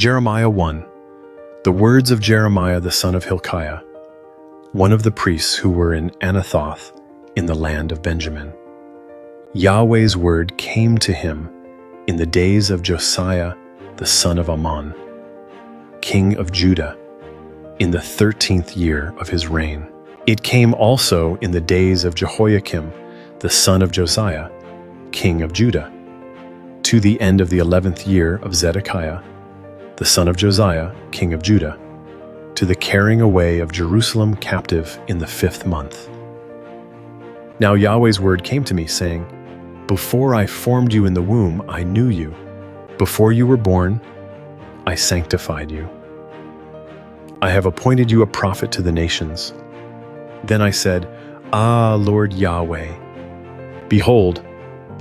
Jeremiah 1. The words of Jeremiah the son of Hilkiah, one of the priests who were in Anathoth in the land of Benjamin. Yahweh's word came to him in the days of Josiah the son of Ammon, king of Judah, in the 13th year of his reign. It came also in the days of Jehoiakim the son of Josiah, king of Judah, to the end of the 11th year of Zedekiah the son of Josiah, king of Judah, to the carrying away of Jerusalem captive in the 5th month. Now Yahweh's word came to me, saying, Before I formed you in the womb, I knew you. Before you were born, I sanctified you. I have appointed you a prophet to the nations. Then I said, Ah, Lord Yahweh, behold,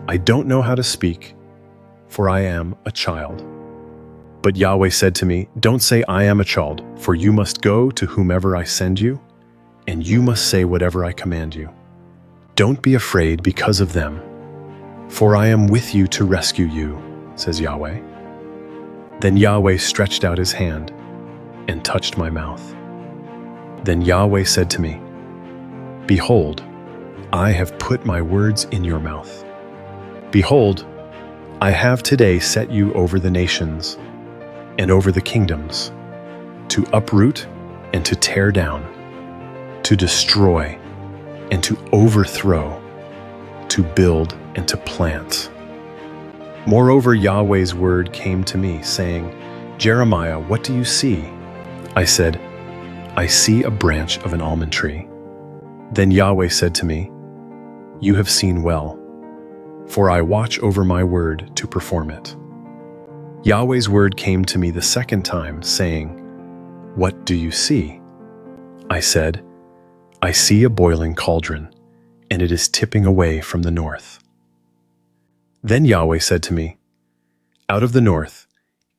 I don't know how to speak, for I am a child. But Yahweh said to me, Don't say I am a child, for you must go to whomever I send you, and you must say whatever I command you. Don't be afraid because of them, for I am with you to rescue you, says Yahweh. Then Yahweh stretched out his hand and touched my mouth. Then Yahweh said to me, Behold, I have put my words in your mouth. Behold, I have today set you over the nations and over the kingdoms, to uproot and to tear down, to destroy and to overthrow, to build and to plant. Moreover, Yahweh's word came to me, saying, Jeremiah, what do you see? I said, I see a branch of an almond tree. Then Yahweh said to me, You have seen well, for I watch over my word to perform it. Yahweh's word came to me the second time, saying, What do you see? I said, I see a boiling cauldron, and it is tipping away from the north. Then Yahweh said to me, Out of the north,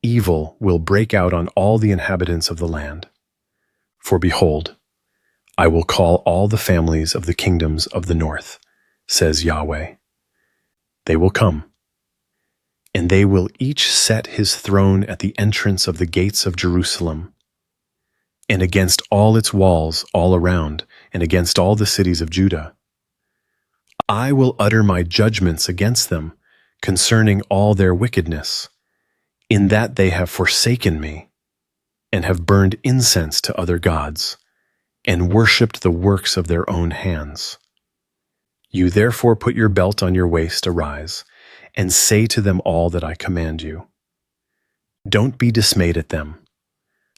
evil will break out on all the inhabitants of the land. For behold, I will call all the families of the kingdoms of the north, says Yahweh. They will come, and they will each set his throne at the entrance of the gates of Jerusalem, and against all its walls all around, and against all the cities of Judah. I will utter my judgments against them concerning all their wickedness, in that they have forsaken me, and have burned incense to other gods, and worshipped the works of their own hands. You therefore put your belt on your waist, arise, and say to them all that I command you. Don't be dismayed at them,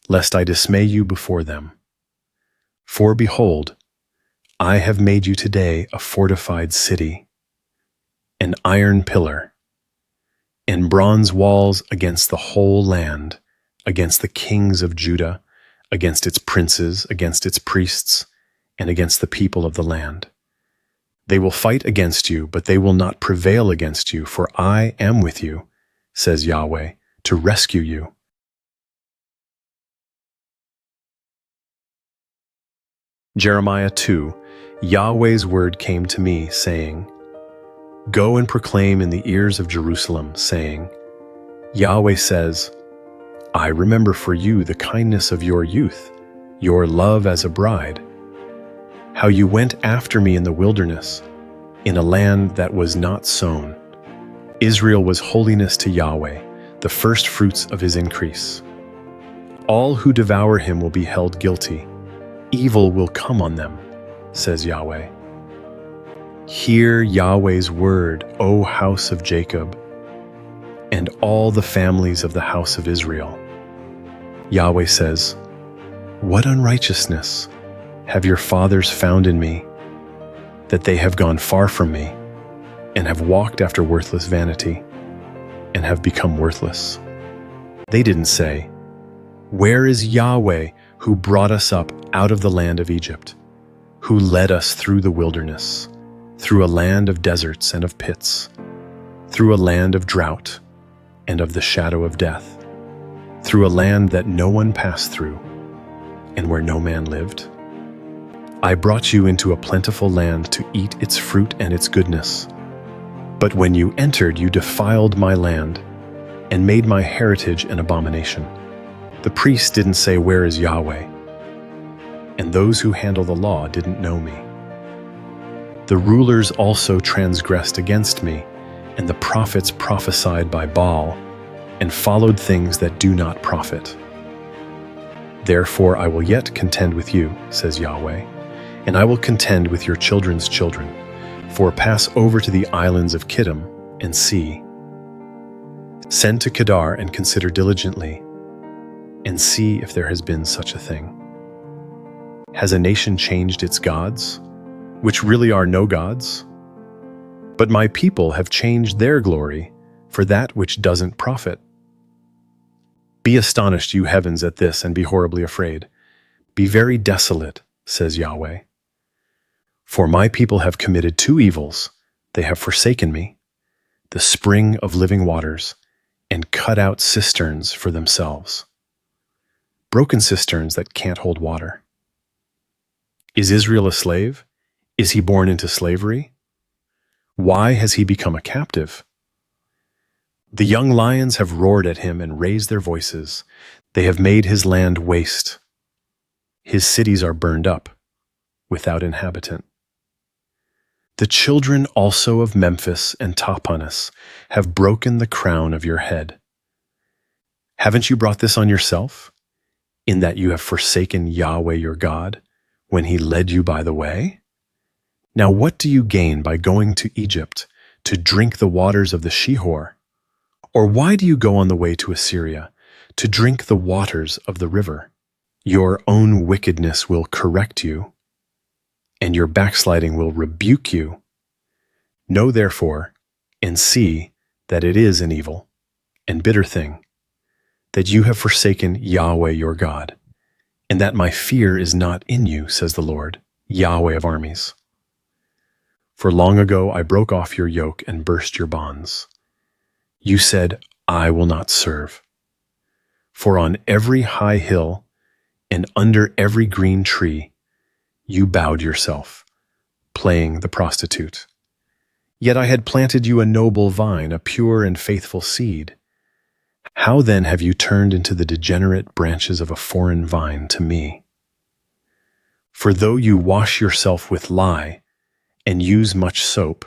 lest I dismay you before them. For behold, I have made you today a fortified city, an iron pillar, and bronze walls against the whole land, against the kings of Judah, against its princes, against its priests, and against the people of the land. They will fight against you, but they will not prevail against you, for I am with you, says Yahweh, to rescue you. Jeremiah 2. Yahweh's word came to me, saying, Go and proclaim in the ears of Jerusalem, saying, Yahweh says, I remember for you the kindness of your youth, your love as a bride, how you went after me in the wilderness, in a land that was not sown. Israel was holiness to Yahweh, the first fruits of his increase. All who devour him will be held guilty. Evil will come on them, says Yahweh. Hear Yahweh's word, O house of Jacob, and all the families of the house of Israel. Yahweh says, What unrighteousness have your fathers found in me, that they have gone far from me, and have walked after worthless vanity, and have become worthless? They didn't say, Where is Yahweh who brought us up out of the land of Egypt, who led us through the wilderness, through a land of deserts and of pits, through a land of drought and of the shadow of death, through a land that no one passed through, and where no man lived? I brought you into a plentiful land to eat its fruit and its goodness. But when you entered, you defiled my land and made my heritage an abomination. The priests didn't say, "Where is Yahweh?" And those who handle the law didn't know me. The rulers also transgressed against me, and the prophets prophesied by Baal, and followed things that do not profit. Therefore I will yet contend with you, says Yahweh, and I will contend with your children's children, for pass over to the islands of Kittim and see. Send to Kedar and consider diligently, and see if there has been such a thing. Has a nation changed its gods, which really are no gods? But my people have changed their glory for that which doesn't profit. Be astonished, you heavens, at this, and be horribly afraid. Be very desolate, says Yahweh. For my people have committed two evils. They have forsaken me, the spring of living waters, and cut out cisterns for themselves. Broken cisterns that can't hold water. Is Israel a slave? Is he born into slavery? Why has he become a captive? The young lions have roared at him and raised their voices. They have made his land waste. His cities are burned up, without inhabitant. The children also of Memphis and Tahpanhes have broken the crown of your head. Haven't you brought this on yourself, in that you have forsaken Yahweh your God, when he led you by the way? Now what do you gain by going to Egypt, to drink the waters of the Shihor? Or why do you go on the way to Assyria, to drink the waters of the river? Your own wickedness will correct you, and your backsliding will rebuke you. Know therefore, and see that it is an evil and bitter thing, that you have forsaken Yahweh your God, and that my fear is not in you, says the Lord, Yahweh of armies. For long ago I broke off your yoke and burst your bonds. You said, I will not serve. For on every high hill and under every green tree you bowed yourself, playing the prostitute. Yet I had planted you a noble vine, a pure and faithful seed. How then have you turned into the degenerate branches of a foreign vine to me? For though you wash yourself with lye and use much soap,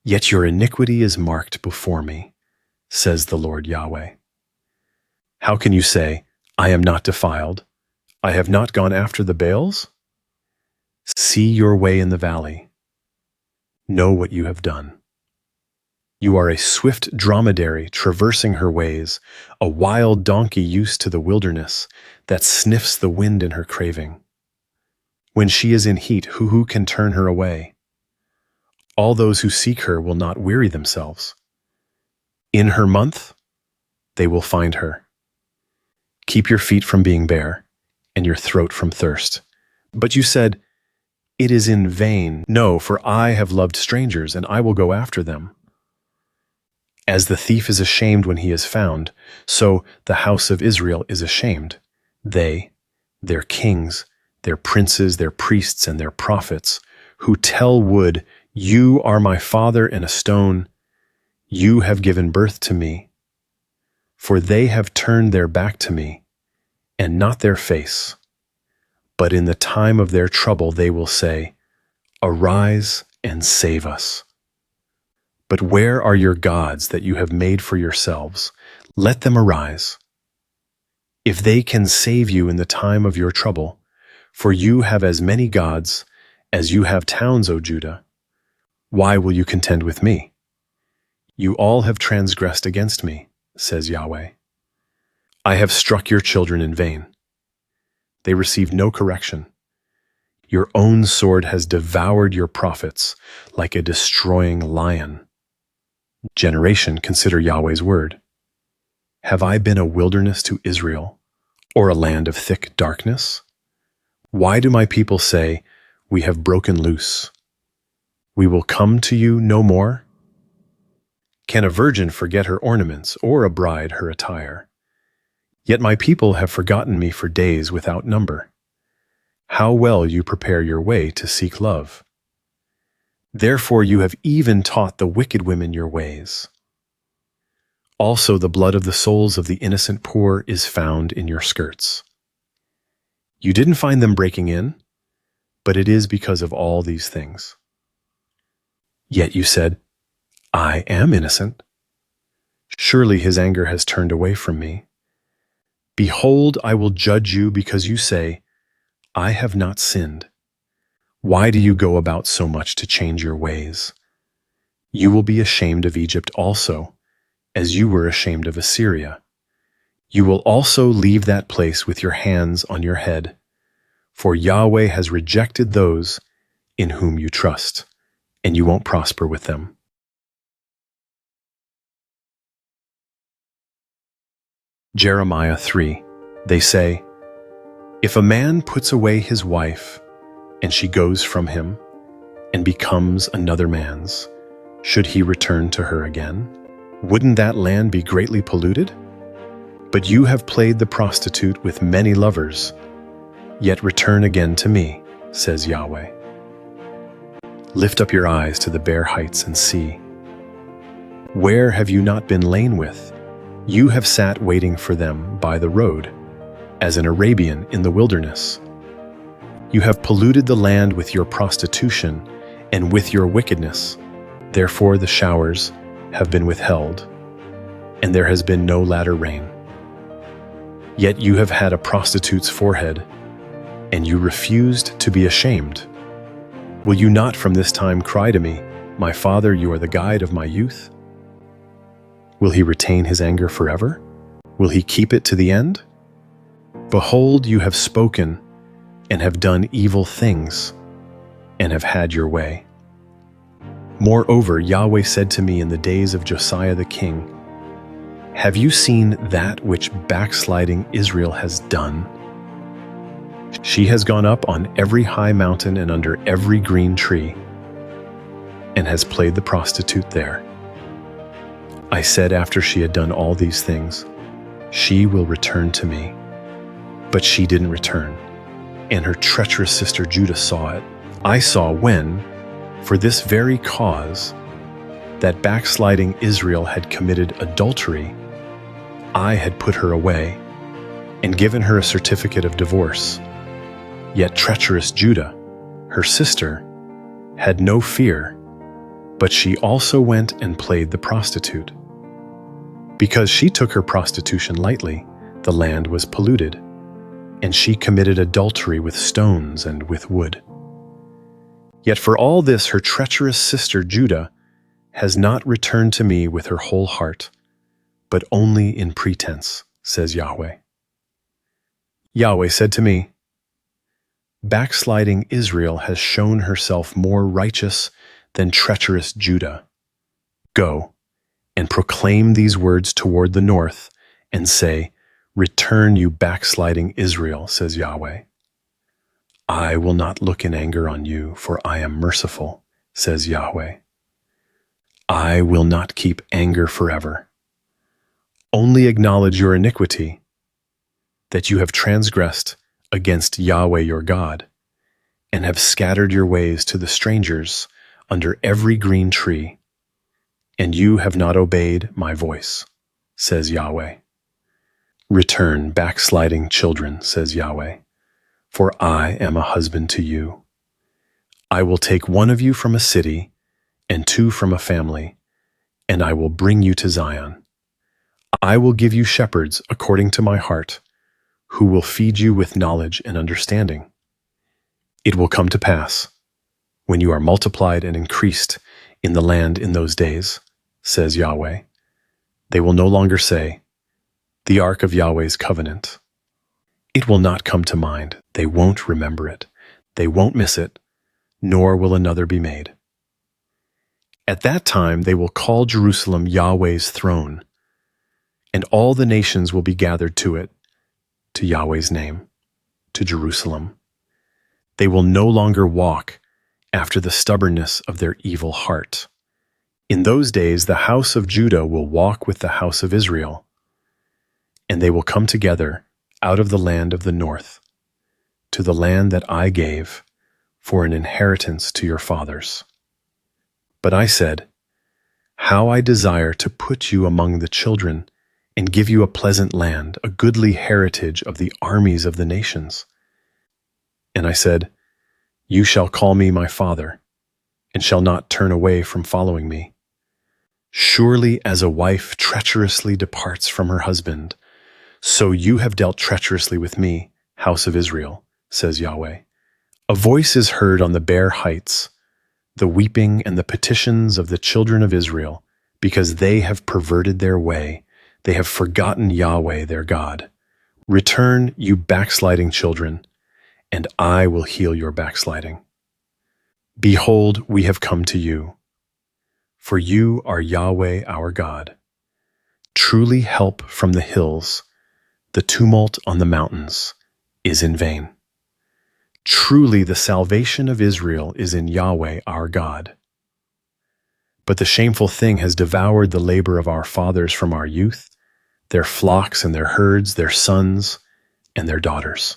yet your iniquity is marked before me, says the Lord Yahweh. How can you say, I am not defiled, I have not gone after the Baals? See your way in the valley. Know what you have done. You are a swift dromedary traversing her ways, a wild donkey used to the wilderness that sniffs the wind in her craving. When she is in heat, who can turn her away? All those who seek her will not weary themselves. In her month, they will find her. Keep your feet from being bare, and your throat from thirst. But you said, it is in vain. No, for I have loved strangers, and I will go after them. As the thief is ashamed when he is found, so the house of Israel is ashamed. They, their kings, their princes, their priests, and their prophets, who tell wood, you are my father and a stone, you have given birth to me. For they have turned their back to me, and not their face. But in the time of their trouble they will say, arise and save us. But where are your gods that you have made for yourselves? Let them arise. If they can save you in the time of your trouble, for you have as many gods as you have towns, O Judah, why will you contend with me? You all have transgressed against me, says Yahweh. I have struck your children in vain. They receive no correction. Your own sword has devoured your prophets like a destroying lion. Generation, consider Yahweh's word. Have I been a wilderness to Israel, or a land of thick darkness? Why do my people say, we have broken loose? We will come to you no more? Can a virgin forget her ornaments, or a bride her attire? Yet my people have forgotten me for days without number. How well you prepare your way to seek love. Therefore you have even taught the wicked women your ways. Also the blood of the souls of the innocent poor is found in your skirts. You didn't find them breaking in, but it is because of all these things. Yet you said, I am innocent. Surely his anger has turned away from me. Behold, I will judge you because you say, I have not sinned. Why do you go about so much to change your ways? You will be ashamed of Egypt also, as you were ashamed of Assyria. You will also leave that place with your hands on your head, for Yahweh has rejected those in whom you trust, and you won't prosper with them. Jeremiah 3. They say, if a man puts away his wife, and she goes from him, and becomes another man's, should he return to her again? Wouldn't that land be greatly polluted? But you have played the prostitute with many lovers, yet return again to me, says Yahweh. Lift up your eyes to the bare heights and see. Where have you not been lain with? You have sat waiting for them by the road, as an Arabian in the wilderness. You have polluted the land with your prostitution and with your wickedness. Therefore the showers have been withheld, and there has been no latter rain. Yet you have had a prostitute's forehead, and you refused to be ashamed. Will you not from this time cry to me, my father, you are the guide of my youth? Will he retain his anger forever? Will he keep it to the end? Behold, you have spoken and have done evil things and have had your way. Moreover, Yahweh said to me in the days of Josiah the king, have you seen that which backsliding Israel has done? She has gone up on every high mountain and under every green tree, and has played the prostitute there. I said after she had done all these things, she will return to me. But she didn't return, and her treacherous sister Judah saw it. I saw when, for this very cause, that backsliding Israel had committed adultery, I had put her away and given her a certificate of divorce. Yet treacherous Judah, her sister, had no fear, but she also went and played the prostitute. Because she took her prostitution lightly, the land was polluted, and she committed adultery with stones and with wood. Yet for all this her treacherous sister Judah has not returned to me with her whole heart, but only in pretense, says Yahweh. Yahweh said to me, backsliding Israel has shown herself more righteous than treacherous Judah. Go and proclaim these words toward the north and say, return, you backsliding Israel, says Yahweh. I will not look in anger on you, for I am merciful, says Yahweh. I will not keep anger forever. Only acknowledge your iniquity, that you have transgressed against Yahweh your God, and have scattered your ways to the strangers under every green tree, and you have not obeyed my voice, says Yahweh. Return, backsliding children, says Yahweh, for I am a husband to you. I will take one of you from a city, and two from a family, and I will bring you to Zion. I will give you shepherds according to my heart, who will feed you with knowledge and understanding. It will come to pass, when you are multiplied and increased in the land in those days, says Yahweh, they will no longer say, the ark of Yahweh's covenant. It will not come to mind. They won't remember it. They won't miss it, nor will another be made. At that time they will call Jerusalem Yahweh's throne, and all the nations will be gathered to it, to Yahweh's name, to Jerusalem. They will no longer walk after the stubbornness of their evil heart. In those days the house of Judah will walk with the house of Israel, and they will come together out of the land of the north, to the land that I gave for an inheritance to your fathers. But I said, How I desire to put you among the children and give you a pleasant land, a goodly heritage of the armies of the nations. And I said, You shall call me my father, and shall not turn away from following me. Surely as a wife treacherously departs from her husband, so you have dealt treacherously with me, house of Israel, says Yahweh. A voice is heard on the bare heights, the weeping and the petitions of the children of Israel, because they have perverted their way, they have forgotten Yahweh their God. Return, you backsliding children, and I will heal your backsliding. Behold, we have come to you, for you are Yahweh our God. Truly help from the hills, the tumult on the mountains is in vain. Truly the salvation of Israel is in Yahweh our God. But the shameful thing has devoured the labor of our fathers from our youth, their flocks and their herds, their sons and their daughters.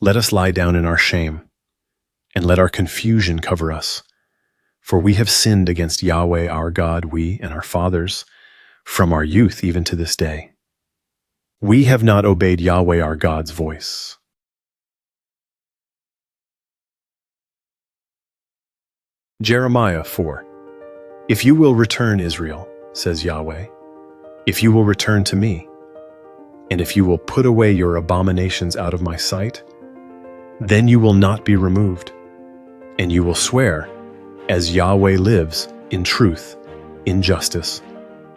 Let us lie down in our shame, and let our confusion cover us. For we have sinned against Yahweh our God, we and our fathers, from our youth even to this day. We have not obeyed Yahweh our God's voice. Jeremiah 4. If you will return, Israel, says Yahweh, if you will return to me, and if you will put away your abominations out of my sight, then you will not be removed, and you will swear, as Yahweh lives, in truth, in justice,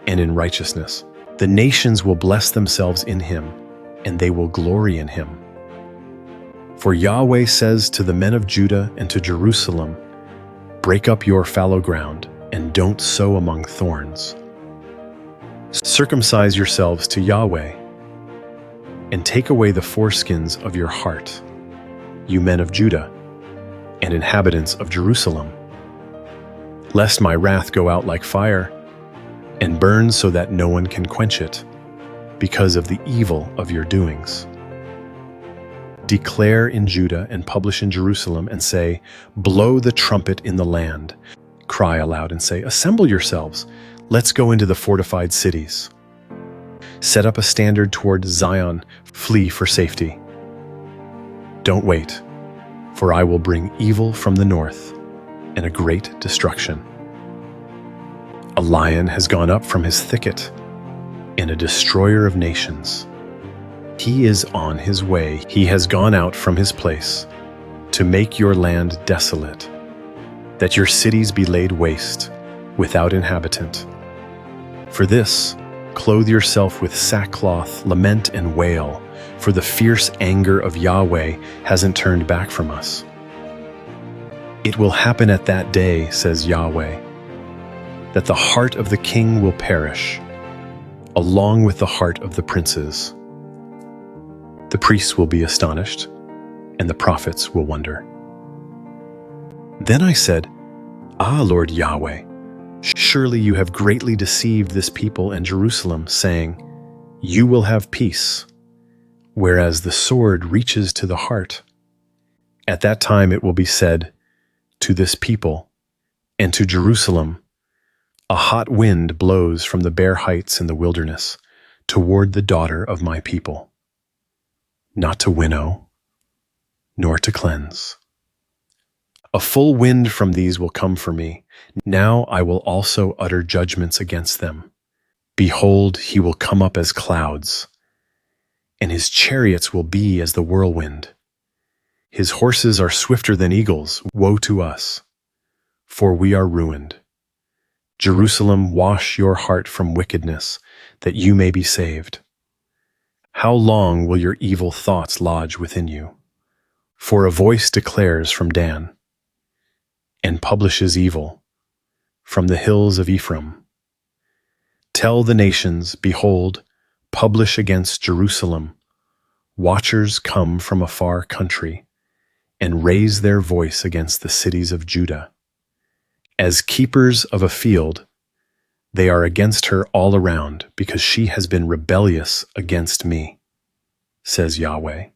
and in righteousness. The nations will bless themselves in him, and they will glory in him. For Yahweh says to the men of Judah and to Jerusalem, Break up your fallow ground, and don't sow among thorns. Circumcise yourselves to Yahweh, and take away the foreskins of your heart, you men of Judah, and inhabitants of Jerusalem, lest my wrath go out like fire, and burn so that no one can quench it, because of the evil of your doings. Declare in Judah and publish in Jerusalem, and say, Blow the trumpet in the land. Cry aloud and say, Assemble yourselves, let's go into the fortified cities. Set up a standard toward Zion, flee for safety. Don't wait, for I will bring evil from the north and a great destruction. A lion has gone up from his thicket, and a destroyer of nations. He is on his way. He has gone out from his place to make your land desolate, that your cities be laid waste, without inhabitant. For this, clothe yourself with sackcloth, lament and wail, for the fierce anger of Yahweh hasn't turned back from us. It will happen at that day, says Yahweh, that the heart of the king will perish, along with the heart of the princes. The priests will be astonished, and the prophets will wonder. Then I said, Ah, Lord Yahweh, surely you have greatly deceived this people and Jerusalem, saying, You will have peace, whereas the sword reaches to the heart. At that time it will be said to this people and to Jerusalem, A hot wind blows from the bare heights in the wilderness toward the daughter of my people. Not to winnow, nor to cleanse. A full wind from these will come for me. Now I will also utter judgments against them. Behold, he will come up as clouds, and his chariots will be as the whirlwind. His horses are swifter than eagles. Woe to us, for we are ruined. Jerusalem, wash your heart from wickedness, that you may be saved. How long will your evil thoughts lodge within you? For a voice declares from Dan, and publishes evil from the hills of Ephraim. Tell the nations, behold, publish against Jerusalem. Watchers come from a far country, and raise their voice against the cities of Judah. As keepers of a field, they are against her all around, because she has been rebellious against me, says Yahweh.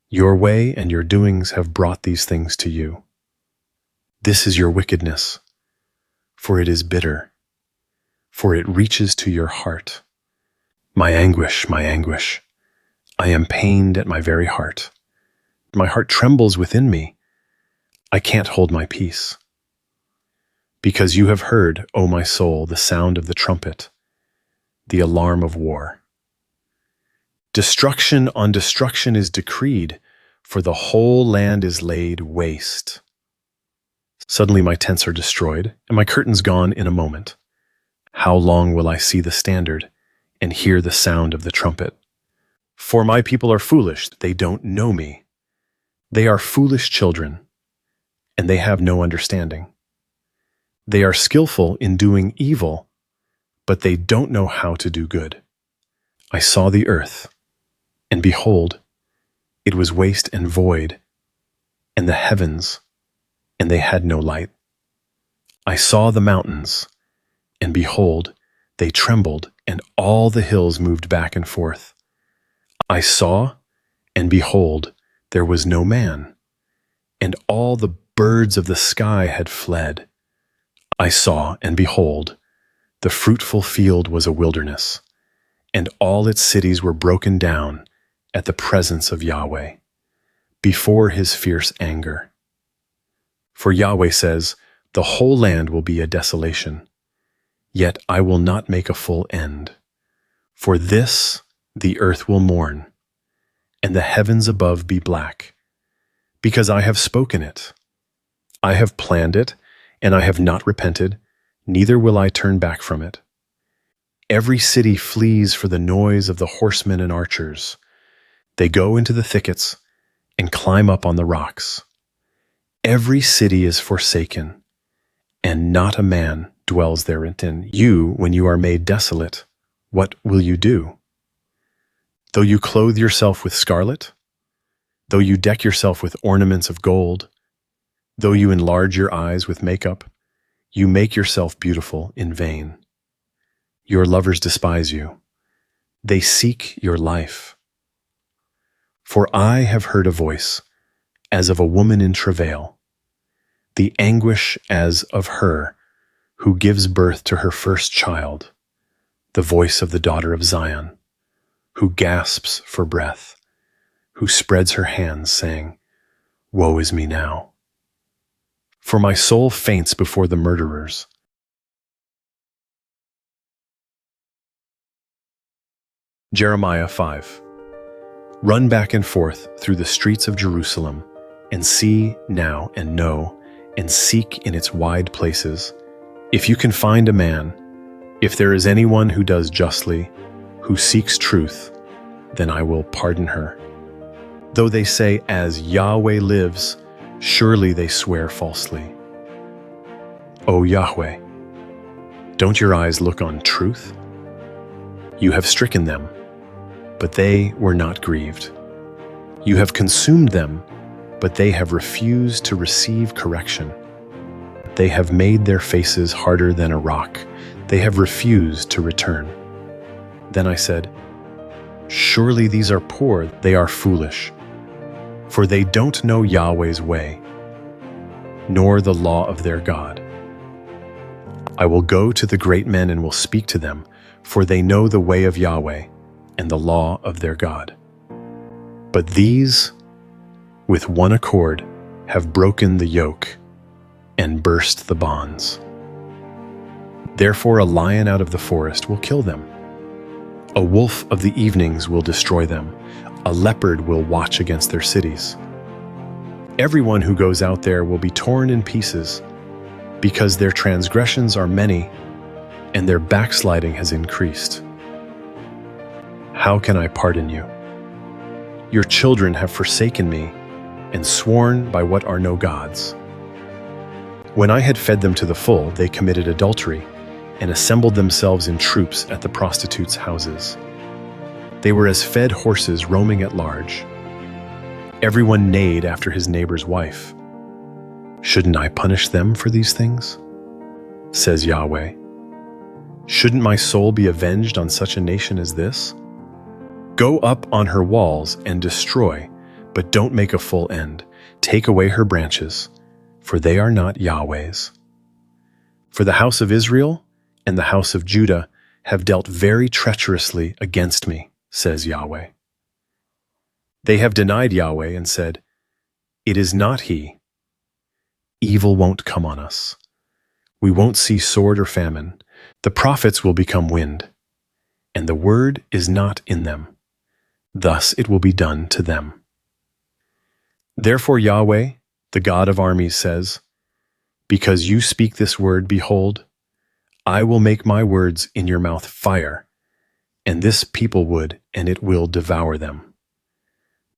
Your way and your doings have brought these things to you. This is your wickedness. for it is bitter, for it reaches to your heart. My anguish, I am pained at my very heart. My heart trembles within me. I can't hold my peace. Because you have heard, O my soul, the sound of the trumpet, the alarm of war. Destruction on destruction is decreed, for the whole land is laid waste. Suddenly my tents are destroyed, and my curtains gone in a moment. How long will I see the standard and hear the sound of the trumpet? For my people are foolish, they don't know me. They are foolish children, and they have no understanding. They are skillful in doing evil, but they don't know how to do good. I saw the earth, and behold, it was waste and void, and the heavens, and they had no light. I saw the mountains, and behold, they trembled, and all the hills moved back and forth. I saw, and behold, there was no man, and all the birds of the sky had fled. I saw, and behold, the fruitful field was a wilderness, and all its cities were broken down at the presence of Yahweh, before his fierce anger. For Yahweh says, the whole land will be a desolation, yet I will not make a full end. For this the earth will mourn, and the heavens above be black, because I have spoken it. I have planned it, and I have not repented, neither will I turn back from it. Every city flees for the noise of the horsemen and archers. They go into the thickets and climb up on the rocks. Every city is forsaken, and not a man dwells therein. You, when you are made desolate, what will you do? Though you clothe yourself with scarlet, though you deck yourself with ornaments of gold, though you enlarge your eyes with makeup, you make yourself beautiful in vain. Your lovers despise you. They seek your life. For I have heard a voice, as of a woman in travail, the anguish as of her who gives birth to her first child, the voice of the daughter of Zion, who gasps for breath, who spreads her hands, saying, Woe is me now! For my soul faints before the murderers. Jeremiah 5. Run back and forth through the streets of Jerusalem, and see now and know, and seek in its wide places. If you can find a man, if there is anyone who does justly, who seeks truth, then I will pardon her. Though they say, As Yahweh lives, surely they swear falsely. O Yahweh, don't your eyes look on truth? You have stricken them, but they were not grieved. You have consumed them, but they have refused to receive correction. They have made their faces harder than a rock. They have refused to return. Then I said, Surely these are poor, they are foolish, for they don't know Yahweh's way, nor the law of their God. I will go to the great men and will speak to them, for they know the way of Yahweh and the law of their God. But these, with one accord, have broken the yoke and burst the bonds. Therefore a lion out of the forest will kill them. A wolf of the evenings will destroy them. A leopard will watch against their cities. Everyone who goes out there will be torn in pieces, because their transgressions are many, and their backsliding has increased. How can I pardon you? Your children have forsaken me, and sworn by what are no gods. When I had fed them to the full, they committed adultery, and assembled themselves in troops at the prostitutes' houses. They were as fed horses roaming at large. Everyone neighed after his neighbor's wife. Shouldn't I punish them for these things? Says Yahweh. Shouldn't my soul be avenged on such a nation as this? Go up on her walls and destroy, but don't make a full end. Take away her branches, for they are not Yahweh's. For the house of Israel and the house of Judah have dealt very treacherously against me, says Yahweh. They have denied Yahweh and said, "It is not he. Evil won't come on us. We won't see sword or famine. The prophets will become wind, and the word is not in them. Thus it will be done to them." Therefore Yahweh, the God of armies, says, "Because you speak this word, behold, I will make my words in your mouth fire, and this people would, and it will devour them.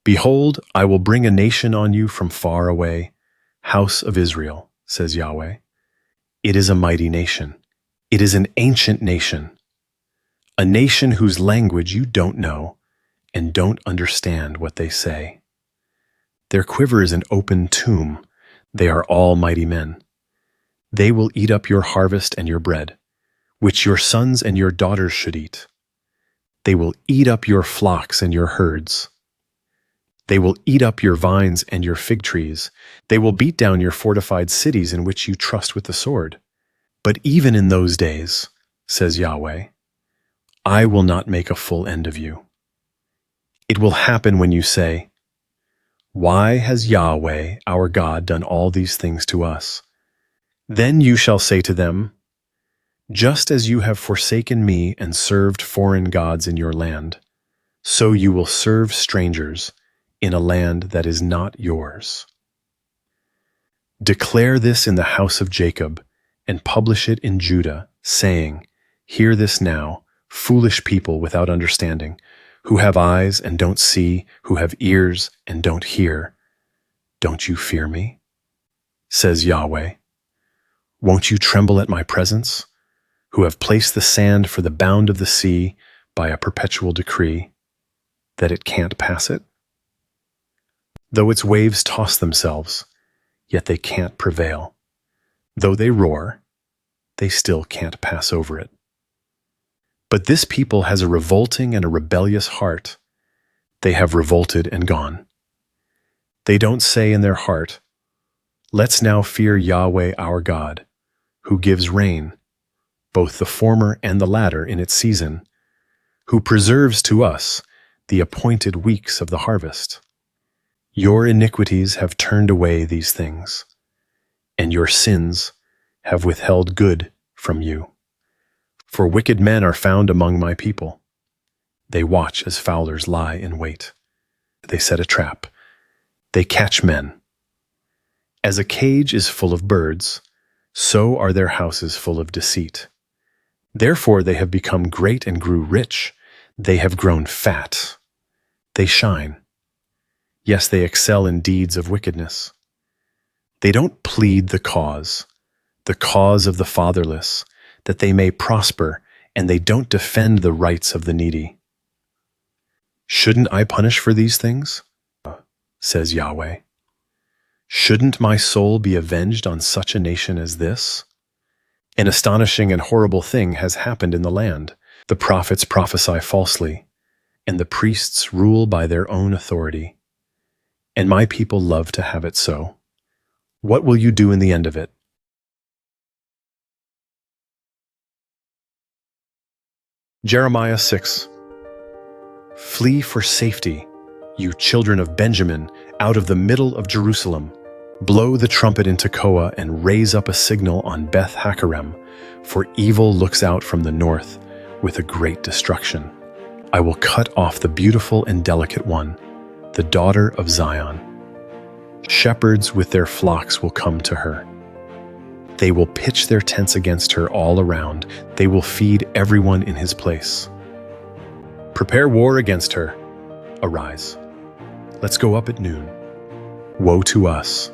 Behold, I will bring a nation on you from far away, house of Israel, says Yahweh. It is a mighty nation. It is an ancient nation, a nation whose language you don't know and don't understand what they say. Their quiver is an open tomb. They are all mighty men. They will eat up your harvest and your bread, which your sons and your daughters should eat. They will eat up your flocks and your herds. They will eat up your vines and your fig trees. They will beat down your fortified cities in which you trust with the sword. But even in those days, says Yahweh, I will not make a full end of you. It will happen when you say, "Why has Yahweh, our God, done all these things to us?" Then you shall say to them, "Just as you have forsaken me and served foreign gods in your land, so you will serve strangers in a land that is not yours." Declare this in the house of Jacob, and publish it in Judah, saying, "Hear this now, foolish people without understanding, who have eyes and don't see, who have ears and don't hear. Don't you fear me? Says Yahweh. Won't you tremble at my presence, who have placed the sand for the bound of the sea by a perpetual decree, that it can't pass it? Though its waves toss themselves, yet they can't prevail. Though they roar, they still can't pass over it. But this people has a revolting and a rebellious heart. They have revolted and gone. They don't say in their heart, "Let's now fear Yahweh our God, who gives rain, both the former and the latter in its season, who preserves to us the appointed weeks of the harvest." Your iniquities have turned away these things, and your sins have withheld good from you. For wicked men are found among my people. They watch as fowlers lie in wait. They set a trap. They catch men. As a cage is full of birds, so are their houses full of deceit. Therefore they have become great and grew rich. They have grown fat. They shine. Yes, they excel in deeds of wickedness. They don't plead the cause of the fatherless, that they may prosper, and they don't defend the rights of the needy. Shouldn't I punish for these things? Says Yahweh. Shouldn't my soul be avenged on such a nation as this? An astonishing and horrible thing has happened in the land. The prophets prophesy falsely, and the priests rule by their own authority. And my people love to have it so. What will you do in the end of it? Jeremiah 6. Flee for safety, you children of Benjamin, out of the middle of Jerusalem. Blow the trumpet in Tekoa and raise up a signal on Beth Hakerem, for evil looks out from the north with a great destruction. I will cut off the beautiful and delicate one, the daughter of Zion. Shepherds with their flocks will come to her. They will pitch their tents against her all around. They will feed everyone in his place. Prepare war against her. Arise. Let's go up at noon. Woe to us!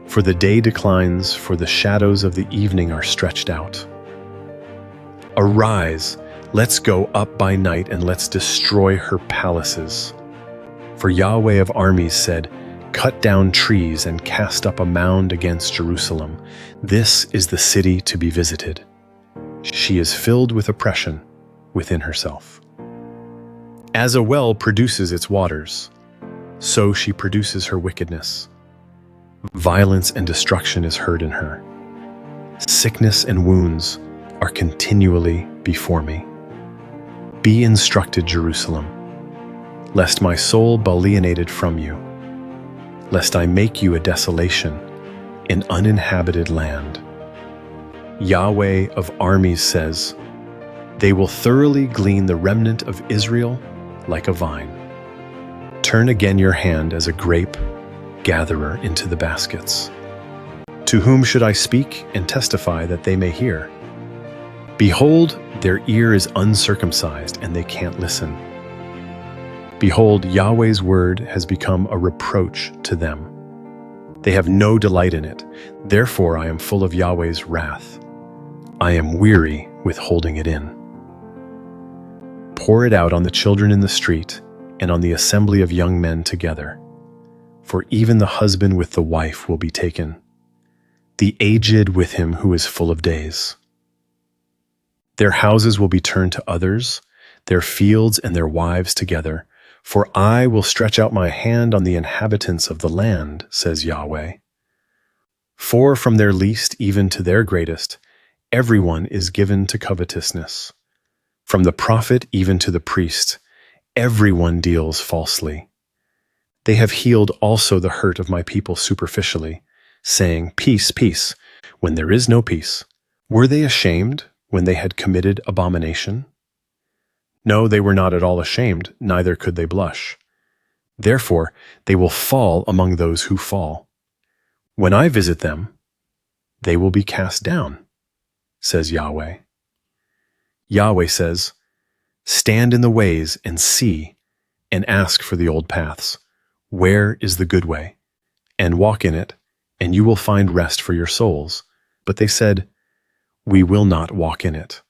For the day declines, for the shadows of the evening are stretched out. Arise, let's go up by night and let's destroy her palaces. For Yahweh of armies said, "Cut down trees and cast up a mound against Jerusalem. This is the city to be visited. She is filled with oppression within herself. As a well produces its waters, so she produces her wickedness. Violence and destruction is heard in her. Sickness and wounds are continually before me. Be instructed, Jerusalem, lest my soul be alienated from you, lest I make you a desolation, an uninhabited land. Yahweh of armies says, they will thoroughly glean the remnant of Israel like a vine. Turn again your hand as a grape gatherer into the baskets. To whom should I speak and testify that they may hear? Behold, their ear is uncircumcised and they can't listen. Behold, Yahweh's word has become a reproach to them. They have no delight in it. Therefore I am full of Yahweh's wrath. I am weary with holding it in. Pour it out on the children in the street and on the assembly of young men together. For even the husband with the wife will be taken, the aged with him who is full of days. Their houses will be turned to others, their fields and their wives together, for I will stretch out my hand on the inhabitants of the land, says Yahweh. For from their least even to their greatest, everyone is given to covetousness. From the prophet even to the priest, everyone deals falsely. They have healed also the hurt of my people superficially, saying, peace, peace, when there is no peace. Were they ashamed when they had committed abomination? No, they were not at all ashamed, neither could they blush. Therefore, they will fall among those who fall. When I visit them, they will be cast down, says Yahweh. Yahweh says, stand in the ways and see, and ask for the old paths. Where is the good way? And walk in it, and you will find rest for your souls. But they said, we will not walk in it.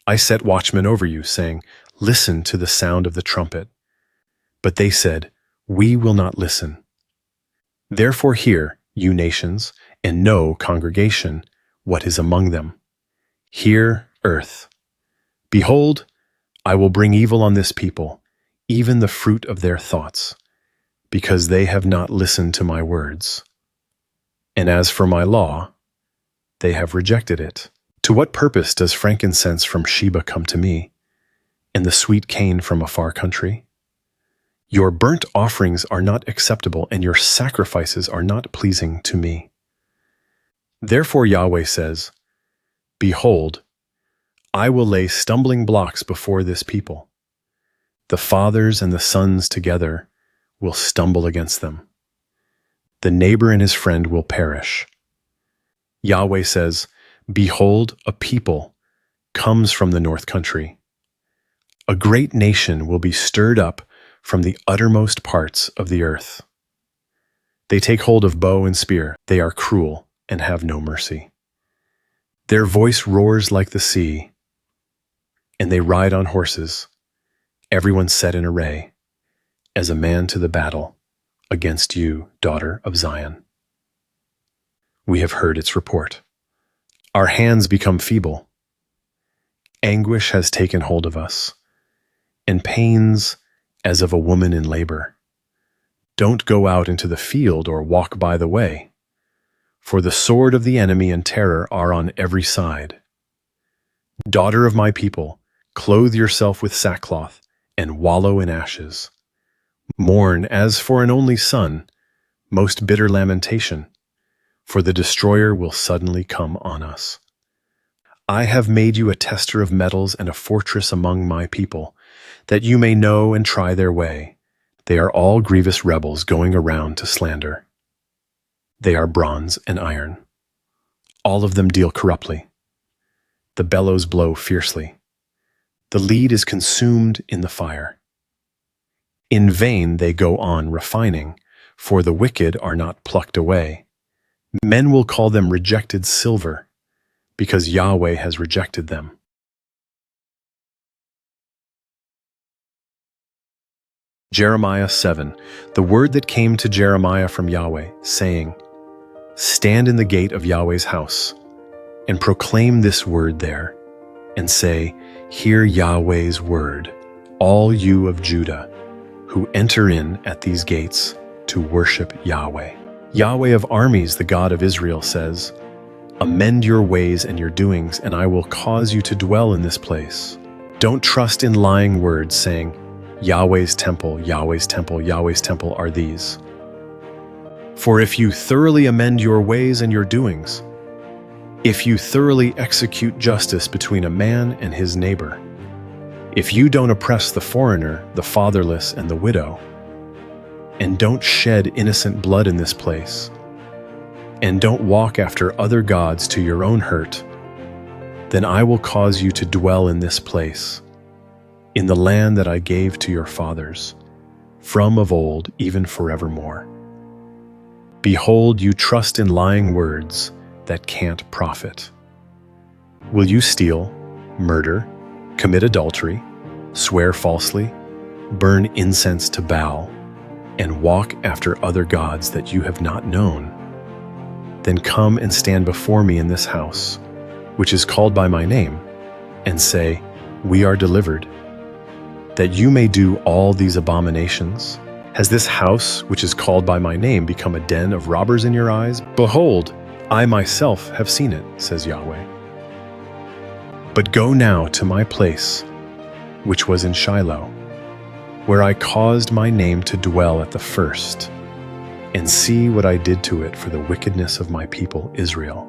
I set watchmen over you, saying, listen to the sound of the trumpet. But they said, we will not listen. Therefore hear, you nations, and know, congregation, what is among them. Hear, earth. Behold, I will bring evil on this people, even the fruit of their thoughts, because they have not listened to my words. And as for my law, they have rejected it. To what purpose does frankincense from Sheba come to me, and the sweet cane from a far country? Your burnt offerings are not acceptable, and your sacrifices are not pleasing to me. Therefore Yahweh says, behold, I will lay stumbling blocks before this people. The fathers and the sons together will stumble against them. The neighbor and his friend will perish. Yahweh says, behold, a people comes from the north country. A great nation will be stirred up from the uttermost parts of the earth. They take hold of bow and spear. They are cruel and have no mercy. Their voice roars like the sea, and they ride on horses, everyone set in array, as a man to the battle, against you, daughter of Zion. We have heard its report. Our hands become feeble. Anguish has taken hold of us, and pains as of a woman in labor. Don't go out into the field or walk by the way, for the sword of the enemy and terror are on every side. Daughter of my people, clothe yourself with sackcloth and wallow in ashes. Mourn as for an only son, most bitter lamentation, for the destroyer will suddenly come on us. I have made you a tester of metals and a fortress among my people, that you may know and try their way. They are all grievous rebels going around to slander. They are bronze and iron. All of them deal corruptly. The bellows blow fiercely. The lead is consumed in the fire. In vain they go on refining, for the wicked are not plucked away. Men will call them rejected silver, because Yahweh has rejected them. Jeremiah 7, the word that came to Jeremiah from Yahweh, saying, stand in the gate of Yahweh's house, and proclaim this word there, and say, hear Yahweh's word, all you of Judah, who enter in at these gates to worship Yahweh. Yahweh of armies, the God of Israel, says, Amend your ways and your doings, and I will cause you to dwell in this place. Don't trust in lying words saying, Yahweh's temple, Yahweh's temple, Yahweh's temple are these. For if you thoroughly amend your ways and your doings, if you thoroughly execute justice between a man and his neighbor, if you don't oppress the foreigner, the fatherless, and the widow, and don't shed innocent blood in this place, and don't walk after other gods to your own hurt, then I will cause you to dwell in this place, in the land that I gave to your fathers, from of old, even forevermore. Behold, you trust in lying words that can't profit. Will you steal, murder, commit adultery, swear falsely, burn incense to Baal, and walk after other gods that you have not known? Then come and stand before me in this house, which is called by my name, and say, We are delivered, that you may do all these abominations. Has this house, which is called by my name, become a den of robbers in your eyes? Behold, I myself have seen it, says Yahweh. But go now to my place, which was in Shiloh, where I caused my name to dwell at the first, and see what I did to it for the wickedness of my people Israel.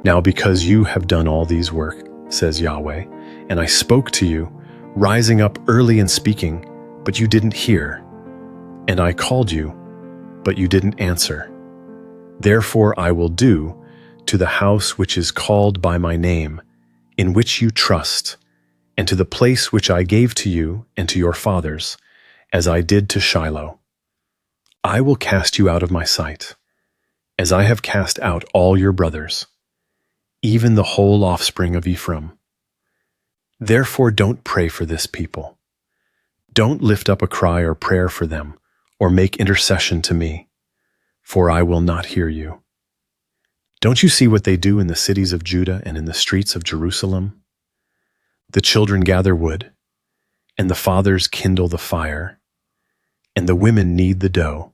Now because you have done all these work, says Yahweh, and I spoke to you, rising up early and speaking, but you didn't hear, and I called you, but you didn't answer. Therefore I will do to the house which is called by my name, in which you trust, and to the place which I gave to you and to your fathers, as I did to Shiloh. I will cast you out of my sight, as I have cast out all your brothers, even the whole offspring of Ephraim. Therefore don't pray for this people. Don't lift up a cry or prayer for them, or make intercession to me, for I will not hear you. Don't you see what they do in the cities of Judah and in the streets of Jerusalem? The children gather wood, and the fathers kindle the fire, and the women knead the dough,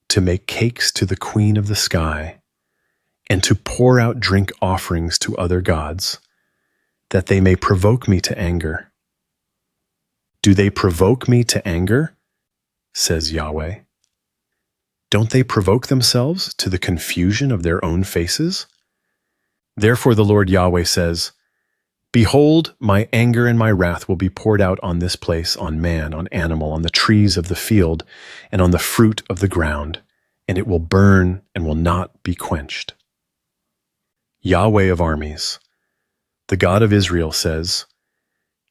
to make cakes to the queen of the sky, and to pour out drink offerings to other gods, that they may provoke me to anger. Do they provoke me to anger? Says Yahweh. Don't they provoke themselves to the confusion of their own faces? Therefore the Lord Yahweh says, Behold, my anger and my wrath will be poured out on this place, on man, on animal, on the trees of the field, and on the fruit of the ground, and it will burn and will not be quenched. Yahweh of armies, the God of Israel, says,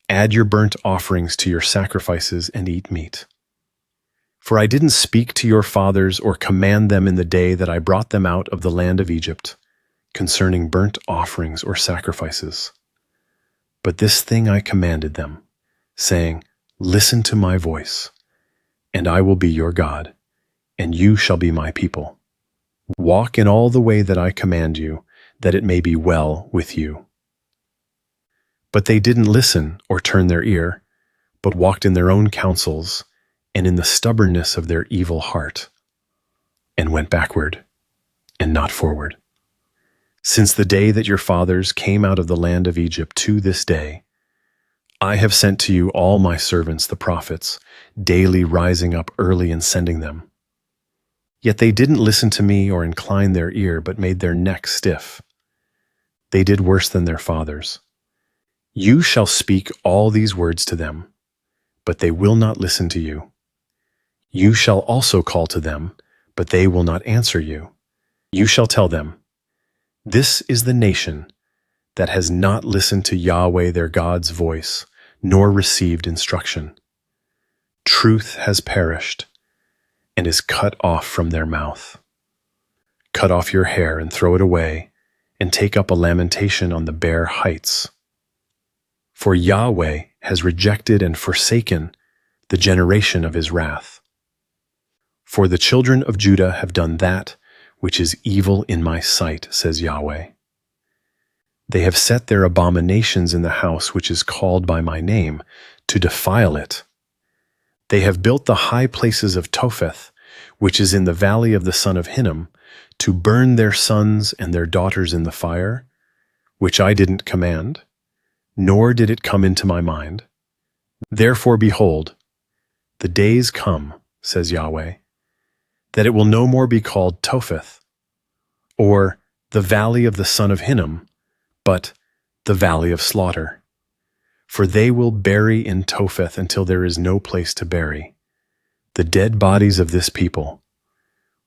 Add your burnt offerings to your sacrifices and eat meat. For I didn't speak to your fathers or command them in the day that I brought them out of the land of Egypt concerning burnt offerings or sacrifices. But this thing I commanded them, saying, Listen to my voice, and I will be your God, and you shall be my people. Walk in all the way that I command you, that it may be well with you. But they didn't listen or turn their ear, but walked in their own counsels and in the stubbornness of their evil heart, and went backward and not forward. Since the day that your fathers came out of the land of Egypt to this day, I have sent to you all my servants the prophets, daily rising up early and sending them. Yet they didn't listen to me or incline their ear, but made their neck stiff. They did worse than their fathers. You shall speak all these words to them, but they will not listen to you. You shall also call to them, but they will not answer you. You shall tell them, This is the nation that has not listened to Yahweh their God's voice, nor received instruction. Truth has perished and is cut off from their mouth. Cut off your hair and throw it away, and take up a lamentation on the bare heights. For Yahweh has rejected and forsaken the generation of his wrath. For the children of Judah have done that which is evil in my sight, says Yahweh. They have set their abominations in the house which is called by my name, to defile it. They have built the high places of Topheth, which is in the valley of the son of Hinnom, to burn their sons and their daughters in the fire, which I didn't command, nor did it come into my mind. Therefore, behold, the days come, says Yahweh, that it will no more be called Topheth, or the valley of the son of Hinnom, but the valley of slaughter. For they will bury in Topheth until there is no place to bury. The dead bodies of this people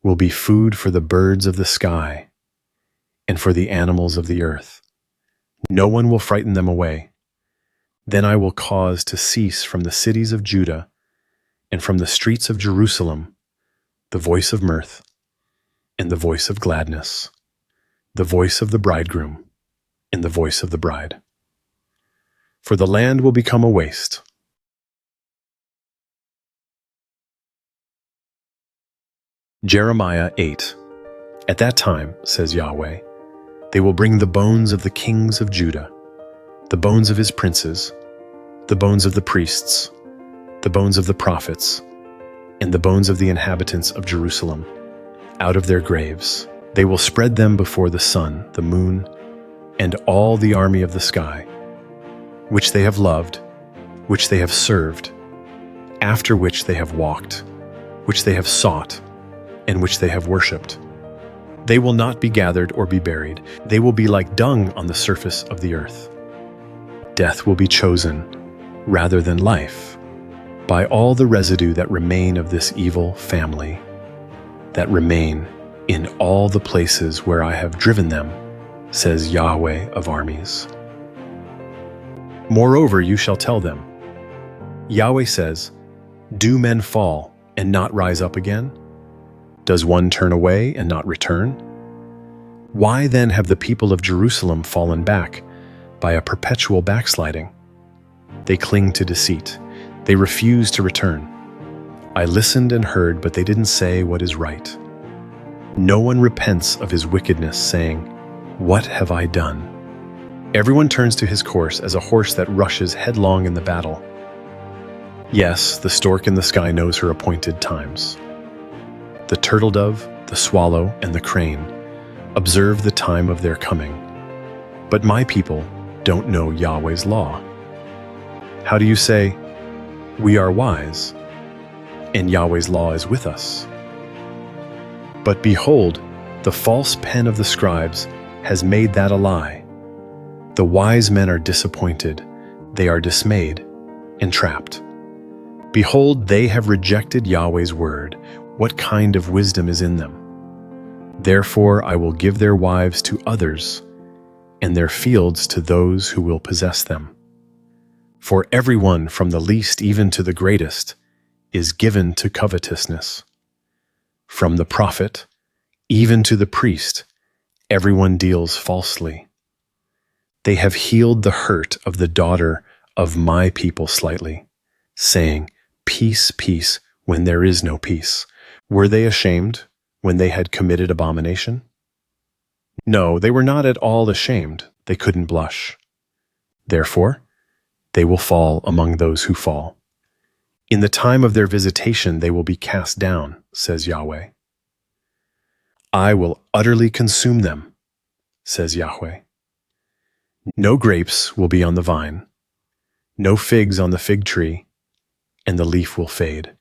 will be food for the birds of the sky and for the animals of the earth. No one will frighten them away. Then I will cause to cease from the cities of Judah and from the streets of Jerusalem the voice of mirth and the voice of gladness, the voice of the bridegroom and the voice of the bride. For the land will become a waste. Jeremiah 8. At that time, says Yahweh, they will bring the bones of the kings of Judah, the bones of his princes, the bones of the priests, the bones of the prophets, and the bones of the inhabitants of Jerusalem, out of their graves. They will spread them before the sun, the moon, and all the army of the sky, which they have loved, which they have served, after which they have walked, which they have sought, and which they have worshipped. They will not be gathered or be buried. They will be like dung on the surface of the earth. Death will be chosen rather than life by all the residue that remain of this evil family, that remain in all the places where I have driven them, says Yahweh of armies. Moreover, you shall tell them, Yahweh says, do men fall and not rise up again? Does one turn away and not return? Why then have the people of Jerusalem fallen back by a perpetual backsliding? They cling to deceit. They refuse to return. I listened and heard, but they didn't say what is right. No one repents of his wickedness, saying, what have I done? Everyone turns to his course as a horse that rushes headlong in the battle. Yes, the stork in the sky knows her appointed times. The turtle dove, the swallow, and the crane observe the time of their coming. But my people don't know Yahweh's law. How do you say, we are wise, and Yahweh's law is with us? But behold, the false pen of the scribes has made that a lie. The wise men are disappointed, they are dismayed, entrapped. Behold, they have rejected Yahweh's word. What kind of wisdom is in them? Therefore I will give their wives to others, and their fields to those who will possess them. For everyone from the least even to the greatest is given to covetousness. From the prophet even to the priest, everyone deals falsely. They have healed the hurt of the daughter of my people slightly, saying, peace, peace, when there is no peace. Were they ashamed when they had committed abomination? No, they were not at all ashamed. They couldn't blush. Therefore, they will fall among those who fall. In the time of their visitation, they will be cast down, says Yahweh. I will utterly consume them, says Yahweh. No grapes will be on the vine, no figs on the fig tree, and the leaf will fade.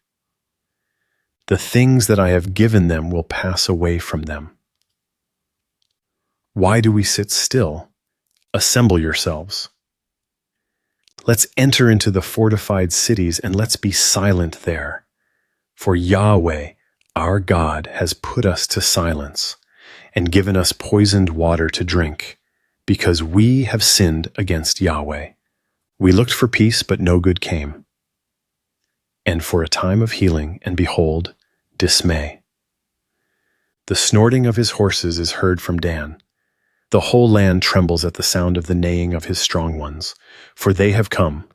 The things that I have given them will pass away from them. Why do we sit still? Assemble yourselves. Let's enter into the fortified cities and let's be silent there. For Yahweh, our God, has put us to silence and given us poisoned water to drink, because we have sinned against Yahweh. We looked for peace, but no good came, and for a time of healing, and behold, dismay. The snorting of his horses is heard from Dan. The whole land trembles at the sound of the neighing of his strong ones, for they have come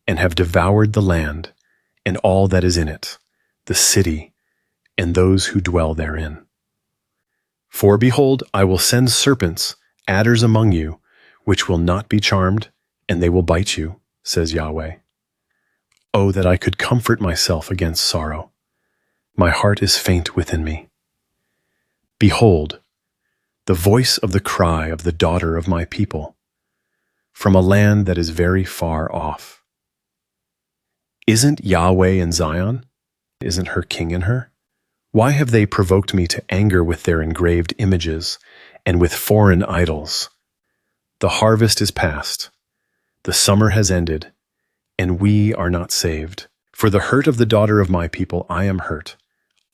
and have devoured the land and all that is in it, the city and those who dwell therein. For behold, I will send serpents, adders among you, which will not be charmed, and they will bite you, says Yahweh. Oh, that I could comfort myself against sorrow. My heart is faint within me. Behold, the voice of the cry of the daughter of my people, from a land that is very far off. Isn't Yahweh in Zion? Isn't her king in her? Why have they provoked me to anger with their engraved images and with foreign idols? The harvest is past, the summer has ended, and we are not saved. For the hurt of the daughter of my people I am hurt,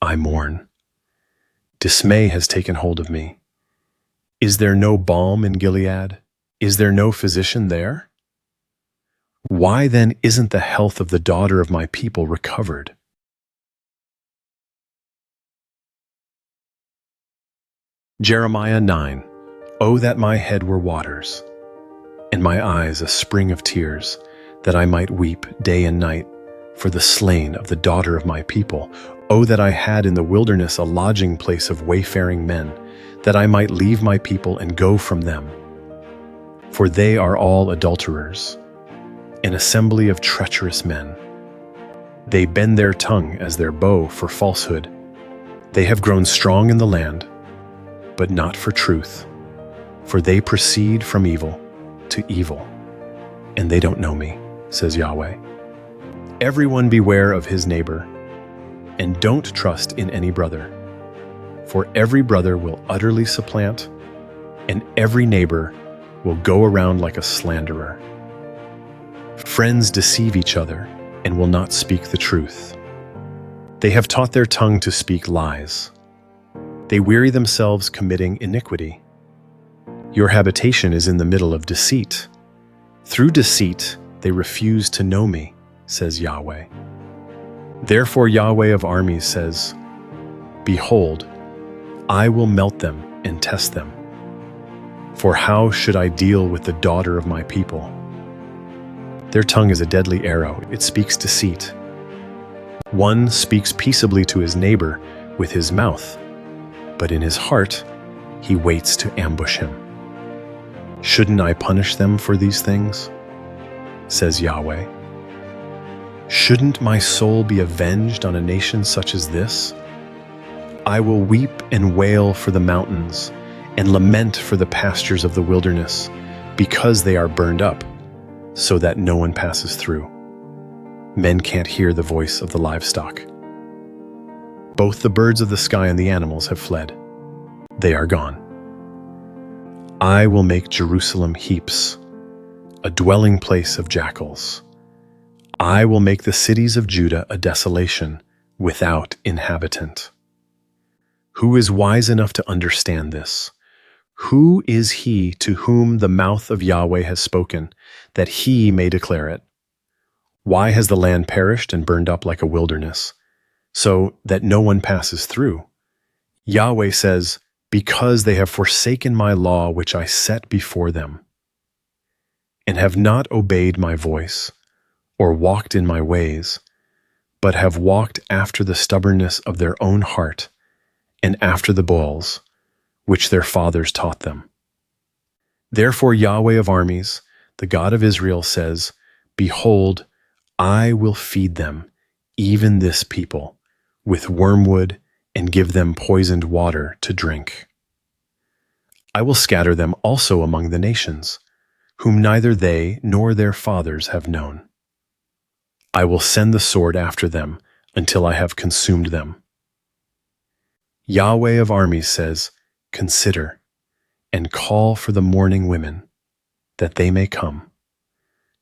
I mourn. Dismay has taken hold of me. Is there no balm in Gilead? Is there no physician there? Why then isn't the health of the daughter of my people recovered? Jeremiah 9. Oh, that my head were waters, and my eyes a spring of tears, that I might weep day and night for the slain of the daughter of my people. Oh, that I had in the wilderness a lodging place of wayfaring men, that I might leave my people and go from them. For they are all adulterers, an assembly of treacherous men. They bend their tongue as their bow for falsehood. They have grown strong in the land, but not for truth, for they proceed from evil to evil, and they don't know me, says Yahweh. Everyone beware of his neighbor, and don't trust in any brother, for every brother will utterly supplant, and every neighbor will go around like a slanderer. Friends deceive each other and will not speak the truth. They have taught their tongue to speak lies. They weary themselves committing iniquity. Your habitation is in the middle of deceit. Through deceit, they refuse to know me, says Yahweh. Therefore Yahweh of armies says, Behold, I will melt them and test them. For how should I deal with the daughter of my people? Their tongue is a deadly arrow, it speaks deceit. One speaks peaceably to his neighbor with his mouth, but in his heart he waits to ambush him. Shouldn't I punish them for these things? Says Yahweh. Shouldn't my soul be avenged on a nation such as this? I will weep and wail for the mountains and lament for the pastures of the wilderness, because they are burned up, so that no one passes through. Men can't hear the voice of the livestock. Both the birds of the sky and the animals have fled. They are gone. I will make Jerusalem heaps, a dwelling place of jackals. I will make the cities of Judah a desolation, without inhabitant. Who is wise enough to understand this? Who is he to whom the mouth of Yahweh has spoken, that he may declare it? Why has the land perished and burned up like a wilderness, so that no one passes through? Yahweh says, because they have forsaken my law which I set before them, and have not obeyed my voice, or walked in my ways, but have walked after the stubbornness of their own heart, and after the Baals, which their fathers taught them. Therefore Yahweh of armies, the God of Israel, says, Behold, I will feed them, even this people, with wormwood, and give them poisoned water to drink. I will scatter them also among the nations, whom neither they nor their fathers have known. I will send the sword after them until I have consumed them. Yahweh of armies says, Consider, and call for the mourning women, that they may come.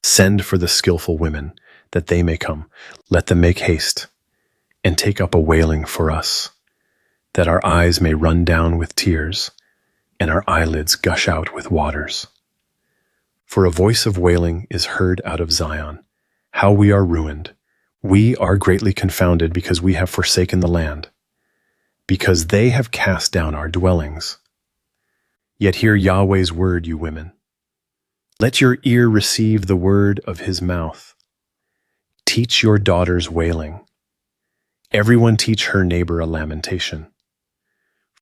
Send for the skillful women, that they may come. Let them make haste, and take up a wailing for us, that our eyes may run down with tears, and our eyelids gush out with waters. For a voice of wailing is heard out of Zion. How we are ruined! We are greatly confounded because we have forsaken the land, because they have cast down our dwellings. Yet hear Yahweh's word, you women. Let your ear receive the word of his mouth. Teach your daughters wailing. Everyone teach her neighbor a lamentation.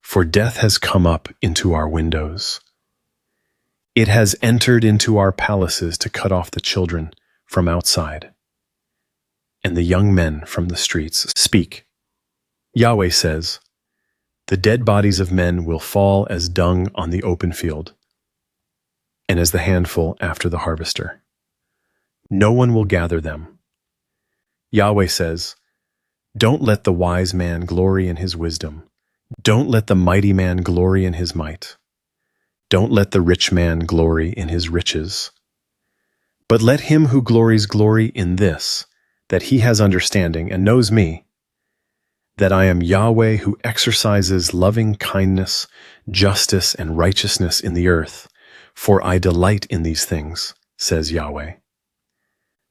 For death has come up into our windows. It has entered into our palaces to cut off the children from outside, and the young men from the streets. Speak. Yahweh says, The dead bodies of men will fall as dung on the open field, and as the handful after the harvester. No one will gather them. Yahweh says, "Don't let the wise man glory in his wisdom. Don't let the mighty man glory in his might. Don't let the rich man glory in his riches. But let him who glories glory in this, that he has understanding and knows me, that I am Yahweh who exercises loving kindness, justice, and righteousness in the earth, for I delight in these things, says Yahweh.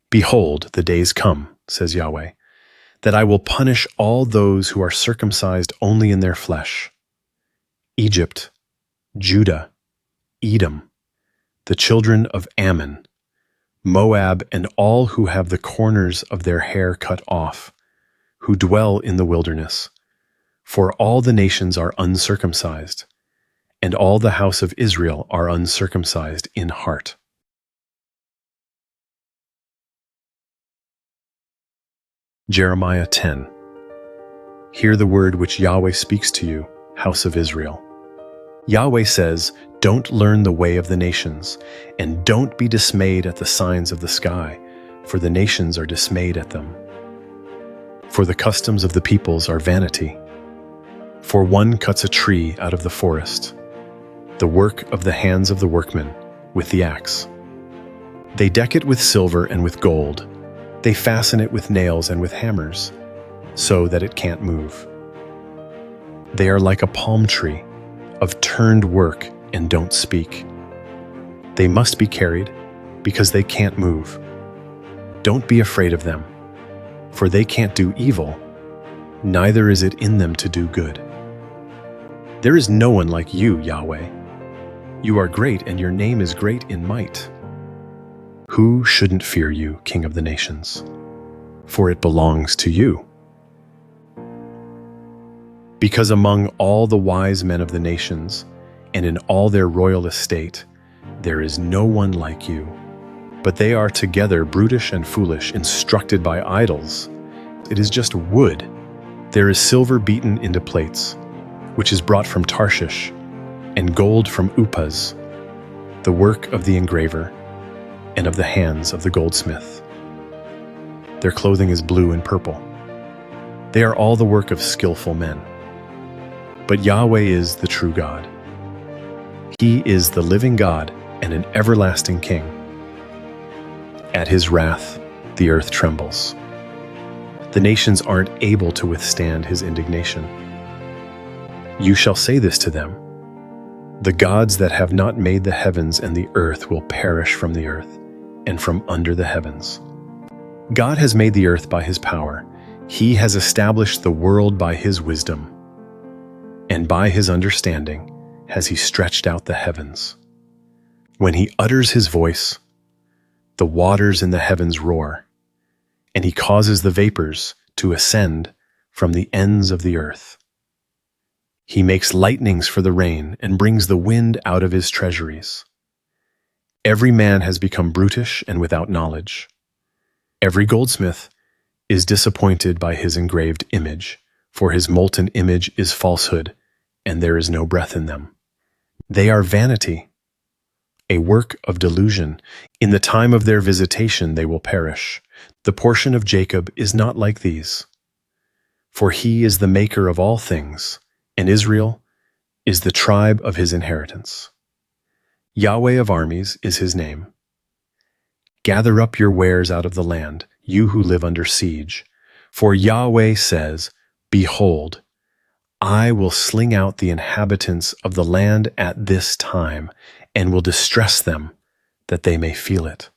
Behold, the days come, says Yahweh, that I will punish all those who are circumcised only in their flesh. Egypt, Judah, Edom, the children of Ammon, Moab, and all who have the corners of their hair cut off, who dwell in the wilderness. For all the nations are uncircumcised, and all the house of Israel are uncircumcised in heart. Jeremiah 10. Hear the word which Yahweh speaks to you, house of Israel. Yahweh says, don't learn the way of the nations, and don't be dismayed at the signs of the sky, for the nations are dismayed at them. For the customs of the peoples are vanity. For one cuts a tree out of the forest, the work of the hands of the workmen, with the axe. They deck it with silver and with gold. They fasten it with nails and with hammers, so that it can't move. They are like a palm tree, of turned work and don't speak. They must be carried, because they can't move. Don't be afraid of them, for they can't do evil, neither is it in them to do good. There is no one like you, Yahweh. You are great, and your name is great in might. Who shouldn't fear you, King of the nations? For it belongs to you. Because among all the wise men of the nations, and in all their royal estate, there is no one like you. But they are together brutish and foolish, instructed by idols. It is just wood. There is silver beaten into plates, which is brought from Tarshish, and gold from Upas, the work of the engraver, and of the hands of the goldsmith. Their clothing is blue and purple. They are all the work of skillful men. But Yahweh is the true God. He is the living God and an everlasting King. At his wrath, the earth trembles. The nations aren't able to withstand his indignation. You shall say this to them: the gods that have not made the heavens and the earth will perish from the earth and from under the heavens. God has made the earth by his power. He has established the world by his wisdom. And by his understanding has he stretched out the heavens. When he utters his voice, the waters in the heavens roar, and he causes the vapors to ascend from the ends of the earth. He makes lightnings for the rain and brings the wind out of his treasuries. Every man has become brutish and without knowledge. Every goldsmith is disappointed by his engraved image, for his molten image is falsehood, and there is no breath in them. They are vanity, a work of delusion. In the time of their visitation they will perish. The portion of Jacob is not like these. For he is the maker of all things, and Israel is the tribe of his inheritance. Yahweh of armies is his name. Gather up your wares out of the land, you who live under siege. For Yahweh says, behold, I will sling out the inhabitants of the land at this time, and will distress them, that they may feel it.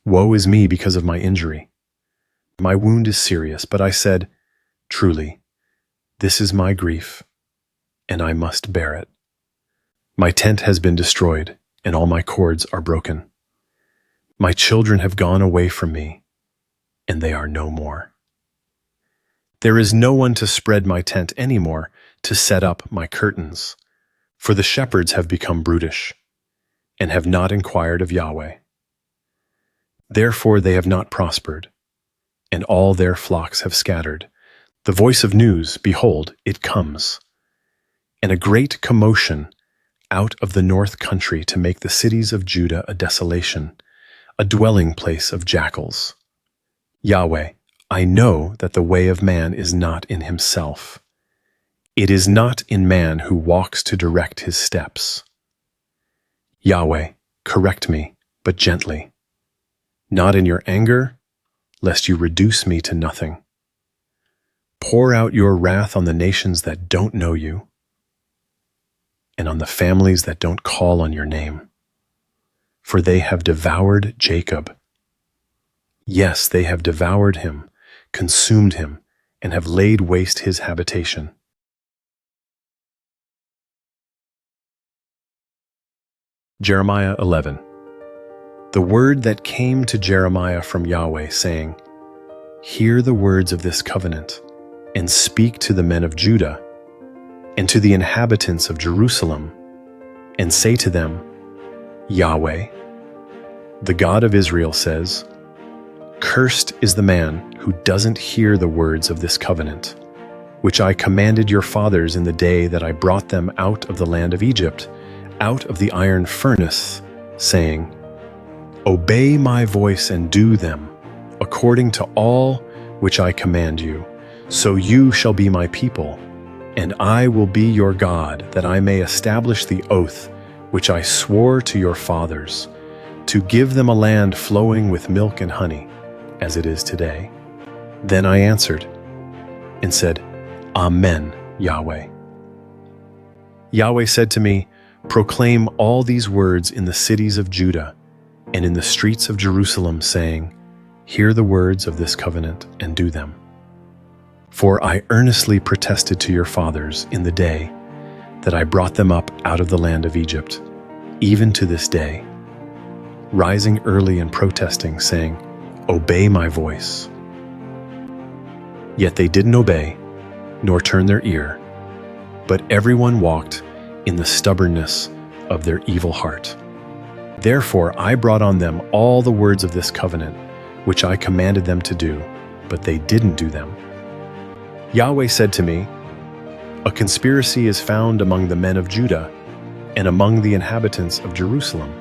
Woe is me because of my injury. My wound is serious, but I said, truly, this is my grief, and I must bear it. My tent has been destroyed, and all my cords are broken. My children have gone away from me, and they are no more. There is no one to spread my tent anymore, to set up my curtains, for the shepherds have become brutish, and have not inquired of Yahweh. Therefore they have not prospered, and all their flocks have scattered. The voice of news, behold, it comes. and a great commotion out of the north country to make the cities of Judah a desolation, a dwelling place of jackals. Yahweh, I know that the way of man is not in himself. It is not in man who walks to direct his steps. Yahweh, correct me, but gently. Not in your anger, lest you reduce me to nothing. Pour out your wrath on the nations that don't know you, and on the families that don't call on your name. For they have devoured Jacob. Yes, they have devoured him, consumed him, and have laid waste his habitation. Jeremiah 11. The word that came to Jeremiah from Yahweh, saying, Hear the words of this covenant, and speak to the men of Judah, and to the inhabitants of Jerusalem, and say to them, Yahweh, the God of Israel says, Cursed is the man who doesn't hear the words of this covenant, which I commanded your fathers in the day that I brought them out of the land of Egypt, out of the iron furnace, saying, Obey my voice and do them, according to all which I command you, so you shall be my people, and I will be your God, that I may establish the oath which I swore to your fathers, to give them a land flowing with milk and honey, as it is today. Then I answered and said, Amen, Yahweh. Yahweh said to me, Proclaim all these words in the cities of Judah and in the streets of Jerusalem, saying, Hear the words of this covenant and do them. For I earnestly protested to your fathers in the day that I brought them up out of the land of Egypt, even to this day, rising early and protesting, saying, Obey my voice. Yet they didn't obey, nor turn their ear, but everyone walked in the stubbornness of their evil heart. Therefore I brought on them all the words of this covenant, which I commanded them to do, but they didn't do them. Yahweh said to me, A conspiracy is found among the men of Judah and among the inhabitants of Jerusalem.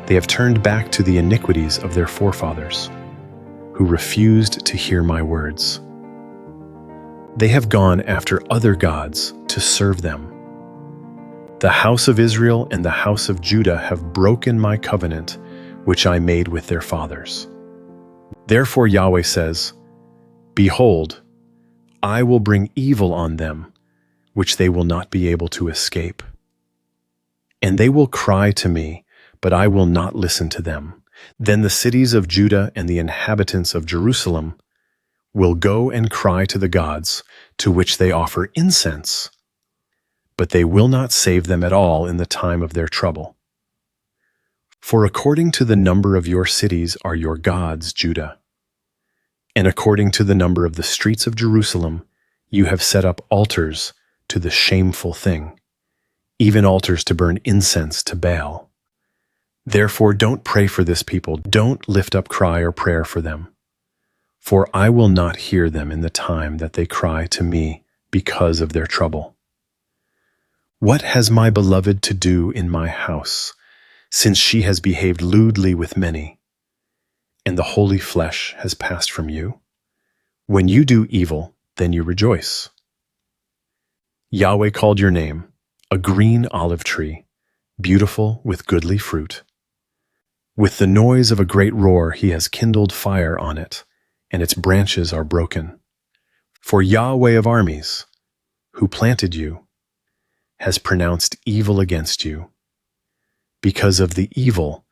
They have turned back to the iniquities of their forefathers, who refused to hear my words. They have gone after other gods to serve them. The house of Israel and the house of Judah have broken my covenant, which I made with their fathers. Therefore Yahweh says, Behold, I will bring evil on them, which they will not be able to escape. And they will cry to me, but I will not listen to them. Then the cities of Judah and the inhabitants of Jerusalem will go and cry to the gods to which they offer incense, but they will not save them at all in the time of their trouble. For according to the number of your cities are your gods, Judah, and according to the number of the streets of Jerusalem, you have set up altars to the shameful thing, even altars to burn incense to Baal. Therefore don't pray for this people, don't lift up cry or prayer for them, for I will not hear them in the time that they cry to me because of their trouble. What has my beloved to do in my house, since she has behaved lewdly with many, and the holy flesh has passed from you? When you do evil, then you rejoice. Yahweh called your name, a green olive tree, beautiful with goodly fruit. With the noise of a great roar he has kindled fire on it, and its branches are broken. For Yahweh of armies, who planted you, has pronounced evil against you, because of the evil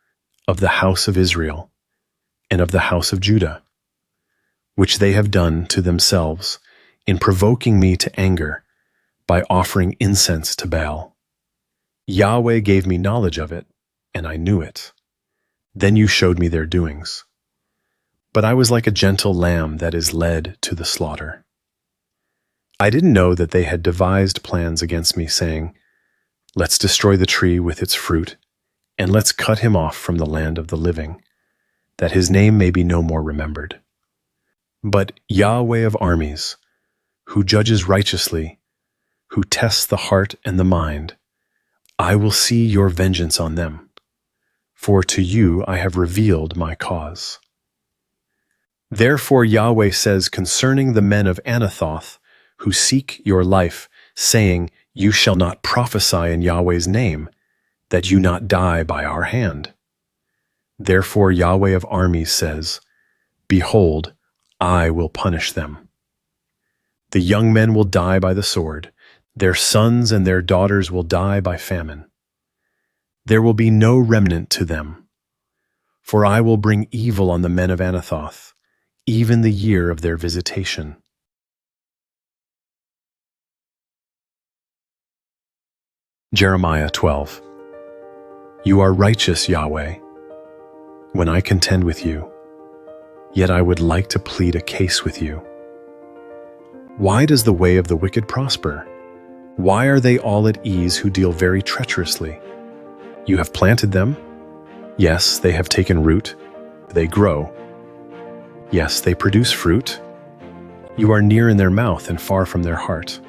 of the house of Israel and of the house of Judah, which they have done to themselves in provoking me to anger by offering incense to Baal. Yahweh gave me knowledge of it, and I knew it. Then you showed me their doings. But I was like a gentle lamb that is led to the slaughter. I didn't know that they had devised plans against me, saying, Let's destroy the tree with its fruit, and let's cut him off from the land of the living, that his name may be no more remembered. But Yahweh of armies, who judges righteously, who tests the heart and the mind. I will see your vengeance on them, for to you I have revealed my cause. Therefore Yahweh says concerning the men of Anathoth, who seek your life, saying, You shall not prophesy in Yahweh's name, that you not die by our hand. Therefore Yahweh of armies says, Behold, I will punish them. The young men will die by the sword, their sons and their daughters will die by famine. There will be no remnant to them. For I will bring evil on the men of Anathoth, even the year of their visitation. Jeremiah 12. You are righteous, Yahweh, when I contend with you, yet I would like to plead a case with you. Why does the way of the wicked prosper? Why are they all at ease who deal very treacherously? You have planted them. Yes, they have taken root. They grow. Yes, they produce fruit. You are near in their mouth and far from their heart.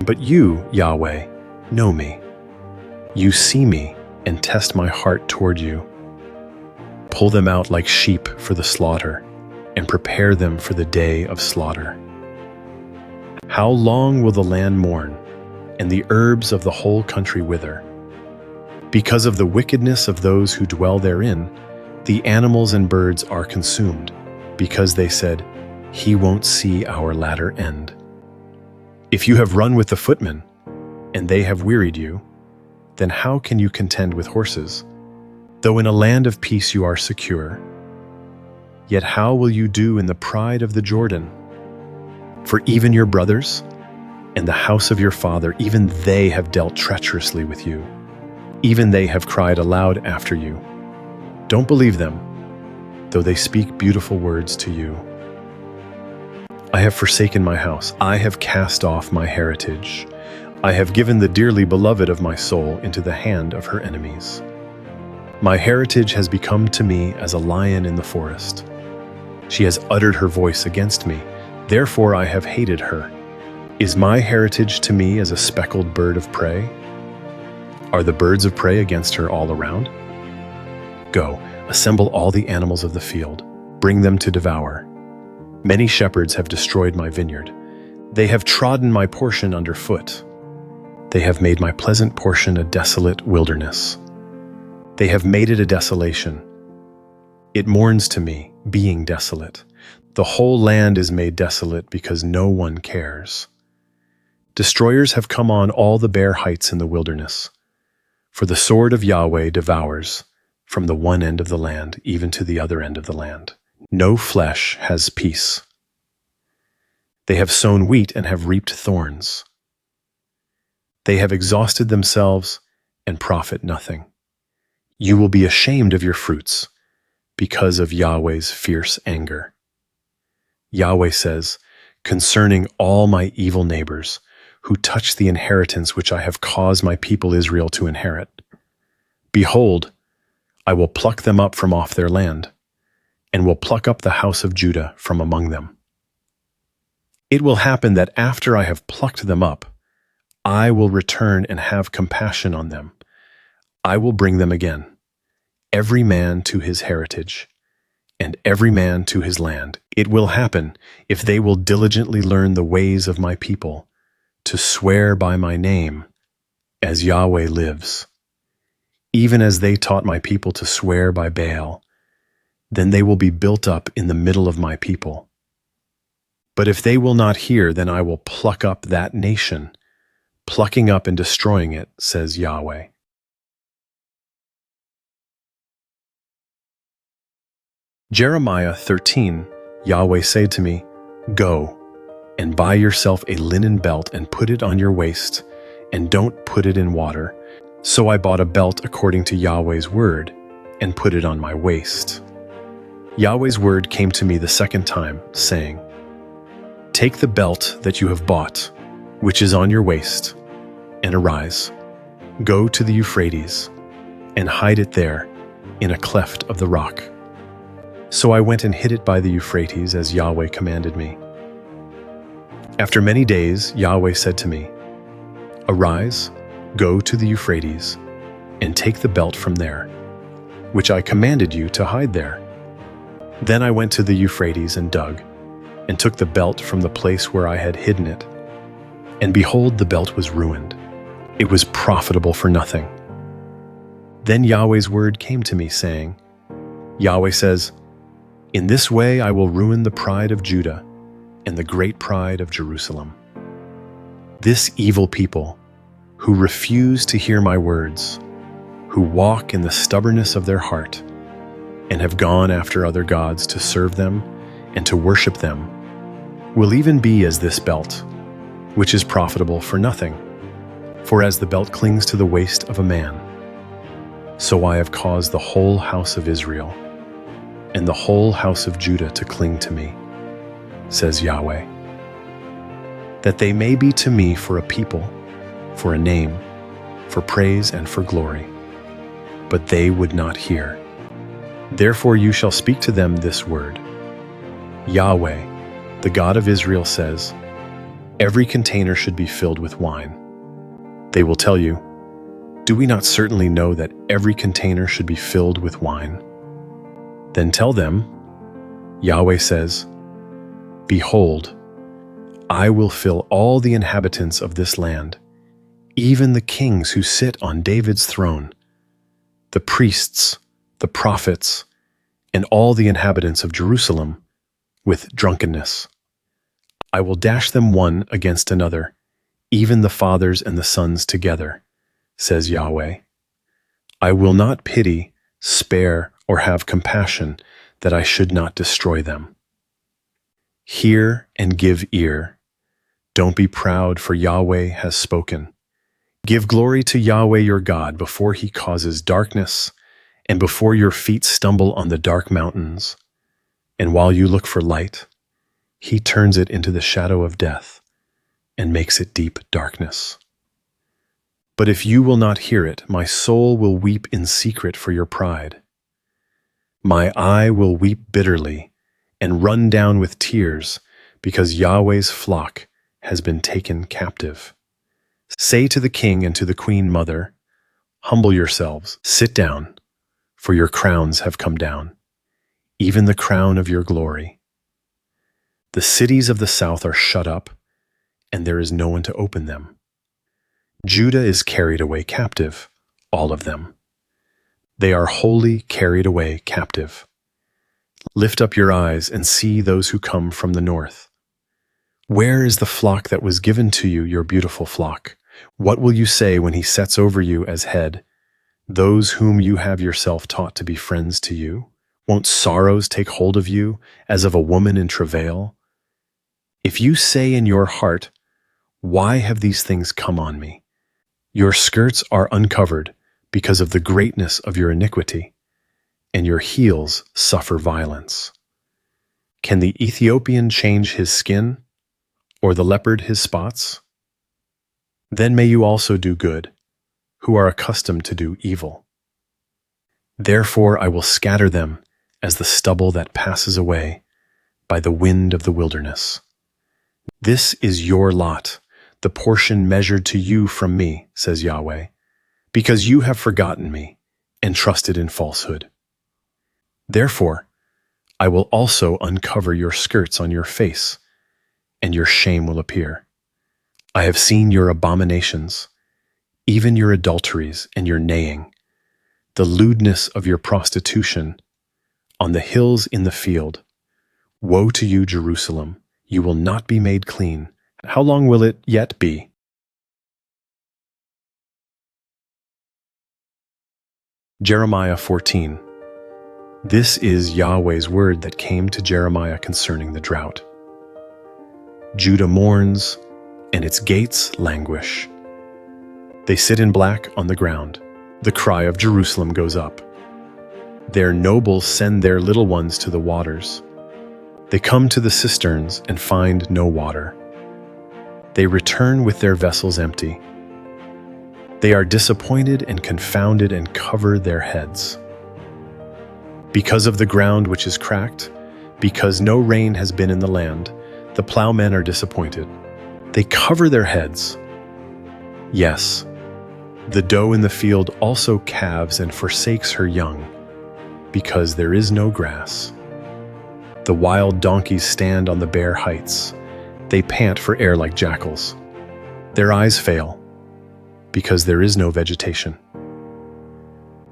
But you, Yahweh, know me. You see me and test my heart toward you. Pull them out like sheep for the slaughter, and prepare them for the day of slaughter. How long will the land mourn, and the herbs of the whole country wither? Because of the wickedness of those who dwell therein, the animals and birds are consumed, because they said, He won't see our latter end. If you have run with the footmen, and they have wearied you, then how can you contend with horses? Though in a land of peace you are secure, yet how will you do in the pride of the Jordan? For even your brothers and the house of your father, even they have dealt treacherously with you. Even they have cried aloud after you. Don't believe them, though they speak beautiful words to you. I have forsaken my house. I have cast off my heritage. I have given the dearly beloved of my soul into the hand of her enemies. My heritage has become to me as a lion in the forest. She has uttered her voice against me. Therefore I have hated her. Is my heritage to me as a speckled bird of prey? Are the birds of prey against her all around? Go, assemble all the animals of the field. Bring them to devour. Many shepherds have destroyed my vineyard. They have trodden my portion underfoot. They have made my pleasant portion a desolate wilderness. They have made it a desolation. It mourns to me, being desolate. The whole land is made desolate because no one cares. Destroyers have come on all the bare heights in the wilderness. For the sword of Yahweh devours from the one end of the land even to the other end of the land. No flesh has peace. They have sown wheat and have reaped thorns. They have exhausted themselves and profit nothing. You will be ashamed of your fruits because of Yahweh's fierce anger. Yahweh says, concerning all my evil neighbors who touch the inheritance which I have caused my people Israel to inherit, behold, I will pluck them up from off their land, and will pluck up the house of Judah from among them. It will happen that after I have plucked them up, I will return and have compassion on them. I will bring them again, every man to his heritage, and every man to his land. It will happen, if they will diligently learn the ways of my people, to swear by my name, as Yahweh lives, even as they taught my people to swear by Baal, then they will be built up in the middle of my people. But if they will not hear, then I will pluck up that nation, plucking up and destroying it, says Yahweh. Jeremiah 13, Yahweh said to me, Go, and buy yourself a linen belt and put it on your waist, and don't put it in water. So I bought a belt according to Yahweh's word, and put it on my waist. Yahweh's word came to me the second time, saying, Take the belt that you have bought, which is on your waist, and arise. Go to the Euphrates, and hide it there, in a cleft of the rock. So I went and hid it by the Euphrates, as Yahweh commanded me. After many days, Yahweh said to me, Arise, go to the Euphrates, and take the belt from there, which I commanded you to hide there. Then I went to the Euphrates and dug, and took the belt from the place where I had hidden it. And behold, the belt was ruined. It was profitable for nothing. Then Yahweh's word came to me, saying, Yahweh says, In this way I will ruin the pride of Judah and the great pride of Jerusalem. This evil people, who refuse to hear my words, who walk in the stubbornness of their heart, and have gone after other gods to serve them and to worship them, will even be as this belt, which is profitable for nothing. For as the belt clings to the waist of a man, so I have caused the whole house of Israel and the whole house of Judah to cling to me, says Yahweh, that they may be to me for a people, for a name, for praise and for glory. But they would not hear. Therefore you shall speak to them this word. Yahweh, the God of Israel, says, Every container should be filled with wine. They will tell you, Do we not certainly know that every container should be filled with wine? Then tell them, Yahweh says, Behold, I will fill all the inhabitants of this land, even the kings who sit on David's throne, the priests, the prophets, and all the inhabitants of Jerusalem, with drunkenness. I will dash them one against another, even the fathers and the sons together, says Yahweh. I will not pity, spare, or have compassion, that I should not destroy them. Hear and give ear. Don't be proud, for Yahweh has spoken. Give glory to Yahweh your God before he causes darkness, and before your feet stumble on the dark mountains. And while you look for light, he turns it into the shadow of death and makes it deep darkness. But if you will not hear it, my soul will weep in secret for your pride. My eye will weep bitterly and run down with tears because Yahweh's flock has been taken captive. Say to the king and to the queen mother, Humble yourselves, sit down, for your crowns have come down, even the crown of your glory. The cities of the south are shut up, and there is no one to open them. Judah is carried away captive, all of them. They are wholly carried away captive. Lift up your eyes and see those who come from the north. Where is the flock that was given to you, your beautiful flock? What will you say when he sets over you as head, those whom you have yourself taught to be friends to you? Won't sorrows take hold of you as of a woman in travail? If you say in your heart, Why have these things come on me? Your skirts are uncovered because of the greatness of your iniquity, and your heels suffer violence. Can the Ethiopian change his skin, or the leopard his spots? Then may you also do good, who are accustomed to do evil. Therefore I will scatter them as the stubble that passes away by the wind of the wilderness. This is your lot, the portion measured to you from me, says Yahweh, because you have forgotten me and trusted in falsehood. Therefore, I will also uncover your skirts on your face, and your shame will appear. I have seen your abominations, even your adulteries and your neighing, the lewdness of your prostitution, on the hills in the field. Woe to you, Jerusalem! You will not be made clean. How long will it yet be? Jeremiah 14. This is Yahweh's word that came to Jeremiah concerning the drought. Judah mourns, and its gates languish. They sit in black on the ground. The cry of Jerusalem goes up. Their nobles send their little ones to the waters. They come to the cisterns and find no water. They return with their vessels empty. They are disappointed and confounded and cover their heads. Because of the ground which is cracked, because no rain has been in the land, the plowmen are disappointed. They cover their heads. Yes, the doe in the field also calves and forsakes her young, because there is no grass. The wild donkeys stand on the bare heights. They pant for air like jackals. Their eyes fail, because there is no vegetation.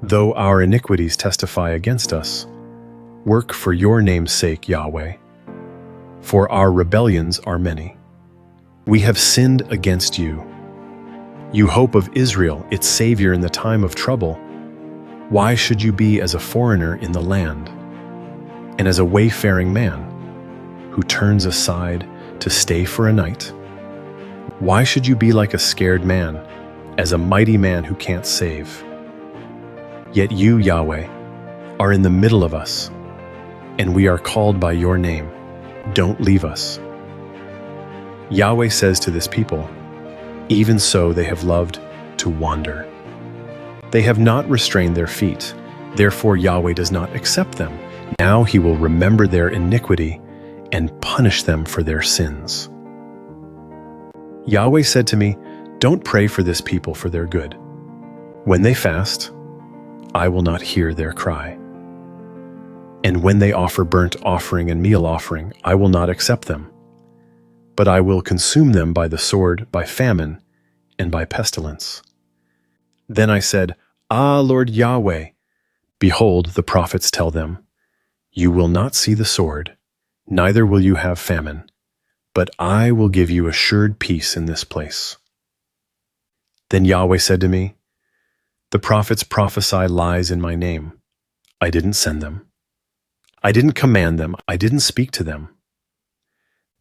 Though our iniquities testify against us, work for your name's sake, Yahweh. For our rebellions are many. We have sinned against you. You hope of Israel, its Savior in the time of trouble. Why should you be as a foreigner in the land, and as a wayfaring man who turns aside to stay for a night? Why should you be like a scared man, as a mighty man who can't save? Yet you, Yahweh, are in the middle of us, and we are called by your name. Don't leave us. Yahweh says to this people, even so they have loved to wander. They have not restrained their feet, therefore Yahweh does not accept them. Now he will remember their iniquity and punish them for their sins. Yahweh said to me, don't pray for this people for their good. When they fast, I will not hear their cry. And when they offer burnt offering and meal offering, I will not accept them. But I will consume them by the sword, by famine, and by pestilence. Then I said, Ah, Lord Yahweh, behold, the prophets tell them, you will not see the sword, neither will you have famine, but I will give you assured peace in this place. Then Yahweh said to me, the prophets prophesy lies in my name. I didn't send them. I didn't command them. I didn't speak to them.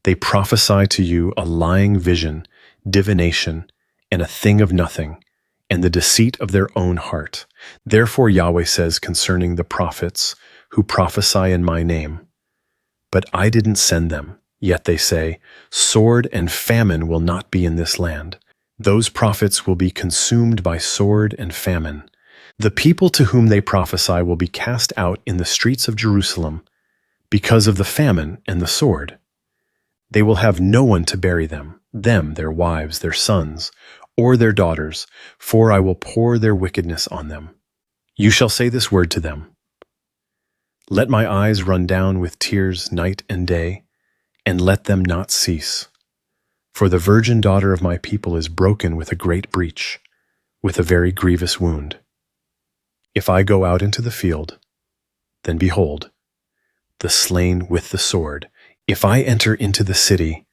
They prophesy to you a lying vision, divination, and a thing of nothing, and the deceit of their own heart. Therefore Yahweh says concerning the prophets who prophesy in my name, but I didn't send them. Yet they say, sword and famine will not be in this land. Those prophets will be consumed by sword and famine. The people to whom they prophesy will be cast out in the streets of Jerusalem because of the famine and the sword. They will have no one to bury them, their wives, their sons, or their daughters, for I will pour their wickedness on them. You shall say this word to them. Let my eyes run down with tears night and day, and let them not cease. For the virgin daughter of my people is broken with a great breach, with a very grievous wound. If I go out into the field, then behold, the slain with the sword. If I enter into the city,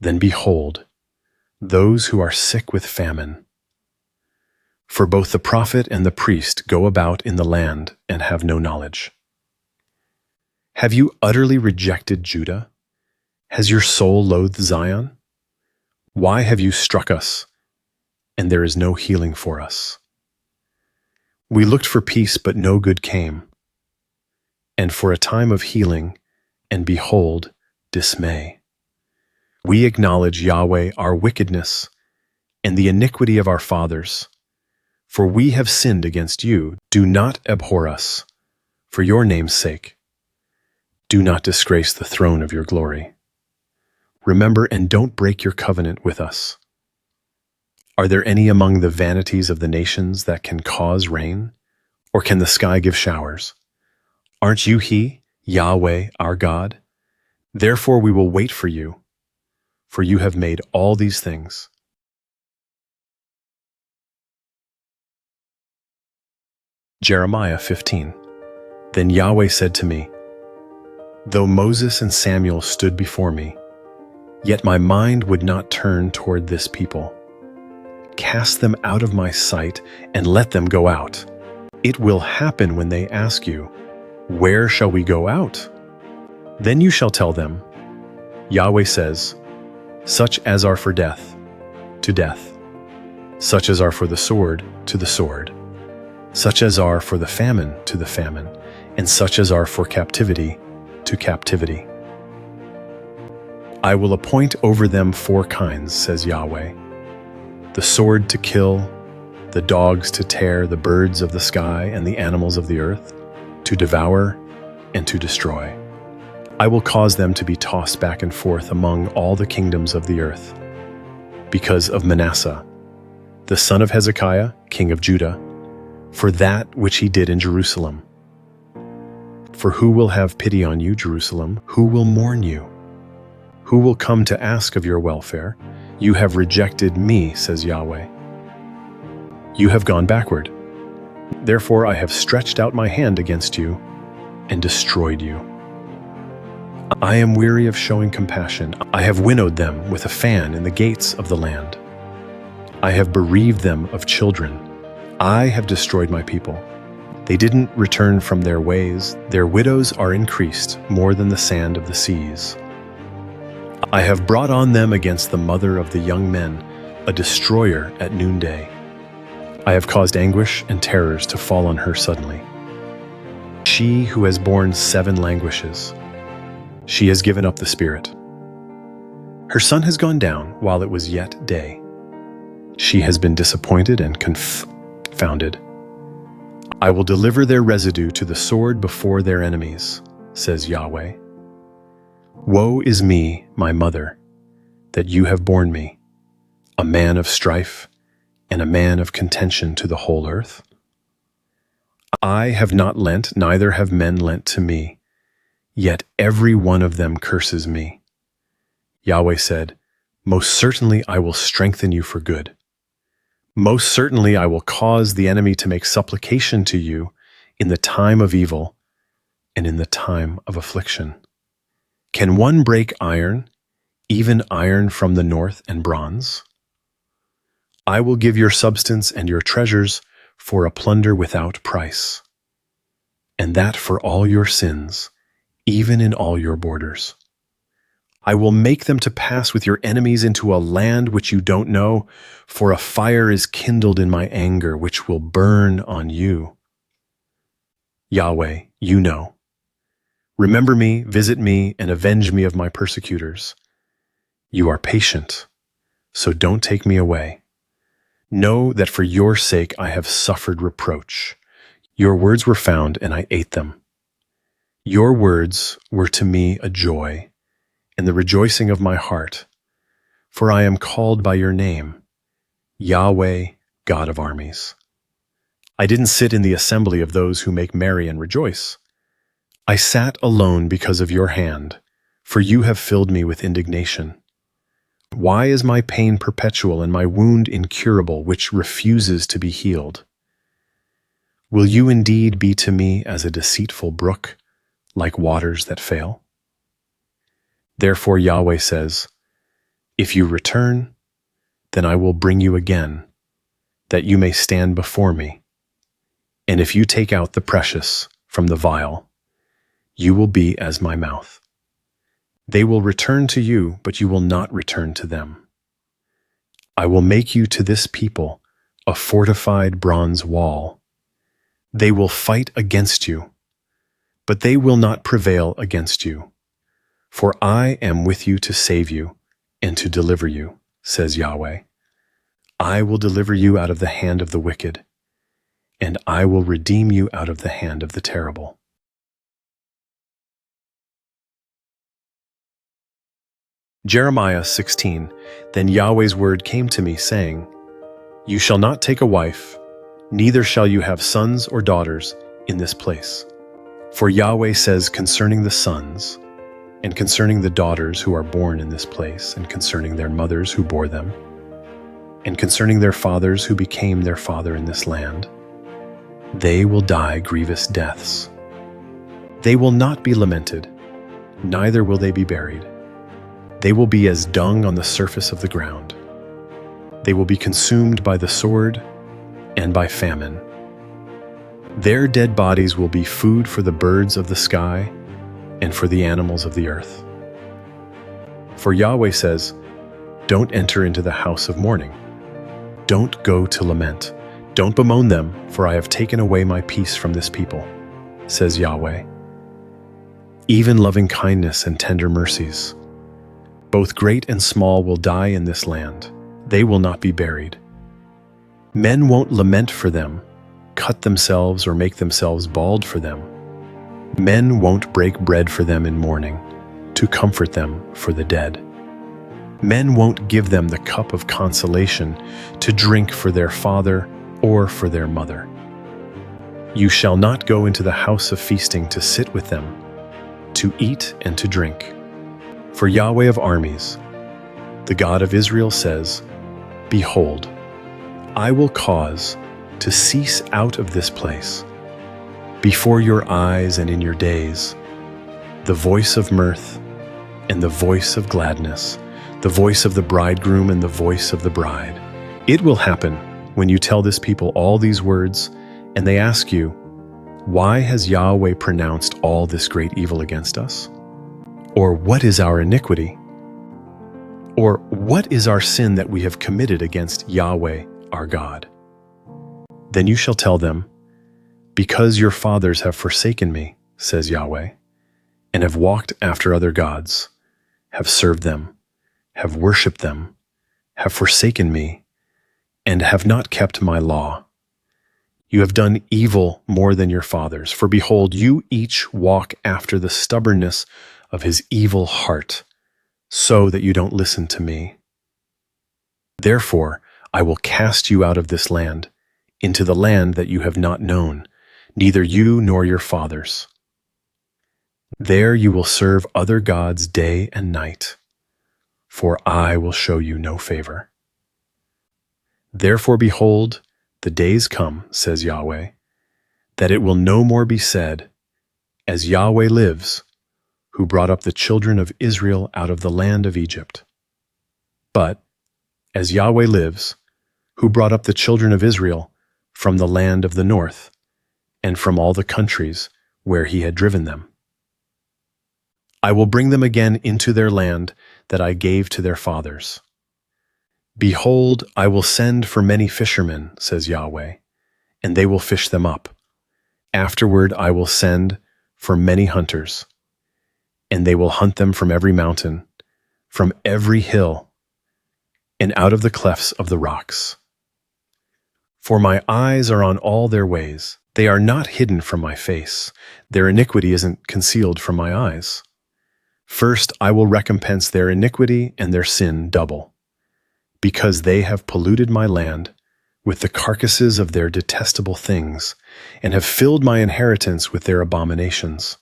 then behold, those who are sick with famine. For both the prophet and the priest go about in the land and have no knowledge. Have you utterly rejected Judah? Has your soul loathed Zion? Why have you struck us, and there is no healing for us? We looked for peace, but no good came, and for a time of healing, and behold, dismay. We acknowledge, Yahweh, our wickedness and the iniquity of our fathers, for we have sinned against you. Do not abhor us, for your name's sake. Do not disgrace the throne of your glory. Remember and don't break your covenant with us. Are there any among the vanities of the nations that can cause rain, or can the sky give showers? Aren't you He, Yahweh, our God? Therefore we will wait for you, for you have made all these things. Jeremiah 15. Then Yahweh said to me, though Moses and Samuel stood before me, yet my mind would not turn toward this people. Cast them out of my sight and let them go out. It will happen when they ask you, where shall we go out? Then you shall tell them, Yahweh says, such as are for death, to death, such as are for the sword, to the sword, such as are for the famine, to the famine, and such as are for captivity, to captivity. I will appoint over them 4 kinds, says Yahweh, the sword to kill, the dogs to tear, the birds of the sky and the animals of the earth, to devour and to destroy. I will cause them to be tossed back and forth among all the kingdoms of the earth, because of Manasseh, the son of Hezekiah, king of Judah, for that which he did in Jerusalem. For who will have pity on you, Jerusalem? Who will mourn you? Who will come to ask of your welfare? You have rejected me, says Yahweh. You have gone backward. Therefore I have stretched out my hand against you and destroyed you. I am weary of showing compassion. I have winnowed them with a fan in the gates of the land. I have bereaved them of children. I have destroyed my people. They didn't return from their ways. Their widows are increased more than the sand of the seas. I have brought on them against the mother of the young men, a destroyer at noonday. I have caused anguish and terrors to fall on her suddenly. She who has borne 7 languishes, she has given up the spirit. Her sun has gone down while it was yet day. She has been disappointed and confounded. I will deliver their residue to the sword before their enemies, says Yahweh. Woe is me, my mother, that you have borne me, a man of strife and a man of contention to the whole earth. I have not lent, neither have men lent to me, yet every one of them curses me. Yahweh said, most certainly I will strengthen you for good. Most certainly I will cause the enemy to make supplication to you in the time of evil and in the time of affliction. Can one break iron, even iron from the north and bronze? I will give your substance and your treasures for a plunder without price, and that for all your sins, even in all your borders. I will make them to pass with your enemies into a land which you don't know, for a fire is kindled in my anger, which will burn on you. Yahweh, you know. Remember me, visit me, and avenge me of my persecutors. You are patient, so don't take me away. Know that for your sake I have suffered reproach. Your words were found, and I ate them. Your words were to me a joy, and the rejoicing of my heart, for I am called by your name, Yahweh, God of armies. I didn't sit in the assembly of those who make merry and rejoice. I sat alone because of your hand, for you have filled me with indignation. Why is my pain perpetual and my wound incurable, which refuses to be healed? Will you indeed be to me as a deceitful brook, like waters that fail? Therefore Yahweh says, if you return, then I will bring you again, that you may stand before me. And if you take out the precious from the vial, you will be as my mouth. They will return to you, but you will not return to them. I will make you to this people a fortified bronze wall. They will fight against you, but they will not prevail against you. For I am with you to save you and to deliver you, says Yahweh. I will deliver you out of the hand of the wicked, and I will redeem you out of the hand of the terrible. Jeremiah 16. Then Yahweh's word came to me, saying, You shall not take a wife, neither shall you have sons or daughters in this place. For Yahweh says concerning the sons, and concerning the daughters who are born in this place, and concerning their mothers who bore them, and concerning their fathers who became their father in this land, they will die grievous deaths. They will not be lamented, neither will they be buried. They will be as dung on the surface of the ground. They will be consumed by the sword and by famine. Their dead bodies will be food for the birds of the sky and for the animals of the earth. For Yahweh says, Don't enter into the house of mourning. Don't go to lament. Don't bemoan them, for I have taken away my peace from this people, says Yahweh. Even loving kindness and tender mercies, both great and small, will die in this land. They will not be buried. Men won't lament for them, cut themselves or make themselves bald for them. Men won't break bread for them in mourning, to comfort them for the dead. Men won't give them the cup of consolation to drink for their father or for their mother. You shall not go into the house of feasting to sit with them, to eat and to drink. For Yahweh of armies, the God of Israel says, Behold, I will cause to cease out of this place, before your eyes and in your days, the voice of mirth and the voice of gladness, the voice of the bridegroom and the voice of the bride. It will happen when you tell this people all these words, and they ask you, Why has Yahweh pronounced all this great evil against us? Or what is our iniquity? Or what is our sin that we have committed against Yahweh our God? Then you shall tell them, Because your fathers have forsaken me, says Yahweh, and have walked after other gods, have served them, have worshipped them, have forsaken me, and have not kept my law. You have done evil more than your fathers, for behold, you each walk after the stubbornness of his evil heart, so that you don't listen to me. Therefore, I will cast you out of this land, into the land that you have not known, neither you nor your fathers. There you will serve other gods day and night, for I will show you no favor. Therefore, behold, the days come, says Yahweh, that it will no more be said, As Yahweh lives, who brought up the children of Israel out of the land of Egypt. But, as Yahweh lives, who brought up the children of Israel from the land of the north, and from all the countries where he had driven them. I will bring them again into their land that I gave to their fathers. Behold, I will send for many fishermen, says Yahweh, and they will fish them up. Afterward I will send for many hunters, and they will hunt them from every mountain, from every hill, and out of the clefts of the rocks. For my eyes are on all their ways. They are not hidden from my face. Their iniquity isn't concealed from my eyes. First, I will recompense their iniquity and their sin double, because they have polluted my land with the carcasses of their detestable things, and have filled my inheritance with their abominations.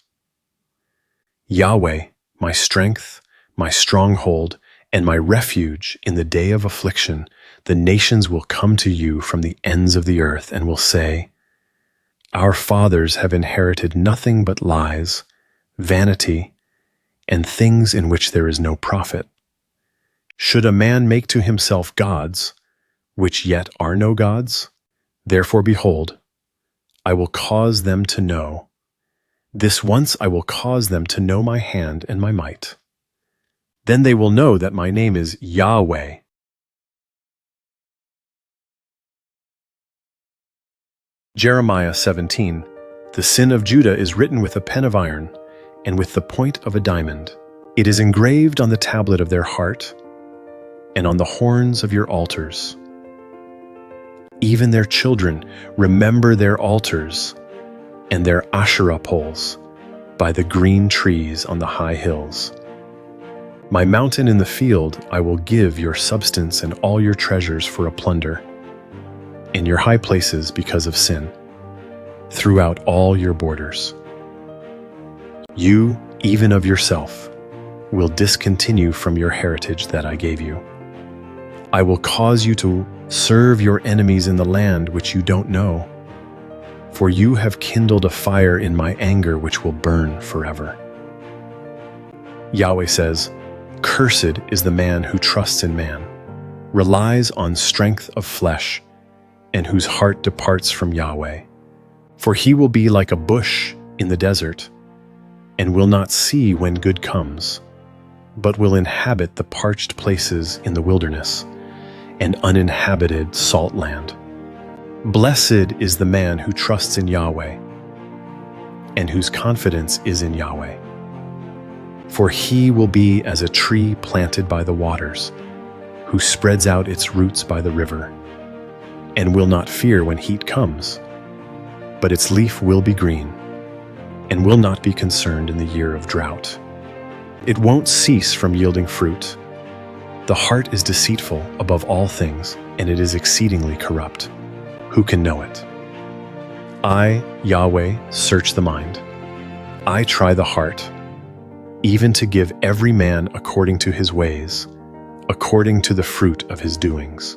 Yahweh, my strength, my stronghold, and my refuge in the day of affliction, the nations will come to you from the ends of the earth and will say, Our fathers have inherited nothing but lies, vanity, and things in which there is no profit. Should a man make to himself gods, which yet are no gods? Therefore, behold, I will cause them to know. This once I will cause them to know my hand and my might. Then they will know that my name is Yahweh. Jeremiah 17. The sin of Judah is written with a pen of iron, and with the point of a diamond. It is engraved on the tablet of their heart, and on the horns of your altars. Even their children remember their altars, and their Asherah poles, by the green trees on the high hills. My mountain in the field I will give your substance and all your treasures for a plunder, and your high places because of sin, throughout all your borders. You, even of yourself, will discontinue from your heritage that I gave you. I will cause you to serve your enemies in the land which you don't know, for you have kindled a fire in my anger which will burn forever. Yahweh says, Cursed is the man who trusts in man, relies on strength of flesh, and whose heart departs from Yahweh. For he will be like a bush in the desert, and will not see when good comes, but will inhabit the parched places in the wilderness, and uninhabited salt land. Blessed is the man who trusts in Yahweh, and whose confidence is in Yahweh. For he will be as a tree planted by the waters, who spreads out its roots by the river, and will not fear when heat comes, but its leaf will be green, and will not be concerned in the year of drought. It won't cease from yielding fruit. The heart is deceitful above all things, and it is exceedingly corrupt. Who can know it? I, Yahweh, search the mind. I try the heart, even to give every man according to his ways, according to the fruit of his doings.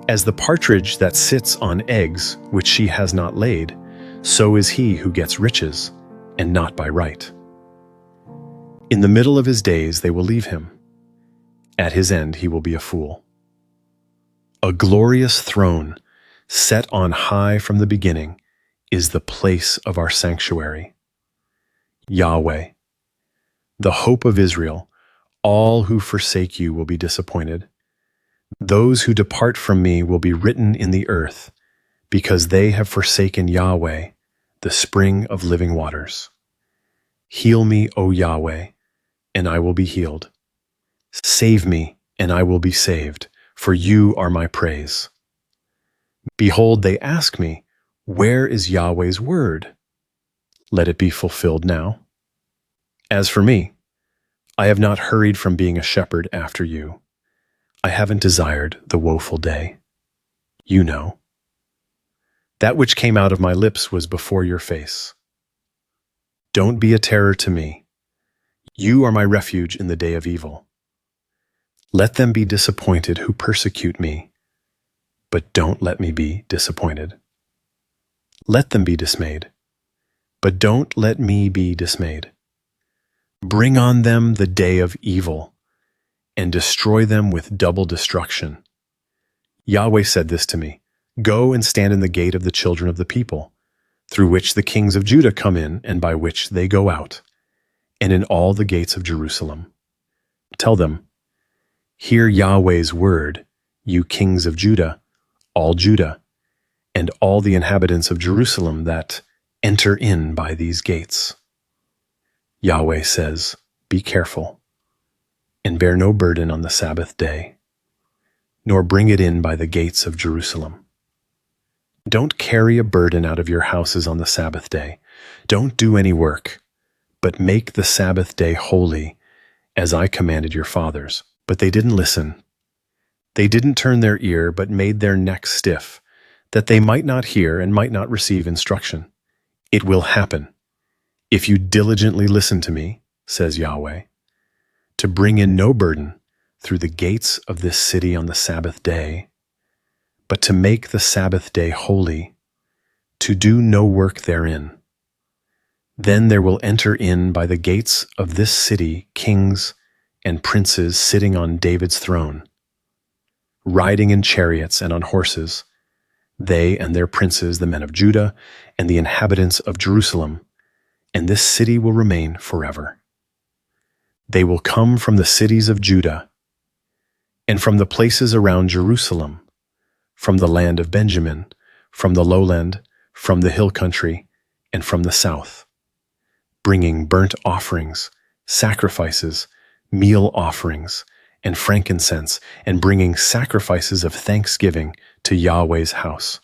As the partridge that sits on eggs which she has not laid, so is he who gets riches, and not by right. In the middle of his days they will leave him. At his end he will be a fool. A glorious throne, set on high from the beginning, is the place of our sanctuary. Yahweh, the hope of Israel, all who forsake you will be disappointed. Those who depart from me will be written in the earth, because they have forsaken Yahweh, the spring of living waters. Heal me, O Yahweh, and I will be healed. Save me, and I will be saved, for you are my praise. Behold, they ask me, where is Yahweh's word? Let it be fulfilled now. As for me, I have not hurried from being a shepherd after you. I haven't desired the woeful day. You know. That which came out of my lips was before your face. Don't be a terror to me. You are my refuge in the day of evil. Let them be disappointed who persecute me, but don't let me be disappointed. Let them be dismayed, but don't let me be dismayed. Bring on them the day of evil, and destroy them with double destruction. Yahweh said this to me, Go and stand in the gate of the children of the people, through which the kings of Judah come in and by which they go out, and in all the gates of Jerusalem. Tell them, Hear Yahweh's word, you kings of Judah, and all the inhabitants of Jerusalem that enter in by these gates. Yahweh says, Be careful, and bear no burden on the Sabbath day, nor bring it in by the gates of Jerusalem. Don't carry a burden out of your houses on the Sabbath day. Don't do any work, but make the Sabbath day holy, as I commanded your fathers. But they didn't listen. They didn't turn their ear, but made their necks stiff, that they might not hear and might not receive instruction. It will happen, if you diligently listen to me, says Yahweh, to bring in no burden through the gates of this city on the Sabbath day, but to make the Sabbath day holy, to do no work therein. Then there will enter in by the gates of this city kings and princes sitting on David's throne, riding in chariots and on horses, they and their princes, the men of Judah, and the inhabitants of Jerusalem, and this city will remain forever. They will come from the cities of Judah, and from the places around Jerusalem, from the land of Benjamin, from the lowland, from the hill country, and from the south, bringing burnt offerings, sacrifices, meal offerings, and frankincense, and bringing sacrifices of thanksgiving to Yahweh's house.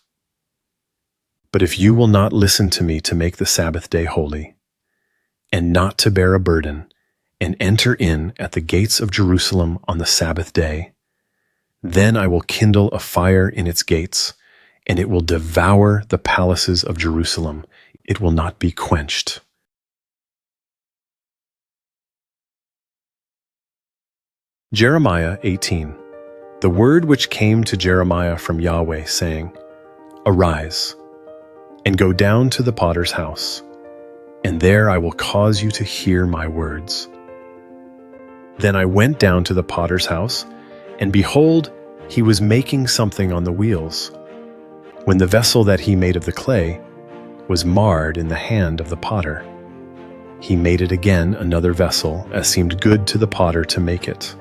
But if you will not listen to me to make the Sabbath day holy, and not to bear a burden, and enter in at the gates of Jerusalem on the Sabbath day, then I will kindle a fire in its gates, and it will devour the palaces of Jerusalem. It will not be quenched. Jeremiah 18. The word which came to Jeremiah from Yahweh, saying, Arise, and go down to the potter's house, and there I will cause you to hear my words. Then I went down to the potter's house, and behold, he was making something on the wheels, when the vessel that he made of the clay was marred in the hand of the potter. He made it again another vessel, as seemed good to the potter to make it.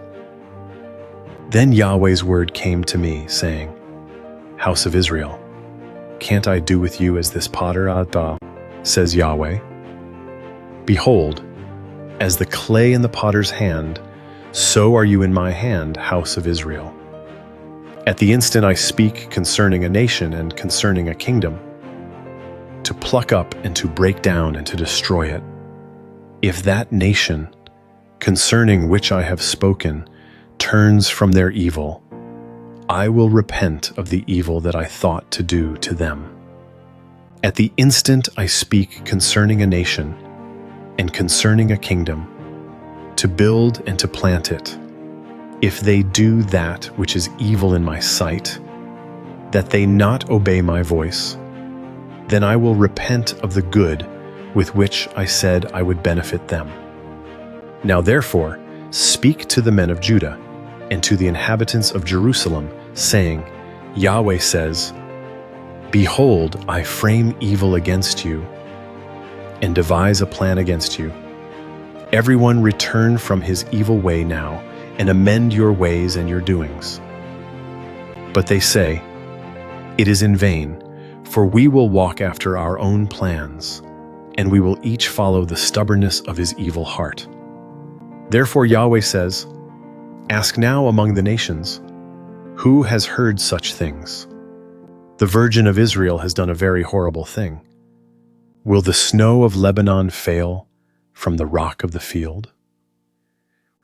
Then Yahweh's word came to me, saying, House of Israel, can't I do with you as this potter, says Yahweh? Behold, as the clay in the potter's hand, so are you in my hand, house of Israel. At the instant I speak concerning a nation and concerning a kingdom, to pluck up and to break down and to destroy it. If that nation, concerning which I have spoken, turns from their evil, I will repent of the evil that I thought to do to them. At the instant I speak concerning a nation and concerning a kingdom, to build and to plant it, if they do that which is evil in my sight, that they not obey my voice, then I will repent of the good with which I said I would benefit them. Now therefore, speak to the men of Judah and to the inhabitants of Jerusalem, saying, Yahweh says, Behold, I frame evil against you and devise a plan against you. Everyone return from his evil way now and amend your ways and your doings. But they say, It is in vain, for we will walk after our own plans, and we will each follow the stubbornness of his evil heart. Therefore Yahweh says, Ask now among the nations, who has heard such things? The Virgin of Israel has done a very horrible thing. Will the snow of Lebanon fail from the rock of the field?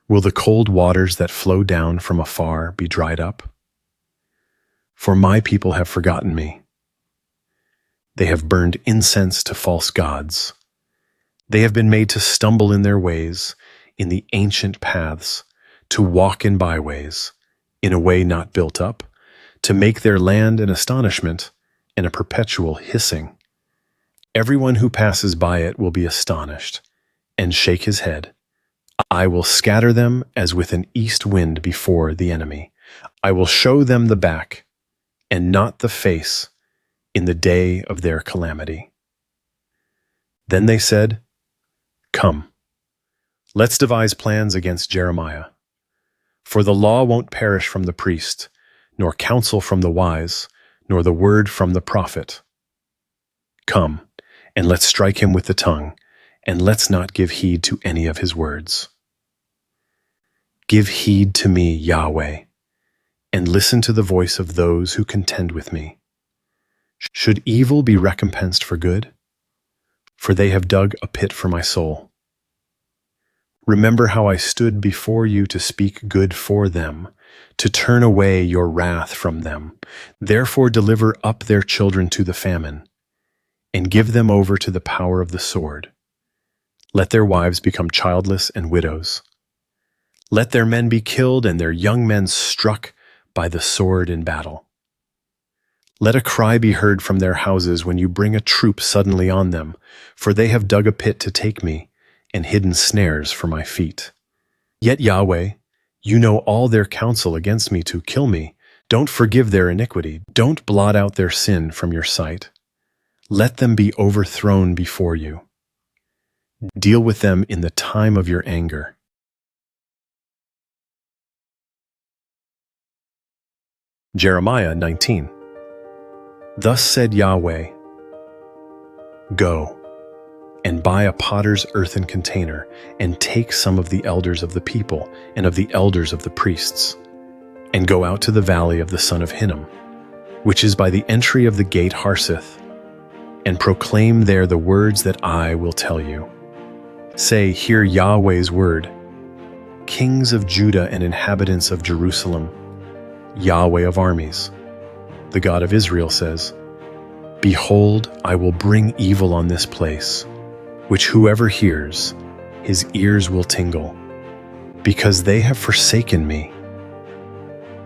Will the cold waters that flow down from afar be dried up? For my people have forgotten me. They have burned incense to false gods. They have been made to stumble in their ways, in the ancient paths, to walk in byways, in a way not built up, to make their land an astonishment and a perpetual hissing. Everyone who passes by it will be astonished and shake his head. I will scatter them as with an east wind before the enemy. I will show them the back and not the face in the day of their calamity. Then they said, Come, let's devise plans against Jeremiah. For the law won't perish from the priest, nor counsel from the wise, nor the word from the prophet. Come, and let's strike him with the tongue, and let's not give heed to any of his words. Give heed to me, Yahweh, and listen to the voice of those who contend with me. Should evil be recompensed for good? For they have dug a pit for my soul. Remember how I stood before you to speak good for them, to turn away your wrath from them. Therefore deliver up their children to the famine, and give them over to the power of the sword. Let their wives become childless and widows. Let their men be killed and their young men struck by the sword in battle. Let a cry be heard from their houses when you bring a troop suddenly on them, for they have dug a pit to take me, and hidden snares for my feet. Yet Yahweh, you know all their counsel against me to kill me. Don't forgive their iniquity. Don't blot out their sin from your sight. Let them be overthrown before you. Deal with them in the time of your anger. Jeremiah 19. Thus said Yahweh, Go, and buy a potter's earthen container, and take some of the elders of the people and of the elders of the priests, and go out to the valley of the son of Hinnom, which is by the entry of the gate Harseth, and proclaim there the words that I will tell you. Say, Hear Yahweh's word, kings of Judah and inhabitants of Jerusalem, Yahweh of armies, the God of Israel says, Behold, I will bring evil on this place, which whoever hears, his ears will tingle, because they have forsaken me,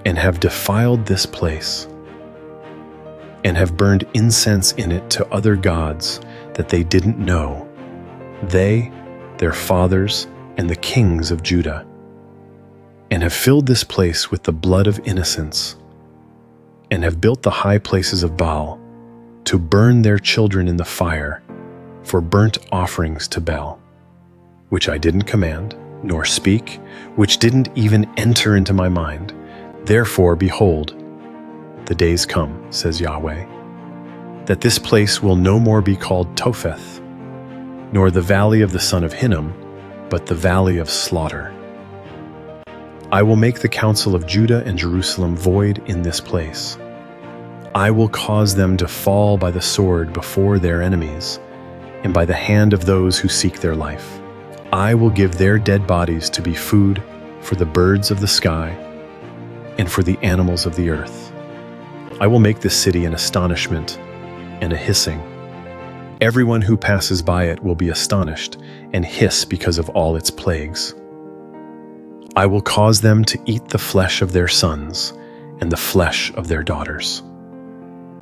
and have defiled this place, and have burned incense in it to other gods that they didn't know, they, their fathers, and the kings of Judah, and have filled this place with the blood of innocents, and have built the high places of Baal, to burn their children in the fire, for burnt offerings to Baal, which I didn't command, nor speak, which didn't even enter into my mind. Therefore, behold, the days come, says Yahweh, that this place will no more be called Topheth, nor the valley of the son of Hinnom, but the valley of slaughter. I will make the counsel of Judah and Jerusalem void in this place. I will cause them to fall by the sword before their enemies, and by the hand of those who seek their life. I will give their dead bodies to be food for the birds of the sky, and for the animals of the earth. I will make this city an astonishment and a hissing. Everyone who passes by it will be astonished and hiss because of all its plagues. I will cause them to eat the flesh of their sons and the flesh of their daughters.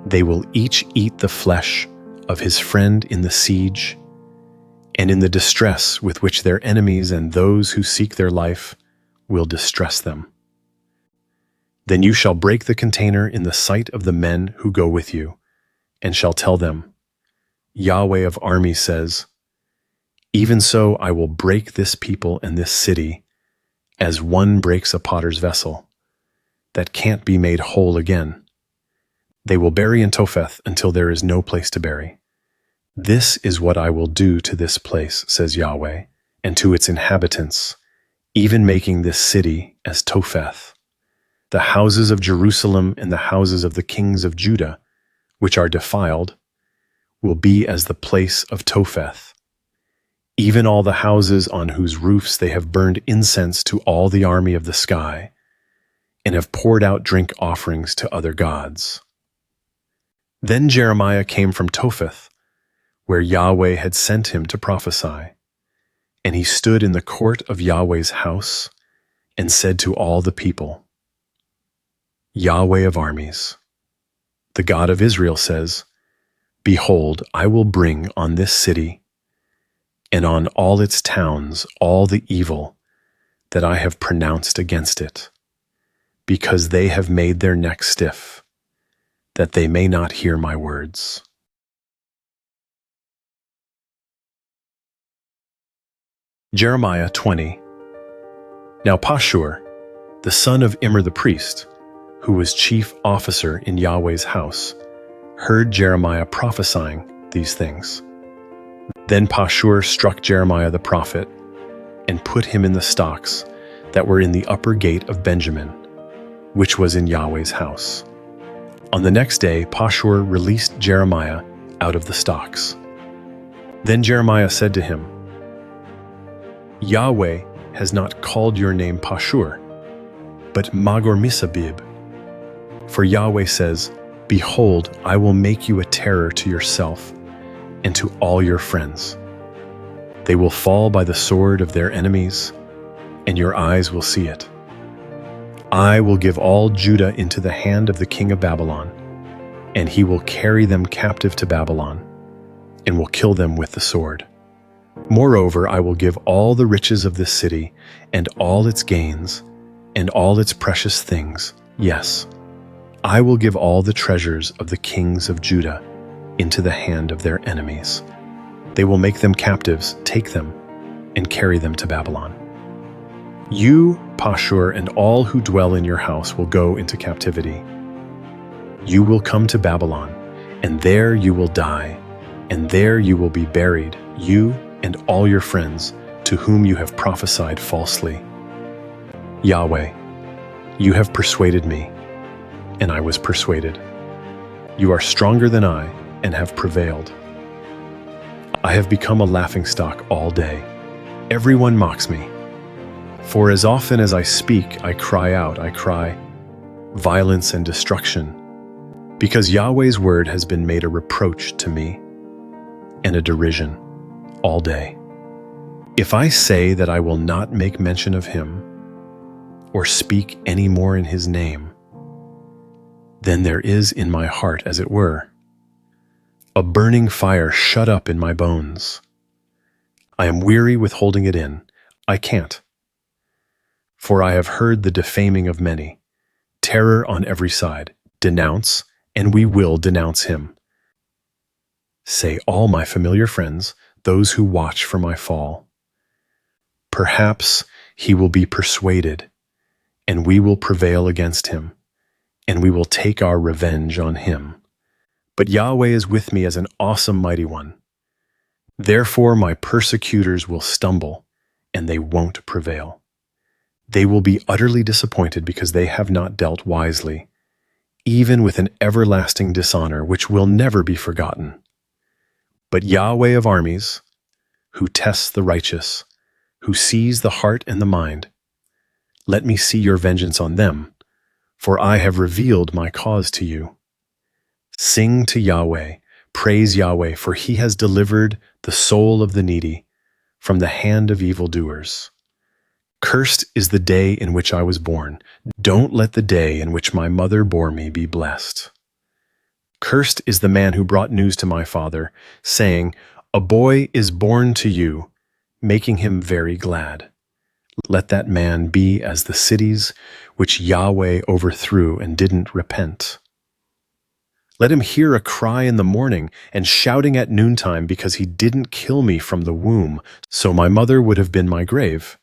They will each eat the flesh of his friend in the siege and in the distress with which their enemies and those who seek their life will distress them. Then you shall break the container in the sight of the men who go with you, and shall tell them, Yahweh of armies says, even so I will break this people and this city as one breaks a potter's vessel that can't be made whole again. They will bury in Topheth until there is no place to bury. This is what I will do to this place, says Yahweh, and to its inhabitants, even making this city as Topheth. The houses of Jerusalem and the houses of the kings of Judah, which are defiled, will be as the place of Topheth. Even all the houses on whose roofs they have burned incense to all the army of the sky, and have poured out drink offerings to other gods. Then Jeremiah came from Topheth, where Yahweh had sent him to prophesy, and he stood in the court of Yahweh's house and said to all the people, Yahweh of armies, the God of Israel says, behold, I will bring on this city and on all its towns all the evil that I have pronounced against it, because they have made their neck stiff, that they may not hear my words. Jeremiah 20. Now Pashur, the son of Immer the priest, who was chief officer in Yahweh's house, heard Jeremiah prophesying these things. Then Pashur struck Jeremiah the prophet and put him in the stocks that were in the upper gate of Benjamin, which was in Yahweh's house. On the next day, Pashur released Jeremiah out of the stocks. Then Jeremiah said to him, Yahweh has not called your name Pashur, but Magor-Missabib. For Yahweh says, behold, I will make you a terror to yourself and to all your friends. They will fall by the sword of their enemies, and your eyes will see it. I will give all Judah into the hand of the king of Babylon, and he will carry them captive to Babylon, and will kill them with the sword. Moreover, I will give all the riches of this city, and all its gains, and all its precious things, yes, I will give all the treasures of the kings of Judah into the hand of their enemies. They will make them captives, take them, and carry them to Babylon. You, Pashur, and all who dwell in your house will go into captivity. You will come to Babylon, and there you will die, and there you will be buried, you and all your friends to whom you have prophesied falsely. Yahweh, you have persuaded me, and I was persuaded. You are stronger than I, and have prevailed. I have become a laughingstock all day. Everyone mocks me. For as often as I speak, I cry out, I cry, violence and destruction, because Yahweh's word has been made a reproach to me and a derision all day. If I say that I will not make mention of him or speak any more in his name, then there is in my heart, as it were, a burning fire shut up in my bones. I am weary with holding it in. I can't. For I have heard the defaming of many, terror on every side. Denounce, and we will denounce him. Say all my familiar friends, those who watch for my fall. Perhaps he will be persuaded, and we will prevail against him, and we will take our revenge on him. But Yahweh is with me as an awesome mighty one. Therefore my persecutors will stumble, and they won't prevail. They will be utterly disappointed because they have not dealt wisely, even with an everlasting dishonor which will never be forgotten. But Yahweh of armies, who tests the righteous, who sees the heart and the mind, Let me see your vengeance on them, for I have revealed my cause to you. Sing to Yahweh, praise Yahweh, for he has delivered the soul of the needy from the hand of evildoers. Cursed is the day in which I was born. Don't let the day in which my mother bore me be blessed. Cursed is the man who brought news to my father, saying, a boy is born to you, making him very glad. Let that man be as the cities which Yahweh overthrew and didn't repent. Let him hear a cry in the morning and shouting at noontime, because he didn't kill me from the womb, so my mother would have been my grave,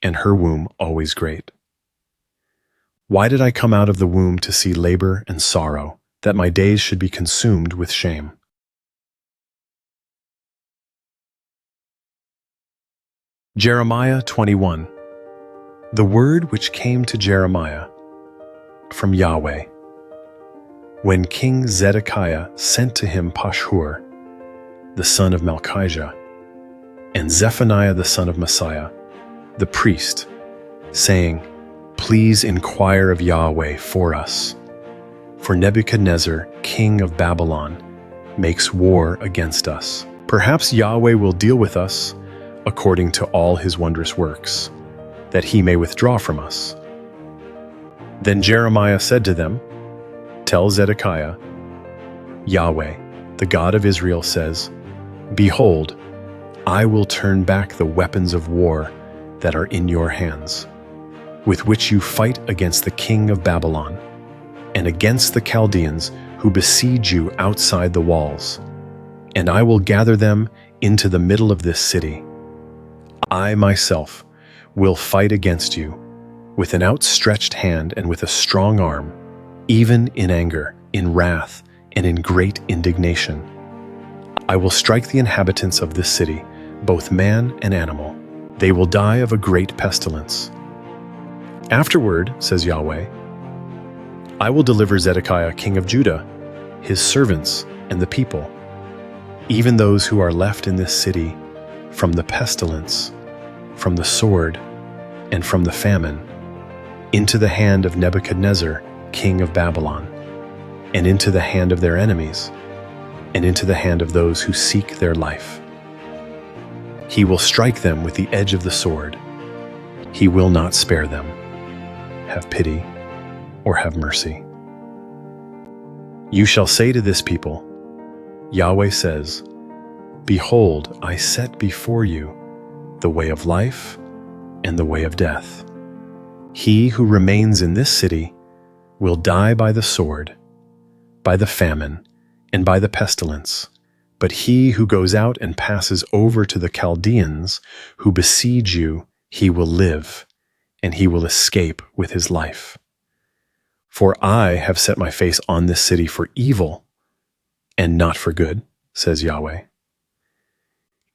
and her womb always great. Why did I come out of the womb to see labor and sorrow, that my days should be consumed with shame? Jeremiah 21. The word which came to Jeremiah from Yahweh. When King Zedekiah sent to him Pashhur, the son of Malchijah, and Zephaniah the son of Messiah, the priest, saying, please inquire of Yahweh for us, for Nebuchadnezzar, king of Babylon, makes war against us. Perhaps Yahweh will deal with us according to all his wondrous works, that he may withdraw from us. Then Jeremiah said to them, tell Zedekiah, Yahweh, the God of Israel, says, behold, I will turn back the weapons of war that are in your hands, with which you fight against the king of Babylon, and against the Chaldeans who besiege you outside the walls, and I will gather them into the middle of this city. I myself will fight against you with an outstretched hand and with a strong arm, even in anger, in wrath, and in great indignation. I will strike the inhabitants of this city, both man and animal. They will die of a great pestilence. Afterward, says Yahweh, I will deliver Zedekiah king of Judah, his servants, and the people, even those who are left in this city, from the pestilence, from the sword, and from the famine, into the hand of Nebuchadnezzar, king of Babylon, and into the hand of their enemies, and into the hand of those who seek their life. He will strike them with the edge of the sword. He will not spare them, have pity, or have mercy. You shall say to this people, Yahweh says, behold, I set before you the way of life and the way of death. He who remains in this city will die by the sword, by the famine, and by the pestilence. But he who goes out and passes over to the Chaldeans who besiege you, he will live, and he will escape with his life. For I have set my face on this city for evil, and not for good, says Yahweh.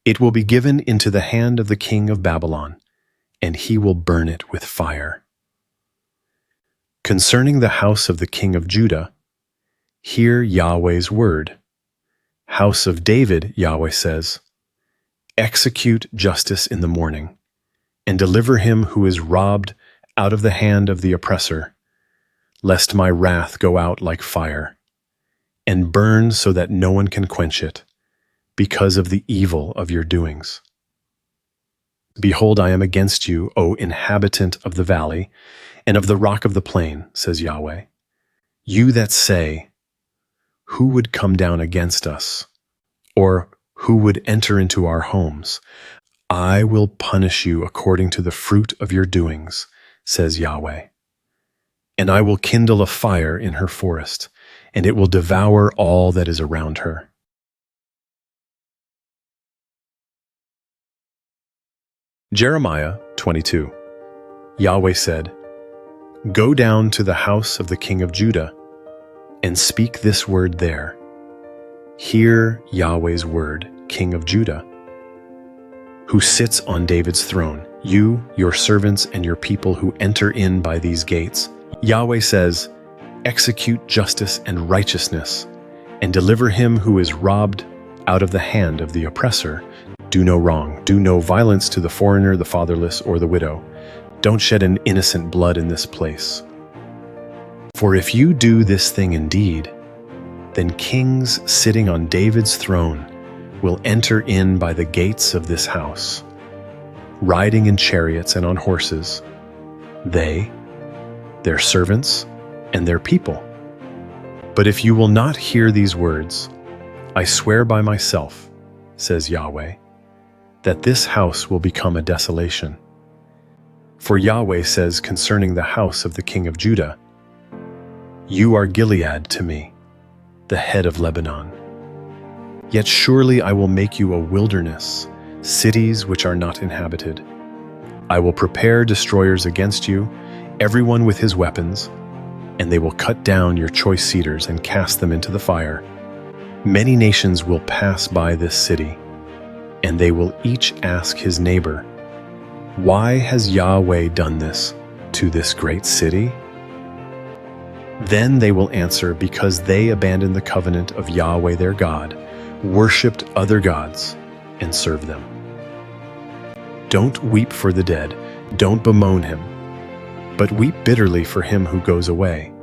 It will be given into the hand of the king of Babylon, and he will burn it with fire. Concerning the house of the king of Judah, hear Yahweh's word. House of David, Yahweh says, execute justice in the morning, and deliver him who is robbed out of the hand of the oppressor, lest my wrath go out like fire, and burn so that no one can quench it, because of the evil of your doings. Behold, I am against you, O inhabitant of the valley, and of the rock of the plain, says Yahweh. You that say, who would come down against us? Or who would enter into our homes? I will punish you according to the fruit of your doings, says Yahweh. And I will kindle a fire in her forest, and it will devour all that is around her. Jeremiah 22. Yahweh said, go down to the house of the king of Judah, and speak this word there. Hear Yahweh's word, King of Judah, who sits on David's throne, you, your servants, and your people who enter in by these gates. Yahweh says, execute justice and righteousness, and deliver him who is robbed out of the hand of the oppressor. Do no wrong, do no violence to the foreigner, the fatherless, or the widow. Don't shed an innocent blood in this place. For if you do this thing indeed, then kings sitting on David's throne will enter in by the gates of this house, riding in chariots and on horses, they, their servants, and their people. But if you will not hear these words, I swear by myself, says Yahweh, that this house will become a desolation. For Yahweh says concerning the house of the king of Judah, you are Gilead to me, the head of Lebanon. Yet surely I will make you a wilderness, cities which are not inhabited. I will prepare destroyers against you, everyone with his weapons, and they will cut down your choice cedars and cast them into the fire. Many nations will pass by this city, and they will each ask his neighbor, why has Yahweh done this to this great city? Then they will answer, because they abandoned the covenant of Yahweh their God, worshipped other gods, and served them. Don't weep for the dead, don't bemoan him, but weep bitterly for him who goes away,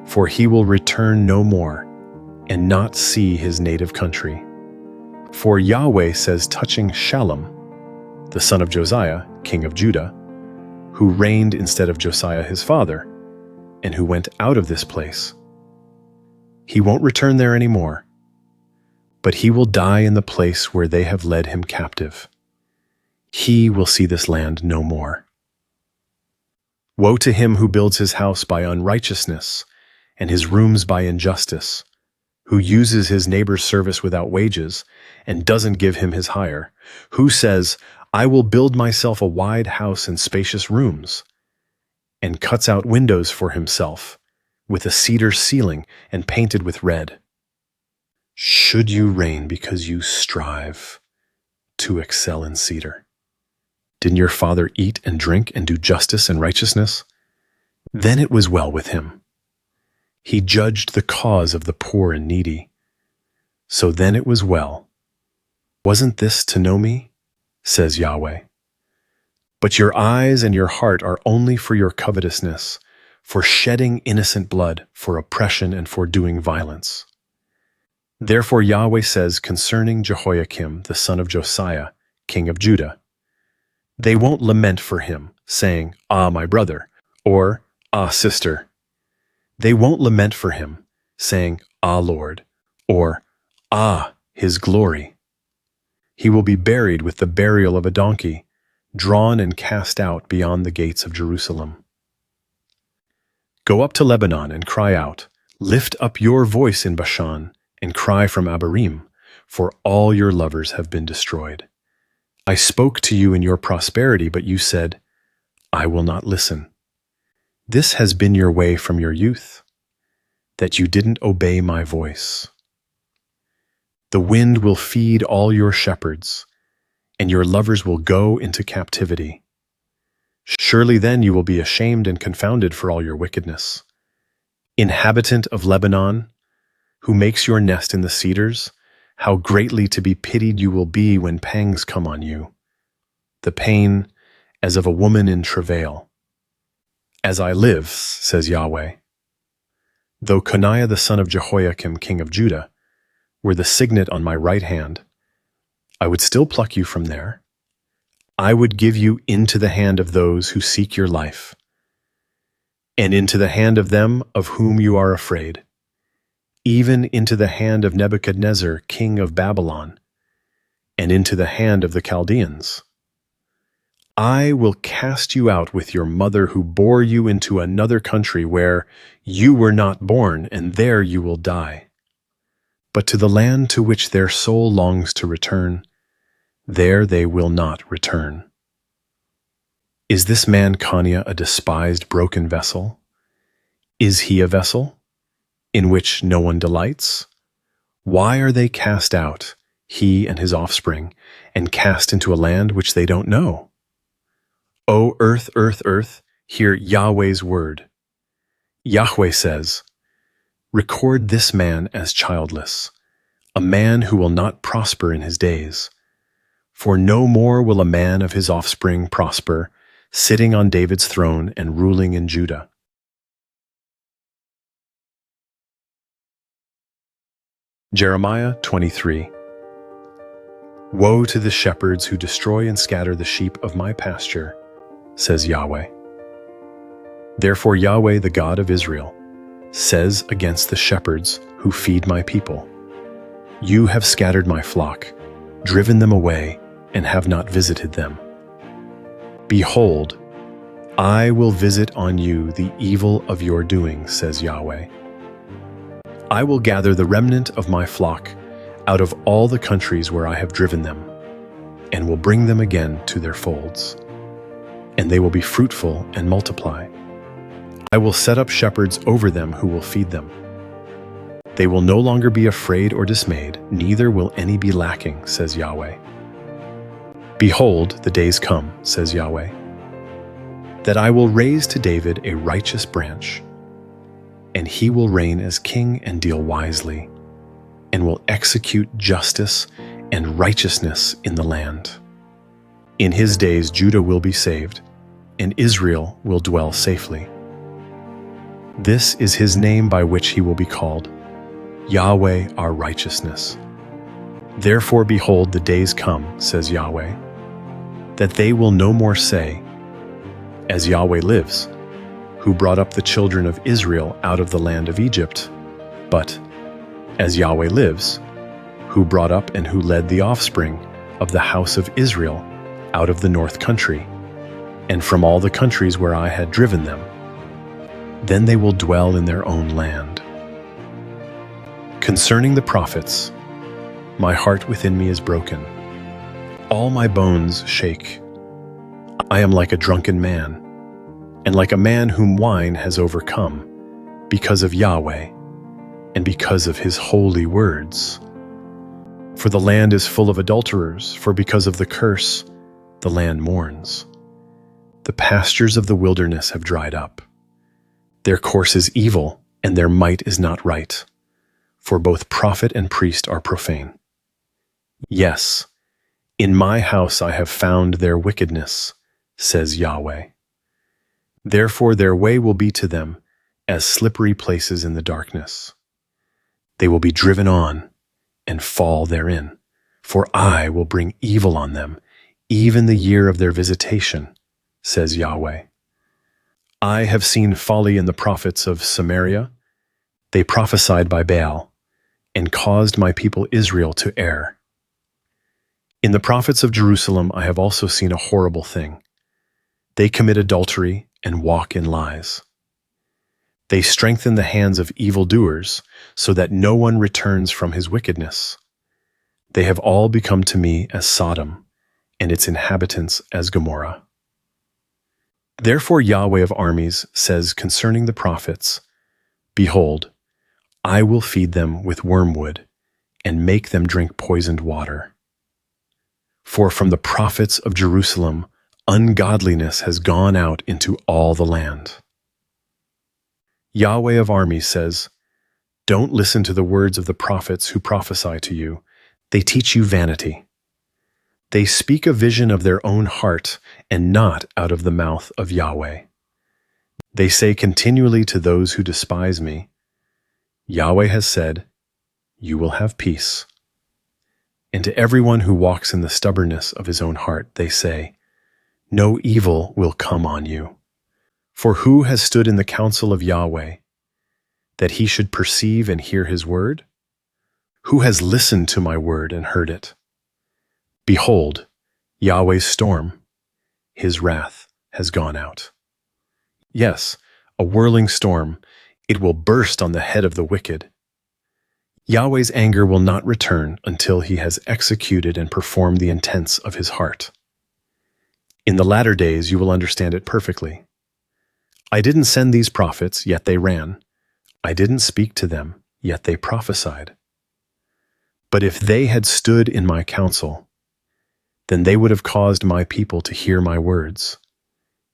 for he will return no more, and not see his native country. For Yahweh says touching Shallum, the son of Josiah, king of Judah, who reigned instead of Josiah his father, and who went out of this place. He won't return there anymore, but he will die in the place where they have led him captive. He will see this land no more. Woe to him who builds his house by unrighteousness, and his rooms by injustice, who uses his neighbor's service without wages, and doesn't give him his hire, who says, I will build myself a wide house and spacious rooms, and cuts out windows for himself, with a cedar ceiling and painted with red. Should you reign because you strive to excel in cedar? Didn't your father eat and drink and do justice and righteousness? Then it was well with him. He judged the cause of the poor and needy. So then it was well. Wasn't this to know me? Says Yahweh. But your eyes and your heart are only for your covetousness, for shedding innocent blood, for oppression, and for doing violence. Therefore Yahweh says concerning Jehoiakim, the son of Josiah, king of Judah, they won't lament for him, saying, Ah, my brother, or Ah, sister. They won't lament for him, saying, Ah, Lord, or Ah, his glory. He will be buried with the burial of a donkey, drawn and cast out beyond the gates of Jerusalem. Go up to Lebanon and cry out. Lift up your voice in Bashan and cry from Abarim, for all your lovers have been destroyed. I spoke to you in your prosperity, but you said, I will not listen. This has been your way from your youth, that you didn't obey my voice. The wind will feed all your shepherds, and your lovers will go into captivity. Surely then you will be ashamed and confounded for all your wickedness. Inhabitant of Lebanon, who makes your nest in the cedars, how greatly to be pitied you will be when pangs come on you, the pain as of a woman in travail. As I live, says Yahweh, though Coniah the son of Jehoiakim, king of Judah, were the signet on my right hand, I would still pluck you from there. I would give you into the hand of those who seek your life, and into the hand of them of whom you are afraid, even into the hand of Nebuchadnezzar, king of Babylon, and into the hand of the Chaldeans. I will cast you out with your mother who bore you into another country where you were not born, and there you will die. But to the land to which their soul longs to return, there they will not return. Is this man Coniah a despised broken vessel? Is he a vessel in which no one delights? Why are they cast out, he and his offspring, and cast into a land which they don't know? O earth, earth, earth, hear Yahweh's word. Yahweh says, record this man as childless, a man who will not prosper in his days. For no more will a man of his offspring prosper, sitting on David's throne and ruling in Judah. Jeremiah 23. Woe to the shepherds who destroy and scatter the sheep of my pasture, says Yahweh. Therefore Yahweh, the God of Israel, says against the shepherds who feed my people, you have scattered my flock, driven them away, and have not visited them. Behold, I will visit on you the evil of your doing, says Yahweh. I will gather the remnant of my flock out of all the countries where I have driven them, and will bring them again to their folds, and they will be fruitful and multiply. I will set up shepherds over them who will feed them. They will no longer be afraid or dismayed, neither will any be lacking, says Yahweh. Behold, the days come, says Yahweh, that I will raise to David a righteous branch, and he will reign as king and deal wisely, and will execute justice and righteousness in the land. In his days Judah will be saved, and Israel will dwell safely. This is his name by which he will be called, Yahweh our righteousness. Therefore behold, the days come, says Yahweh, that they will no more say, as Yahweh lives, who brought up the children of Israel out of the land of Egypt, but as Yahweh lives, who brought up and who led the offspring of the house of Israel out of the north country, and from all the countries where I had driven them. Then they will dwell in their own land. Concerning the prophets, my heart within me is broken. All my bones shake. I am like a drunken man, and like a man whom wine has overcome, because of Yahweh, and because of his holy words. For the land is full of adulterers, for because of the curse, the land mourns. The pastures of the wilderness have dried up. Their course is evil, and their might is not right, for both prophet and priest are profane. Yes, in my house I have found their wickedness, says Yahweh. Therefore their way will be to them as slippery places in the darkness. They will be driven on and fall therein, for I will bring evil on them, even the year of their visitation, says Yahweh. I have seen folly in the prophets of Samaria. They prophesied by Baal, and caused my people Israel to err. In the prophets of Jerusalem I have also seen a horrible thing. They commit adultery and walk in lies. They strengthen the hands of evildoers, so that no one returns from his wickedness. They have all become to me as Sodom, and its inhabitants as Gomorrah. Therefore Yahweh of armies says concerning the prophets, behold, I will feed them with wormwood, and make them drink poisoned water. For from the prophets of Jerusalem ungodliness has gone out into all the land. Yahweh of armies says, don't listen to the words of the prophets who prophesy to you. They teach you vanity. They speak a vision of their own heart and not out of the mouth of Yahweh. They say continually to those who despise me, Yahweh has said, you will have peace. And to everyone who walks in the stubbornness of his own heart, they say, no evil will come on you. For who has stood in the counsel of Yahweh, that he should perceive and hear his word? Who has listened to my word and heard it? Behold, Yahweh's storm, his wrath, has gone out. Yes, a whirling storm, it will burst on the head of the wicked. Yahweh's anger will not return until he has executed and performed the intents of his heart. In the latter days you will understand it perfectly. I didn't send these prophets, yet they ran. I didn't speak to them, yet they prophesied. But if they had stood in my counsel, then they would have caused my people to hear my words,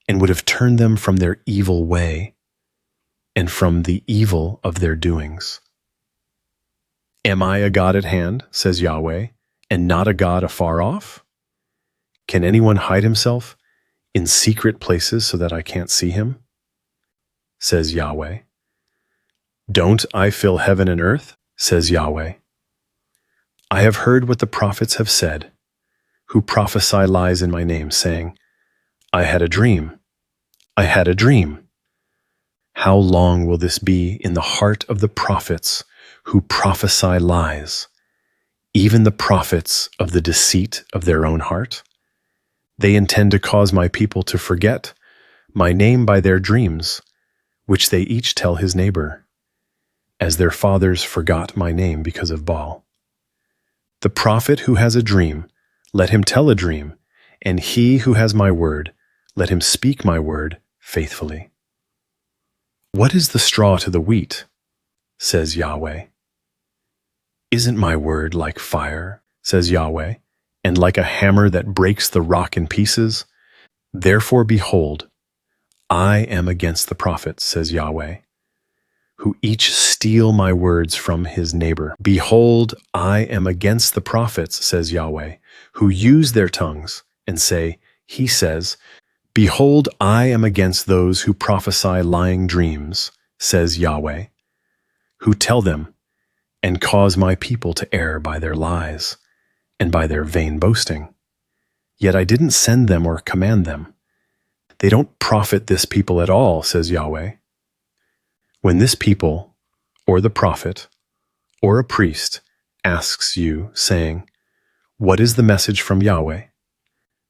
and would have turned them from their evil way, and from the evil of their doings. Am I a God at hand, says Yahweh, and not a God afar off? Can anyone hide himself? in secret places so that I can't see him? Says Yahweh. Don't I fill heaven and earth? Says Yahweh. I have heard what the prophets have said, who prophesy lies in my name, saying, I had a dream. I had a dream. How long will this be in the heart of the prophets who prophesy lies, even the prophets of the deceit of their own heart? They intend to cause my people to forget my name by their dreams, which they each tell his neighbor, as their fathers forgot my name because of Baal. The prophet who has a dream, let him tell a dream, and he who has my word, let him speak my word faithfully. What is the straw to the wheat? Says Yahweh. Isn't my word like fire? Says Yahweh, and like a hammer that breaks the rock in pieces? Therefore, behold, I am against the prophets, says Yahweh, who each steal my words from his neighbor. Behold, I am against the prophets, says Yahweh, who use their tongues and say, he says, behold, I am against those who prophesy lying dreams, says Yahweh, who tell them and cause my people to err by their lies and by their vain boasting. Yet I didn't send them or command them. They don't profit this people at all, says Yahweh. When this people, or the prophet, or a priest asks you, saying, what is the message from Yahweh?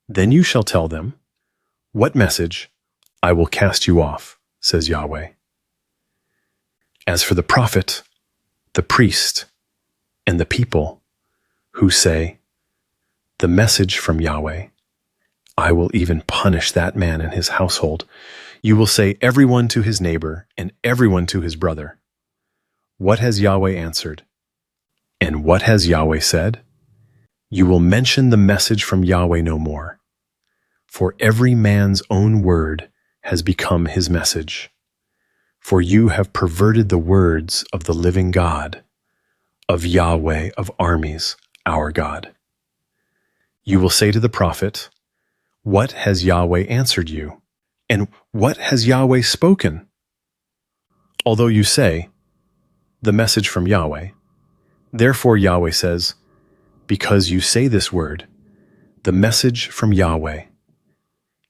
Then you shall tell them, what message? I will cast you off, says Yahweh. As for the prophet, the priest, and the people who say, the message from Yahweh, I will even punish that man and his household. You will say everyone to his neighbor and everyone to his brother. What has Yahweh answered? And what has Yahweh said? You will mention the message from Yahweh no more, for every man's own word has become his message. For you have perverted the words of the living God, of Yahweh of armies, our God. You will say to the prophet, what has Yahweh answered you? And what has Yahweh spoken? Although you say, the message from Yahweh, therefore Yahweh says, because you say this word, the message from Yahweh,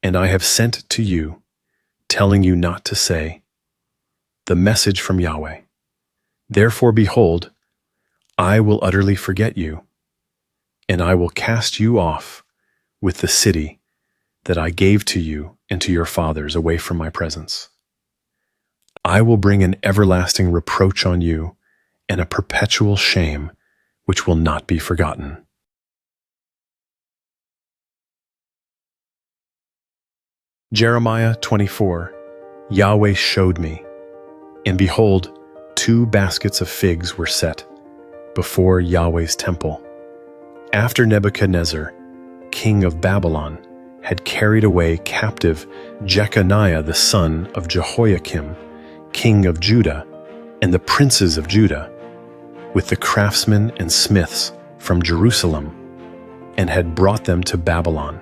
and I have sent to you, telling you not to say, the message from Yahweh. Therefore, behold, I will utterly forget you, and I will cast you off with the city that I gave to you and to your fathers away from my presence. I will bring an everlasting reproach on you and a perpetual shame which will not be forgotten. Jeremiah 24. Yahweh showed me, and behold, 2 baskets of figs were set before Yahweh's temple, after Nebuchadnezzar, king of Babylon, had carried away captive Jeconiah the son of Jehoiakim, king of Judah, and the princes of Judah, with the craftsmen and smiths from Jerusalem, and had brought them to Babylon.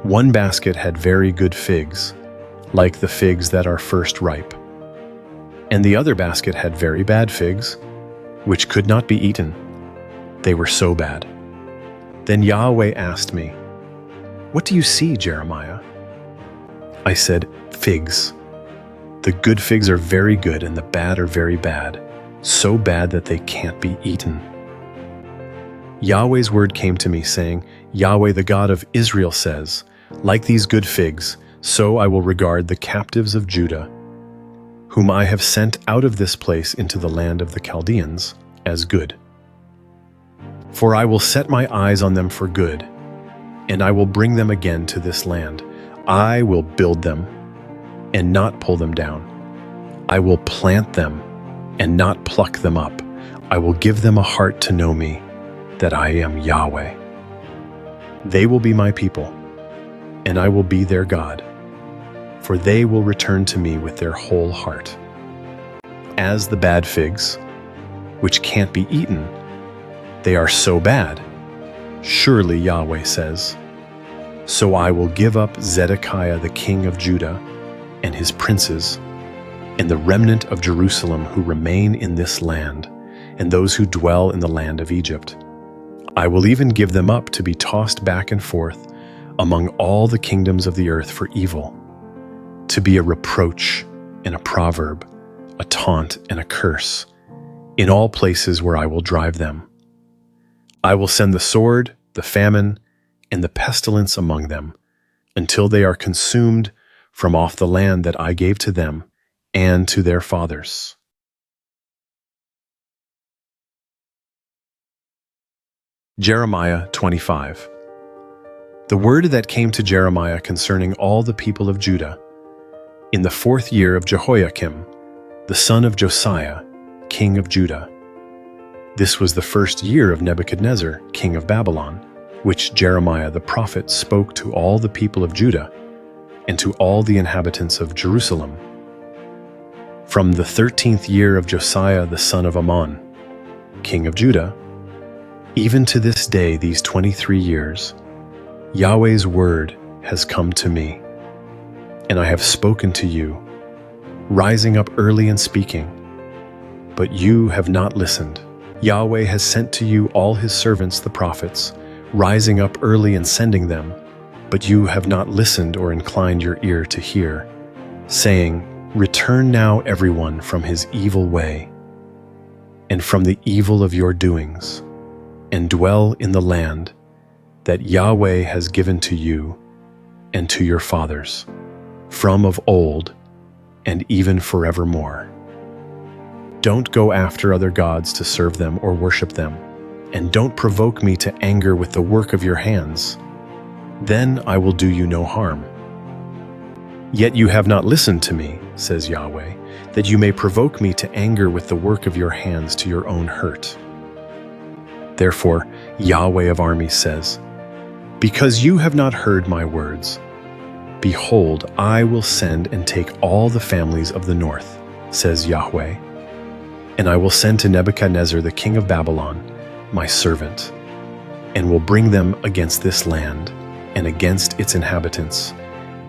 1 basket had very good figs, like the figs that are first ripe, and the other basket had very bad figs, which could not be eaten. They were so bad. Then Yahweh asked me, what do you see, Jeremiah? I said, figs. The good figs are very good and the bad are very bad, so bad that they can't be eaten. Yahweh's word came to me, saying, Yahweh the God of Israel says, like these good figs, so I will regard the captives of Judah, whom I have sent out of this place into the land of the Chaldeans, as good. For I will set my eyes on them for good, and I will bring them again to this land. I will build them and not pull them down. I will plant them and not pluck them up. I will give them a heart to know me, that I am Yahweh. They will be my people, and I will be their God, for they will return to me with their whole heart. As the bad figs, which can't be eaten, they are so bad, surely Yahweh says, So I will give up Zedekiah the king of Judah and his princes, and the remnant of Jerusalem who remain in this land, and those who dwell in the land of Egypt. I will even give them up to be tossed back and forth among all the kingdoms of the earth for evil, to be a reproach and a proverb, a taunt and a curse, in all places where I will drive them. I will send the sword, the famine, and the pestilence among them, until they are consumed from off the land that I gave to them and to their fathers. Jeremiah 25. The word that came to Jeremiah concerning all the people of Judah, in the 4th year of Jehoiakim, the son of Josiah, king of Judah. This was the 1st year of Nebuchadnezzar, king of Babylon, which Jeremiah the prophet spoke to all the people of Judah and to all the inhabitants of Jerusalem. From the 13th year of Josiah the son of Ammon, king of Judah, even to this day, these 23 years, Yahweh's word has come to me, and I have spoken to you, rising up early and speaking, but you have not listened. Yahweh has sent to you all his servants the prophets, rising up early and sending them, but you have not listened or inclined your ear to hear, saying, Return now everyone from his evil way, and from the evil of your doings, and dwell in the land that Yahweh has given to you and to your fathers, from of old and even forevermore. Don't go after other gods to serve them or worship them, and don't provoke me to anger with the work of your hands. Then I will do you no harm. Yet you have not listened to me, says Yahweh, that you may provoke me to anger with the work of your hands to your own hurt. Therefore, Yahweh of armies says, Because you have not heard my words, behold, I will send and take all the families of the north, says Yahweh, and I will send to Nebuchadnezzar the king of Babylon, my servant, and will bring them against this land, and against its inhabitants,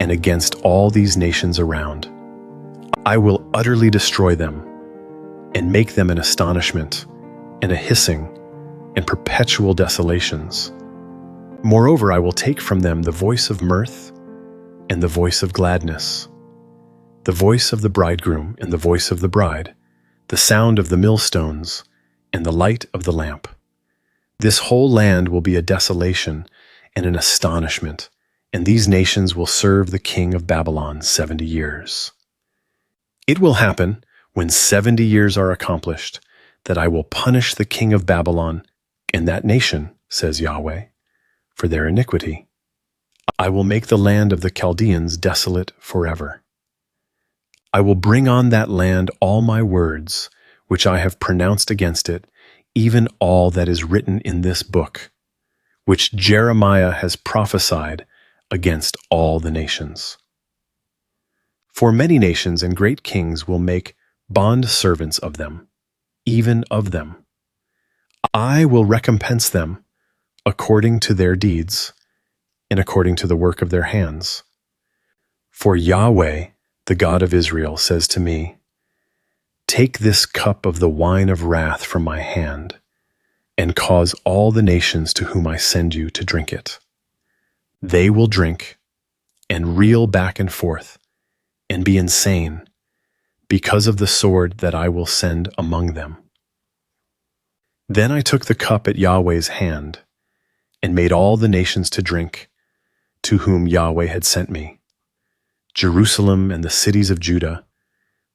and against all these nations around. I will utterly destroy them, and make them an astonishment, and a hissing, and perpetual desolations. Moreover, I will take from them the voice of mirth and the voice of gladness, the voice of the bridegroom and the voice of the bride, the sound of the millstones and the light of the lamp. This whole land will be a desolation and an astonishment, and these nations will serve the king of Babylon 70 years. It will happen, when 70 years are accomplished, that I will punish the king of Babylon and that nation, says Yahweh, for their iniquity. I will make the land of the Chaldeans desolate forever. I will bring on that land all my words, which I have pronounced against it, even all that is written in this book, which Jeremiah has prophesied against all the nations. For many nations and great kings will make bond servants of them, even of them. I will recompense them according to their deeds and according to the work of their hands. For Yahweh, the God of Israel, says to me, Take this cup of the wine of wrath from my hand, and cause all the nations to whom I send you to drink it. They will drink and reel back and forth and be insane because of the sword that I will send among them. Then I took the cup at Yahweh's hand and made all the nations to drink, to whom Yahweh had sent me, Jerusalem and the cities of Judah,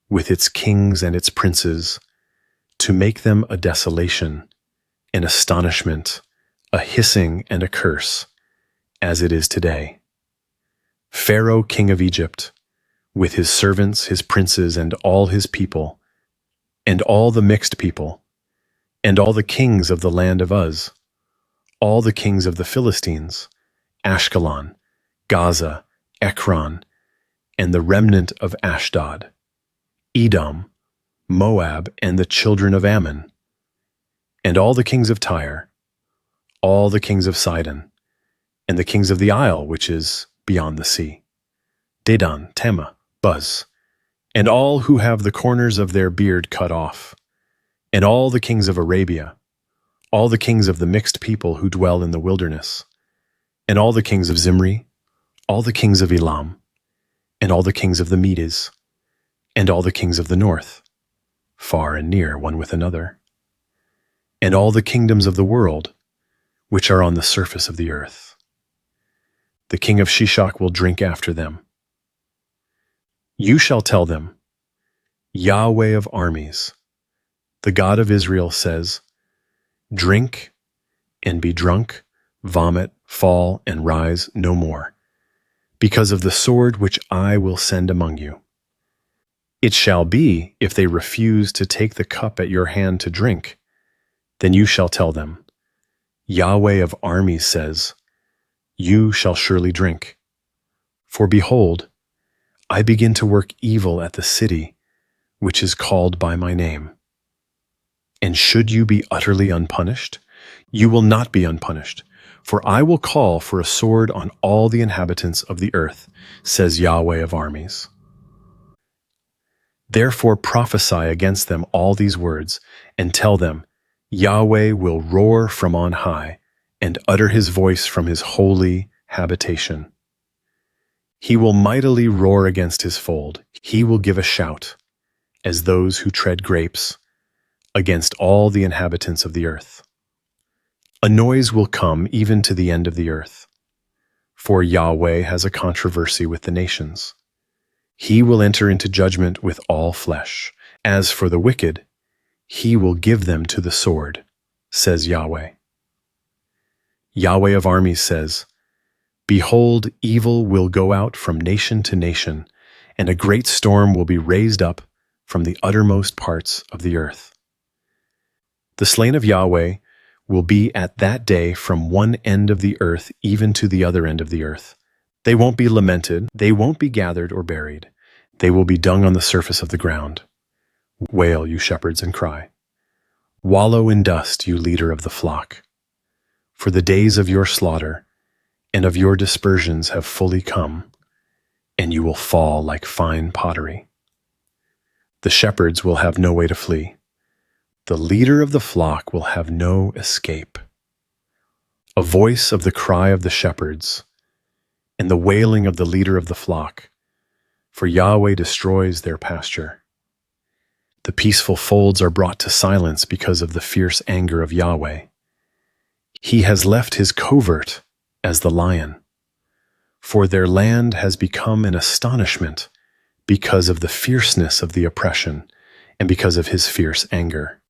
with its kings and its princes, to make them a desolation, an astonishment, a hissing and a curse, as it is today. Pharaoh, king of Egypt, with his servants, his princes, and all his people, and all the mixed people, and all the kings of the land of Uz, all the kings of the Philistines, Ashkelon, Gaza, Ekron, and the remnant of Ashdod, Edom, Moab, and the children of Ammon, and all the kings of Tyre, all the kings of Sidon, and the kings of the isle which is beyond the sea, Dedan, Tema, Buz, and all who have the corners of their beard cut off, and all the kings of Arabia, all the kings of the mixed people who dwell in the wilderness, and all the kings of Zimri, all the kings of Elam, and all the kings of the Medes, and all the kings of the north, far and near one with another, and all the kingdoms of the world, which are on the surface of the earth. The king of Shishak will drink after them. You shall tell them, Yahweh of armies, the God of Israel says, drink and be drunk, vomit, fall, and rise no more, because of the sword which I will send among you. It shall be, if they refuse to take the cup at your hand to drink, then you shall tell them, Yahweh of armies says, you shall surely drink. For behold, I begin to work evil at the city which is called by my name. And should you be utterly unpunished? You will not be unpunished, for I will call for a sword on all the inhabitants of the earth, says Yahweh of armies. Therefore prophesy against them all these words, and tell them, Yahweh will roar from on high, and utter his voice from his holy habitation. He will mightily roar against his fold. He will give a shout, as those who tread grapes, against all the inhabitants of the earth. A noise will come even to the end of the earth, for Yahweh has a controversy with the nations. He will enter into judgment with all flesh. As for the wicked, he will give them to the sword, says Yahweh. Yahweh of armies says, behold, evil will go out from nation to nation, and a great storm will be raised up from the uttermost parts of the earth. The slain of Yahweh will be at that day from one end of the earth even to the other end of the earth. They won't be lamented, they won't be gathered or buried. They will be dung on the surface of the ground. Wail, you shepherds, and cry. Wallow in dust, you leader of the flock. For the days of your slaughter and of your dispersions have fully come, and you will fall like fine pottery. The shepherds will have no way to flee. The leader of the flock will have no escape. A voice of the cry of the shepherds, and the wailing of the leader of the flock, for Yahweh destroys their pasture. The peaceful folds are brought to silence because of the fierce anger of Yahweh. He has left his covert as the lion, for their land has become an astonishment because of the fierceness of the oppression and because of his fierce anger.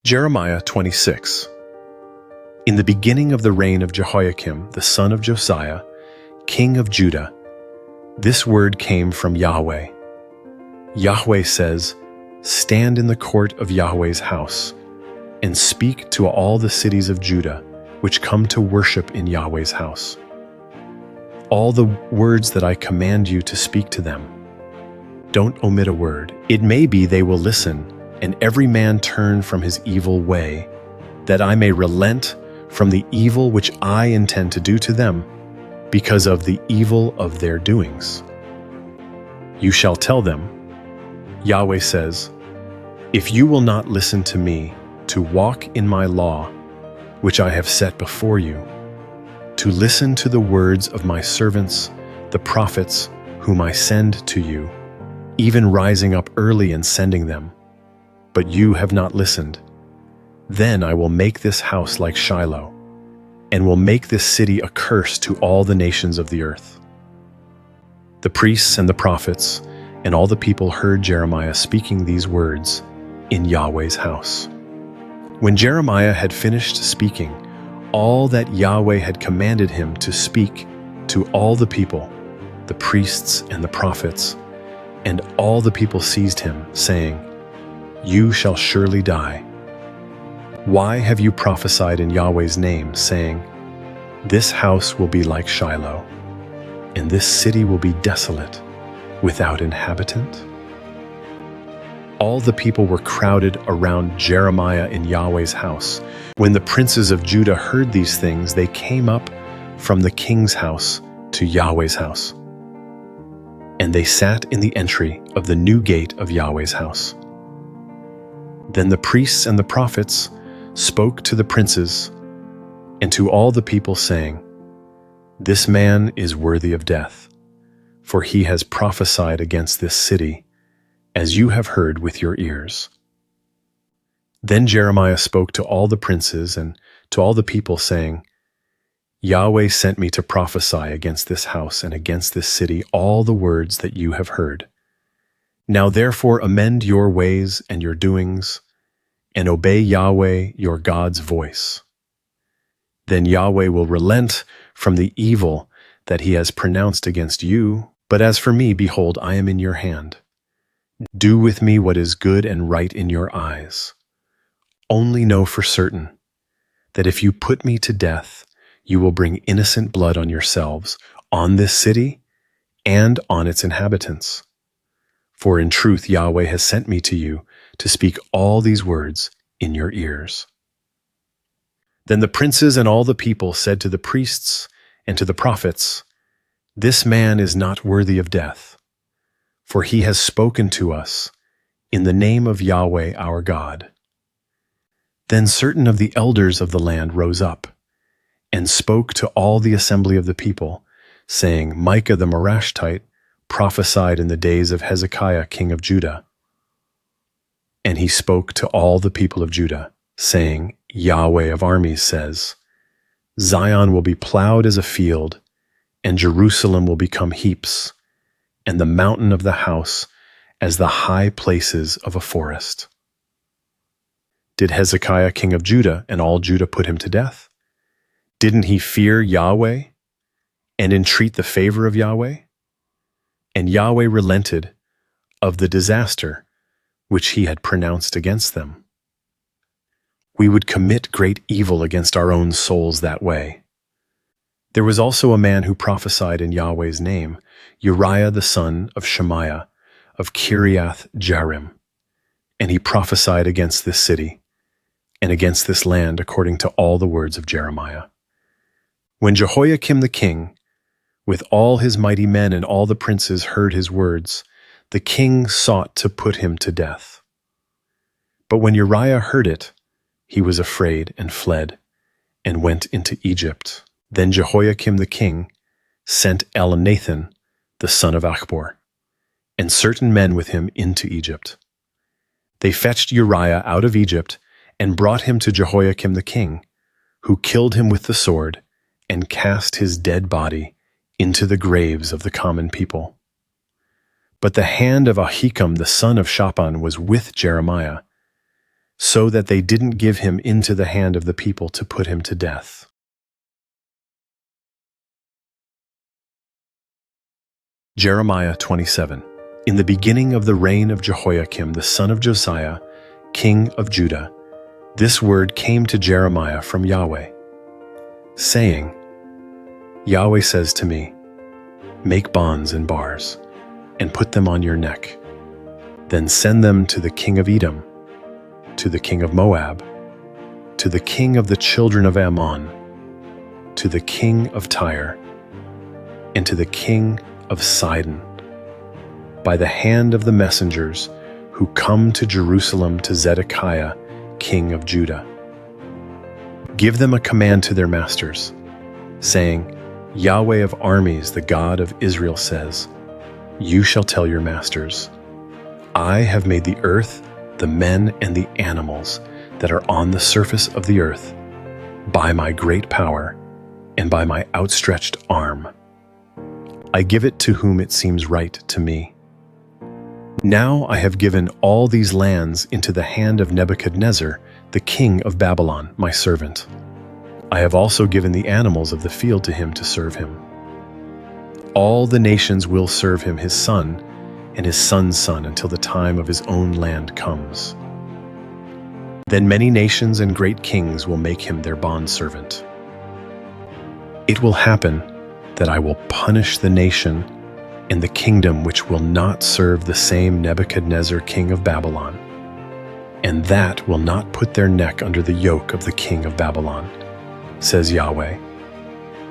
Jeremiah 26. In the beginning of the reign of Jehoiakim, the son of Josiah, king of Judah, this word came from Yahweh. Yahweh says, stand in the court of Yahweh's house, and speak to all the cities of Judah, which come to worship in Yahweh's house. All the words that I command you to speak to them. Don't omit a word. It may be they will listen, and every man turn from his evil way, that I may relent from the evil which I intend to do to them, because of the evil of their doings. You shall tell them, Yahweh says, if you will not listen to me, to walk in my law, which I have set before you, to listen to the words of my servants, the prophets, whom I send to you, even rising up early and sending them, but you have not listened, then I will make this house like Shiloh, and will make this city a curse to all the nations of the earth. The priests and the prophets and all the people heard Jeremiah speaking these words in Yahweh's house. When Jeremiah had finished speaking all that Yahweh had commanded him to speak to all the people, the priests and the prophets, and all the people seized him, saying, you shall surely die. Why have you prophesied in Yahweh's name, saying, this house will be like Shiloh, and this city will be desolate, without inhabitant? all the people were crowded around Jeremiah in Yahweh's house. When the princes of Judah heard these things, they came up from the king's house to Yahweh's house. And they sat in the entry of the new gate of Yahweh's house. Then the priests and the prophets spoke to the princes and to all the people, saying, "This man is worthy of death, for he has prophesied against this city, as you have heard with your ears." Then Jeremiah spoke to all the princes and to all the people, saying, "Yahweh sent me to prophesy against this house and against this city all the words that you have heard. Now therefore amend your ways and your doings, and obey Yahweh your God's voice. Then Yahweh will relent from the evil that he has pronounced against you. But as for me, behold, I am in your hand. Do with me what is good and right in your eyes. Only know for certain that if you put me to death, you will bring innocent blood on yourselves, on this city, and on its inhabitants. For in truth Yahweh has sent me to you to speak all these words in your ears." Then the princes and all the people said to the priests and to the prophets, "This man is not worthy of death, for he has spoken to us in the name of Yahweh our God." Then certain of the elders of the land rose up and spoke to all the assembly of the people, saying, "Micah the Morashtite prophesied in the days of Hezekiah king of Judah. And he spoke to all the people of Judah, saying, Yahweh of armies says, Zion will be plowed as a field, and Jerusalem will become heaps, and the mountain of the house as the high places of a forest." Did Hezekiah king of Judah and all Judah put him to death? Didn't he fear Yahweh and entreat the favor of Yahweh? And Yahweh relented of the disaster which he had pronounced against them. We would commit great evil against our own souls that way. There was also a man who prophesied in Yahweh's name, Uriah the son of Shemaiah of Kiriath Jearim, and he prophesied against this city and against this land according to all the words of Jeremiah. When Jehoiakim the king, with all his mighty men and all the princes heard his words, the king sought to put him to death. But when Uriah heard it, he was afraid and fled and went into Egypt. Then Jehoiakim the king sent Elnathan the son of Achbor, and certain men with him into Egypt. They fetched Uriah out of Egypt and brought him to Jehoiakim the king, who killed him with the sword and cast his dead body into the graves of the common people. But the hand of Ahikam the son of Shaphan was with Jeremiah, so that they didn't give him into the hand of the people to put him to death. Jeremiah 27. In the beginning of the reign of Jehoiakim the son of Josiah, king of Judah, this word came to Jeremiah from Yahweh, saying, Yahweh says to me, make bonds and bars, and put them on your neck. Then send them to the king of Edom, to the king of Moab, to the king of the children of Ammon, to the king of Tyre, and to the king of Sidon, by the hand of the messengers who come to Jerusalem to Zedekiah, king of Judah. Give them a command to their masters, saying, Yahweh of armies, the God of Israel says, you shall tell your masters, I have made the earth, the men and the animals that are on the surface of the earth, by my great power and by my outstretched arm. I give it to whom it seems right to me. Now I have given all these lands into the hand of Nebuchadnezzar, the king of Babylon, my servant. I have also given the animals of the field to him to serve him. All the nations will serve him, his son, and his son's son, until the time of his own land comes. Then many nations and great kings will make him their bondservant. It will happen that I will punish the nation and the kingdom which will not serve the same Nebuchadnezzar king of Babylon, and that will not put their neck under the yoke of the king of Babylon, says Yahweh,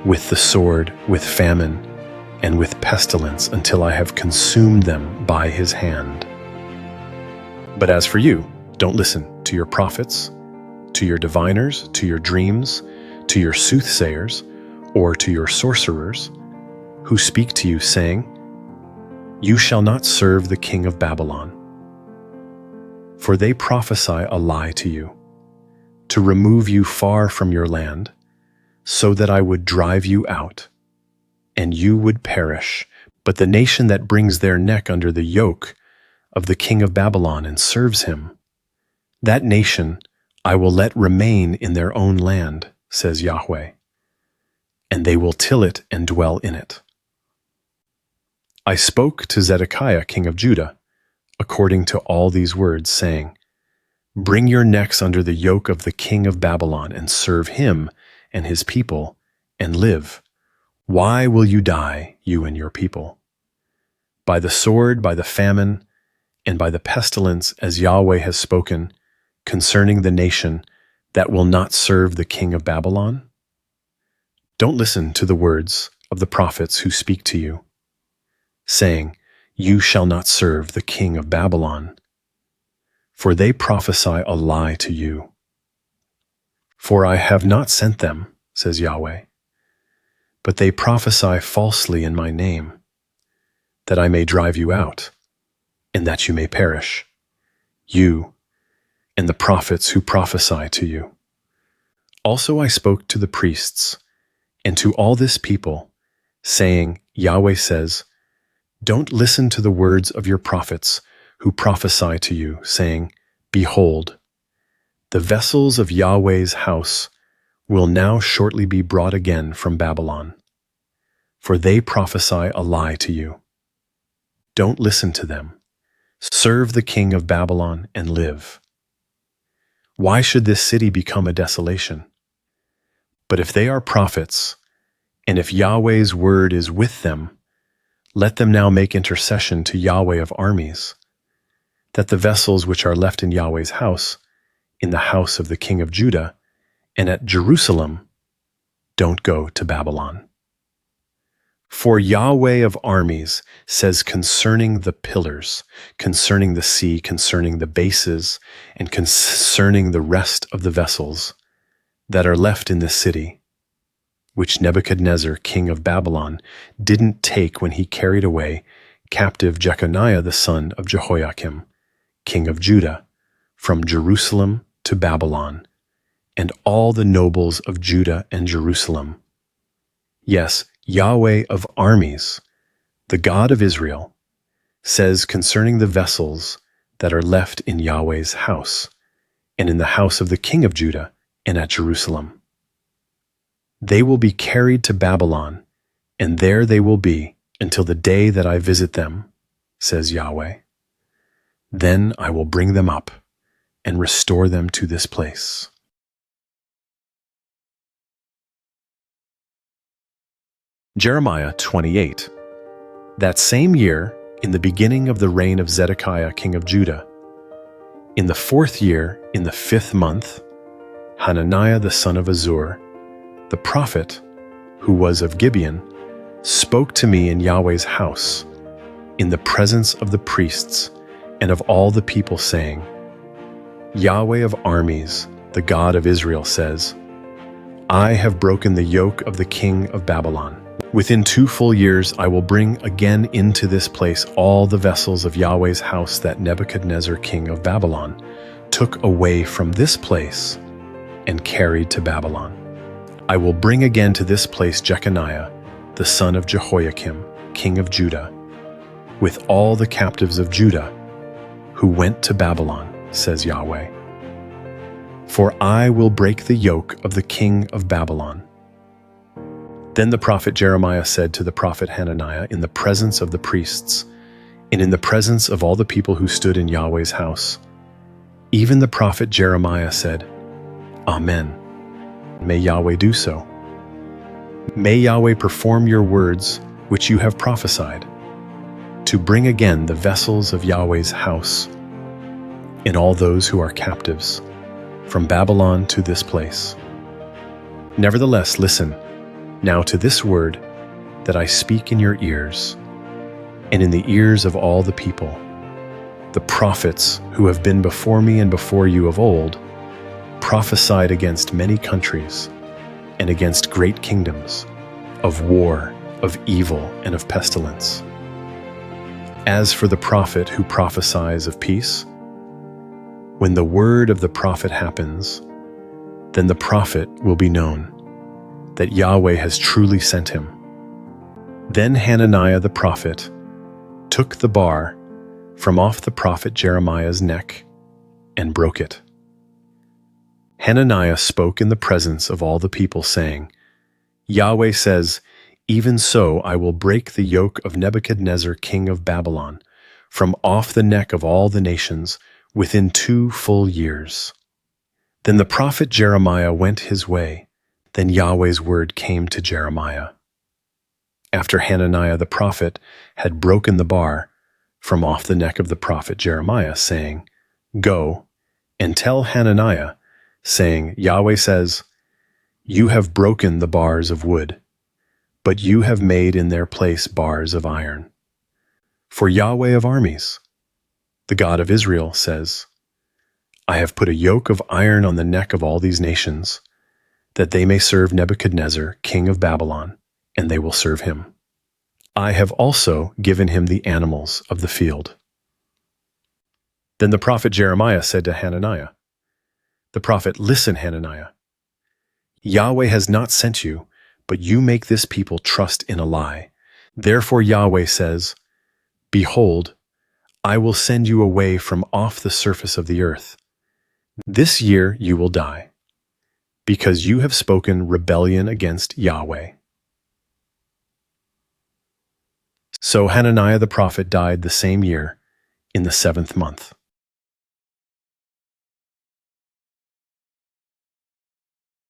with the sword, with famine, and with pestilence, until I have consumed them by his hand. But as for you, don't listen to your prophets, to your diviners, to your dreams, to your soothsayers, or to your sorcerers, who speak to you, saying, "You shall not serve the king of Babylon." For they prophesy a lie to you, to remove you far from your land, so that I would drive you out, and you would perish. But the nation that brings their neck under the yoke of the king of Babylon and serves him, that nation I will let remain in their own land, says Yahweh, and they will till it and dwell in it. I spoke to Zedekiah king of Judah, according to all these words, saying, "Bring your necks under the yoke of the king of Babylon, and serve him and his people, and live. Why will you die, you and your people? By the sword, by the famine, and by the pestilence, as Yahweh has spoken, concerning the nation that will not serve the king of Babylon?" Don't listen to the words of the prophets who speak to you, saying, "You shall not serve the king of Babylon," for they prophesy a lie to you. For I have not sent them, says Yahweh, but they prophesy falsely in my name, that I may drive you out, and that you may perish, you and the prophets who prophesy to you. Also I spoke to the priests and to all this people, saying, Yahweh says, "Don't listen to the words of your prophets who prophesy to you, saying, 'Behold, the vessels of Yahweh's house will now shortly be brought again from Babylon,' for they prophesy a lie to you. Don't listen to them. Serve the king of Babylon and live. Why should this city become a desolation? But if they are prophets, and if Yahweh's word is with them, let them now make intercession to Yahweh of armies, that the vessels which are left in Yahweh's house, in the house of the king of Judah, and at Jerusalem, don't go to Babylon. For Yahweh of armies says concerning the pillars, concerning the sea, concerning the bases, and concerning the rest of the vessels that are left in this city, which Nebuchadnezzar, king of Babylon, didn't take when he carried away captive Jeconiah the son of Jehoiakim, king of Judah, from Jerusalem to Babylon, and all the nobles of Judah and Jerusalem. Yes, Yahweh of armies, the God of Israel, says concerning the vessels that are left in Yahweh's house, and in the house of the king of Judah, and at Jerusalem. They will be carried to Babylon, and there they will be until the day that I visit them, says Yahweh. Then I will bring them up and restore them to this place. Jeremiah 28. That same year, in the beginning of the reign of Zedekiah king of Judah, in the 4th year, in the 5th month, Hananiah the son of Azur, the prophet, who was of Gibeon, spoke to me in Yahweh's house, in the presence of the priests and of all the people, saying, Yahweh of armies, the God of Israel, says, I have broken the yoke of the king of Babylon. Within 2 full years I will bring again into this place all the vessels of Yahweh's house that Nebuchadnezzar king of Babylon took away from this place and carried to Babylon. I will bring again to this place Jeconiah, the son of Jehoiakim, king of Judah, with all the captives of Judah who went to Babylon, says Yahweh. For I will break the yoke of the king of Babylon. Then the prophet Jeremiah said to the prophet Hananiah in the presence of the priests, and in the presence of all the people who stood in Yahweh's house, even the prophet Jeremiah said, Amen. May Yahweh do so. May Yahweh perform your words which you have prophesied. to bring again the vessels of Yahweh's house and all those who are captives from Babylon to this place. Nevertheless, listen now to this word that I speak in your ears and in the ears of all the people. The prophets who have been before me and before you of old prophesied against many countries and against great kingdoms, of war, of evil, and of pestilence. As for the prophet who prophesies of peace, when the word of the prophet happens, then the prophet will be known that Yahweh has truly sent him. Then Hananiah the prophet took the bar from off the prophet Jeremiah's neck and broke it. Hananiah spoke in the presence of all the people, saying, Yahweh says, even so I will break the yoke of Nebuchadnezzar king of Babylon from off the neck of all the nations within 2 full years. Then the prophet Jeremiah went his way. Then Yahweh's word came to Jeremiah. After Hananiah the prophet had broken the bar from off the neck of the prophet Jeremiah, saying, Go and tell Hananiah, saying, Yahweh says, You have broken the bars of wood, but you have made in their place bars of iron. For Yahweh of armies, the God of Israel, says, I have put a yoke of iron on the neck of all these nations, that they may serve Nebuchadnezzar, king of Babylon, and they will serve him. I have also given him the animals of the field. Then the prophet Jeremiah said to Hananiah, the prophet, Listen, Hananiah. Yahweh has not sent you, but you make this people trust in a lie. Therefore Yahweh says, Behold, I will send you away from off the surface of the earth. This year you will die, because you have spoken rebellion against Yahweh. So Hananiah the prophet died the same year, in the 7th month.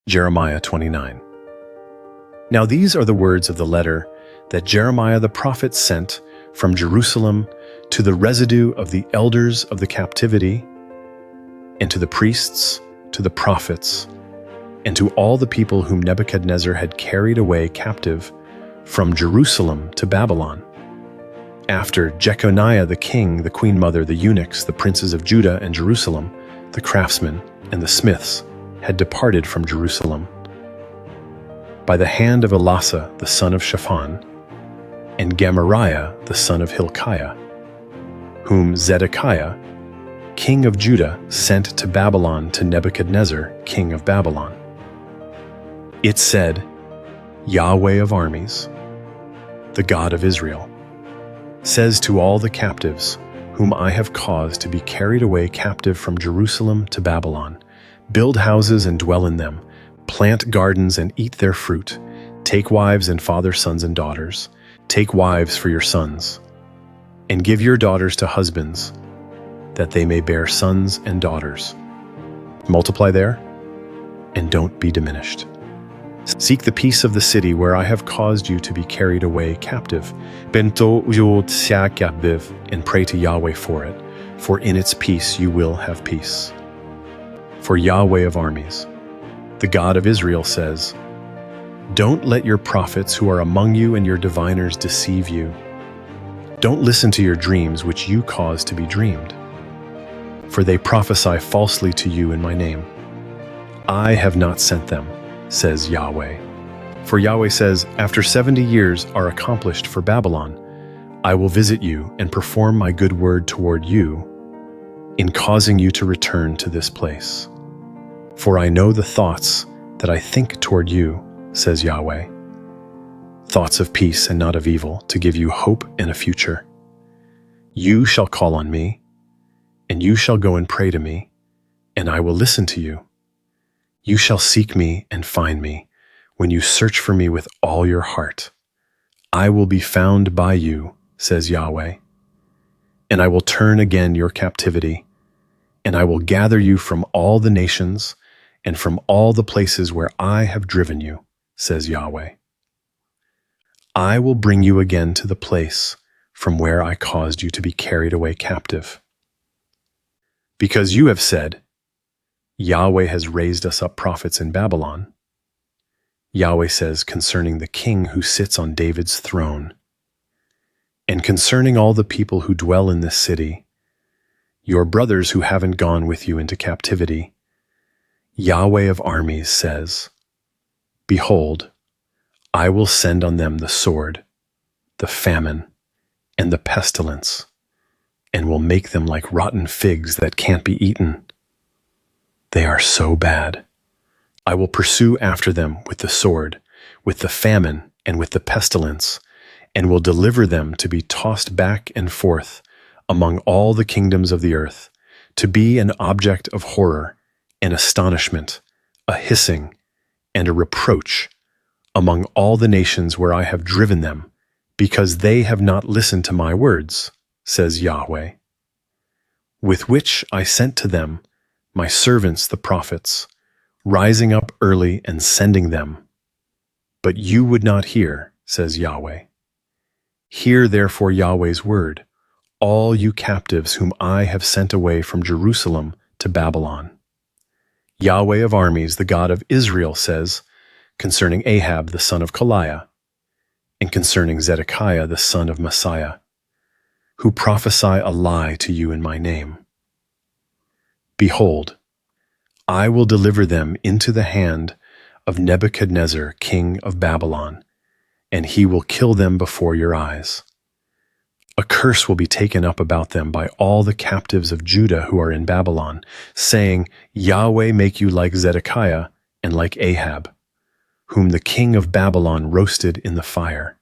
Jeremiah 29. Now these are the words of the letter that Jeremiah the prophet sent from Jerusalem to the residue of the elders of the captivity, and to the priests, to the prophets, and to all the people whom Nebuchadnezzar had carried away captive from Jerusalem to Babylon. After Jeconiah the king, the queen mother, the eunuchs, the princes of Judah and Jerusalem, the craftsmen, and the smiths had departed from Jerusalem, by the hand of Elasah the son of Shaphan, and Gemariah the son of Hilkiah, whom Zedekiah, king of Judah, sent to Babylon to Nebuchadnezzar, king of Babylon. It said, Yahweh of armies, the God of Israel, says to all the captives whom I have caused to be carried away captive from Jerusalem to Babylon, build houses and dwell in them, plant gardens and eat their fruit, take wives and father sons and daughters, take wives for your sons, and give your daughters to husbands, that they may bear sons and daughters. Multiply there, and don't be diminished. Seek the peace of the city where I have caused you to be carried away captive, and pray to Yahweh for it, for in its peace you will have peace. For Yahweh of armies, the God of Israel, says, Don't let your prophets who are among you and your diviners deceive you. Don't listen to your dreams which you cause to be dreamed, for they prophesy falsely to you in my name. I have not sent them, says Yahweh. For Yahweh says, After 70 years are accomplished for Babylon, I will visit you and perform my good word toward you in causing you to return to this place. For I know the thoughts that I think toward you, says Yahweh, thoughts of peace and not of evil, to give you hope and a future. You shall call on me, and you shall go and pray to me, and I will listen to you. You shall seek me and find me when you search for me with all your heart. I will be found by you, says Yahweh, and I will turn again your captivity, and I will gather you from all the nations and from all the places where I have driven you, says Yahweh. I will bring you again to the place from where I caused you to be carried away captive. Because you have said, Yahweh has raised us up prophets in Babylon. Yahweh says concerning the king who sits on David's throne, and concerning all the people who dwell in this city, your brothers who haven't gone with you into captivity, Yahweh of armies says, Behold, I will send on them the sword, the famine, and the pestilence, and will make them like rotten figs that can't be eaten. They are so bad. I will pursue after them with the sword, with the famine, and with the pestilence, and will deliver them to be tossed back and forth among all the kingdoms of the earth, to be an object of horror, an astonishment, a hissing, and a reproach among all the nations where I have driven them, because they have not listened to my words, says Yahweh, with which I sent to them my servants the prophets, rising up early and sending them. But you would not hear, says Yahweh. Hear therefore Yahweh's word, all you captives whom I have sent away from Jerusalem to Babylon. Yahweh of armies, the God of Israel, says, concerning Ahab the son of Kaliah, and concerning Zedekiah the son of Messiah, who prophesy a lie to you in my name. Behold, I will deliver them into the hand of Nebuchadnezzar, king of Babylon, and he will kill them before your eyes. A curse will be taken up about them by all the captives of Judah who are in Babylon, saying, Yahweh make you like Zedekiah and like Ahab, whom the king of Babylon roasted in the fire,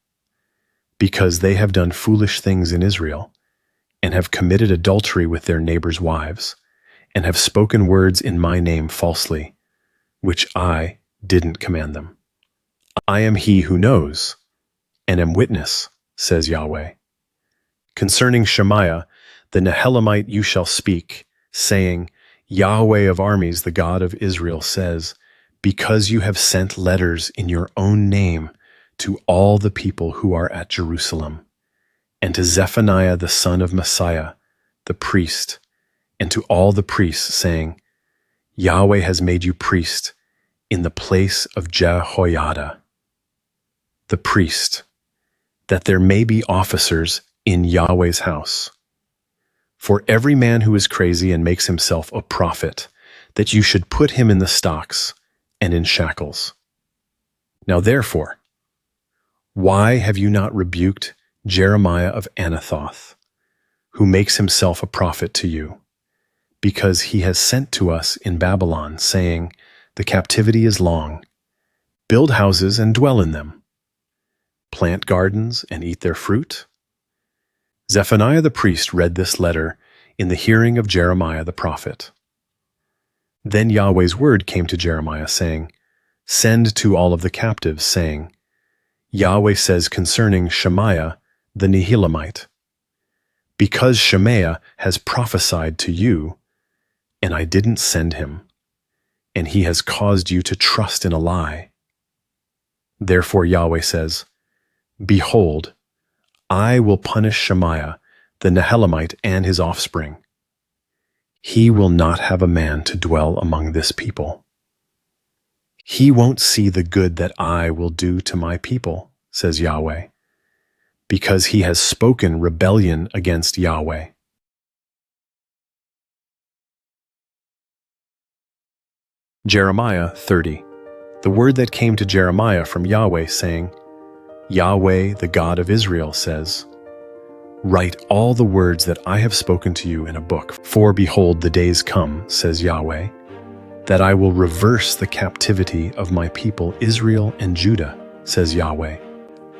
because they have done foolish things in Israel, and have committed adultery with their neighbors' wives, and have spoken words in my name falsely, which I didn't command them. I am he who knows, and am witness, says Yahweh. Concerning Shemaiah, the Nehelamite you shall speak, saying, Yahweh of armies, the God of Israel, says, because you have sent letters in your own name to all the people who are at Jerusalem, and to Zephaniah the son of Messiah, the priest, and to all the priests, saying, Yahweh has made you priest in the place of Jehoiada, the priest, that there may be officers in Yahweh's house. For every man who is crazy and makes himself a prophet, that you should put him in the stocks and in shackles. Now therefore, why have you not rebuked Jeremiah of Anathoth, who makes himself a prophet to you? Because he has sent to us in Babylon, saying, the captivity is long. Build houses and dwell in them. Plant gardens and eat their fruit. Zephaniah the priest read this letter in the hearing of Jeremiah the prophet. Then Yahweh's word came to Jeremiah, saying, Send to all of the captives, saying, Yahweh says concerning Shemaiah the Nehelamite, because Shemaiah has prophesied to you, and I didn't send him, and he has caused you to trust in a lie. Therefore Yahweh says, Behold, I will punish Shemaiah the Nehelamite and his offspring. He will not have a man to dwell among this people. He won't see the good that I will do to my people, says Yahweh, because he has spoken rebellion against Yahweh. Jeremiah 30. The word that came to Jeremiah from Yahweh, saying, Yahweh, the God of Israel, says, Write all the words that I have spoken to you in a book, for behold, the days come, says Yahweh, that I will reverse the captivity of my people Israel and Judah, says Yahweh.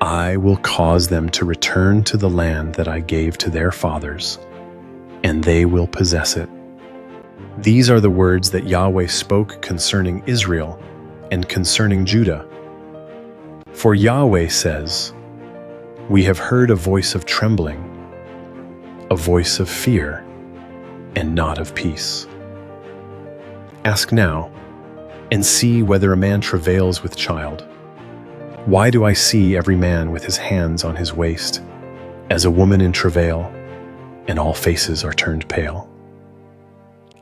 I will cause them to return to the land that I gave to their fathers, and they will possess it. These are the words that Yahweh spoke concerning Israel and concerning Judah. For Yahweh says, We have heard a voice of trembling, a voice of fear, and not of peace. Ask now, and see whether a man travails with child. Why do I see every man with his hands on his waist, as a woman in travail, and all faces are turned pale.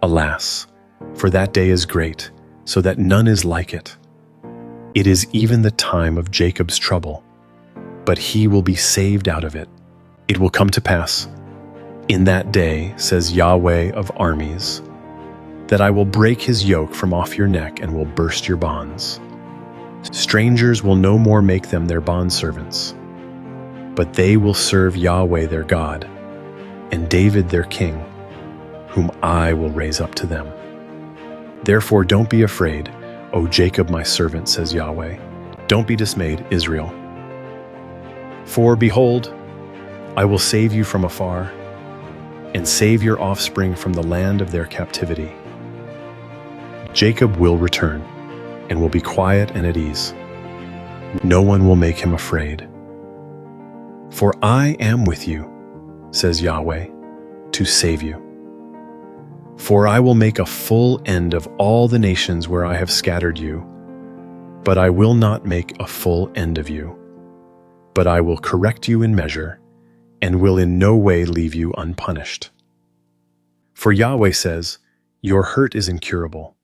Alas, for that day is great, so that none is like it. It is even the time of Jacob's trouble, but he will be saved out of it. It will come to pass, in that day, says Yahweh of armies, that I will break his yoke from off your neck and will burst your bonds. Strangers will no more make them their bondservants, but they will serve Yahweh their God, and David their king, whom I will raise up to them. Therefore don't be afraid, O Jacob my servant, says Yahweh. Don't be dismayed, Israel. For behold, I will save you from afar, and save your offspring from the land of their captivity. Jacob will return, and will be quiet and at ease. No one will make him afraid. For I am with you, says Yahweh, to save you. For I will make a full end of all the nations where I have scattered you, but I will not make a full end of you. But I will correct you in measure, and will in no way leave you unpunished. For Yahweh says, your hurt is incurable,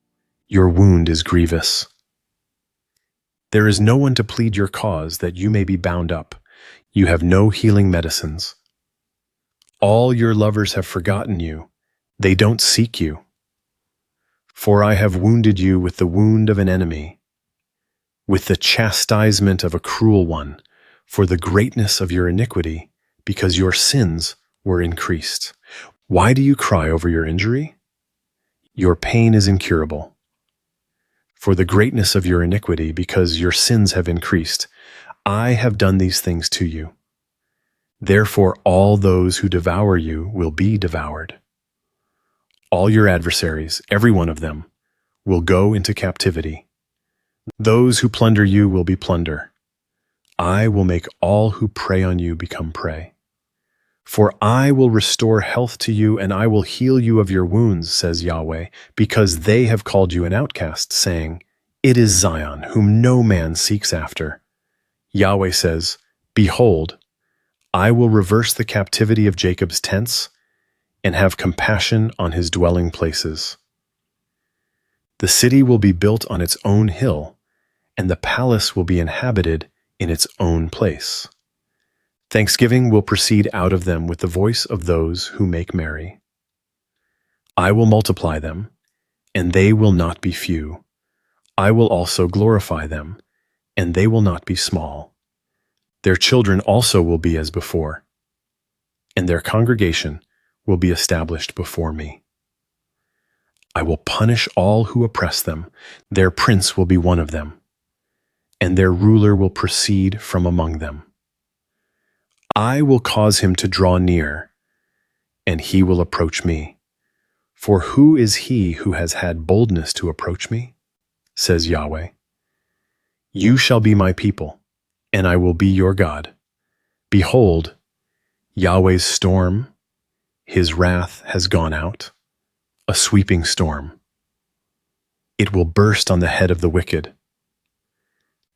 your wound is grievous. There is no one to plead your cause that you may be bound up. You have no healing medicines. All your lovers have forgotten you. They don't seek you. For I have wounded you with the wound of an enemy, with the chastisement of a cruel one, for the greatness of your iniquity, because your sins were increased. Why do you cry over your injury? Your pain is incurable. For the greatness of your iniquity, because your sins have increased, I have done these things to you. Therefore all those who devour you will be devoured. All your adversaries, every one of them, will go into captivity. Those who plunder you will be plunder. I will make all who prey on you become prey. For I will restore health to you, and I will heal you of your wounds, says Yahweh, because they have called you an outcast, saying, it is Zion, whom no man seeks after. Yahweh says, behold, I will reverse the captivity of Jacob's tents, and have compassion on his dwelling places. The city will be built on its own hill, and the palace will be inhabited in its own place. Thanksgiving will proceed out of them with the voice of those who make merry. I will multiply them, and they will not be few. I will also glorify them, and they will not be small. Their children also will be as before, and their congregation will be established before me. I will punish all who oppress them. Their prince will be one of them, and their ruler will proceed from among them. I will cause him to draw near, and he will approach me. For who is he who has had boldness to approach me? Says Yahweh. You shall be my people, and I will be your God. Behold, Yahweh's storm, his wrath has gone out, a sweeping storm. It will burst on the head of the wicked.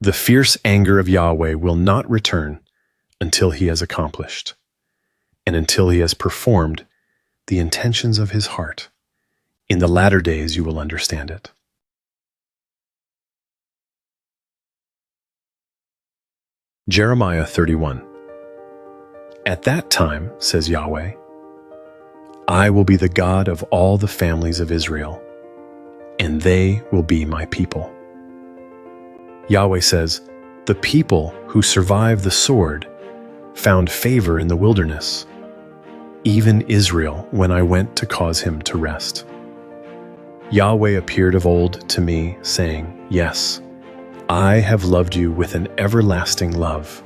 The fierce anger of Yahweh will not return until he has accomplished, and until he has performed the intentions of his heart. In the latter days you will understand it. Jeremiah 31. At that time, says Yahweh, I will be the God of all the families of Israel, and they will be my people. Yahweh says, the people who survived the sword found favor in the wilderness, even Israel when I went to cause him to rest. Yahweh appeared of old to me, saying, yes, I have loved you with an everlasting love.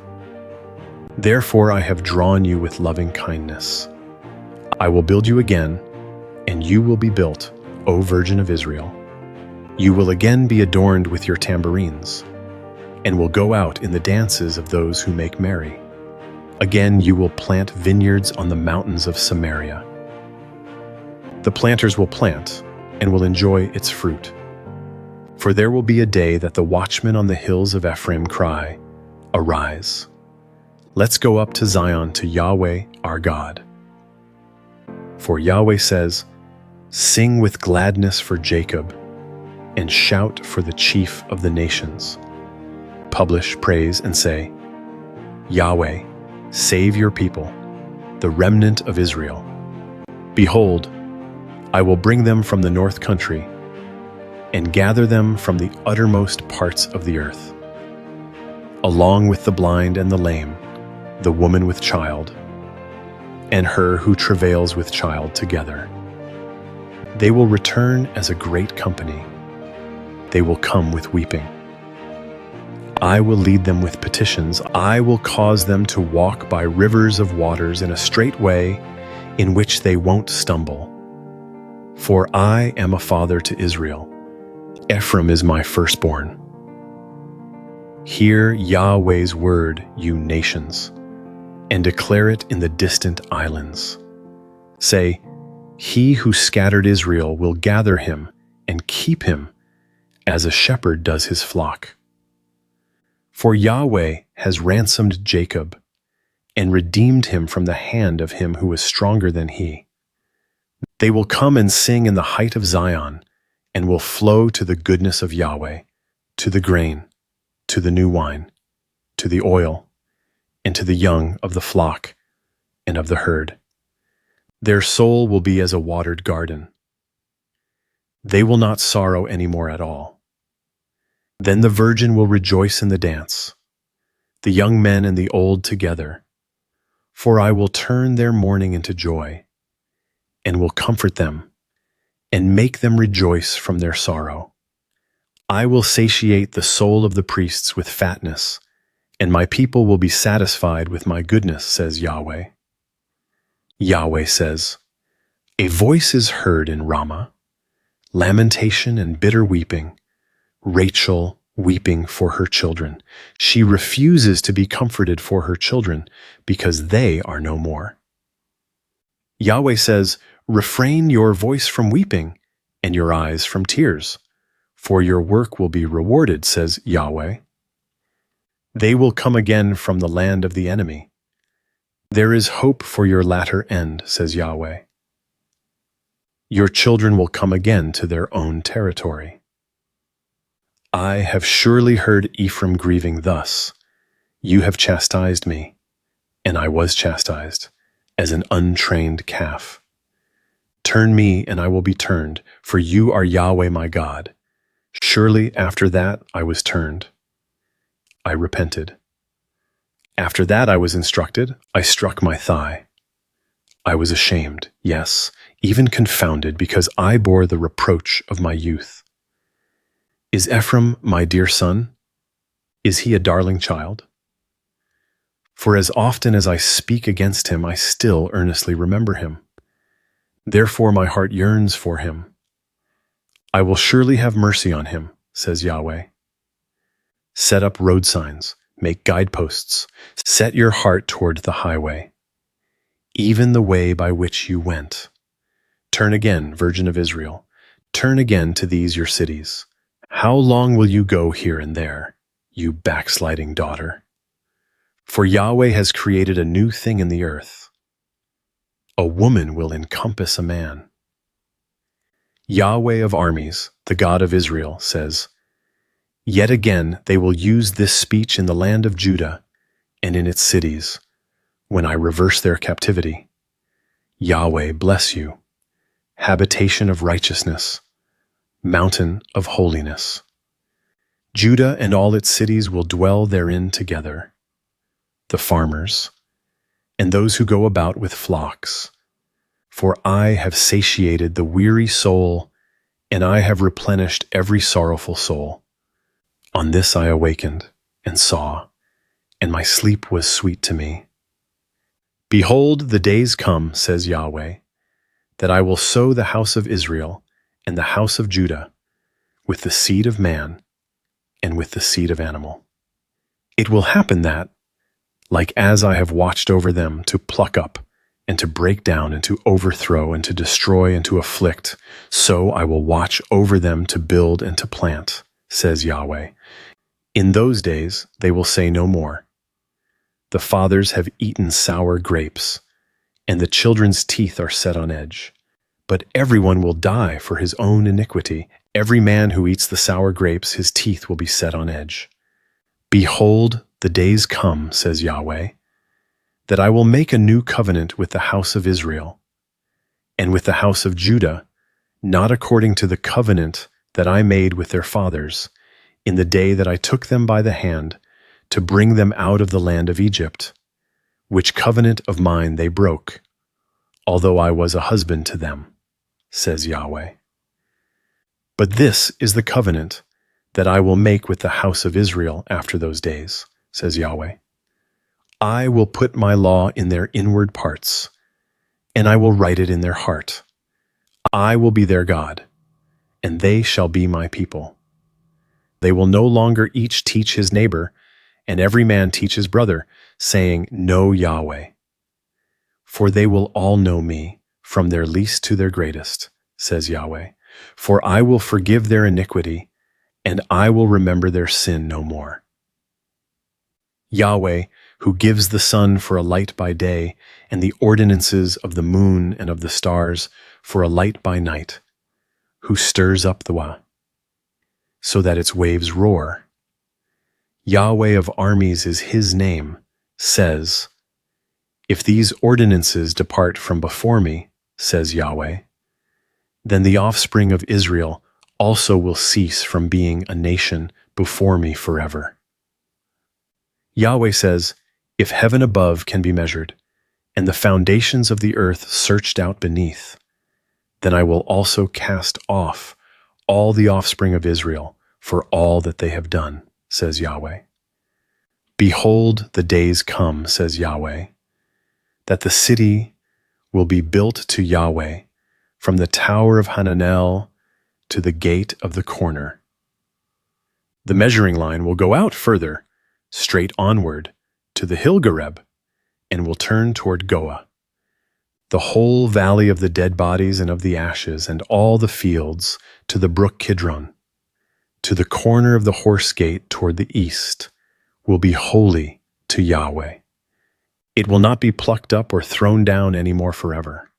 Therefore I have drawn you with loving kindness. I will build you again, and you will be built, O Virgin of Israel. You will again be adorned with your tambourines, and will go out in the dances of those who make merry. Again you will plant vineyards on the mountains of Samaria. The planters will plant, and will enjoy its fruit. For there will be a day that the watchmen on the hills of Ephraim cry, arise. Let's go up to Zion to Yahweh our God. For Yahweh says, sing with gladness for Jacob, and shout for the chief of the nations. Publish praise and say, Yahweh, save your people, the remnant of Israel. Behold, I will bring them from the north country, and gather them from the uttermost parts of the earth, along with the blind and the lame, the woman with child, and her who travails with child together. They will return as a great company. They will come with weeping. I will lead them with petitions. I will cause them to walk by rivers of waters in a straight way in which they won't stumble. For I am a father to Israel. Ephraim is my firstborn. Hear Yahweh's word, you nations, and declare it in the distant islands. Say, he who scattered Israel will gather him and keep him as a shepherd does his flock. For Yahweh has ransomed Jacob and redeemed him from the hand of him who was stronger than he. They will come and sing in the height of Zion, and will flow to the goodness of Yahweh, to the grain, to the new wine, to the oil, and to the young of the flock and of the herd. Their soul will be as a watered garden. They will not sorrow any more at all. Then the virgin will rejoice in the dance, the young men and the old together. For I will turn their mourning into joy, and will comfort them, and make them rejoice from their sorrow. I will satiate the soul of the priests with fatness, and my people will be satisfied with my goodness, says Yahweh. Yahweh says, a voice is heard in Ramah, lamentation and bitter weeping, Rachel weeping for her children. She refuses to be comforted for her children because they are no more. Yahweh says, refrain your voice from weeping and your eyes from tears, for your work will be rewarded, says Yahweh. They will come again from the land of the enemy. There is hope for your latter end, says Yahweh. Your children will come again to their own territory. I have surely heard Ephraim grieving thus. You have chastised me, and I was chastised, as an untrained calf. Turn me, and I will be turned, for you are Yahweh my God. Surely after that I was turned. I repented. After that I was instructed, I struck my thigh. I was ashamed, yes, even confounded, because I bore the reproach of my youth. Is Ephraim my dear son? Is he a darling child? For as often as I speak against him, I still earnestly remember him. Therefore my heart yearns for him. I will surely have mercy on him, says Yahweh. Set up road signs, make guideposts, set your heart toward the highway, even the way by which you went. Turn again, Virgin of Israel, turn again to these your cities. How long will you go here and there, you backsliding daughter? For Yahweh has created a new thing in the earth. A woman will encompass a man. Yahweh of armies, the God of Israel, says, yet again they will use this speech in the land of Judah and in its cities, when I reverse their captivity. Yahweh bless you, habitation of righteousness, mountain of holiness. Judah and all its cities will dwell therein together, the farmers, and those who go about with flocks. For I have satiated the weary soul, and I have replenished every sorrowful soul. On this I awakened and saw, and my sleep was sweet to me. Behold, the days come, says Yahweh, that I will sow the house of Israel and the house of Judah with the seed of man and with the seed of animal. It will happen that, like as I have watched over them to pluck up and to break down and to overthrow and to destroy and to afflict, so I will watch over them to build and to plant, says Yahweh. In those days they will say no more, The fathers have eaten sour grapes, and the children's teeth are set on edge. But everyone will die for his own iniquity. Every man who eats the sour grapes, his teeth will be set on edge. Behold, the days come, says Yahweh, that I will make a new covenant with the house of Israel and with the house of Judah, not according to the covenant that I made with their fathers in the day that I took them by the hand to bring them out of the land of Egypt, which covenant of mine they broke, although I was a husband to them, says Yahweh. But this is the covenant that I will make with the house of Israel after those days, says Yahweh. I will put my law in their inward parts, and I will write it in their heart. I will be their God, and they shall be my people. They will no longer each teach his neighbor, and every man teach his brother, saying, Know Yahweh. For they will all know me, from their least to their greatest, says Yahweh. For I will forgive their iniquity, and I will remember their sin no more. Yahweh, who gives the sun for a light by day, and the ordinances of the moon and of the stars for a light by night, who stirs up the Wa, so that its waves roar. Yahweh of armies is his name, says, If these ordinances depart from before me, says Yahweh, then the offspring of Israel also will cease from being a nation before me forever. Yahweh says, If heaven above can be measured, and the foundations of the earth searched out beneath, then I will also cast off all the offspring of Israel for all that they have done, says Yahweh. Behold, the days come, says Yahweh, that the city will be built to Yahweh from the tower of Hananel to the gate of the corner. The measuring line will go out further, straight onward, to the hill Gareb, and will turn toward Goah. The whole valley of the dead bodies and of the ashes, and all the fields, to the brook Kidron, to the corner of the horse gate toward the east, will be holy to Yahweh. It will not be plucked up or thrown down any more forever.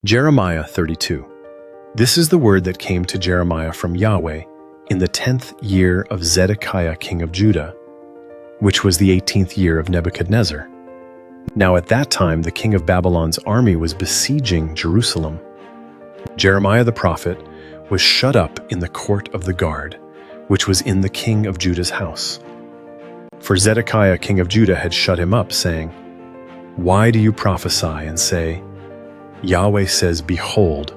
Jeremiah 32. This is the word that came to Jeremiah from Yahweh in the 10th year of Zedekiah king of Judah, which was the 18th year of Nebuchadnezzar. Now at that time the king of Babylon's army was besieging Jerusalem. Jeremiah the prophet was shut up in the court of the guard, which was in the king of Judah's house. For Zedekiah king of Judah had shut him up, saying, Why do you prophesy and say, Yahweh says, Behold,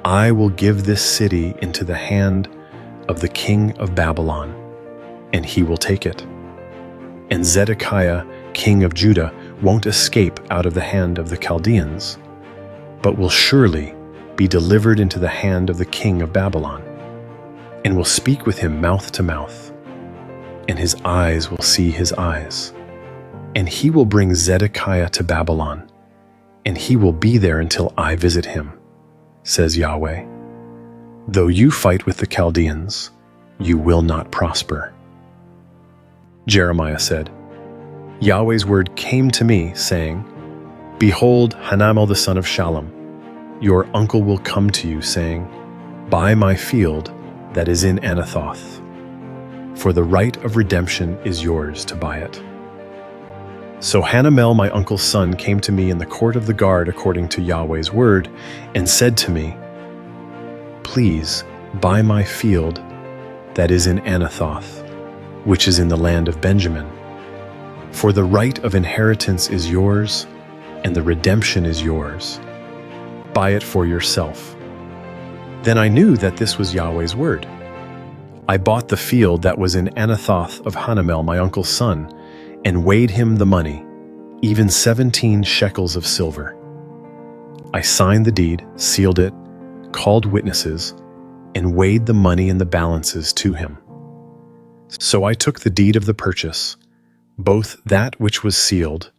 I will give this city into the hand of the king of Babylon, and he will take it. And Zedekiah, king of Judah, won't escape out of the hand of the Chaldeans, but will surely be delivered into the hand of the king of Babylon, and will speak with him mouth to mouth, and his eyes will see his eyes. And he will bring Zedekiah to Babylon, and he will be there until I visit him, says Yahweh. Though you fight with the Chaldeans, you will not prosper. Jeremiah said, Yahweh's word came to me, saying, Behold, Hanamel the son of Shallum, your uncle will come to you, saying, Buy my field that is in Anathoth, for the right of redemption is yours to buy it. So Hanamel, my uncle's son, came to me in the court of the guard according to Yahweh's word, and said to me, Please buy my field that is in Anathoth, which is in the land of Benjamin. For the right of inheritance is yours, and the redemption is yours. Buy it for yourself. Then I knew that this was Yahweh's word. I bought the field that was in Anathoth of Hanamel, my uncle's son, and weighed him the money, even 17 shekels of silver. I signed the deed, sealed it, called witnesses, and weighed the money in the balances to him. So I took the deed of the purchase, both that which was sealed,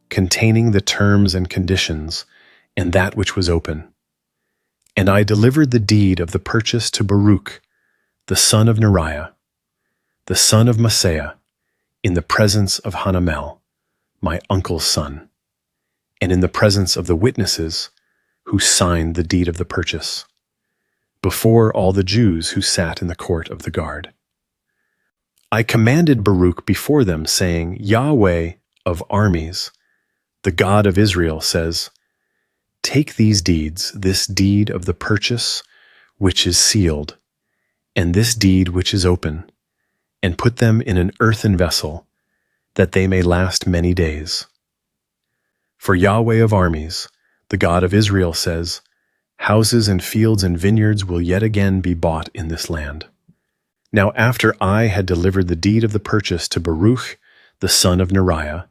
containing the terms and conditions, and that which was open. And I delivered the deed of the purchase to Baruch, the son of Neriah, the son of Maaseiah, in the presence of Hanamel, my uncle's son, and in the presence of the witnesses who signed the deed of the purchase, before all the Jews who sat in the court of the guard. I commanded Baruch before them, saying, Yahweh of armies, the God of Israel, says, take these deeds, this deed of the purchase which is sealed, and this deed which is open, and put them in an earthen vessel, that they may last many days. For Yahweh of armies, the God of Israel, says, houses and fields and vineyards will yet again be bought in this land. Now after I had delivered the deed of the purchase to Baruch, the son of Neriah,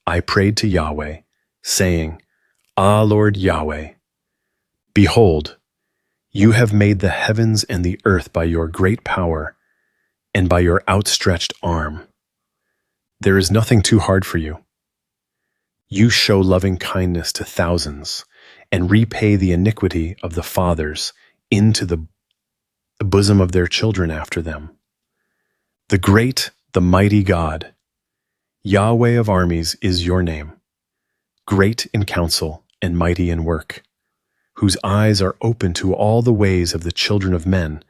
I prayed to Yahweh, saying, Ah, Lord Yahweh, behold, you have made the heavens and the earth by your great power and by your outstretched arm. There is nothing too hard for you. You show loving kindness to thousands and repay the iniquity of the fathers into the bosom of their children after them. The great, the mighty God, Yahweh of armies is your name, great in counsel and mighty in work, whose eyes are open to all the ways of the children of men,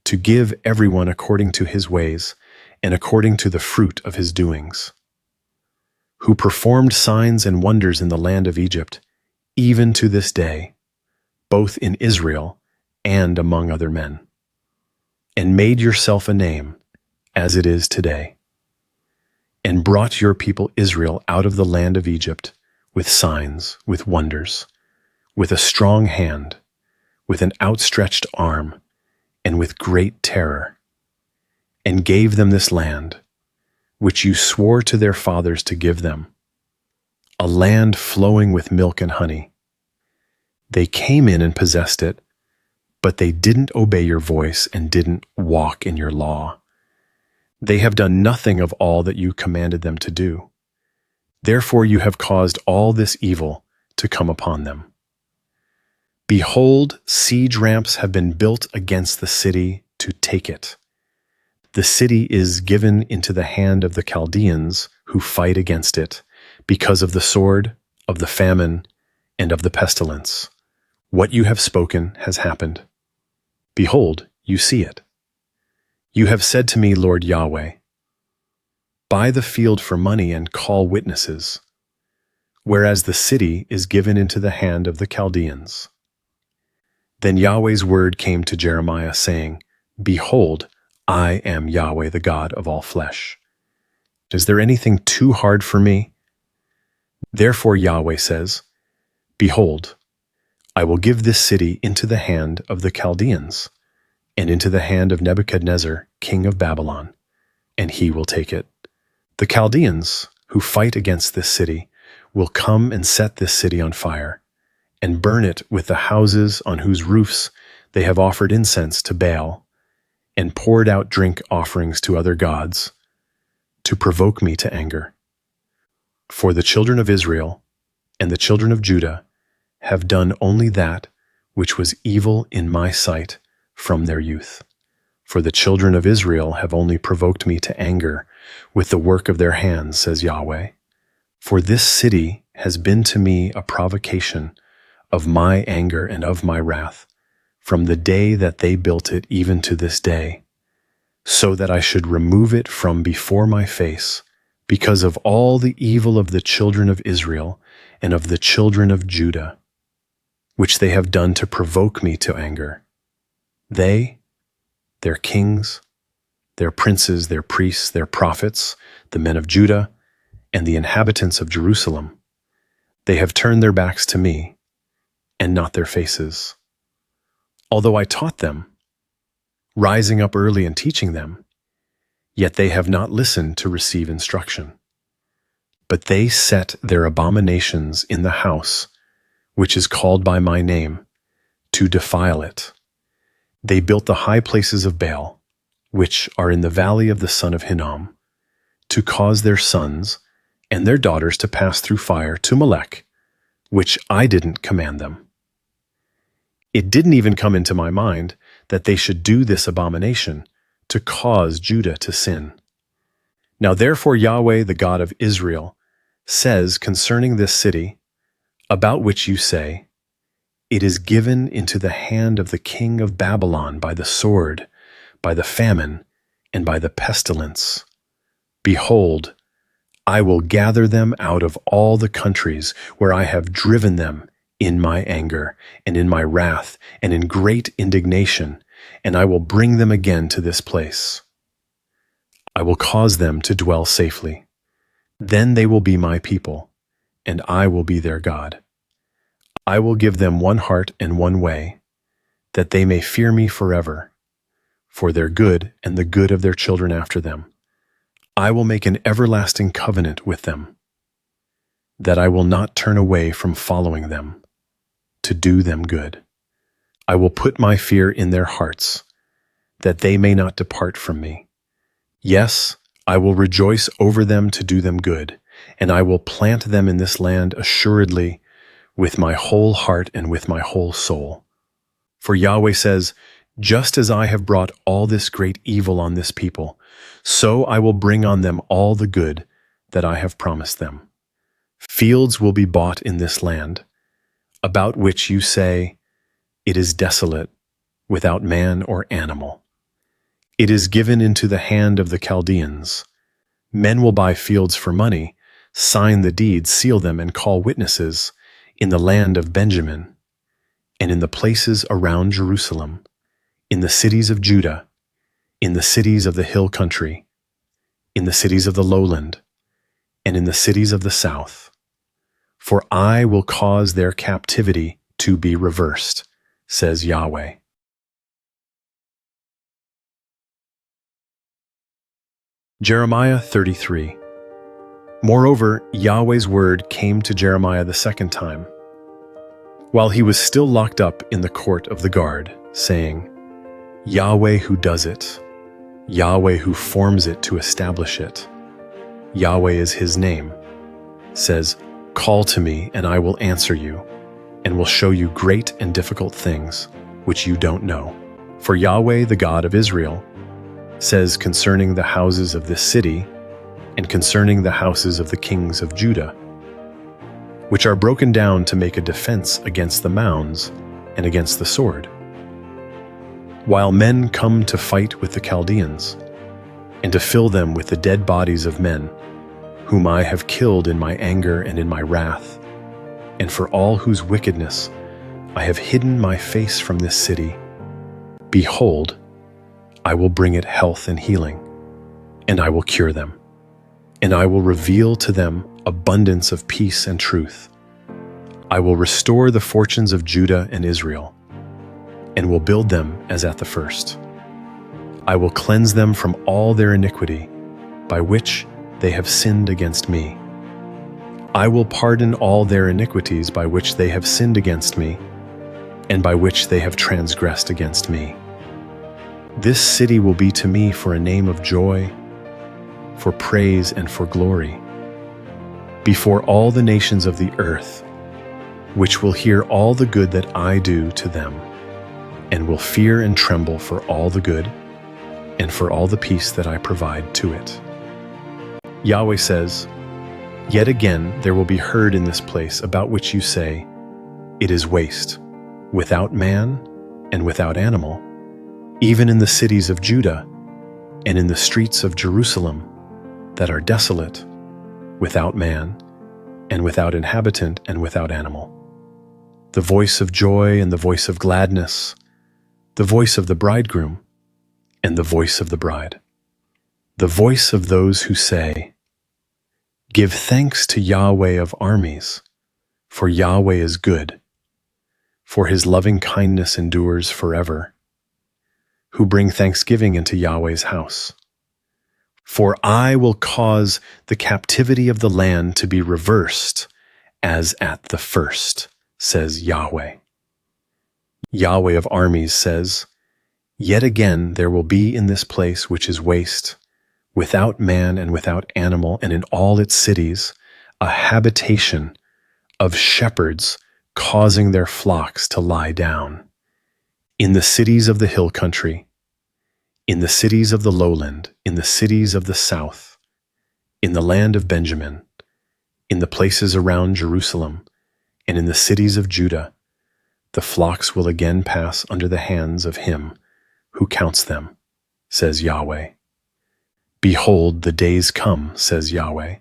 to give everyone according to his ways and according to the fruit of his doings, who performed signs and wonders in the land of Egypt, even to this day, both in Israel and among other men, and made yourself a name, as it is today, and brought your people Israel out of the land of Egypt with signs, with wonders, with a strong hand, with an outstretched arm, and with great terror, and gave them this land, which you swore to their fathers to give them, a land flowing with milk and honey. They came in and possessed it, but they didn't obey your voice and didn't walk in your law. They have done nothing of all that you commanded them to do. Therefore you have caused all this evil to come upon them. Behold, siege ramps have been built against the city to take it. The city is given into the hand of the Chaldeans who fight against it, because of the sword, of the famine, and of the pestilence. What you have spoken has happened. Behold, you see it. You have said to me, Lord Yahweh, buy the field for money and call witnesses, whereas the city is given into the hand of the Chaldeans. Then Yahweh's word came to Jeremiah, saying, Behold, I am Yahweh, the God of all flesh. Is there anything too hard for me? Therefore Yahweh says, Behold, I will give this city into the hand of the Chaldeans, and into the hand of Nebuchadnezzar, king of Babylon, and he will take it. The Chaldeans, who fight against this city, will come and set this city on fire, and burn it with the houses on whose roofs they have offered incense to Baal, and poured out drink offerings to other gods, to provoke me to anger. For the children of Israel and the children of Judah have done only that which was evil in my sight from their youth. For the children of Israel have only provoked me to anger with the work of their hands, says Yahweh. For this city has been to me a provocation of my anger and of my wrath, from the day that they built it even to this day, so that I should remove it from before my face, because of all the evil of the children of Israel and of the children of Judah, which they have done to provoke me to anger. They, their kings, their princes, their priests, their prophets, the men of Judah, and the inhabitants of Jerusalem, they have turned their backs to me, and not their faces. Although I taught them, rising up early and teaching them, yet they have not listened to receive instruction. But they set their abominations in the house, which is called by my name, to defile it. They built the high places of Baal, which are in the valley of the son of Hinnom, to cause their sons and their daughters to pass through fire to Molech, which I didn't command them. It didn't even come into my mind that they should do this abomination, to cause Judah to sin. Now therefore Yahweh, the God of Israel, says concerning this city, about which you say, it is given into the hand of the king of Babylon by the sword, by the famine, and by the pestilence. Behold, I will gather them out of all the countries where I have driven them in my anger, and in my wrath, and in great indignation, and I will bring them again to this place. I will cause them to dwell safely. Then they will be my people, and I will be their God. I will give them one heart and one way, that they may fear me forever, for their good and the good of their children after them. I will make an everlasting covenant with them, that I will not turn away from following them, to do them good. I will put my fear in their hearts, that they may not depart from me. Yes, I will rejoice over them to do them good, and I will plant them in this land assuredly, with my whole heart and with my whole soul. For Yahweh says, just as I have brought all this great evil on this people, so I will bring on them all the good that I have promised them. Fields will be bought in this land, about which you say, it is desolate, without man or animal. It is given into the hand of the Chaldeans. Men will buy fields for money, sign the deeds, seal them, and call witnesses, in the land of Benjamin, and in the places around Jerusalem, in the cities of Judah, in the cities of the hill country, in the cities of the lowland, and in the cities of the south. For I will cause their captivity to be reversed, says Yahweh. Jeremiah 33. Moreover, Yahweh's word came to Jeremiah the second time, while he was still locked up in the court of the guard, saying, Yahweh who does it, Yahweh who forms it to establish it, Yahweh is his name, says, call to me and I will answer you, and will show you great and difficult things which you don't know. For Yahweh, the God of Israel, says concerning the houses of this city, and concerning the houses of the kings of Judah, which are broken down to make a defense against the mounds and against the sword, while men come to fight with the Chaldeans, and to fill them with the dead bodies of men, whom I have killed in my anger and in my wrath, and for all whose wickedness I have hidden my face from this city. Behold, I will bring it health and healing, and I will cure them, and I will reveal to them abundance of peace and truth. I will restore the fortunes of Judah and Israel, and will build them as at the first. I will cleanse them from all their iniquity, by which they have sinned against me. I will pardon all their iniquities by which they have sinned against me, and by which they have transgressed against me. This city will be to me for a name of joy, for praise and for glory, before all the nations of the earth, which will hear all the good that I do to them, and will fear and tremble for all the good, and for all the peace that I provide to it. Yahweh says, yet again there will be heard in this place about which you say, it is waste, without man and without animal, even in the cities of Judah and in the streets of Jerusalem that are desolate, without man and without inhabitant and without animal. The voice of joy and the voice of gladness, the voice of the bridegroom and the voice of the bride, the voice of those who say, give thanks to Yahweh of armies, for Yahweh is good, for his loving kindness endures forever, who bring thanksgiving into Yahweh's house. For I will cause the captivity of the land to be reversed as at the first, says Yahweh. Yahweh of armies says, yet again there will be in this place which is waste, without man and without animal, and in all its cities, a habitation of shepherds causing their flocks to lie down. In the cities of the hill country, in the cities of the lowland, in the cities of the south, in the land of Benjamin, in the places around Jerusalem, and in the cities of Judah, the flocks will again pass under the hands of him who counts them, says Yahweh. Behold, the days come, says Yahweh,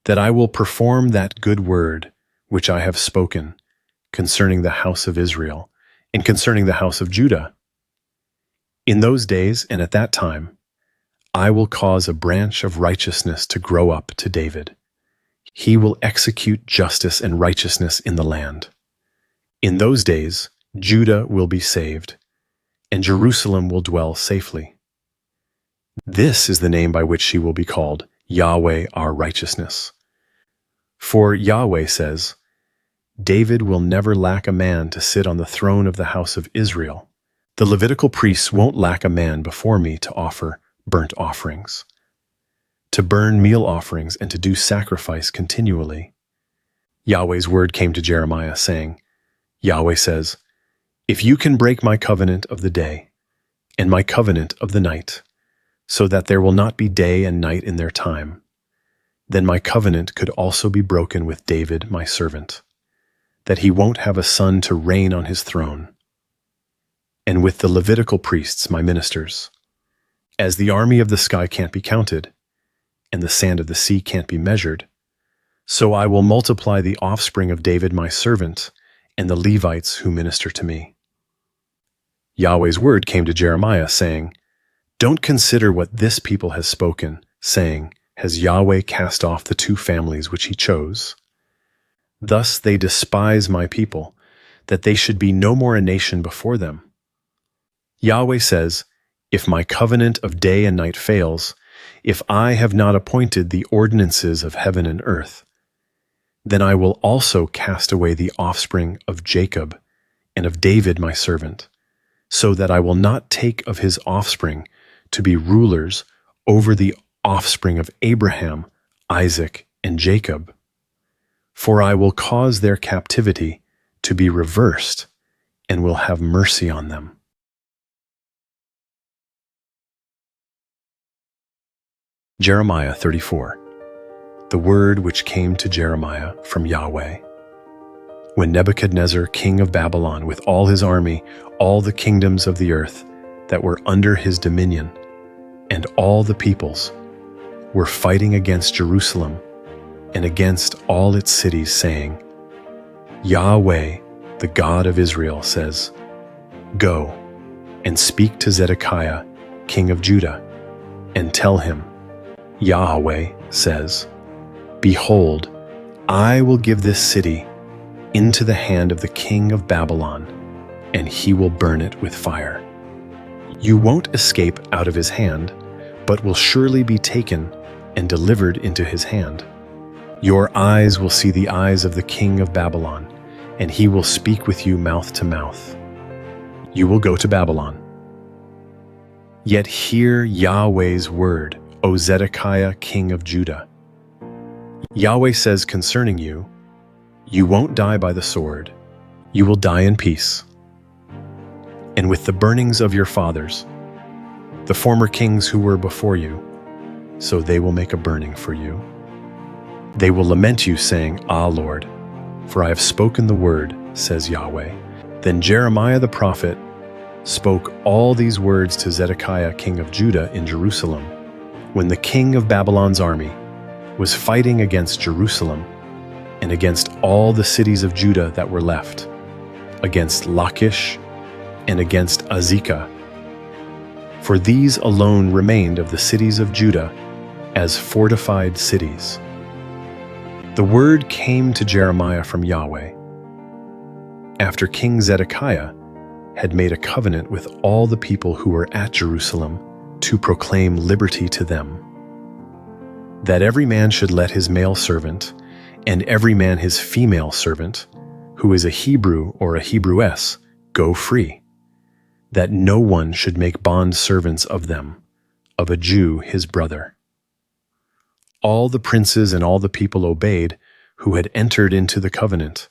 that I will perform that good word which I have spoken concerning the house of Israel and concerning the house of Judah. In those days and at that time, I will cause a branch of righteousness to grow up to David. He will execute justice and righteousness in the land. In those days, Judah will be saved, and Jerusalem will dwell safely. This is the name by which she will be called, Yahweh our righteousness. For Yahweh says, David will never lack a man to sit on the throne of the house of Israel. The Levitical priests won't lack a man before me to offer burnt offerings, to burn meal offerings, and to do sacrifice continually. Yahweh's word came to Jeremiah, saying, Yahweh says, if you can break my covenant of the day and my covenant of the night, so that there will not be day and night in their time, then my covenant could also be broken with David my servant, that he won't have a son to reign on his throne, and with the Levitical priests, my ministers. As the army of the sky can't be counted, and the sand of the sea can't be measured, so I will multiply the offspring of David my servant and the Levites who minister to me. Yahweh's word came to Jeremiah, saying, don't consider what this people has spoken, saying, has Yahweh cast off the two families which he chose? Thus they despise my people, that they should be no more a nation before them. Yahweh says, if my covenant of day and night fails, if I have not appointed the ordinances of heaven and earth, then I will also cast away the offspring of Jacob and of David my servant, so that I will not take of his offspring to be rulers over the offspring of Abraham, Isaac, and Jacob. For I will cause their captivity to be reversed and will have mercy on them. Jeremiah 34. The word which came to Jeremiah from Yahweh. When Nebuchadnezzar, king of Babylon, with all his army, all the kingdoms of the earth that were under his dominion, and all the peoples, were fighting against Jerusalem and against all its cities, saying, Yahweh, the God of Israel, says, go and speak to Zedekiah, king of Judah, and tell him, Yahweh says, behold, I will give this city into the hand of the king of Babylon, and he will burn it with fire. You won't escape out of his hand, but will surely be taken and delivered into his hand. Your eyes will see the eyes of the king of Babylon, and he will speak with you mouth to mouth. You will go to Babylon. Yet hear Yahweh's word, O Zedekiah, king of Judah. Yahweh says concerning you, you won't die by the sword, you will die in peace. And with the burnings of your fathers, the former kings who were before you, so they will make a burning for you. They will lament you, saying, Ah, Lord, for I have spoken the word, says Yahweh. Then Jeremiah the prophet spoke all these words to Zedekiah, king of Judah, in Jerusalem, when the king of Babylon's army was fighting against Jerusalem and against all the cities of Judah that were left, against Lachish and against Azekah. For these alone remained of the cities of Judah as fortified cities. The word came to Jeremiah from Yahweh, after King Zedekiah had made a covenant with all the people who were at Jerusalem to proclaim liberty to them, that every man should let his male servant and every man his female servant, who is a Hebrew or a Hebrewess, go free, that no one should make bond servants of them, of a Jew his brother. All the princes and all the people obeyed who had entered into the covenant,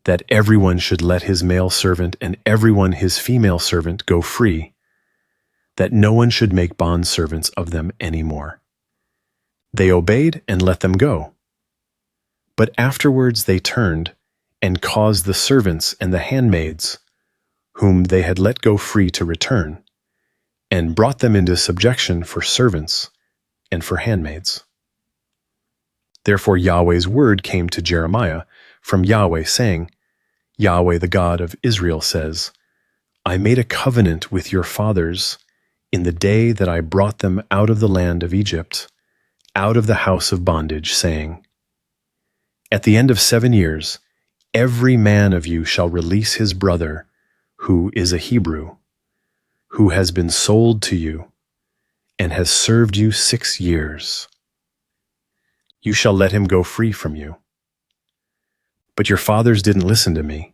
that everyone should let his male servant and everyone his female servant go free, that no one should make bondservants of them any more. They obeyed and let them go. But afterwards they turned and caused the servants and the handmaids, whom they had let go free, to return, and brought them into subjection for servants and for handmaids. Therefore Yahweh's word came to Jeremiah from Yahweh, saying, Yahweh, the God of Israel, says, I made a covenant with your fathers in the day that I brought them out of the land of Egypt, out of the house of bondage, saying, At the end of 7 years, every man of you shall release his brother, who is a Hebrew, who has been sold to you, and has served you 6 years. You shall let him go free from you. But your fathers didn't listen to me,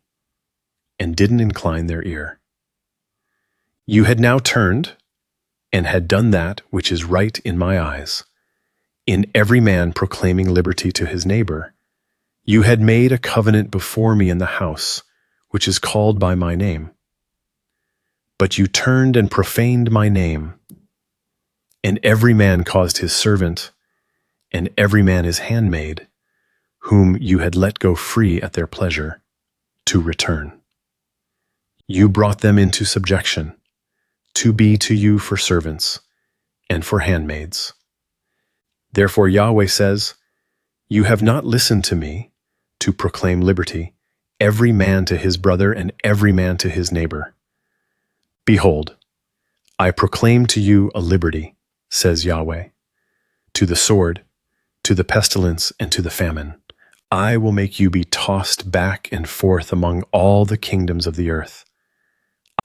and didn't incline their ear. You had now turned, and had done that which is right in my eyes, in every man proclaiming liberty to his neighbor. You had made a covenant before me in the house, which is called by my name. But you turned and profaned my name, and every man caused his servant, and every man his handmaid, whom you had let go free at their pleasure, to return. You brought them into subjection, to be to you for servants and for handmaids. Therefore Yahweh says, You have not listened to me to proclaim liberty, every man to his brother and every man to his neighbor. Behold, I proclaim to you a liberty, says Yahweh, to the sword, to the pestilence, and to the famine. I will make you be tossed back and forth among all the kingdoms of the earth.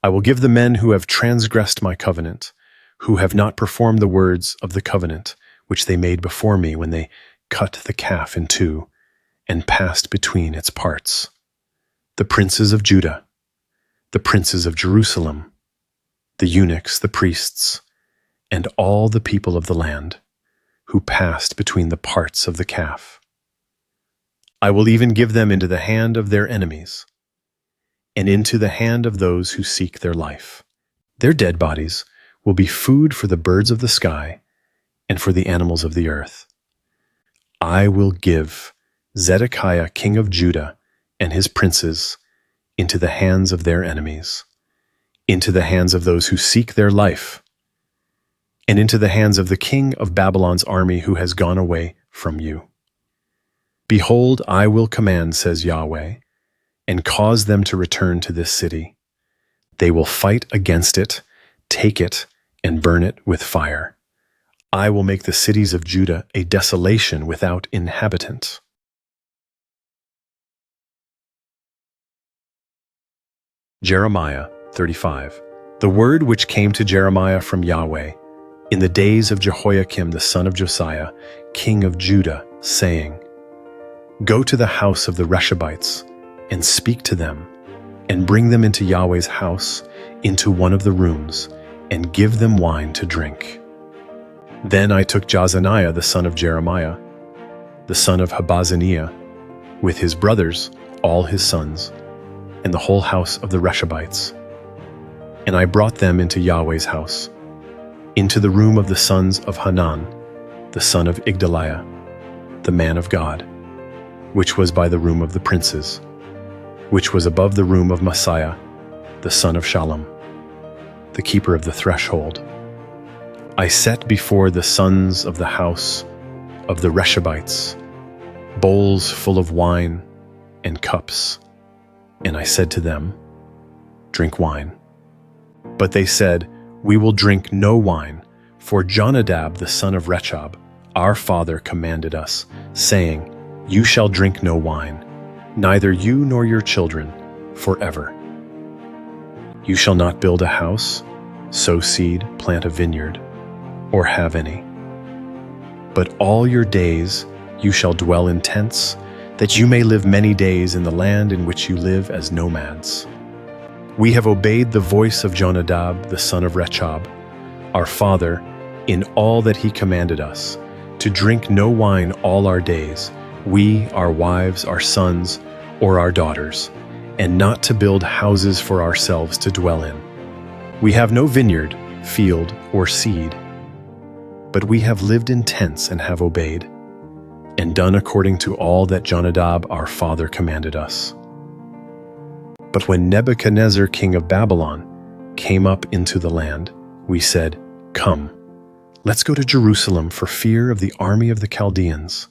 I will give the men who have transgressed my covenant, who have not performed the words of the covenant which they made before me when they cut the calf in two and passed between its parts, the princes of Judah, the princes of Jerusalem, the eunuchs, the priests, and all the people of the land, who passed between the parts of the calf. I will even give them into the hand of their enemies, and into the hand of those who seek their life. Their dead bodies will be food for the birds of the sky and for the animals of the earth. I will give Zedekiah king of Judah and his princes into the hands of their enemies, into the hands of those who seek their life, and into the hands of the king of Babylon's army who has gone away from you. Behold, I will command, says Yahweh, and cause them to return to this city. They will fight against it, take it, and burn it with fire. I will make the cities of Judah a desolation without inhabitant. Jeremiah 35. The word which came to Jeremiah from Yahweh in the days of Jehoiakim the son of Josiah, king of Judah, saying, Go to the house of the Rechabites, and speak to them, and bring them into Yahweh's house, into one of the rooms, and give them wine to drink. Then I took Jazaniah the son of Jeremiah, the son of Habazaniah, with his brothers, all his sons, and the whole house of the Rechabites, and I brought them into Yahweh's house, into the room of the sons of Hanan, the son of Igdaliah, the man of God, which was by the room of the princes, which was above the room of Messiah, the son of Shallum, the keeper of the threshold. I set before the sons of the house of the Rechabites bowls full of wine and cups, and I said to them, Drink wine. But they said, We will drink no wine, for Jonadab the son of Rechab, our father, commanded us, saying, You shall drink no wine, neither you nor your children, forever. You shall not build a house, sow seed, plant a vineyard, or have any. But all your days you shall dwell in tents, that you may live many days in the land in which you live as nomads. We have obeyed the voice of Jonadab the son of Rechab, our father, in all that he commanded us, to drink no wine all our days, we, our wives, our sons, or our daughters, and not to build houses for ourselves to dwell in. We have no vineyard, field, or seed. But we have lived in tents and have obeyed, and done according to all that Jonadab our father commanded us. But when Nebuchadnezzar king of Babylon came up into the land, we said, "Come, let's go to Jerusalem for fear of the army of the Chaldeans,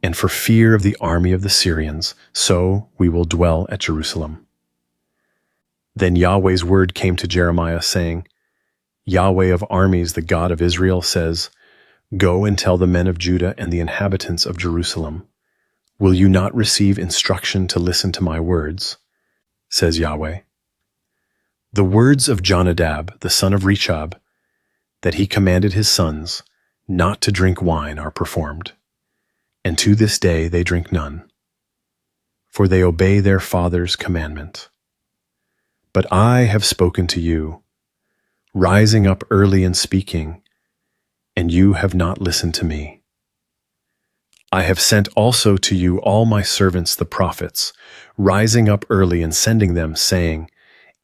and for fear of the army of the Syrians, so we will dwell at Jerusalem." Then Yahweh's word came to Jeremiah, saying, "Yahweh of armies, the God of Israel, says, Go and tell the men of Judah and the inhabitants of Jerusalem, Will you not receive instruction to listen to my words? Says Yahweh. The words of Jonadab, the son of Rechab, that he commanded his sons not to drink wine are performed, and to this day they drink none, for they obey their father's commandment. But I have spoken to you, rising up early and speaking, and you have not listened to me. I have sent also to you all my servants the prophets, rising up early and sending them, saying,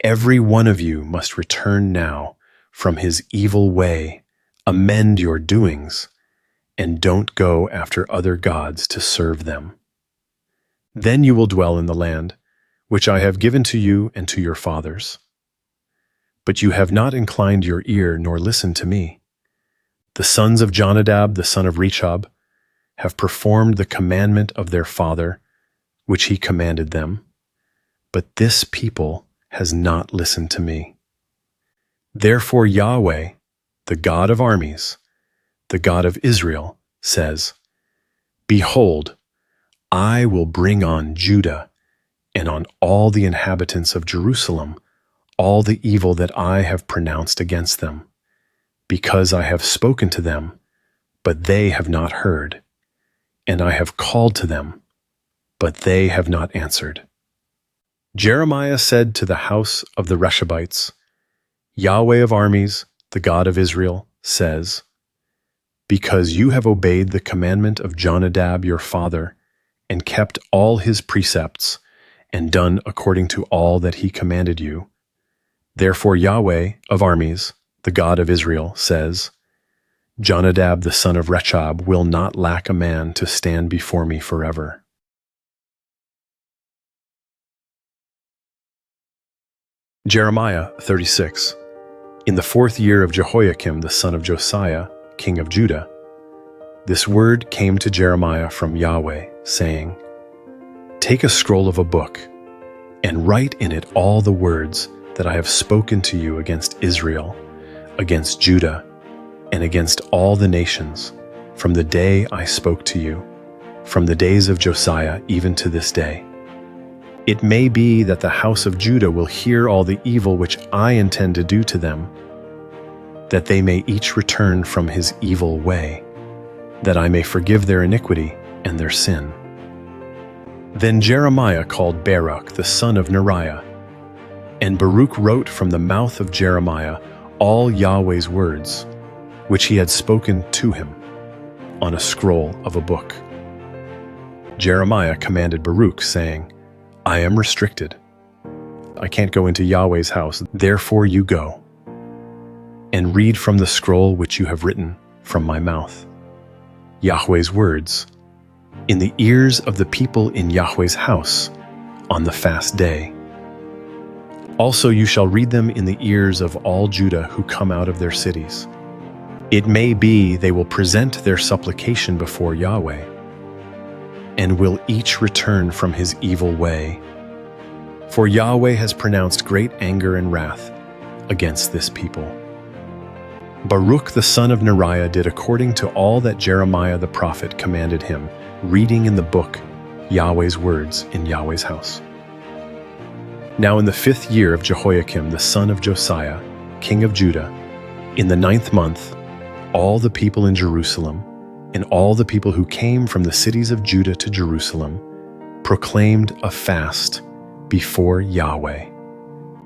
Every one of you must return now from his evil way, amend your doings, and don't go after other gods to serve them. Then you will dwell in the land, which I have given to you and to your fathers. But you have not inclined your ear nor listened to me. The sons of Jonadab, the son of Rechab, have performed the commandment of their father, which he commanded them, but this people has not listened to me. Therefore Yahweh, the God of armies, the God of Israel, says, Behold, I will bring on Judah and on all the inhabitants of Jerusalem all the evil that I have pronounced against them, because I have spoken to them, but they have not heard, and I have called to them, but they have not answered. Jeremiah said to the house of the Rechabites, Yahweh of armies, the God of Israel, says, Because you have obeyed the commandment of Jonadab your father, and kept all his precepts, and done according to all that he commanded you, therefore Yahweh of armies, the God of Israel, says, Jonadab the son of Rechab will not lack a man to stand before me forever. Jeremiah 36. In the 4th year of Jehoiakim the son of Josiah, king of Judah, this word came to Jeremiah from Yahweh, saying, Take a scroll of a book, and write in it all the words that I have spoken to you against Israel, against Judah, and against all the nations, from the day I spoke to you, from the days of Josiah even to this day. It may be that the house of Judah will hear all the evil which I intend to do to them, that they may each return from his evil way, that I may forgive their iniquity and their sin. Then Jeremiah called Baruch the son of Neriah, and Baruch wrote from the mouth of Jeremiah all Yahweh's words, which he had spoken to him, on a scroll of a book. Jeremiah commanded Baruch, saying, I am restricted. I can't go into Yahweh's house, therefore you go, and read from the scroll which you have written from my mouth, Yahweh's words, in the ears of the people in Yahweh's house, on the fast day. Also you shall read them in the ears of all Judah who come out of their cities. It may be they will present their supplication before Yahweh, and will each return from his evil way. For Yahweh has pronounced great anger and wrath against this people. Baruch the son of Neriah did according to all that Jeremiah the prophet commanded him, reading in the book Yahweh's words in Yahweh's house. Now in the 5th year of Jehoiakim the son of Josiah, king of Judah, in the 9th month, all the people in Jerusalem, and all the people who came from the cities of Judah to Jerusalem, proclaimed a fast before Yahweh.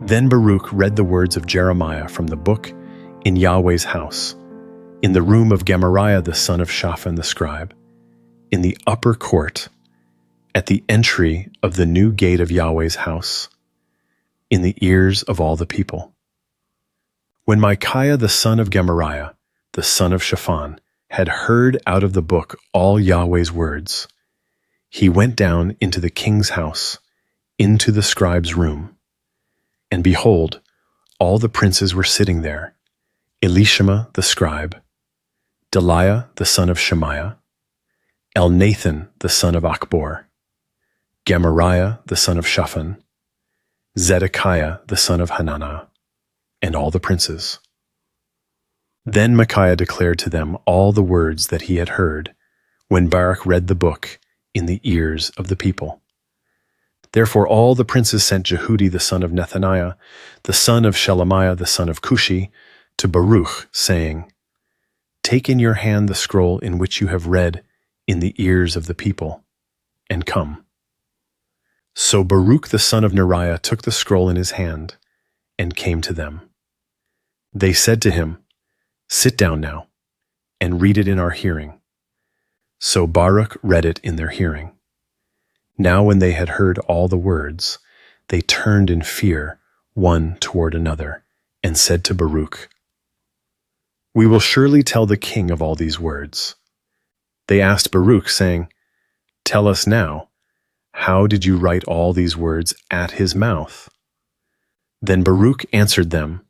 Then Baruch read the words of Jeremiah from the book in Yahweh's house, in the room of Gemariah the son of Shaphan the scribe, in the upper court, at the entry of the new gate of Yahweh's house, in the ears of all the people. When Micaiah the son of Gemariah, the son of Shaphan, had heard out of the book all Yahweh's words, he went down into the king's house, into the scribe's room. And behold, all the princes were sitting there, Elishama the scribe, Delaiah the son of Shemaiah, Elnathan the son of Achbor, Gemariah the son of Shaphan, Zedekiah the son of Hananiah, and all the princes. Then Micaiah declared to them all the words that he had heard when Baruch read the book in the ears of the people. Therefore all the princes sent Jehudi the son of Nethaniah, the son of Shelemiah the son of Cushi, to Baruch, saying, Take in your hand the scroll in which you have read in the ears of the people, and come. So Baruch the son of Neriah took the scroll in his hand, and came to them. They said to him, Sit down now, and read it in our hearing. So Baruch read it in their hearing. Now when they had heard all the words, they turned in fear one toward another, and said to Baruch, We will surely tell the king of all these words. They asked Baruch, saying, Tell us now, how did you write all these words at his mouth? Then Baruch answered them,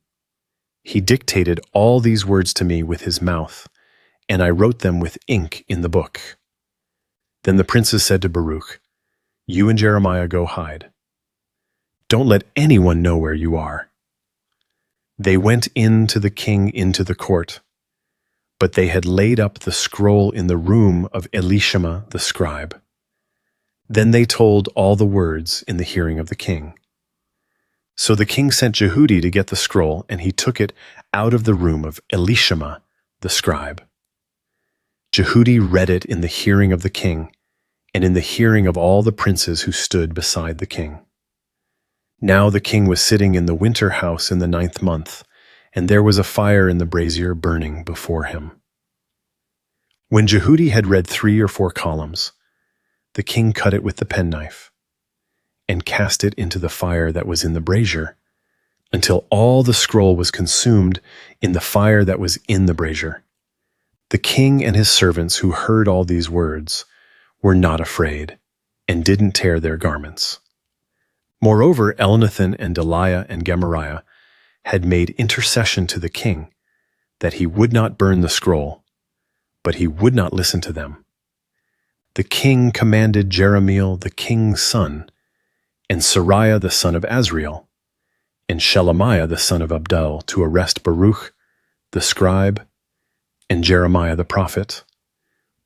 He dictated all these words to me with his mouth, and I wrote them with ink in the book. Then the princes said to Baruch, You and Jeremiah go hide. Don't let anyone know where you are. They went in to the king into the court, but they had laid up the scroll in the room of Elishama the scribe. Then they told all the words in the hearing of the king. So the king sent Jehudi to get the scroll, and he took it out of the room of Elishama the scribe. Jehudi read it in the hearing of the king, and in the hearing of all the princes who stood beside the king. Now the king was sitting in the winter house in the 9th month, and there was a fire in the brazier burning before him. When Jehudi had read 3 or 4 columns, the king cut it with the penknife, and cast it into the fire that was in the brazier, until all the scroll was consumed in the fire that was in the brazier. The king and his servants who heard all these words were not afraid, and didn't tear their garments. Moreover, Elnathan and Delaiah and Gemariah had made intercession to the king, that he would not burn the scroll, but he would not listen to them. The king commanded Jerahmeel the king's son, and Seraiah the son of Azriel, and Shelemiah the son of Abdul to arrest Baruch the scribe and Jeremiah the prophet,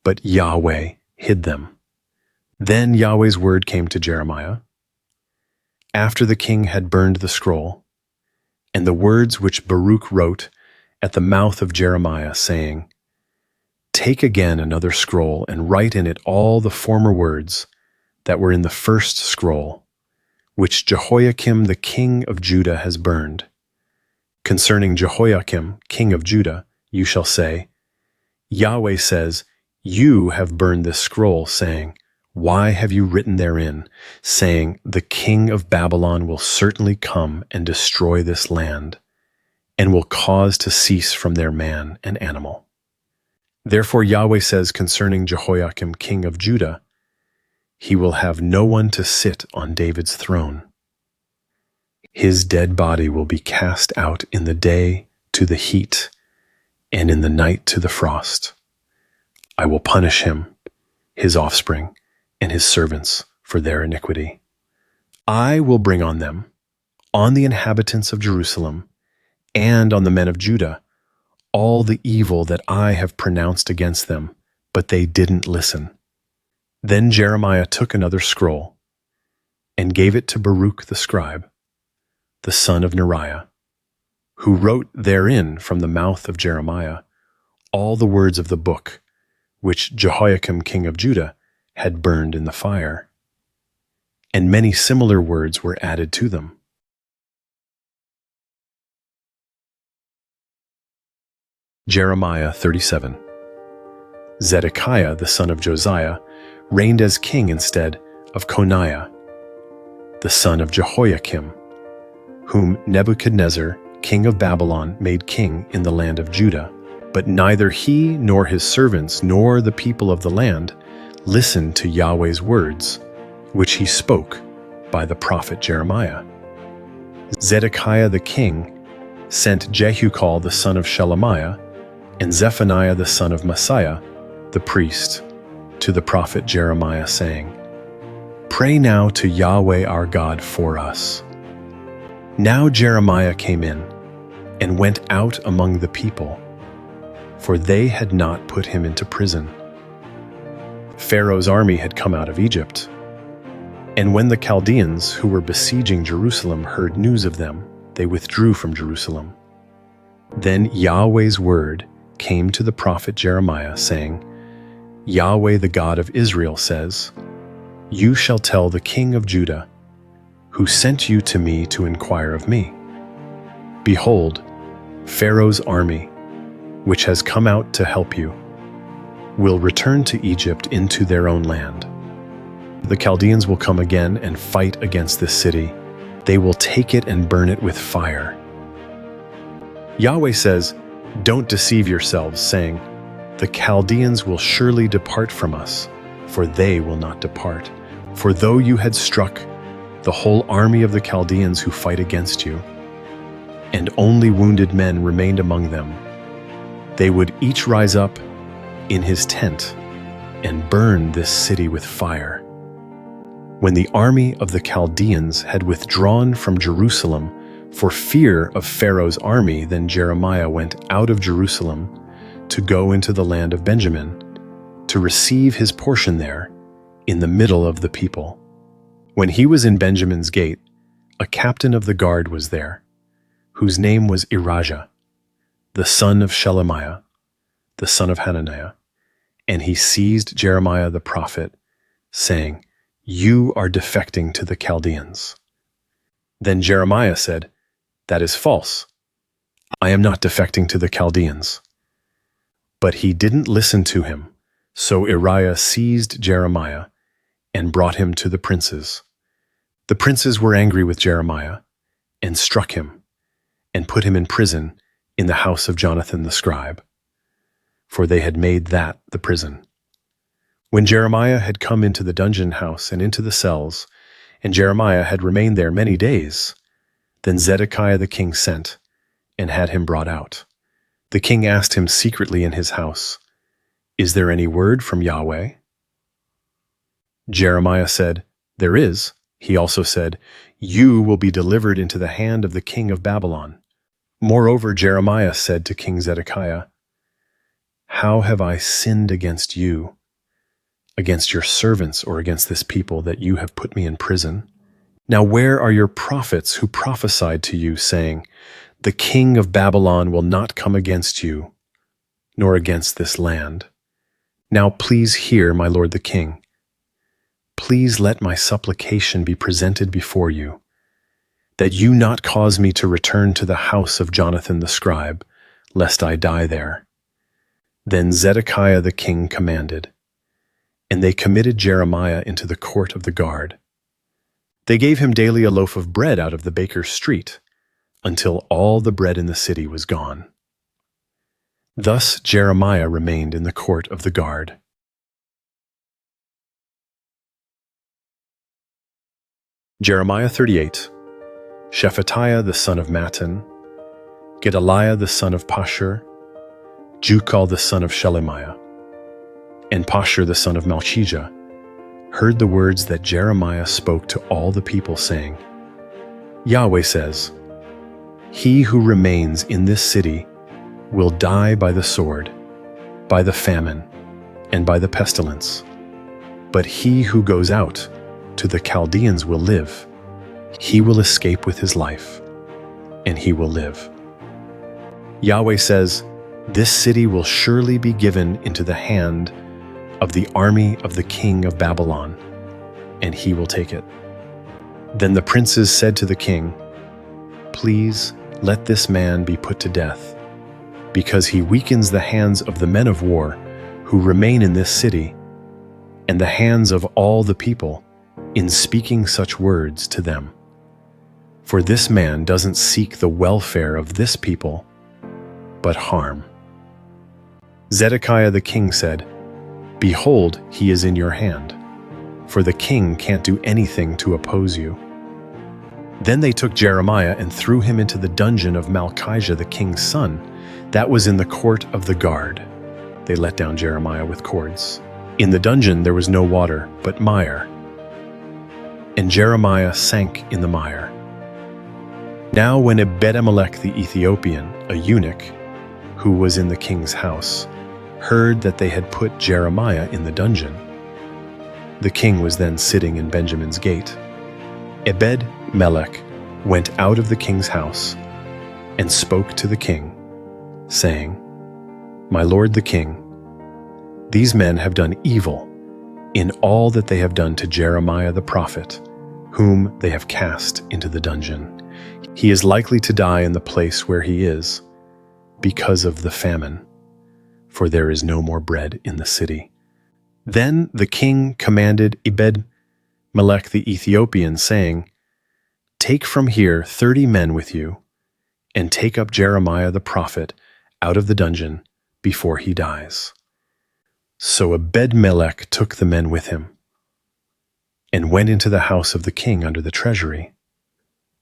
but Yahweh hid them. Then Yahweh's word came to Jeremiah, after the king had burned the scroll, and the words which Baruch wrote at the mouth of Jeremiah, saying, Take again another scroll, and write in it all the former words that were in the first scroll, which Jehoiakim the king of Judah has burned. Concerning Jehoiakim, king of Judah, you shall say, Yahweh says, You have burned this scroll, saying, Why have you written therein, saying, The king of Babylon will certainly come and destroy this land, and will cause to cease from their man and animal. Therefore Yahweh says concerning Jehoiakim, king of Judah, he will have no one to sit on David's throne. His dead body will be cast out in the day to the heat, and in the night to the frost. I will punish him, his offspring, and his servants for their iniquity. I will bring on them, on the inhabitants of Jerusalem, and on the men of Judah, all the evil that I have pronounced against them, but they didn't listen. Then Jeremiah took another scroll, and gave it to Baruch the scribe, the son of Neriah, who wrote therein from the mouth of Jeremiah all the words of the book, which Jehoiakim king of Judah had burned in the fire. And many similar words were added to them. Jeremiah 37. Zedekiah the son of Josiah reigned as king instead of Coniah, the son of Jehoiakim, whom Nebuchadnezzar king of Babylon, made king in the land of Judah. But neither he nor his servants nor the people of the land listened to Yahweh's words, which he spoke by the prophet Jeremiah. Zedekiah the king sent Jehukal the son of Shelemiah and Zephaniah the son of Messiah, the priest, to the prophet Jeremiah, saying, "Pray now to Yahweh our God for us." Now Jeremiah came in and went out among the people, for they had not put him into prison. Pharaoh's army had come out of Egypt, and when the Chaldeans who were besieging Jerusalem heard news of them, they withdrew from Jerusalem. Then Yahweh's word came to the prophet Jeremiah, saying, "Yahweh the God of Israel says, You shall tell the king of Judah, who sent you to me to inquire of me. Behold, Pharaoh's army, which has come out to help you, will return to Egypt into their own land. The Chaldeans will come again and fight against this city. They will take it and burn it with fire." Yahweh says, "Don't deceive yourselves, saying, 'The Chaldeans will surely depart from us,' for they will not depart. For though you had struck the whole army of the Chaldeans who fight against you, and only wounded men remained among them, they would each rise up in his tent and burn this city with fire." When the army of the Chaldeans had withdrawn from Jerusalem for fear of Pharaoh's army, then Jeremiah went out of Jerusalem to go into the land of Benjamin, to receive his portion there in the middle of the people. When he was in Benjamin's gate, a captain of the guard was there, whose name was Irijah, the son of Shelemiah, the son of Hananiah, and he seized Jeremiah the prophet, saying, "You are defecting to the Chaldeans." Then Jeremiah said, "That is false. I am not defecting to the Chaldeans." But he didn't listen to him, so Irijah seized Jeremiah and brought him to the princes. The princes were angry with Jeremiah and struck him and put him in prison in the house of Jonathan the scribe, for they had made that the prison. When Jeremiah had come into the dungeon house and into the cells, and Jeremiah had remained there many days, then Zedekiah the king sent and had him brought out. The king asked him secretly in his house, "Is there any word from Yahweh?" Jeremiah said, "There is." He also said, "You will be delivered into the hand of the king of Babylon." Moreover, Jeremiah said to King Zedekiah, "How have I sinned against you, against your servants, or against this people, that you have put me in prison? Now where are your prophets who prophesied to you, saying, 'The king of Babylon will not come against you, nor against this land'? Now please hear, my lord the king. Please let my supplication be presented before you, that you not cause me to return to the house of Jonathan the scribe, lest I die there." Then Zedekiah the king commanded, and they committed Jeremiah into the court of the guard. They gave him daily a loaf of bread out of the baker's street, until all the bread in the city was gone. Thus Jeremiah remained in the court of the guard. Jeremiah 38. Shephatiah the son of Mattan, Gedaliah the son of Pashur, Jukal the son of Shelemiah, and Pashur the son of Malchijah heard the words that Jeremiah spoke to all the people, saying, "Yahweh says, He who remains in this city will die by the sword, by the famine, and by the pestilence. But he who goes out to the Chaldeans will live. He will escape with his life, and he will live." Yahweh says, "This city will surely be given into the hand of the army of the king of Babylon, and he will take it." Then the princes said to the king, "Please let this man be put to death, because he weakens the hands of the men of war who remain in this city, and the hands of all the people in speaking such words to them. for this man doesn't seek the welfare of this people, but harm." Zedekiah the king said, "Behold, he is in your hand, for the king can't do anything to oppose you." Then they took Jeremiah and threw him into the dungeon of Malchijah the king's son, that was in the court of the guard. They let down Jeremiah with cords. In the dungeon there was no water, but mire, and Jeremiah sank in the mire. Now when Ebed-Melech the Ethiopian, a eunuch, who was in the king's house, heard that they had put Jeremiah in the dungeon, the king was then sitting in Benjamin's gate. Ebed-Melech went out of the king's house and spoke to the king, saying, "My lord the king, these men have done evil in all that they have done to Jeremiah the prophet, whom they have cast into the dungeon. He is likely to die in the place where he is, because of the famine, for there is no more bread in the city." Then the king commanded Ebed-Melech the Ethiopian, saying, "Take from here 30 men with you, and take up Jeremiah the prophet out of the dungeon before he dies." So Ebed-Melech took the men with him, and went into the house of the king under the treasury,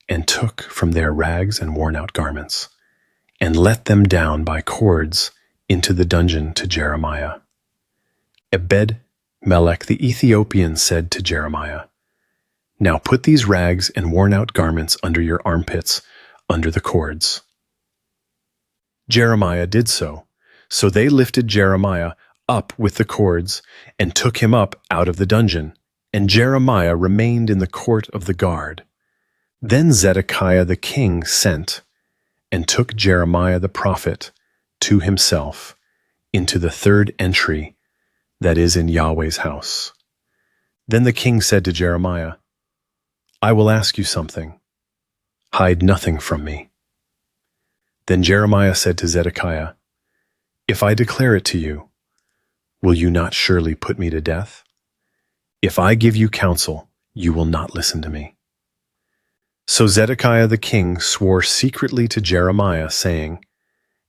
and took from there rags and worn-out garments, and let them down by cords into the dungeon to Jeremiah. Ebed-Melech the Ethiopian said to Jeremiah, "Now put these rags and worn-out garments under your armpits, under the cords." Jeremiah did so. So they lifted Jeremiah up with the cords, and took him up out of the dungeon, and Jeremiah remained in the court of the guard. Then Zedekiah the king sent, and took Jeremiah the prophet to himself into the third entry that is in Yahweh's house. Then the king said to Jeremiah, "I will ask you something. Hide nothing from me." Then Jeremiah said to Zedekiah, "If I declare it to you, will you not surely put me to death? If I give you counsel, you will not listen to me." So Zedekiah the king swore secretly to Jeremiah, saying,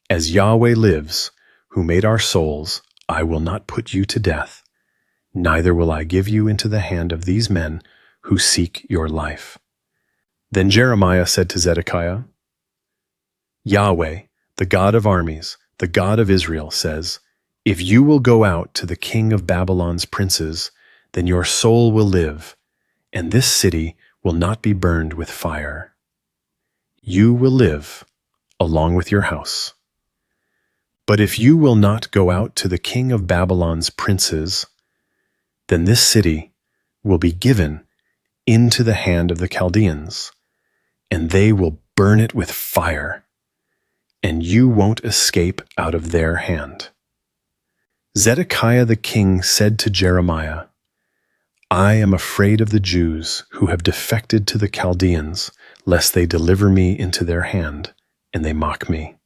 "As Yahweh lives, who made our souls, I will not put you to death, neither will I give you into the hand of these men who seek your life." Then Jeremiah said to Zedekiah, "Yahweh, the God of armies, the God of Israel, says, if you will go out to the king of Babylon's princes, then your soul will live, and this city will not be burned with fire. You will live, along with your house. But if you will not go out to the king of Babylon's princes, then this city will be given into the hand of the Chaldeans, and they will burn it with fire, and you won't escape out of their hand." Zedekiah the king said to Jeremiah, "I am afraid of the Jews who have defected to the Chaldeans, lest they deliver me into their hand, and they mock me."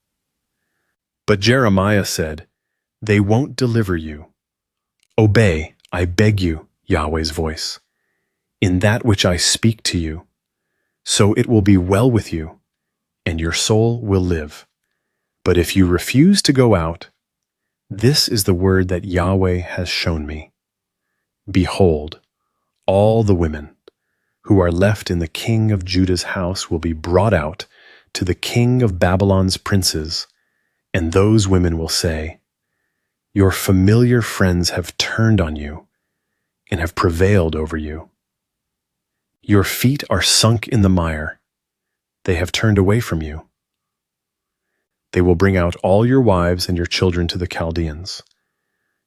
But Jeremiah said, "They won't deliver you. Obey, I beg you, Yahweh's voice, in that which I speak to you, so it will be well with you, and your soul will live. But if you refuse to go out, this is the word that Yahweh has shown me. Behold, all the women who are left in the king of Judah's house will be brought out to the king of Babylon's princes, and those women will say, 'Your familiar friends have turned on you and have prevailed over you. Your feet are sunk in the mire. They have turned away from you.' They will bring out all your wives and your children to the Chaldeans.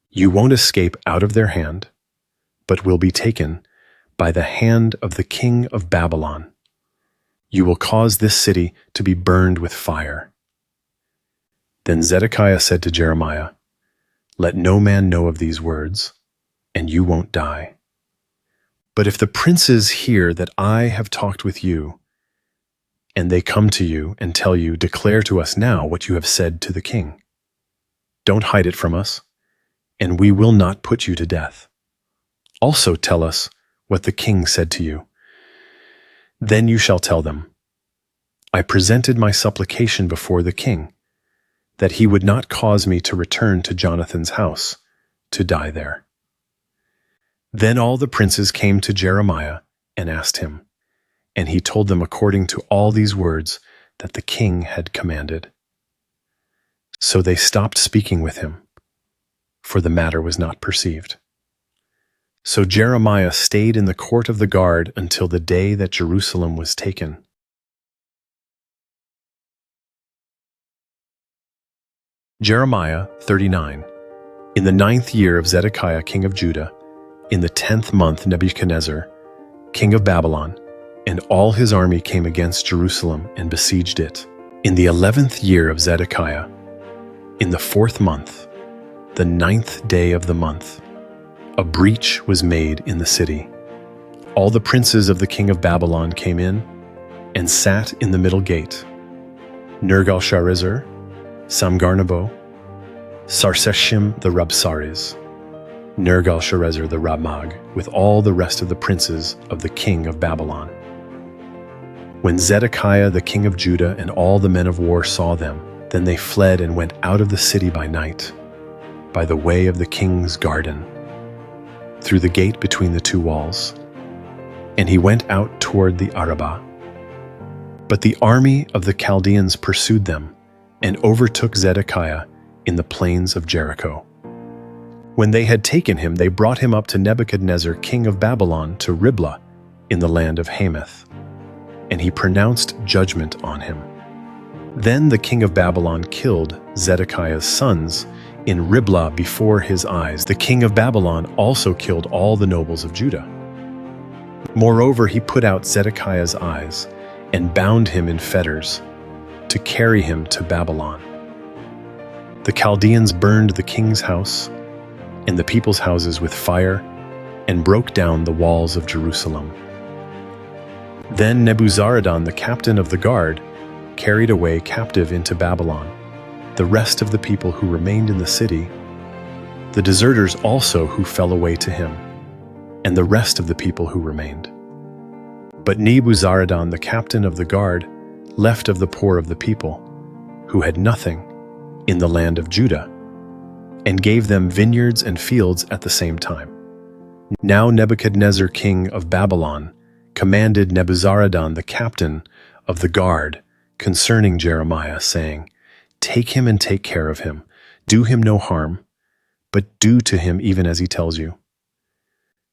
You won't escape out of their hand, but will be taken by the hand of the king of Babylon. You will cause this city to be burned with fire." Then Zedekiah said to Jeremiah, "Let no man know of these words, and you won't die. But if the princes hear that I have talked with you, and they come to you and tell you, 'Declare to us now what you have said to the king. Don't hide it from us, and we will not put you to death. Also tell us what the king said to you.' Then you shall tell them, I presented my supplication before the king, that he would not cause me to return to Jonathan's house, to die there. Then all the princes came to Jeremiah and asked him, and he told them according to all these words that the king had commanded. So they stopped speaking with him, for the matter was not perceived. So Jeremiah stayed in the court of the guard until the day that Jerusalem was taken. Jeremiah 39. In the 9th year of Zedekiah king of Judah, in the 10th month Nebuchadnezzar, king of Babylon, and all his army came against Jerusalem and besieged it. In the 11th year of Zedekiah, in the 4th month, the 9th day of the month, a breach was made in the city. All the princes of the king of Babylon came in and sat in the middle gate. Nergal-Sharezer, Samgarnabo, Sarseshim the Rabsaris, Nergal-Sharezer the Rabmag, with all the rest of the princes of the king of Babylon. When Zedekiah the king of Judah and all the men of war saw them, then they fled and went out of the city by night, by the way of the king's garden, through the gate between the two walls. And he went out toward the Arabah. But the army of the Chaldeans pursued them and overtook Zedekiah in the plains of Jericho. When they had taken him, they brought him up to Nebuchadnezzar king of Babylon to Riblah in the land of Hamath, and he pronounced judgment on him. Then the king of Babylon killed Zedekiah's sons in Riblah before his eyes. The king of Babylon also killed all the nobles of Judah. Moreover, he put out Zedekiah's eyes and bound him in fetters to carry him to Babylon. The Chaldeans burned the king's house and the people's houses with fire and broke down the walls of Jerusalem. Then Nebuzaradan, the captain of the guard, carried away captive into Babylon the rest of the people who remained in the city, the deserters also who fell away to him, and the rest of the people who remained. But Nebuzaradan, the captain of the guard, left of the poor of the people, who had nothing, in the land of Judah, and gave them vineyards and fields at the same time. Now Nebuchadnezzar king of Babylon commanded Nebuzaradan the captain of the guard concerning Jeremiah, saying, "Take him and take care of him. Do him no harm, but do to him even as he tells you."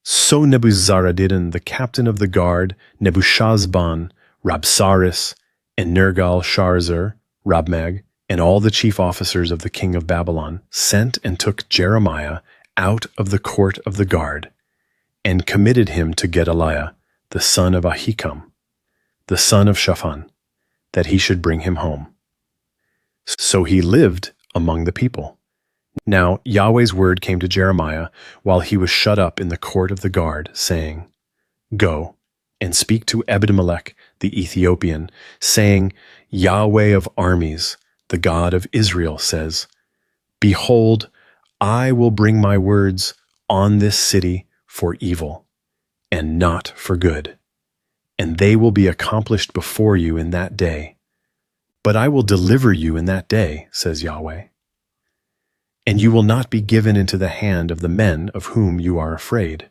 So Nebuzaradan the captain of the guard, Nebushazban, Rabsaris, and Nergal-Sharezer, Rabmag, and all the chief officers of the king of Babylon sent and took Jeremiah out of the court of the guard and committed him to Gedaliah, the son of Ahikam, the son of Shaphan, that he should bring him home. So he lived among the people. Now Yahweh's word came to Jeremiah while he was shut up in the court of the guard, saying, "Go and speak to Ebed-melech the Ethiopian, saying, Yahweh of armies, the God of Israel, says, Behold, I will bring my words on this city for evil, and not for good, and they will be accomplished before you in that day. But I will deliver you in that day, says Yahweh. And you will not be given into the hand of the men of whom you are afraid.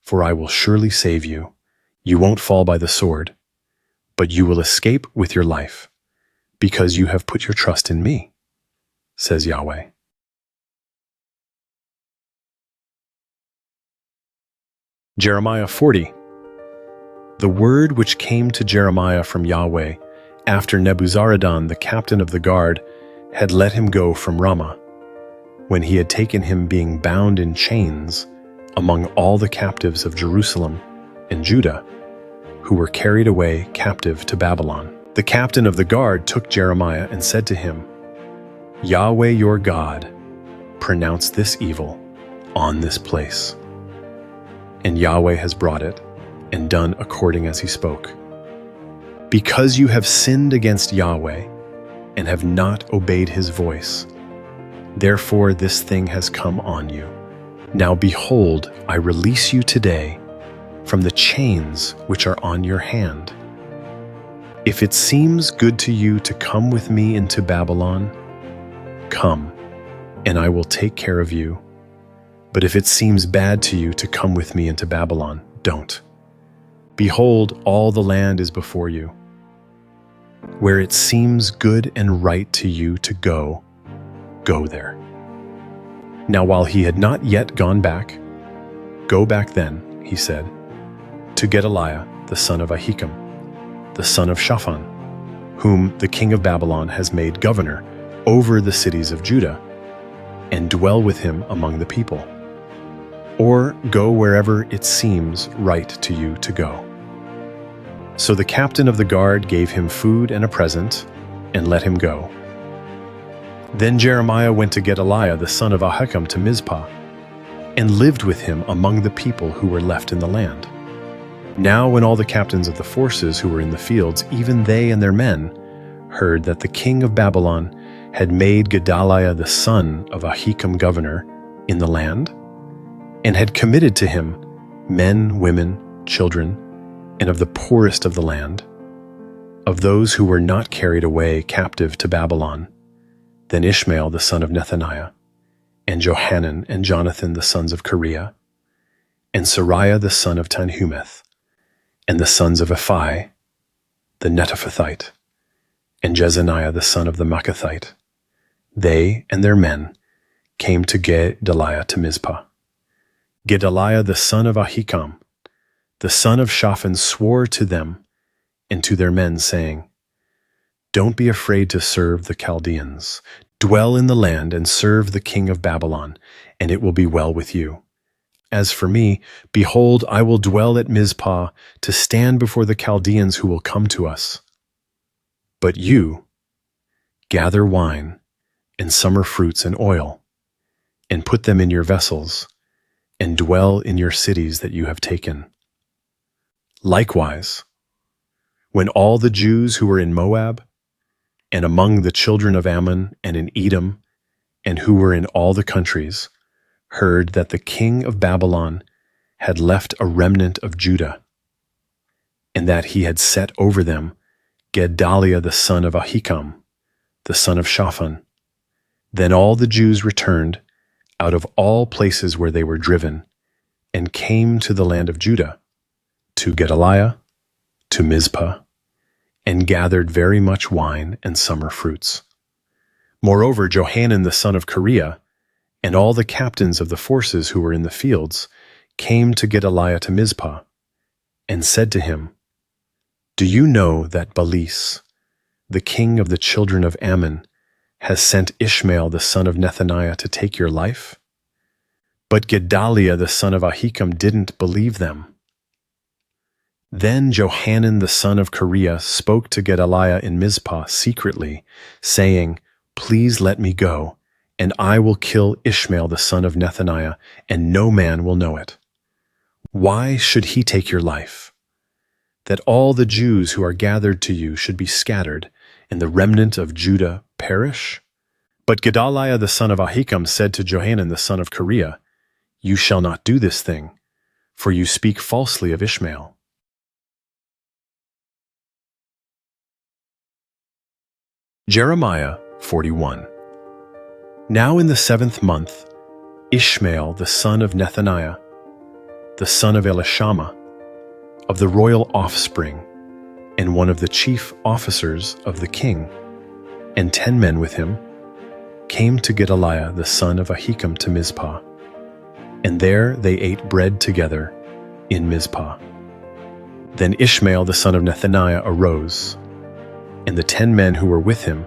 For I will surely save you. You won't fall by the sword, but you will escape with your life, because you have put your trust in me, says Yahweh." Jeremiah 40. The word which came to Jeremiah from Yahweh after Nebuzaradan, the captain of the guard, had let him go from Ramah, when he had taken him being bound in chains among all the captives of Jerusalem and Judah, who were carried away captive to Babylon. The captain of the guard took Jeremiah and said to him, "Yahweh your God pronounced this evil on this place, and Yahweh has brought it and done according as he spoke. Because you have sinned against Yahweh and have not obeyed his voice, therefore this thing has come on you. Now behold, I release you today from the chains which are on your hand. If it seems good to you to come with me into Babylon, come, and I will take care of you. But if it seems bad to you to come with me into Babylon, don't. Behold, all the land is before you. Where it seems good and right to you to go, go there. Now while he had not yet gone back, go back then, he said, to Gedaliah, the son of Ahikam, the son of Shaphan, whom the king of Babylon has made governor over the cities of Judah, and dwell with him among the people. Or go wherever it seems right to you to go. So the captain of the guard gave him food and a present, and let him go. Then Jeremiah went to Gedaliah the son of Ahikam to Mizpah, and lived with him among the people who were left in the land. Now when all the captains of the forces who were in the fields, even they and their men, heard that the king of Babylon had made Gedaliah the son of Ahikam governor in the land, and had committed to him men, women, children, and of the poorest of the land, of those who were not carried away captive to Babylon, then Ishmael the son of Nethaniah, and Johanan and Jonathan the sons of Kareah, and Sariah the son of Tanhumeth, and the sons of Ephai, the Netophathite, and Jezaniah the son of the Maacathite, they and their men came to Gedaliah to Mizpah. Gedaliah the son of Ahikam, the son of Shaphan, swore to them and to their men, saying, Don't be afraid to serve the Chaldeans. Dwell in the land and serve the king of Babylon, and it will be well with you. As for me, behold, I will dwell at Mizpah to stand before the Chaldeans who will come to us. But you, gather wine and summer fruits and oil, and put them in your vessels, and dwell in your cities that you have taken. Likewise, when all the Jews who were in Moab, and among the children of Ammon and in Edom, and who were in all the countries, heard that the king of Babylon had left a remnant of Judah, and that he had set over them Gedaliah the son of Ahikam, the son of Shaphan, then all the Jews returned out of all places where they were driven, and came to the land of Judah, to Gedaliah, to Mizpah, and gathered very much wine and summer fruits. Moreover, Johanan the son of Kareah, and all the captains of the forces who were in the fields, came to Gedaliah to Mizpah, and said to him, Do you know that Baalis, the king of the children of Ammon, has sent Ishmael the son of Nethaniah to take your life? But Gedaliah the son of Ahikam didn't believe them. Then Johanan the son of Kareah spoke to Gedaliah in Mizpah secretly, saying, Please let me go, and I will kill Ishmael the son of Nethaniah, and no man will know it. Why should he take your life? That all the Jews who are gathered to you should be scattered, and the remnant of Judah perish? But Gedaliah the son of Ahikam said to Johanan the son of Kareah, You shall not do this thing, for you speak falsely of Ishmael. Jeremiah 41. Now in the 7th month, Ishmael the son of Nethaniah, the son of Elishama, of the royal offspring, and one of the chief officers of the king, and 10 men with him, came to Gedaliah the son of Ahikam to Mizpah, and there they ate bread together in Mizpah. Then Ishmael the son of Nethaniah arose, and the 10 men who were with him,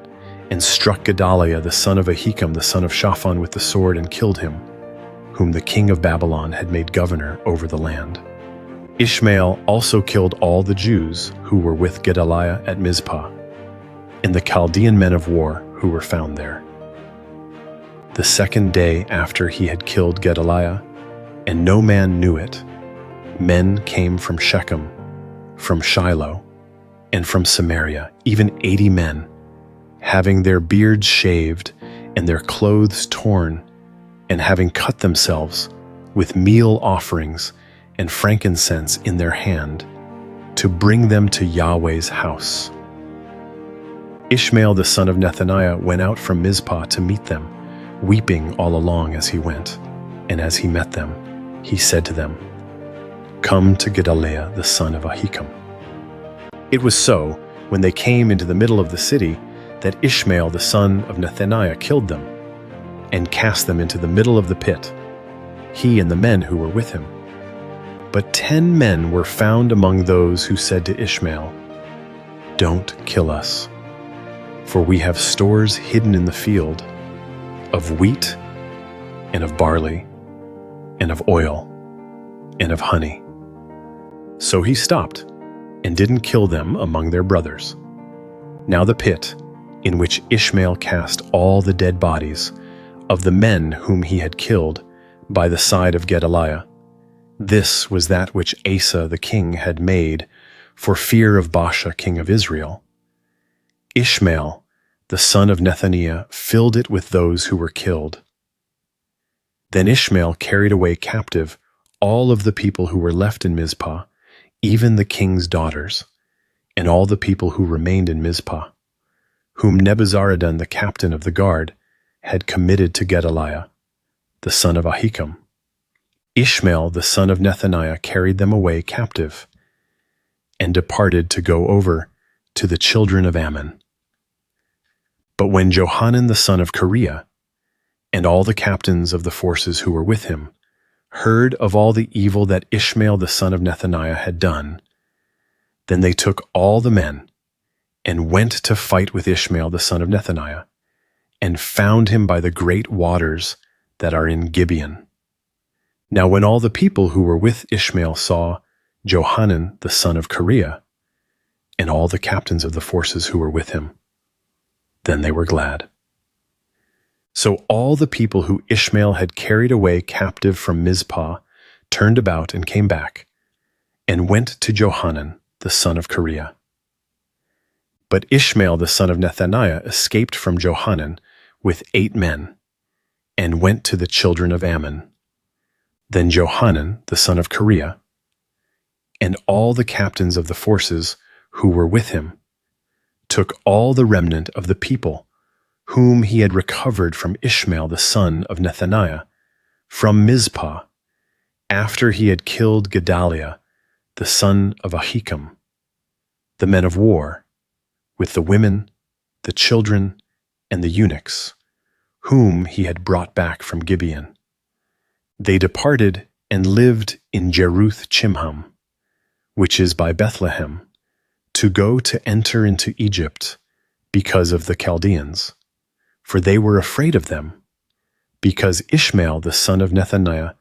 and struck Gedaliah the son of Ahikam the son of Shaphan with the sword, and killed him, whom the king of Babylon had made governor over the land. Ishmael also killed all the Jews who were with Gedaliah at Mizpah, and the Chaldean men of war who were found there. The 2nd day after he had killed Gedaliah, and no man knew it, men came from Shechem, from Shiloh, and from Samaria, even 80 men, having their beards shaved and their clothes torn, and having cut themselves with meal offerings and frankincense in their hand, to bring them to Yahweh's house. Ishmael the son of Nethaniah went out from Mizpah to meet them, weeping all along as he went. And as he met them, he said to them, "Come to Gedaliah the son of Ahikam." It was so, when they came into the middle of the city, that Ishmael the son of Nethaniah killed them, and cast them into the middle of the pit, he and the men who were with him. But 10 men were found among those who said to Ishmael, "Don't kill us, for we have stores hidden in the field, of wheat, and of barley, and of oil, and of honey." So he stopped, and didn't kill them among their brothers. Now the pit, in which Ishmael cast all the dead bodies of the men whom he had killed by the side of Gedaliah, this was that which Asa the king had made for fear of Baasha king of Israel. Ishmael, the son of Nethaniah, filled it with those who were killed. Then Ishmael carried away captive all of the people who were left in Mizpah, even the king's daughters, and all the people who remained in Mizpah, whom Nebuzaradan the captain of the guard had committed to Gedaliah, the son of Ahikam. Ishmael the son of Nethaniah carried them away captive, and departed to go over to the children of Ammon. But when Johanan the son of Kareah, and all the captains of the forces who were with him, heard of all the evil that Ishmael the son of Nethaniah had done, then they took all the men, and went to fight with Ishmael the son of Nethaniah, and found him by the great waters that are in Gibeon. Now when all the people who were with Ishmael saw Johanan the son of Kareah, and all the captains of the forces who were with him, then they were glad. So all the people who Ishmael had carried away captive from Mizpah turned about and came back, and went to Johanan the son of Kareah. But Ishmael the son of Nethaniah escaped from Johanan with 8 men, and went to the children of Ammon. Then Johanan the son of Kareah, and all the captains of the forces who were with him, took all the remnant of the people whom he had recovered from Ishmael the son of Nethaniah, from Mizpah, after he had killed Gedaliah the son of Ahikam, the men of war, with the women, the children, and the eunuchs, whom he had brought back from Gibeon. They departed and lived in Jeruth Chimham, which is by Bethlehem, to go to enter into Egypt because of the Chaldeans, for they were afraid of them, because Ishmael the son of Nethaniah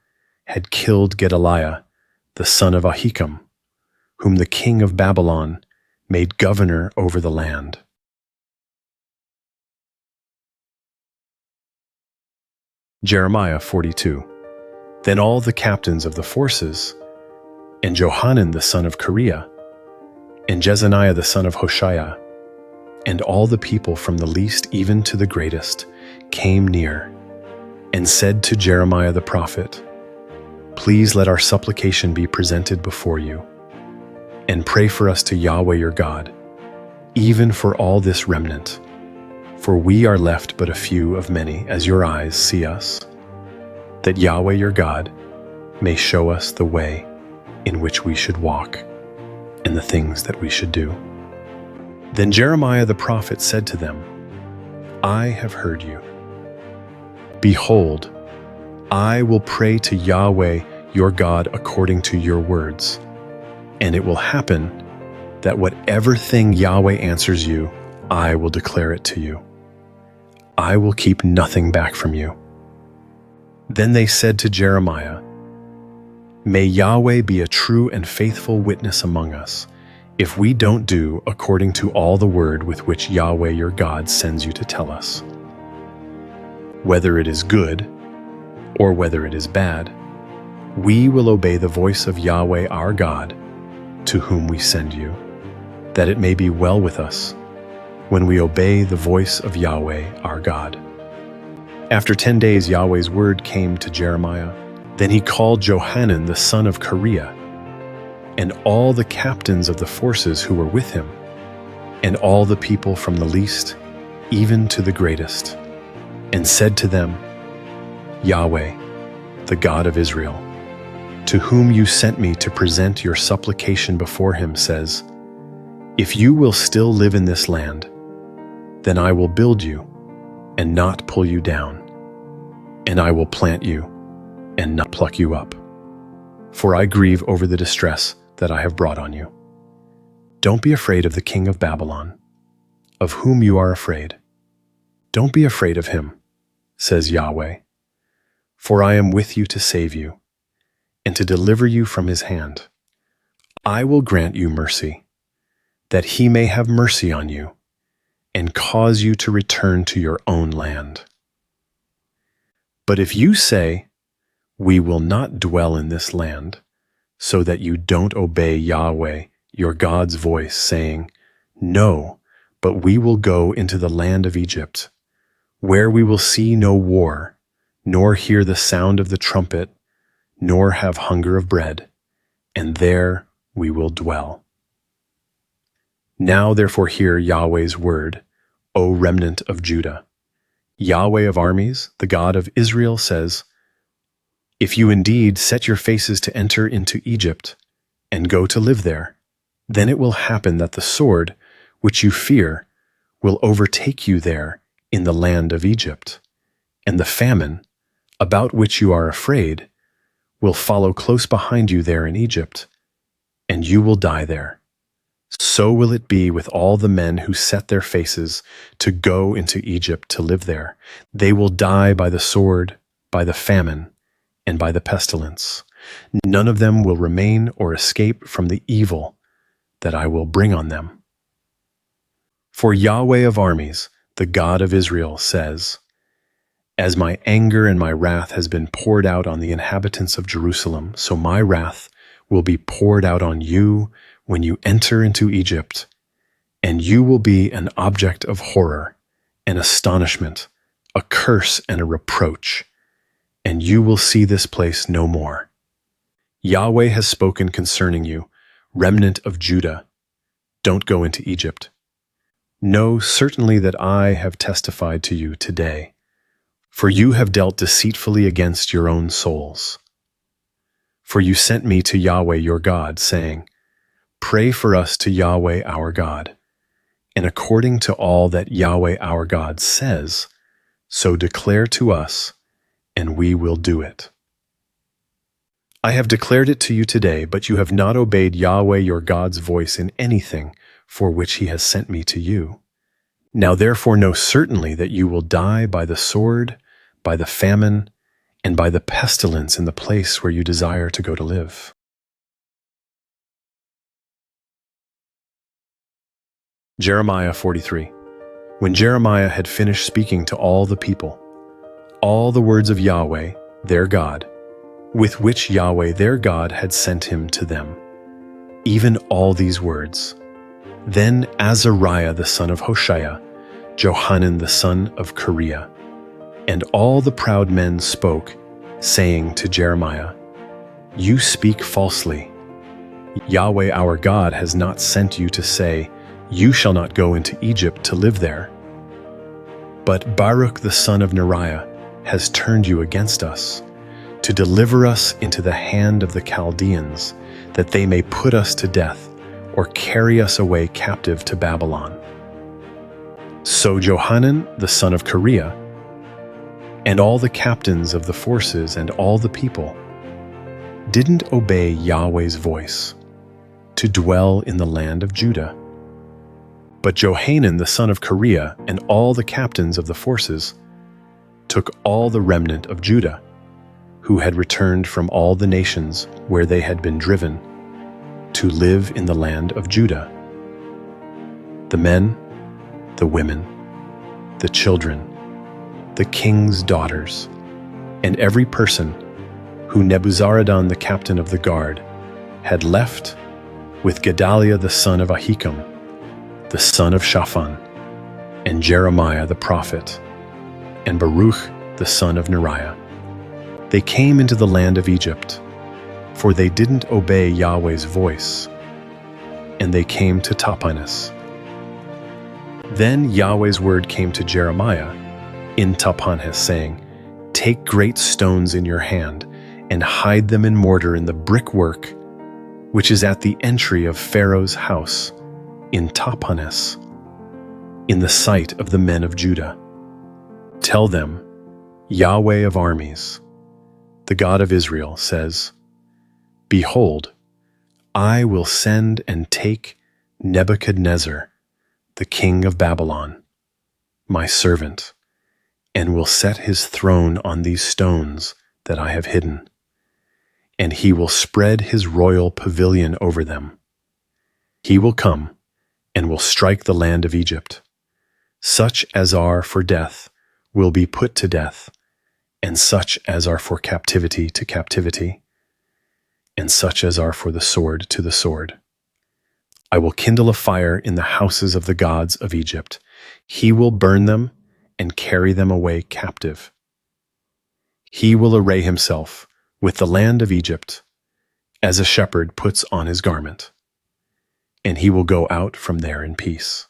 had killed Gedaliah the son of Ahikam, whom the king of Babylon made governor over the land. Jeremiah 42. Then all the captains of the forces, and Johanan the son of Kareah, and Jezaniah the son of Hoshaiah, and all the people from the least even to the greatest, came near, and said to Jeremiah the prophet, "Please let our supplication be presented before you, and pray for us to Yahweh your God, even for all this remnant, for we are left but a few of many, as your eyes see us, that Yahweh your God may show us the way in which we should walk, and the things that we should do." Then Jeremiah the prophet said to them, "I have heard you. Behold, I will pray to Yahweh your God according to your words, and it will happen that whatever thing Yahweh answers you, I will declare it to you. I will keep nothing back from you." Then they said to Jeremiah, "May Yahweh be a true and faithful witness among us, if we don't do according to all the word with which Yahweh your God sends you to tell us. Whether it is good, or whether it is bad, we will obey the voice of Yahweh our God, to whom we send you, that it may be well with us when we obey the voice of Yahweh our God." After 10 days Yahweh's word came to Jeremiah. Then he called Johanan the son of Kareah, and all the captains of the forces who were with him, and all the people from the least even to the greatest, and said to them, Yahweh, the God of Israel, to whom you sent me to present your supplication before him, says, if you will still live in this land, then I will build you and not pull you down, and I will plant you and not pluck you up. For I grieve over the distress that I have brought on you. Don't be afraid of the king of Babylon, of whom you are afraid. Don't be afraid of him, says Yahweh, for I am with you to save you and to deliver you from his hand. I will grant you mercy, that he may have mercy on you and cause you to return to your own land. But if you say, we will not dwell in this land, so that you don't obey Yahweh, your God's voice, saying, no, but we will go into the land of Egypt, where we will see no war, nor hear the sound of the trumpet, nor have hunger of bread, and there we will dwell. Now therefore hear Yahweh's word, O remnant of Judah. Yahweh of armies, the God of Israel, says, if you indeed set your faces to enter into Egypt and go to live there, then it will happen that the sword, which you fear, will overtake you there in the land of Egypt, and the famine, about which you are afraid, will follow close behind you there in Egypt, and you will die there. So will it be with all the men who set their faces to go into Egypt to live there. They will die by the sword, by the famine, and by the pestilence. None of them will remain or escape from the evil that I will bring on them. For Yahweh of armies, the God of Israel, says, as my anger and my wrath has been poured out on the inhabitants of Jerusalem, so my wrath will be poured out on you when you enter into Egypt, and you will be an object of horror, an astonishment, a curse and a reproach, and you will see this place no more. Yahweh has spoken concerning you, remnant of Judah, don't go into Egypt. Know certainly that I have testified to you today, for you have dealt deceitfully against your own souls. For you sent me to Yahweh your God, saying, pray for us to Yahweh our God, and according to all that Yahweh our God says, so declare to us, and we will do it. I have declared it to you today, but you have not obeyed Yahweh your God's voice in anything for which he has sent me to you. Now therefore know certainly that you will die by the sword, by the famine, and by the pestilence in the place where you desire to go to live. Jeremiah 43. When Jeremiah had finished speaking to all the people, all the words of Yahweh, their God, with which Yahweh their God had sent him to them, even all these words, then Azariah the son of Hoshea, Johanan the son of Kareah, and all the proud men spoke, saying to Jeremiah, you speak falsely. Yahweh our God has not sent you to say, you shall not go into Egypt to live there. But Baruch the son of Neriah has turned you against us, to deliver us into the hand of the Chaldeans, that they may put us to death, or carry us away captive to Babylon. So Johanan the son of Kareah, and all the captains of the forces and all the people, didn't obey Yahweh's voice, to dwell in the land of Judah. But Johanan the son of Kareah and all the captains of the forces took all the remnant of Judah, who had returned from all the nations where they had been driven, to live in the land of Judah. The men, the women, the children, the king's daughters, and every person who Nebuzaradan the captain of the guard had left with Gedaliah the son of Ahikam, the son of Shaphan, and Jeremiah the prophet, and Baruch the son of Neriah. They came into the land of Egypt, for they didn't obey Yahweh's voice, and they came to Tahpanhes. Then Yahweh's word came to Jeremiah in Tahpanhes, saying, "Take great stones in your hand and hide them in mortar in the brickwork which is at the entry of Pharaoh's house in Tahpanhes, in the sight of the men of Judah. Tell them, Yahweh of armies, the God of Israel, says, Behold, I will send and take Nebuchadnezzar, the king of Babylon, my servant, and will set his throne on these stones that I have hidden, and he will spread his royal pavilion over them. He will come and will strike the land of Egypt. Such as are for death will be put to death, and such as are for captivity to captivity, and such as are for the sword to the sword. I will kindle a fire in the houses of the gods of Egypt. He will burn them and carry them away captive. He will array himself with the land of Egypt as a shepherd puts on his garment, and he will go out from there in peace.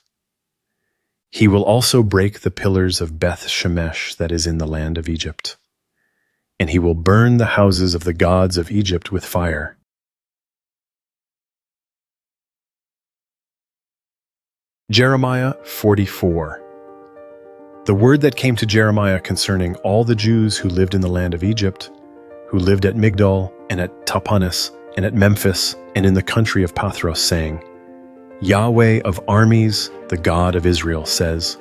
He will also break the pillars of Beth Shemesh that is in the land of Egypt, and he will burn the houses of the gods of Egypt with fire. Jeremiah 44. The word that came to Jeremiah concerning all the Jews who lived in the land of Egypt, who lived at Migdol and at Tahpanhes and at Memphis and in the country of Pathros, saying, Yahweh of armies, the God of Israel, says,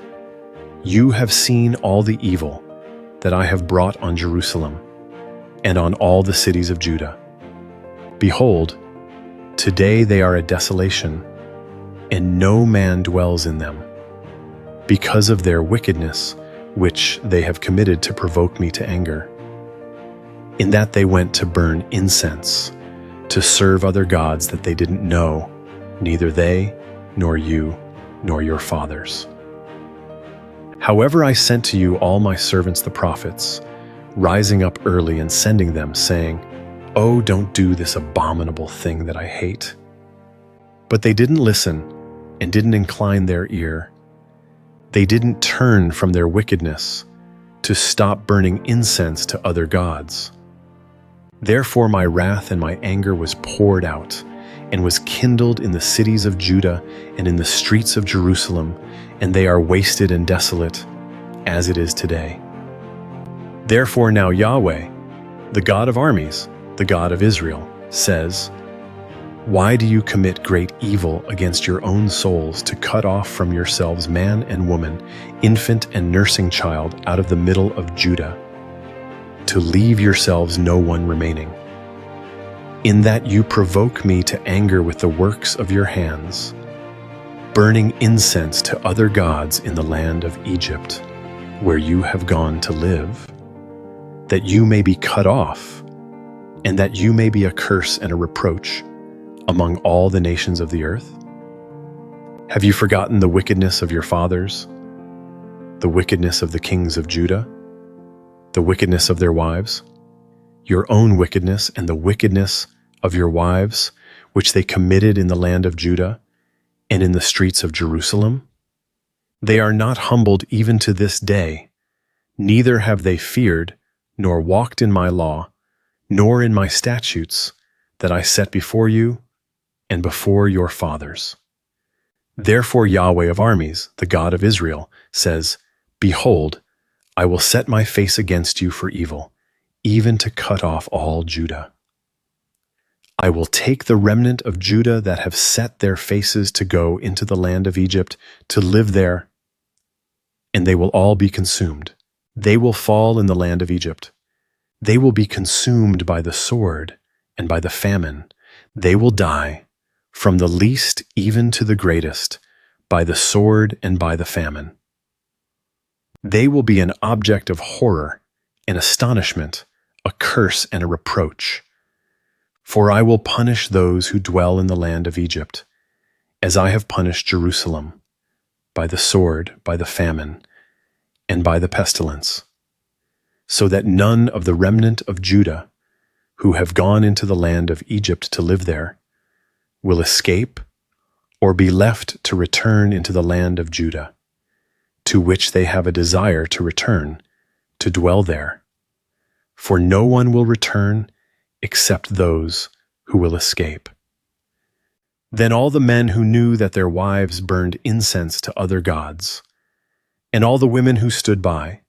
You have seen all the evil that I have brought on Jerusalem and on all the cities of Judah. Behold, today they are a desolation, and no man dwells in them, because of their wickedness, which they have committed to provoke me to anger, in that they went to burn incense, to serve other gods that they didn't know, neither they, nor you, nor your fathers. However, I sent to you all my servants the prophets, rising up early and sending them, saying, Oh, don't do this abominable thing that I hate. But they didn't listen and didn't incline their ear. They didn't turn from their wickedness to stop burning incense to other gods. Therefore my wrath and my anger was poured out, and was kindled in the cities of Judah and in the streets of Jerusalem, and they are wasted and desolate, as it is today. Therefore now Yahweh, the God of armies, the God of Israel, says, Why do you commit great evil against your own souls to cut off from yourselves man and woman, infant and nursing child out of the middle of Judah, to leave yourselves no one remaining? In that you provoke me to anger with the works of your hands, burning incense to other gods in the land of Egypt, where you have gone to live, that you may be cut off, and that you may be a curse and a reproach among all the nations of the earth? Have you forgotten the wickedness of your fathers, the wickedness of the kings of Judah, the wickedness of their wives, your own wickedness and the wickedness of your wives, which they committed in the land of Judah and in the streets of Jerusalem? They are not humbled even to this day, neither have they feared, nor walked in my law, nor in my statutes that I set before you and before your fathers. Therefore Yahweh of armies, the God of Israel, says, Behold, I will set my face against you for evil, even to cut off all Judah. I will take the remnant of Judah that have set their faces to go into the land of Egypt to live there, and they will all be consumed. They will fall in the land of Egypt. They will be consumed by the sword and by the famine. They will die, from the least even to the greatest, by the sword and by the famine. They will be an object of horror, an astonishment, a curse and a reproach. For I will punish those who dwell in the land of Egypt, as I have punished Jerusalem, by the sword, by the famine, and by the pestilence, so that none of the remnant of Judah, who have gone into the land of Egypt to live there, will escape or be left to return into the land of Judah. to which they have a desire to return, to dwell there. For no one will return except those who will escape." Then all the men who knew that their wives burned incense to other gods, and all the women who stood by,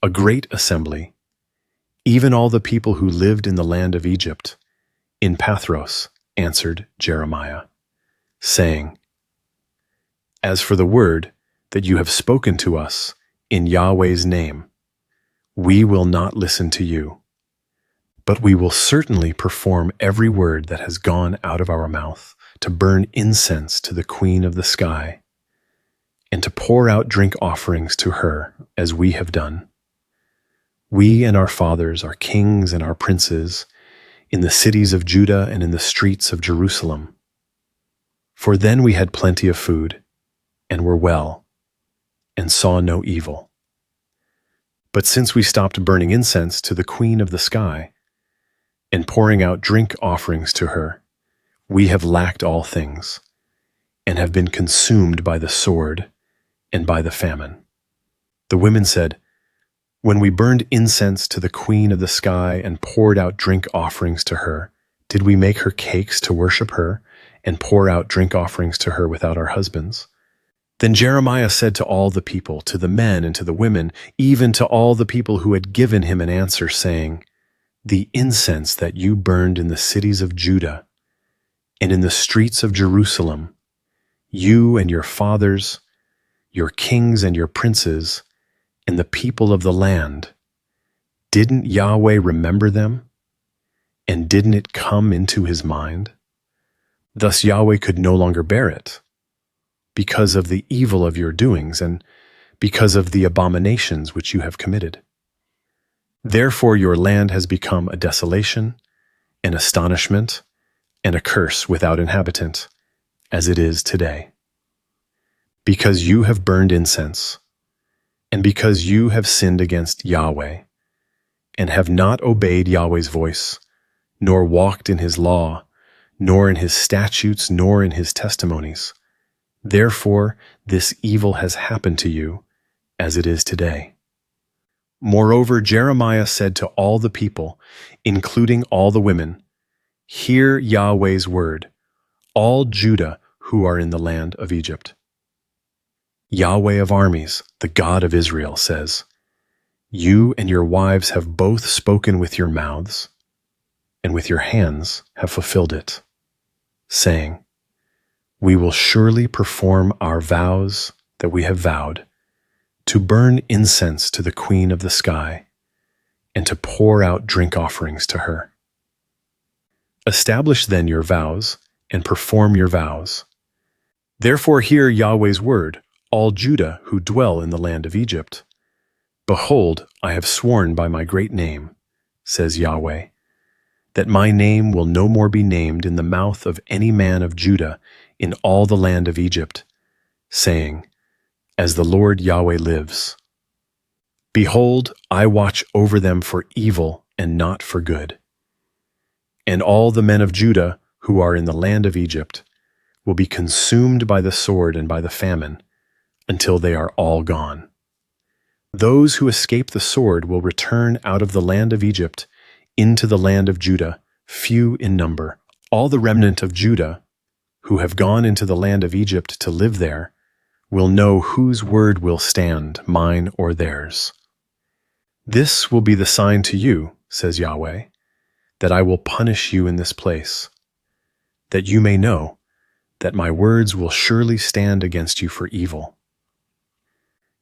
a great assembly, even all the people who lived in the land of Egypt, in Pathros, answered Jeremiah, saying, "As for the word that you have spoken to us in Yahweh's name, we will not listen to you, but we will certainly perform every word that has gone out of our mouth, to burn incense to the Queen of the sky, and to pour out drink offerings to her, as we have done. We and our fathers, our kings and our princes, in the cities of Judah and in the streets of Jerusalem. For then we had plenty of food, and were well, and saw no evil. But since we stopped burning incense to the Queen of the sky, and pouring out drink offerings to her, we have lacked all things, and have been consumed by the sword and by the famine." The women said, "When we burned incense to the Queen of the sky and poured out drink offerings to her, did we make her cakes to worship her and pour out drink offerings to her without our husbands?" Then Jeremiah said to all the people, to the men and to the women, even to all the people who had given him an answer, saying, "The incense that you burned in the cities of Judah and in the streets of Jerusalem, you and your fathers, your kings and your princes, and the people of the land, didn't Yahweh remember them? And didn't it come into his mind? Thus Yahweh could no longer bear it, because of the evil of your doings and because of the abominations which you have committed. Therefore your land has become a desolation, an astonishment, and a curse without inhabitant, as it is today. Because you have burned incense, and because you have sinned against Yahweh, and have not obeyed Yahweh's voice, nor walked in his law, nor in his statutes, nor in his testimonies. Therefore this evil has happened to you, as it is today." Moreover, Jeremiah said to all the people, including all the women, "Hear Yahweh's word, all Judah who are in the land of Egypt. Yahweh of armies, the God of Israel, says, you and your wives have both spoken with your mouths, and with your hands have fulfilled it, saying, we will surely perform our vows that we have vowed, to burn incense to the Queen of the sky, and to pour out drink offerings to her. Establish then your vows, and perform your vows. Therefore hear Yahweh's word, all Judah who dwell in the land of Egypt. Behold, I have sworn by my great name, says Yahweh, that my name will no more be named in the mouth of any man of Judah in all the land of Egypt, saying, as the Lord Yahweh lives. Behold, I watch over them for evil and not for good. And all the men of Judah who are in the land of Egypt will be consumed by the sword and by the famine until they are all gone. Those who escape the sword will return out of the land of Egypt into the land of Judah, few in number. All the remnant of Judah who have gone into the land of Egypt to live there will know whose word will stand, mine or theirs. This will be the sign to you, says Yahweh, that I will punish you in this place, that you may know that my words will surely stand against you for evil.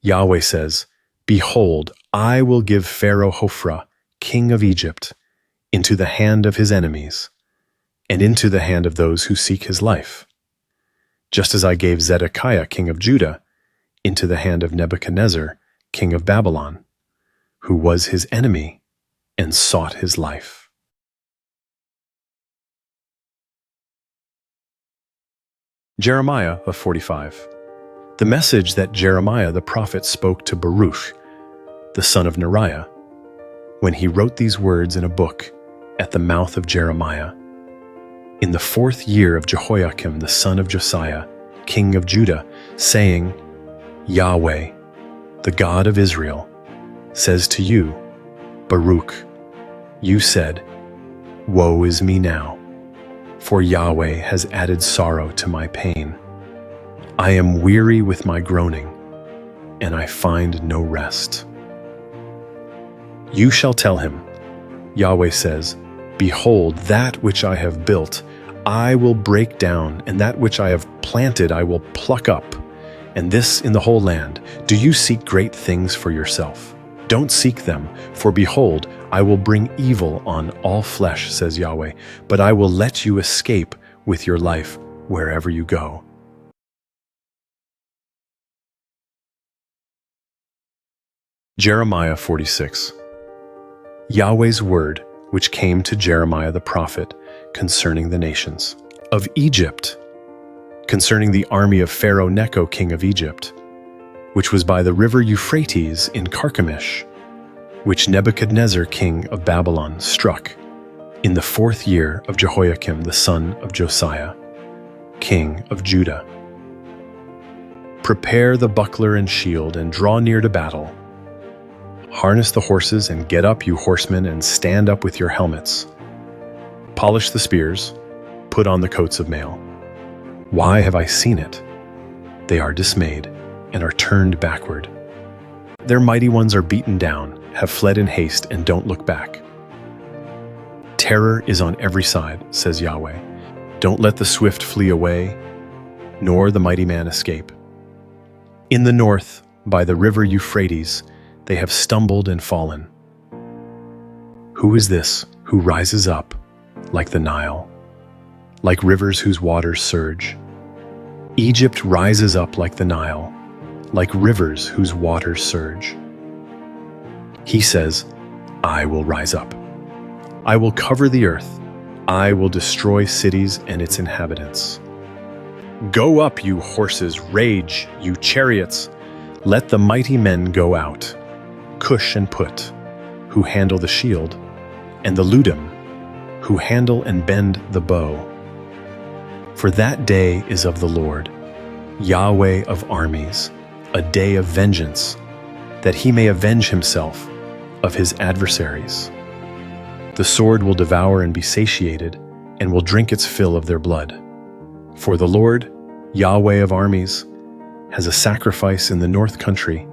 Yahweh says, behold, I will give Pharaoh Hophra, king of Egypt, into the hand of his enemies, and into the hand of those who seek his life, just as I gave Zedekiah, king of Judah, into the hand of Nebuchadnezzar, king of Babylon, who was his enemy and sought his life. Jeremiah 45. The message that Jeremiah the prophet spoke to Baruch, the son of Neriah, when he wrote these words in a book at the mouth of Jeremiah, in the 4th year of Jehoiakim the son of Josiah, king of Judah, saying, Yahweh, the God of Israel, says to you, Baruch, you said, Woe is me now, for Yahweh has added sorrow to my pain. I am weary with my groaning, and I find no rest. You shall tell him, Yahweh says, Behold, that which I have built, I will break down, and that which I have planted I will pluck up, and this in the whole land. Do you seek great things for yourself? Don't seek them, for behold, I will bring evil on all flesh, says Yahweh, but I will let you escape with your life wherever you go. Jeremiah 46. Yahweh's word, which came to Jeremiah the prophet concerning the nations of Egypt, concerning the army of Pharaoh Necho king of Egypt, which was by the river Euphrates in Carchemish, which Nebuchadnezzar king of Babylon struck in the 4th year of Jehoiakim the son of Josiah, king of Judah. Prepare the buckler and shield and draw near to battle. Harness the horses and get up, you horsemen, and stand up with your helmets. Polish the spears, put on the coats of mail. Why have I seen it? They are dismayed and are turned backward. Their mighty ones are beaten down, have fled in haste, and don't look back. Terror is on every side, says Yahweh. Don't let the swift flee away, nor the mighty man escape. In the north, by the river Euphrates, they have stumbled and fallen. Who is this who rises up like the Nile, like rivers whose waters surge? Egypt rises up like the Nile, like rivers whose waters surge. He says, I will rise up. I will cover the earth. I will destroy cities and its inhabitants. Go up, you horses, rage, you chariots. Let the mighty men go out. Cush and Put, who handle the shield, and the Ludim, who handle and bend the bow. For that day is of the Lord, Yahweh of armies, a day of vengeance, that he may avenge himself of his adversaries. The sword will devour and be satiated, and will drink its fill of their blood. For the Lord, Yahweh of armies, has a sacrifice in the north country,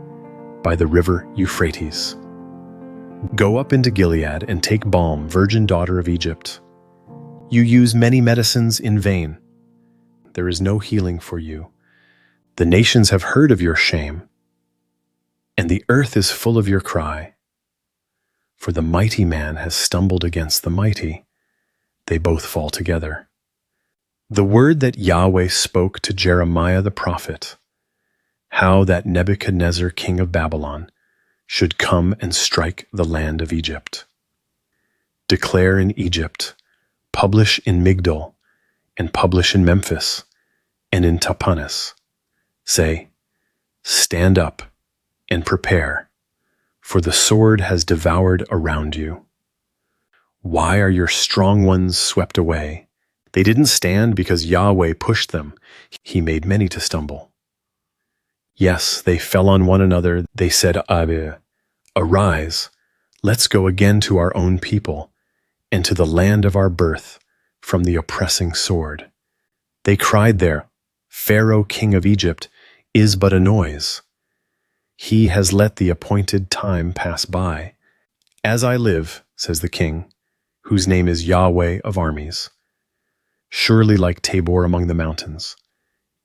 by the river Euphrates. Go up into Gilead and take balm, virgin daughter of Egypt. You use many medicines in vain. There is no healing for you. The nations have heard of your shame, and the earth is full of your cry. For the mighty man has stumbled against the mighty. They both fall together. The word that Yahweh spoke to Jeremiah the prophet, how that Nebuchadnezzar king of Babylon should come and strike the land of Egypt. Declare in Egypt, publish in Migdol, and publish in Memphis, and in Tapanhes. Say, stand up and prepare, for the sword has devoured around you. Why are your strong ones swept away? They didn't stand because Yahweh pushed them. He made many to stumble. Yes, they fell on one another. They said, Arise, let's go again to our own people, and to the land of our birth, from the oppressing sword. They cried there, Pharaoh king of Egypt is but a noise. He has let the appointed time pass by. As I live, says the king, whose name is Yahweh of armies, surely like Tabor among the mountains,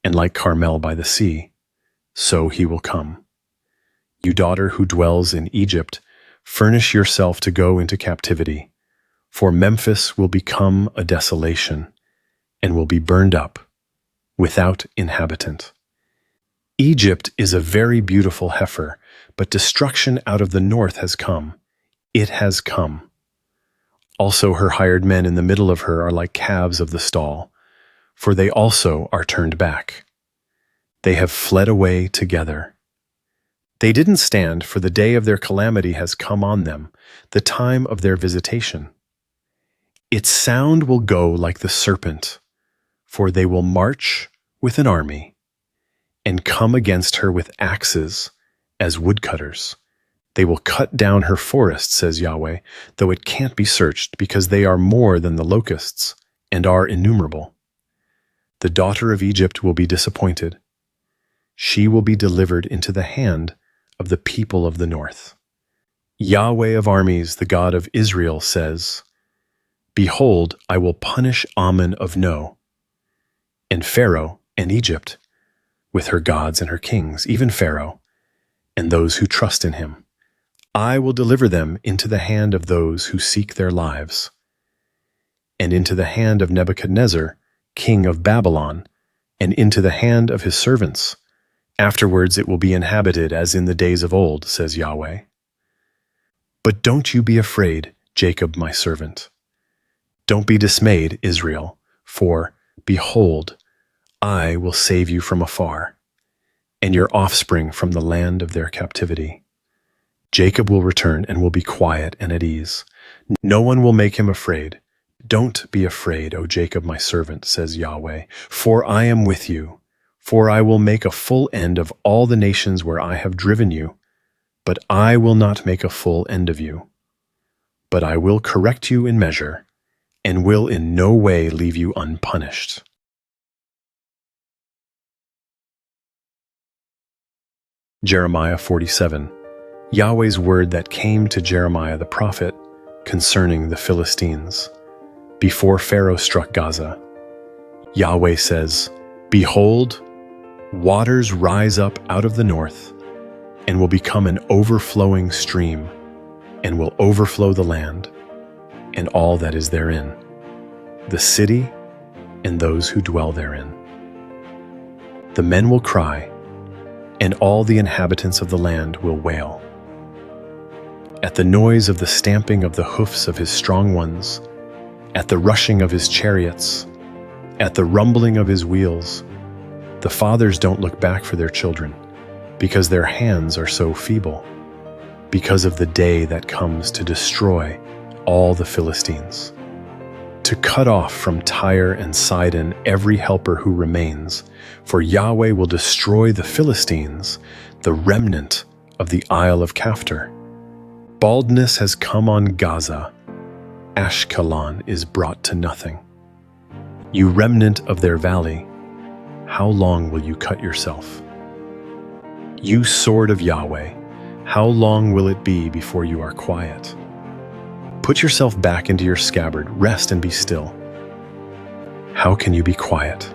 and like Carmel by the sea, so he will come. You daughter who dwells in Egypt, furnish yourself to go into captivity, for Memphis will become a desolation, and will be burned up, without inhabitant. Egypt is a very beautiful heifer, but destruction out of the north has come. It has come. Also her hired men in the middle of her are like calves of the stall, for they also are turned back. They have fled away together. They didn't stand, for the day of their calamity has come on them, the time of their visitation. Its sound will go like the serpent, for they will march with an army, and come against her with axes as woodcutters. They will cut down her forests, says Yahweh, though it can't be searched, because they are more than the locusts, and are innumerable. The daughter of Egypt will be disappointed. She will be delivered into the hand of the people of the north. Yahweh of armies, the God of Israel, says, Behold, I will punish Ammon of No, and Pharaoh and Egypt, with her gods and her kings, even Pharaoh, and those who trust in him. I will deliver them into the hand of those who seek their lives, and into the hand of Nebuchadnezzar, king of Babylon, and into the hand of his servants. Afterwards it will be inhabited as in the days of old, says Yahweh. But don't you be afraid, Jacob my servant. Don't be dismayed, Israel, for, behold, I will save you from afar, and your offspring from the land of their captivity. Jacob will return and will be quiet and at ease. No one will make him afraid. Don't be afraid, O Jacob my servant, says Yahweh, for I am with you. For I will make a full end of all the nations where I have driven you, but I will not make a full end of you. But I will correct you in measure, and will in no way leave you unpunished. Jeremiah 47. Yahweh's word that came to Jeremiah the prophet concerning the Philistines. Before Pharaoh struck Gaza, Yahweh says, Behold, waters rise up out of the north, and will become an overflowing stream, and will overflow the land, and all that is therein, the city and those who dwell therein. The men will cry, and all the inhabitants of the land will wail. At the noise of the stamping of the hoofs of his strong ones, at the rushing of his chariots, at the rumbling of his wheels, the fathers don't look back for their children, because their hands are so feeble, because of the day that comes to destroy all the Philistines, to cut off from Tyre and Sidon every helper who remains, for Yahweh will destroy the Philistines, the remnant of the Isle of Caphtor. Baldness has come on Gaza. Ashkelon is brought to nothing. You remnant of their valley, how long will you cut yourself? You sword of Yahweh, how long will it be before you are quiet? Put yourself back into your scabbard, rest and be still. How can you be quiet,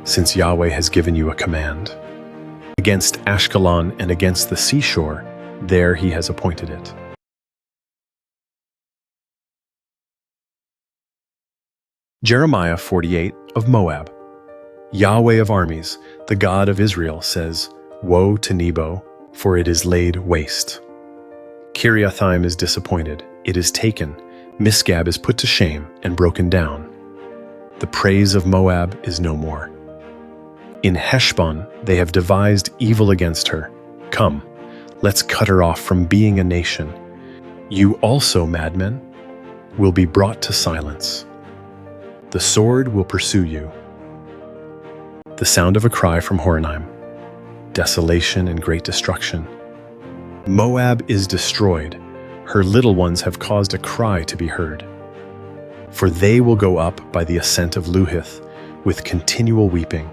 since Yahweh has given you a command? Against Ashkelon and against the seashore, there he has appointed it. Jeremiah 48 of Moab. Yahweh of armies, the God of Israel, says, Woe to Nebo, for it is laid waste. Kiriathaim is disappointed, it is taken, Misgab is put to shame and broken down. The praise of Moab is no more. In Heshbon they have devised evil against her. Come, let's cut her off from being a nation. You also, madmen, will be brought to silence. The sword will pursue you. The sound of a cry from Horonaim, desolation and great destruction. Moab is destroyed. Her little ones have caused a cry to be heard. For they will go up by the ascent of Luhith with continual weeping.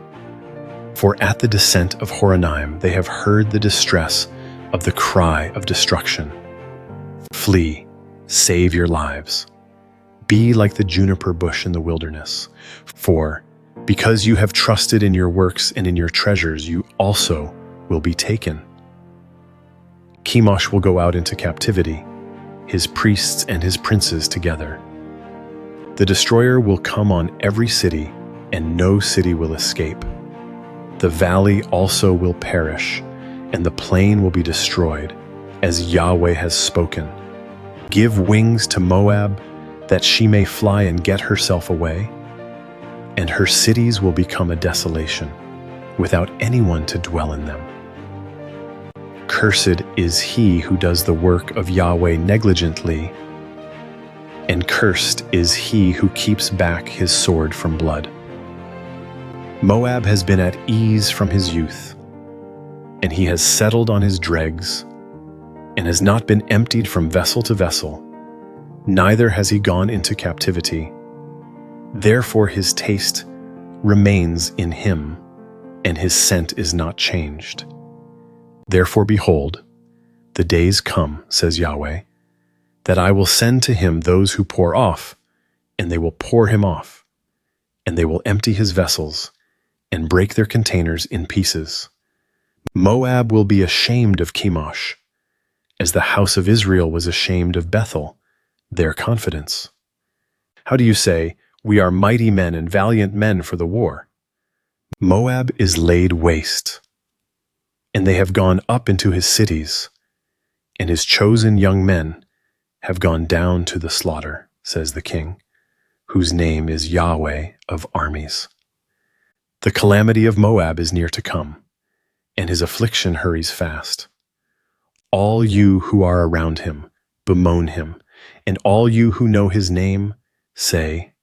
For at the descent of Horonaim they have heard the distress of the cry of destruction. Flee, save your lives. Be like the juniper bush in the wilderness. For, because you have trusted in your works and in your treasures, you also will be taken. Chemosh will go out into captivity, his priests and his princes together. The destroyer will come on every city, and no city will escape. The valley also will perish, and the plain will be destroyed, as Yahweh has spoken. Give wings to Moab, that she may fly and get herself away, and her cities will become a desolation, without anyone to dwell in them. Cursed is he who does the work of Yahweh negligently, and cursed is he who keeps back his sword from blood. Moab has been at ease from his youth, and he has settled on his dregs, and has not been emptied from vessel to vessel, neither has he gone into captivity. Therefore his taste remains in him, and his scent is not changed. Therefore behold, the days come, says Yahweh, that I will send to him those who pour off, and they will pour him off, and they will empty his vessels, and break their containers in pieces. Moab will be ashamed of Chemosh, as the house of Israel was ashamed of Bethel, their confidence. How do you say, we are mighty men and valiant men for the war? Moab is laid waste, and they have gone up into his cities, and his chosen young men have gone down to the slaughter, says the king, whose name is Yahweh of armies. The calamity of Moab is near to come, and his affliction hurries fast. All you who are around him bemoan him, and all you who know his name say,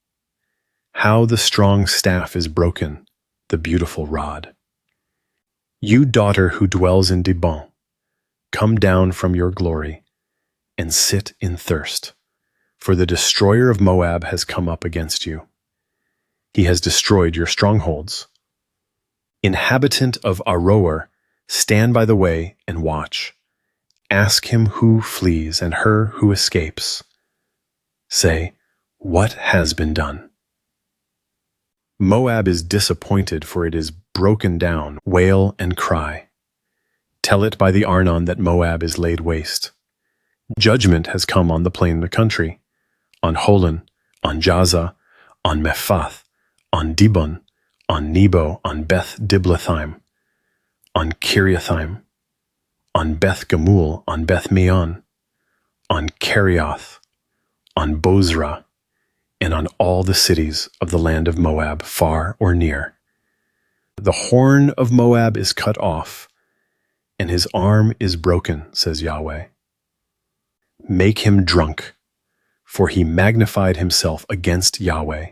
how the strong staff is broken, the beautiful rod. You daughter who dwells in Dibon, come down from your glory, and sit in thirst, for the destroyer of Moab has come up against you. He has destroyed your strongholds. Inhabitant of Aroer, stand by the way and watch. Ask him who flees and her who escapes. Say, what has been done? Moab is disappointed, for it is broken down. Wail and cry. Tell it by the Arnon that Moab is laid waste. Judgment has come on the plain country, on Holon, on Jaza, on Mephath, on Dibon, on Nebo, on Beth Diblathaim, on Kiriathaim, on Beth Gamul, on Beth Meon, on Kerioth, on Bozrah, and on all the cities of the land of Moab, far or near. The horn of Moab is cut off, and his arm is broken, says Yahweh. Make him drunk, for he magnified himself against Yahweh.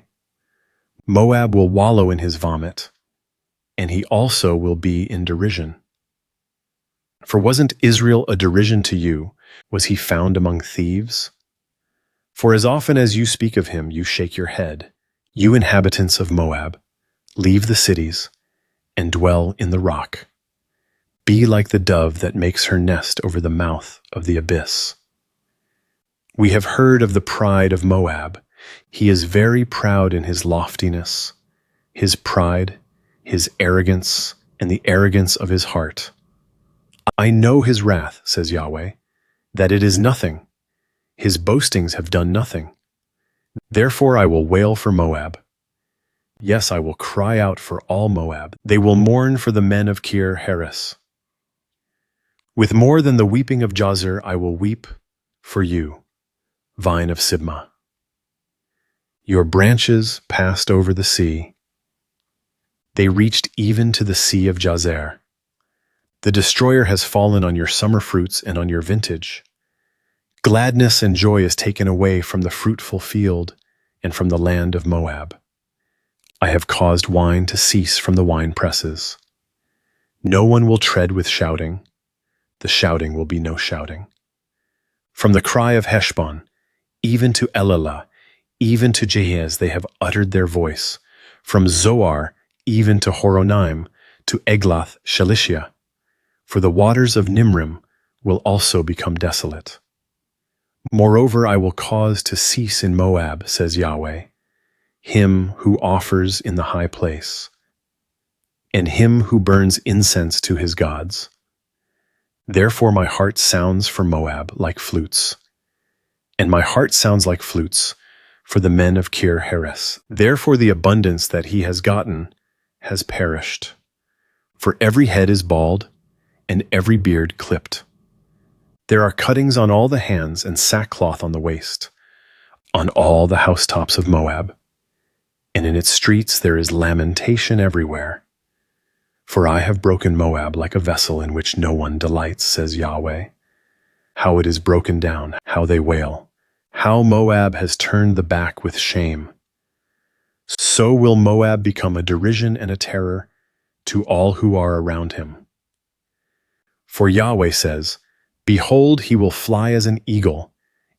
Moab will wallow in his vomit, and he also will be in derision. For wasn't Israel a derision to you? Was he found among thieves? For as often as you speak of him, you shake your head. You inhabitants of Moab, leave the cities and dwell in the rock. Be like the dove that makes her nest over the mouth of the abyss. We have heard of the pride of Moab. He is very proud in his loftiness, his pride, his arrogance, and the arrogance of his heart. I know his wrath, says Yahweh, that it is nothing. His boastings have done nothing. Therefore I will wail for Moab. Yes, I will cry out for all Moab. They will mourn for the men of Kir Heres. With more than the weeping of Jazer, I will weep for you, vine of Sibmah. Your branches passed over the sea. They reached even to the sea of Jazer. The destroyer has fallen on your summer fruits and on your vintage. Gladness and joy is taken away from the fruitful field and from the land of Moab. I have caused wine to cease from the wine presses. No one will tread with shouting. The shouting will be no shouting. From the cry of Heshbon, even to Elalah, even to Jahaz, they have uttered their voice. From Zoar, even to Horonaim, to Eglath Shalishia. For the waters of Nimrim will also become desolate. Moreover, I will cause to cease in Moab, says Yahweh, him who offers in the high place, and him who burns incense to his gods. Therefore my heart sounds for Moab like flutes, and my heart sounds like flutes for the men of Kir Heres. Therefore the abundance that he has gotten has perished. For every head is bald, and every beard clipped. There are cuttings on all the hands and sackcloth on the waist, on all the housetops of Moab, and in its streets there is lamentation everywhere. For I have broken Moab like a vessel in which no one delights, says Yahweh. How it is broken down, how they wail, how Moab has turned the back with shame. So will Moab become a derision and a terror to all who are around him. For Yahweh says, "Behold, he will fly as an eagle,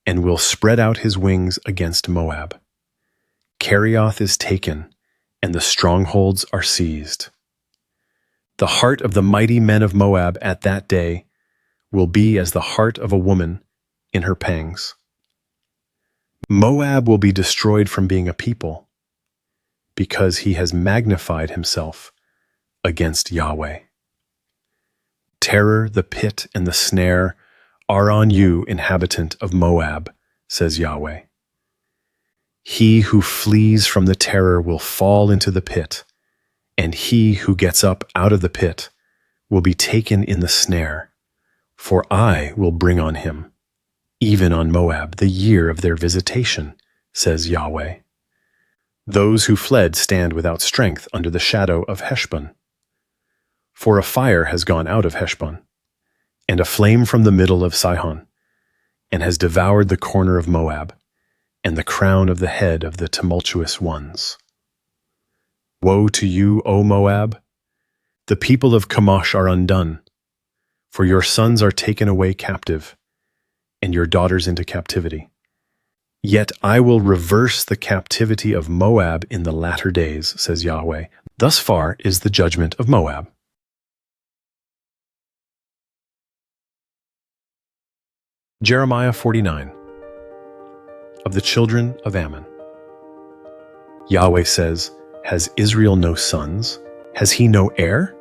and will spread out his wings against Moab. Kerioth is taken, and the strongholds are seized. The heart of the mighty men of Moab at that day will be as the heart of a woman in her pangs. Moab will be destroyed from being a people, because he has magnified himself against Yahweh. Terror, the pit, and the snare are on you, inhabitant of Moab, says Yahweh. He who flees from the terror will fall into the pit, and he who gets up out of the pit will be taken in the snare, for I will bring on him, even on Moab, the year of their visitation, says Yahweh. Those who fled stand without strength under the shadow of Heshbon. For a fire has gone out of Heshbon, and a flame from the middle of Sihon, and has devoured the corner of Moab, and the crown of the head of the tumultuous ones. Woe to you, O Moab! The people of Chemosh are undone, for your sons are taken away captive, and your daughters into captivity. Yet I will reverse the captivity of Moab in the latter days, says Yahweh. Thus far is the judgment of Moab. Jeremiah 49. Of the children of Ammon. Yahweh says, "Has Israel no sons? Has he no heir?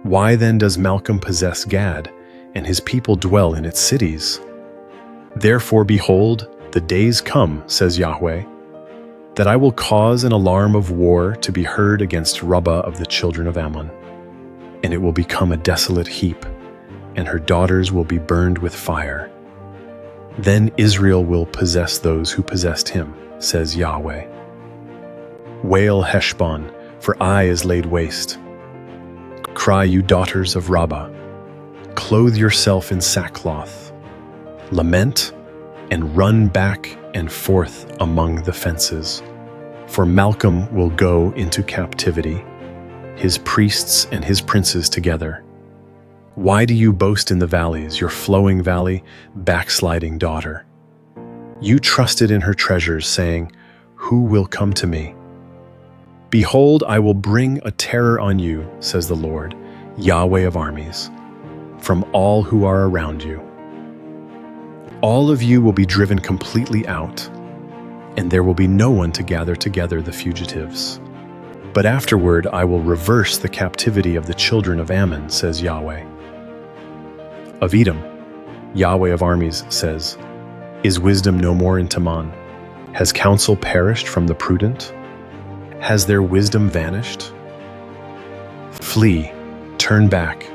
Why then does Malcolm possess Gad, and his people dwell in its cities? Therefore, behold, the days come, says Yahweh, that I will cause an alarm of war to be heard against Rabbah of the children of Ammon, and it will become a desolate heap, and her daughters will be burned with fire. Then Israel will possess those who possessed him, says Yahweh. Wail, Heshbon, for Ai is laid waste. Cry, you daughters of Rabbah. Clothe yourself in sackcloth. Lament and run back and forth among the fences. For Malcolm will go into captivity, his priests and his princes together. Why do you boast in the valleys, your flowing valley, backsliding daughter? You trusted in her treasures, saying, "Who will come to me?" Behold, I will bring a terror on you, says the Lord, Yahweh of armies, from all who are around you. All of you will be driven completely out, and there will be no one to gather together the fugitives. But afterward I will reverse the captivity of the children of Ammon, says Yahweh. Of Edom, Yahweh of armies says, "Is wisdom no more in Teman? Has counsel perished from the prudent? Has their wisdom vanished? Flee, turn back,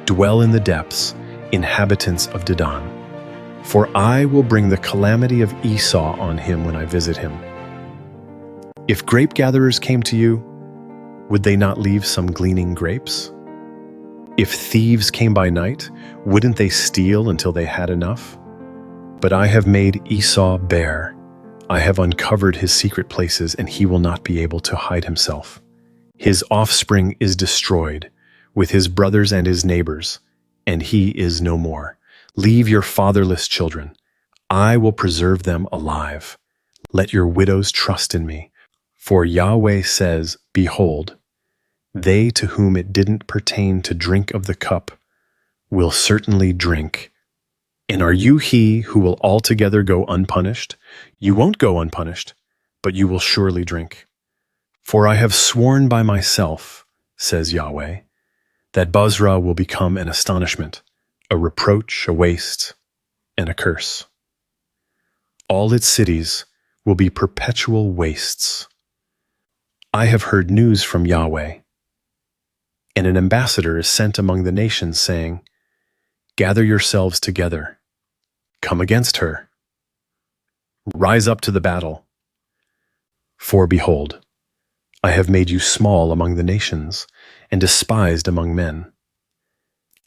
dwell in the depths, inhabitants of Dedan. For I will bring the calamity of Esau on him when I visit him. If grape gatherers came to you, would they not leave some gleaning grapes? If thieves came by night, wouldn't they steal until they had enough? But I have made Esau bare. I have uncovered his secret places, and he will not be able to hide himself. His offspring is destroyed, with his brothers and his neighbors, and he is no more. Leave your fatherless children. I will preserve them alive. Let your widows trust in me. For Yahweh says, behold, they to whom it didn't pertain to drink of the cup will certainly drink. And are you he who will altogether go unpunished? You won't go unpunished, but you will surely drink. For I have sworn by myself, says Yahweh, that Bozrah will become an astonishment, a reproach, a waste, and a curse. All its cities will be perpetual wastes. I have heard news from Yahweh, and an ambassador is sent among the nations, saying, gather yourselves together, come against her, rise up to the battle. For behold, I have made you small among the nations, and despised among men.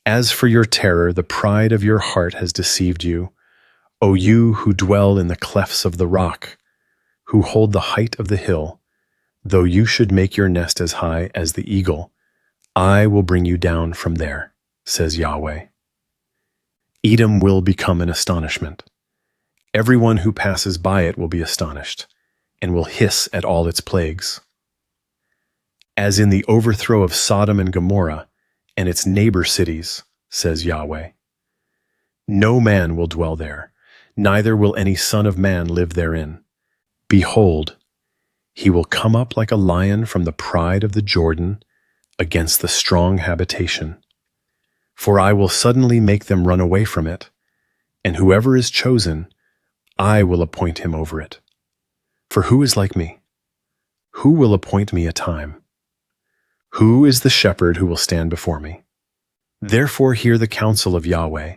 As for your terror, the pride of your heart has deceived you, O you who dwell in the clefts of the rock, who hold the height of the hill. Though you should make your nest as high as the eagle, I will bring you down from there. says Yahweh. Edom will become an astonishment. Everyone who passes by it will be astonished, and will hiss at all its plagues. As in the overthrow of Sodom and Gomorrah and its neighbor cities, says Yahweh. No man will dwell there, neither will any son of man live therein. Behold, he will come up like a lion from the pride of the Jordan against the strong habitation. For I will suddenly make them run away from it, and whoever is chosen, I will appoint him over it. For who is like me? Who will appoint me a time? Who is the shepherd who will stand before me? Therefore hear the counsel of Yahweh,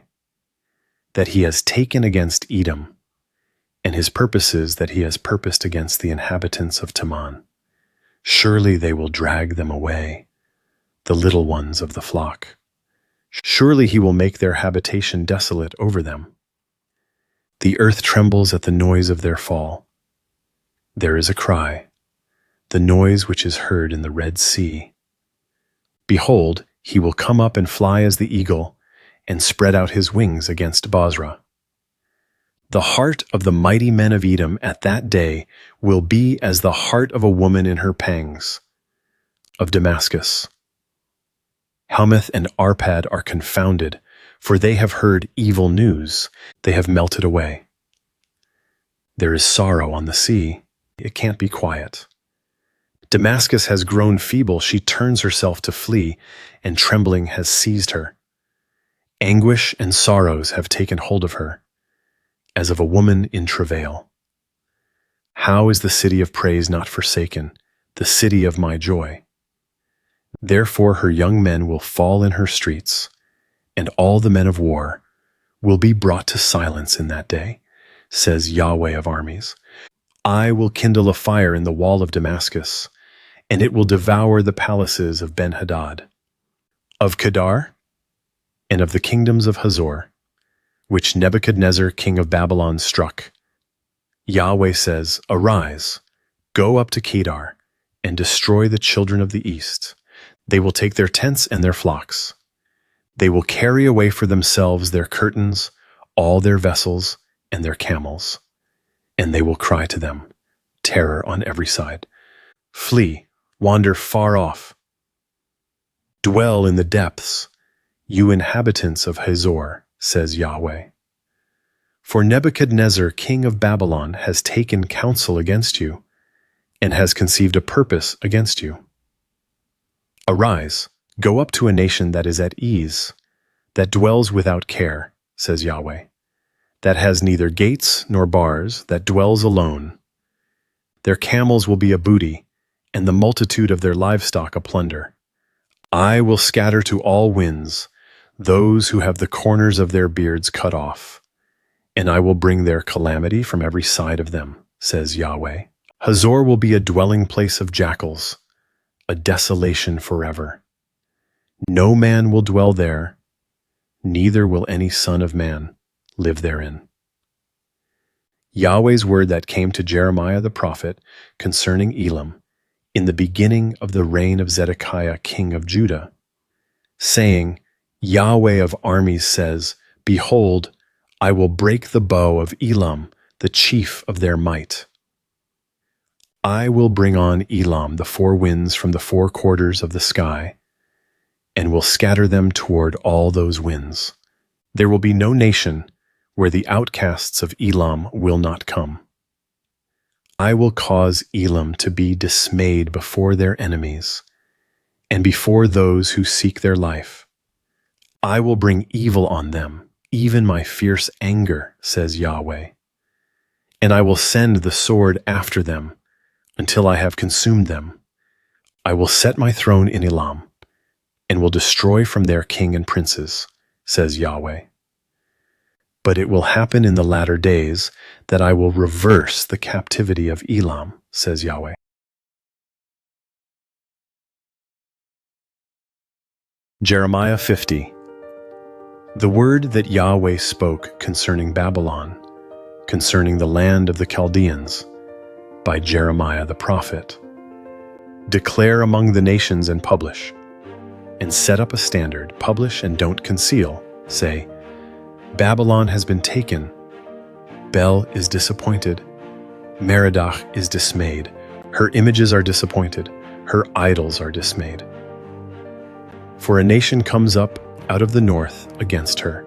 that he has taken against Edom, and his purposes that he has purposed against the inhabitants of Teman. Surely they will drag them away, the little ones of the flock. Surely he will make their habitation desolate over them. The earth trembles at the noise of their fall. There is a cry, the noise which is heard in the Red Sea. Behold, he will come up and fly as the eagle, and spread out his wings against Bozrah. The heart of the mighty men of Edom at that day will be as the heart of a woman in her pangs, of Damascus. Helmeth and Arpad are confounded, for they have heard evil news. They have melted away. There is sorrow on the sea. It can't be quiet. Damascus has grown feeble. She turns herself to flee, and trembling has seized her. Anguish and sorrows have taken hold of her, as of a woman in travail. How is the city of praise not forsaken, the city of my joy? Therefore her young men will fall in her streets, and all the men of war will be brought to silence in that day, says Yahweh of armies. I will kindle a fire in the wall of Damascus, and it will devour the palaces of Ben-Hadad, of Kedar, and of the kingdoms of Hazor, which Nebuchadnezzar king of Babylon struck. Yahweh says, Arise, go up to Kedar, and destroy the children of the east. They will take their tents and their flocks. They will carry away for themselves their curtains, all their vessels, and their camels. And they will cry to them, terror on every side. Flee, wander far off. Dwell in the depths, you inhabitants of Hazor, says Yahweh. For Nebuchadnezzar king of Babylon has taken counsel against you, and has conceived a purpose against you. Arise, go up to a nation that is at ease, that dwells without care, says Yahweh, that has neither gates nor bars, that dwells alone. Their camels will be a booty, and the multitude of their livestock a plunder. I will scatter to all winds those who have the corners of their beards cut off, and I will bring their calamity from every side of them, says Yahweh. Hazor will be a dwelling place of jackals, a desolation forever. No man will dwell there, neither will any son of man live therein. Yahweh's word that came to Jeremiah the prophet concerning Elam in the beginning of the reign of Zedekiah king of Judah, saying, Yahweh of armies says, Behold, I will break the bow of Elam, the chief of their might. I will bring on Elam the four winds from the four quarters of the sky, and will scatter them toward all those winds. There will be no nation where the outcasts of Elam will not come. I will cause Elam to be dismayed before their enemies, and before those who seek their life. I will bring evil on them, even my fierce anger, says Yahweh. And I will send the sword after them, until I have consumed them. I will set my throne in Elam, and will destroy from there king and princes, says Yahweh. But it will happen in the latter days that I will reverse the captivity of Elam, says Yahweh. Jeremiah 50. The word that Yahweh spoke concerning Babylon, concerning the land of the Chaldeans, by Jeremiah the prophet. Declare among the nations and publish. and set up a standard, publish and don't conceal. Say, Babylon has been taken. Bel is disappointed. Merodach is dismayed. Her images are disappointed. Her idols are dismayed. For a nation comes up out of the north against her,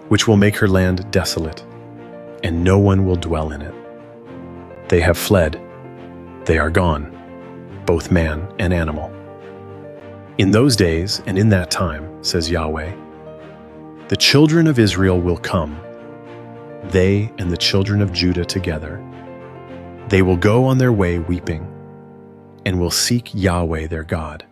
which will make her land desolate, and no one will dwell in it. They have fled. They are gone, both man and animal. In those days and in that time, says Yahweh, the children of Israel will come, they and the children of Judah together. They will go on their way weeping, and will seek Yahweh their God.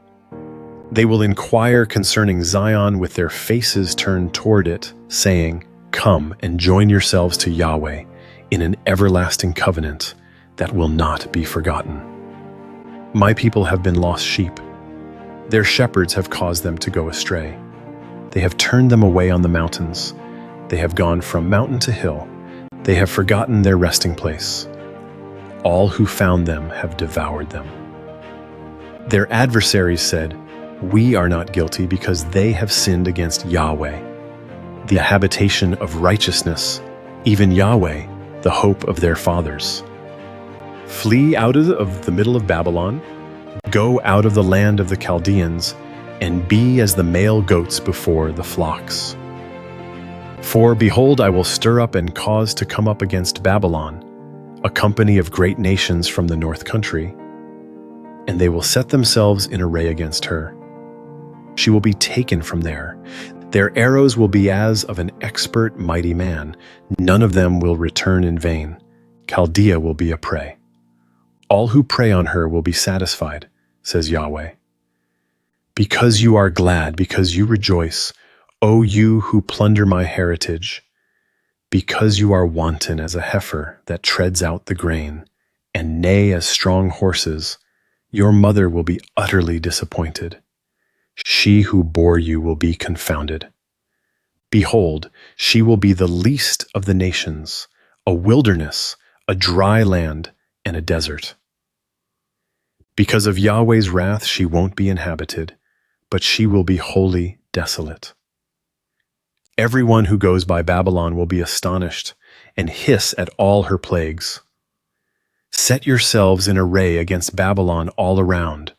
They will inquire concerning Zion with their faces turned toward it, saying, Come and join yourselves to Yahweh in an everlasting covenant that will not be forgotten. My people have been lost sheep. Their shepherds have caused them to go astray. They have turned them away on the mountains. They have gone from mountain to hill. They have forgotten their resting place. All who found them have devoured them. Their adversaries said, We are not guilty because they have sinned against Yahweh, the habitation of righteousness, even Yahweh, the hope of their fathers. Flee out of the middle of Babylon, go out of the land of the Chaldeans, and be as the male goats before the flocks. For behold, I will stir up and cause to come up against Babylon a company of great nations from the north country, and they will set themselves in array against her. She will be taken from there. Their arrows will be as of an expert mighty man. None of them will return in vain. Chaldea will be a prey. All who prey on her will be satisfied, says Yahweh. Because you are glad, because you rejoice, O you who plunder my heritage, because you are wanton as a heifer that treads out the grain, and neigh as strong horses, your mother will be utterly disappointed. She who bore you will be confounded. Behold, she will be the least of the nations, a wilderness, a dry land, and a desert. Because of Yahweh's wrath, she won't be inhabited, but she will be wholly desolate. Everyone who goes by Babylon will be astonished and hiss at all her plagues. Set yourselves in array against Babylon all around,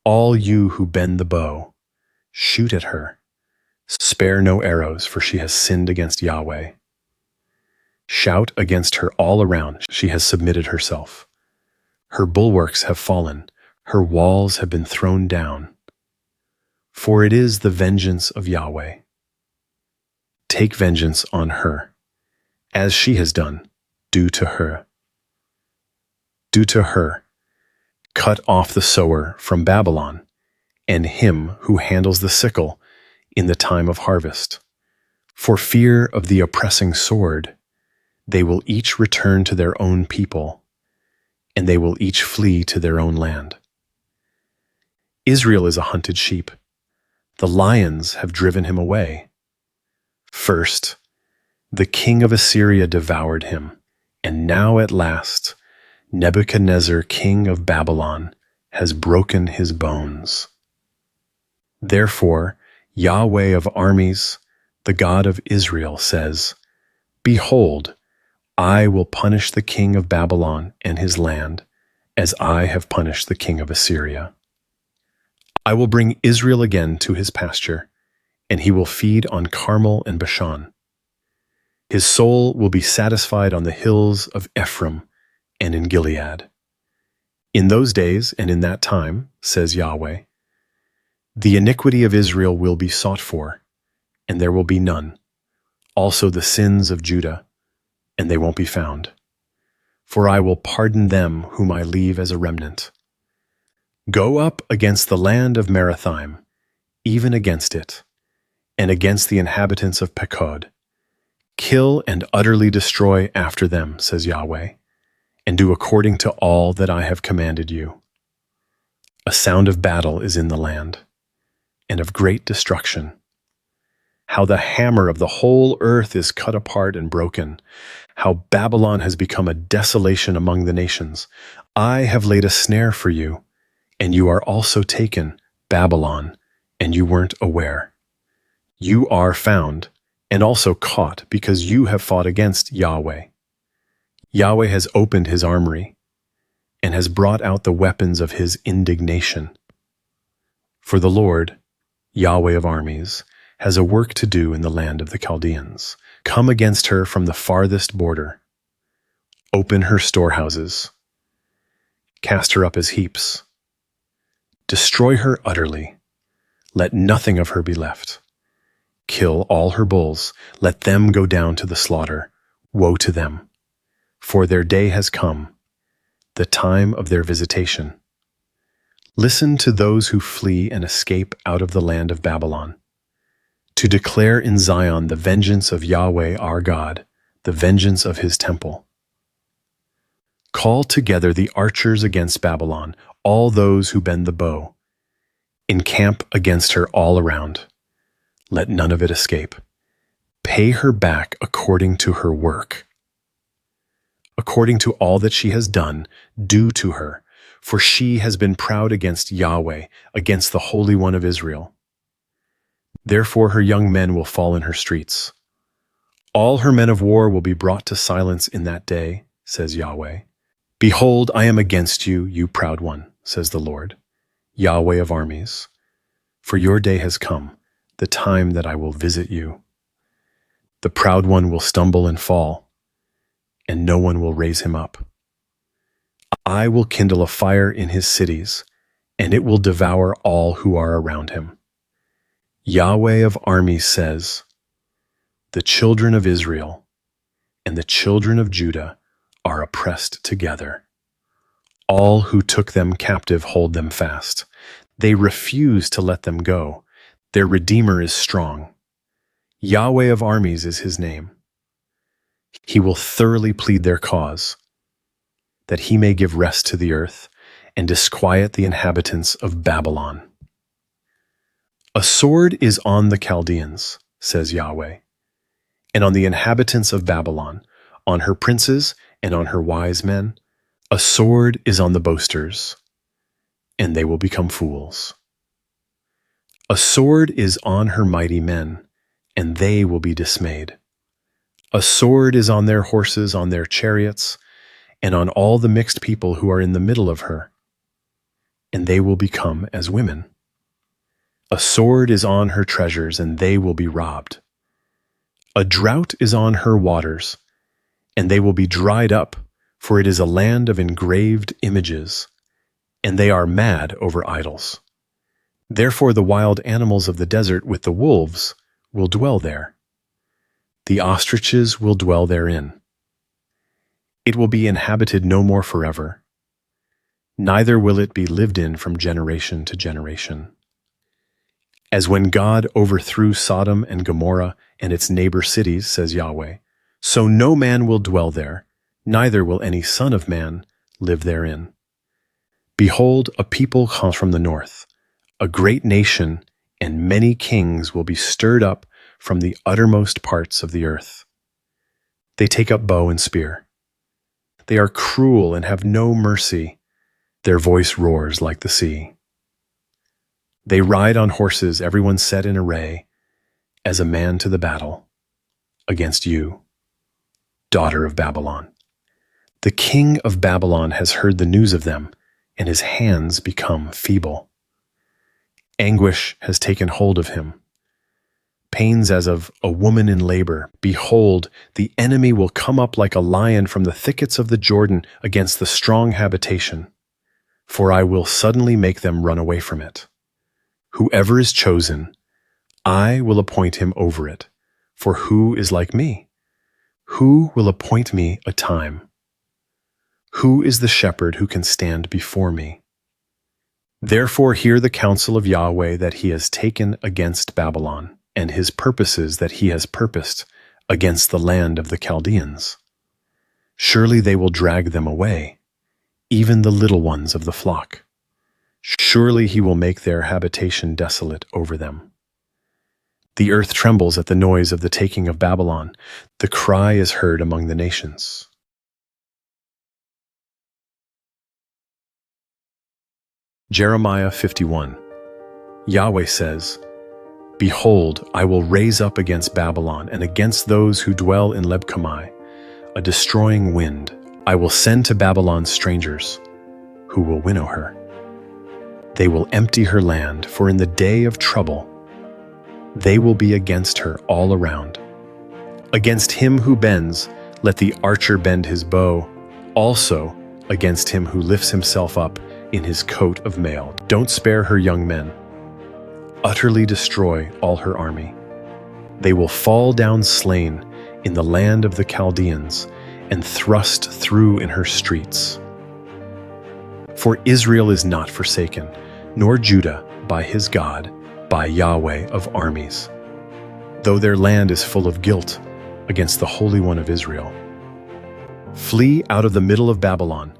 all you who bend the bow. Shoot at her. Spare no arrows, for she has sinned against Yahweh. Shout against her all around, she has submitted herself. Her bulwarks have fallen, her walls have been thrown down. For it is the vengeance of Yahweh. Take vengeance on her. As she has done, do to her. Do to her. Cut off the sower from Babylon, and him who handles the sickle in the time of harvest. For fear of the oppressing sword, they will each return to their own people, and they will each flee to their own land. Israel is a hunted sheep. The lions have driven him away. First, the king of Assyria devoured him, and now at last, Nebuchadnezzar, king of Babylon, has broken his bones. Therefore, Yahweh of armies, the God of Israel, says, Behold, I will punish the king of Babylon and his land, as I have punished the king of Assyria. I will bring Israel again to his pasture, and he will feed on Carmel and Bashan. His soul will be satisfied on the hills of Ephraim and in Gilead. In those days and in that time, says Yahweh, the iniquity of Israel will be sought for, and there will be none. Also the sins of Judah, and they won't be found. For I will pardon them whom I leave as a remnant. Go up against the land of Merathaim, even against it, and against the inhabitants of Pekod. Kill and utterly destroy after them, says Yahweh, and do according to all that I have commanded you. A sound of battle is in the land, and of great destruction. How the hammer of the whole earth is cut apart and broken. How Babylon has become a desolation among the nations. I have laid a snare for you, and you are also taken, Babylon, and you weren't aware. You are found and also caught because you have fought against Yahweh. Yahweh has opened his armory and has brought out the weapons of his indignation. For the Lord, Yahweh of armies, has a work to do in the land of the Chaldeans. Come against her from the farthest border. Open her storehouses. Cast her up as heaps. Destroy her utterly. Let nothing of her be left. Kill all her bulls. Let them go down to the slaughter. Woe to them! For their day has come, the time of their visitation. Listen to those who flee and escape out of the land of Babylon, to declare in Zion the vengeance of Yahweh our God, the vengeance of his temple. Call together the archers against Babylon, all those who bend the bow. Encamp against her all around. Let none of it escape. Pay her back according to her work. According to all that she has done, do to her, for she has been proud against Yahweh, against the Holy One of Israel. Therefore her young men will fall in her streets. All her men of war will be brought to silence in that day, says Yahweh. Behold, I am against you, you proud one, says the Lord, Yahweh of armies. For your day has come, the time that I will visit you. The proud one will stumble and fall, and no one will raise him up. I will kindle a fire in his cities, and it will devour all who are around him. Yahweh of armies says, the children of Israel and the children of Judah are oppressed together. All who took them captive hold them fast. They refuse to let them go. Their Redeemer is strong. Yahweh of armies is his name. He will thoroughly plead their cause, that he may give rest to the earth and disquiet the inhabitants of Babylon. A sword is on the Chaldeans, says Yahweh, and on the inhabitants of Babylon, on her princes and on her wise men. A sword is on the boasters, and they will become fools. A sword is on her mighty men, and they will be dismayed. A sword is on their horses, on their chariots, and on all the mixed people who are in the middle of her, and they will become as women. A sword is on her treasures, and they will be robbed. A drought is on her waters, and they will be dried up, for it is a land of engraved images, and they are mad over idols. Therefore the wild animals of the desert with the wolves will dwell there. The ostriches will dwell therein. It will be inhabited no more forever, neither will it be lived in from generation to generation. As when God overthrew Sodom and Gomorrah and its neighbor cities, says Yahweh, so no man will dwell there, neither will any son of man live therein. Behold, a people comes from the north, a great nation, and many kings will be stirred up from the uttermost parts of the earth. They take up bow and spear. They are cruel and have no mercy. Their voice roars like the sea. They ride on horses, everyone set in array, as a man to the battle, against you, daughter of Babylon. The king of Babylon has heard the news of them, and his hands become feeble. Anguish has taken hold of him. Pains as of a woman in labor. Behold, the enemy will come up like a lion from the thickets of the Jordan against the strong habitation, for I will suddenly make them run away from it. Whoever is chosen, I will appoint him over it. For who is like me? Who will appoint me a time? Who is the shepherd who can stand before me? Therefore hear the counsel of Yahweh that he has taken against Babylon, and his purposes that he has purposed against the land of the Chaldeans. Surely they will drag them away, even the little ones of the flock. Surely he will make their habitation desolate over them. The earth trembles at the noise of the taking of Babylon. The cry is heard among the nations. Jeremiah 51. Yahweh says, "Behold, I will raise up against Babylon and against those who dwell in Lebkamai a destroying wind. I will send to Babylon strangers who will winnow her. They will empty her land, for in the day of trouble they will be against her all around. Against him who bends, let the archer bend his bow, also against him who lifts himself up in his coat of mail. Don't spare her young men. Utterly destroy all her army. They will fall down slain in the land of the Chaldeans and thrust through in her streets. For Israel is not forsaken, nor Judah by his God, by Yahweh of armies, though their land is full of guilt against the Holy One of Israel. Flee out of the middle of Babylon.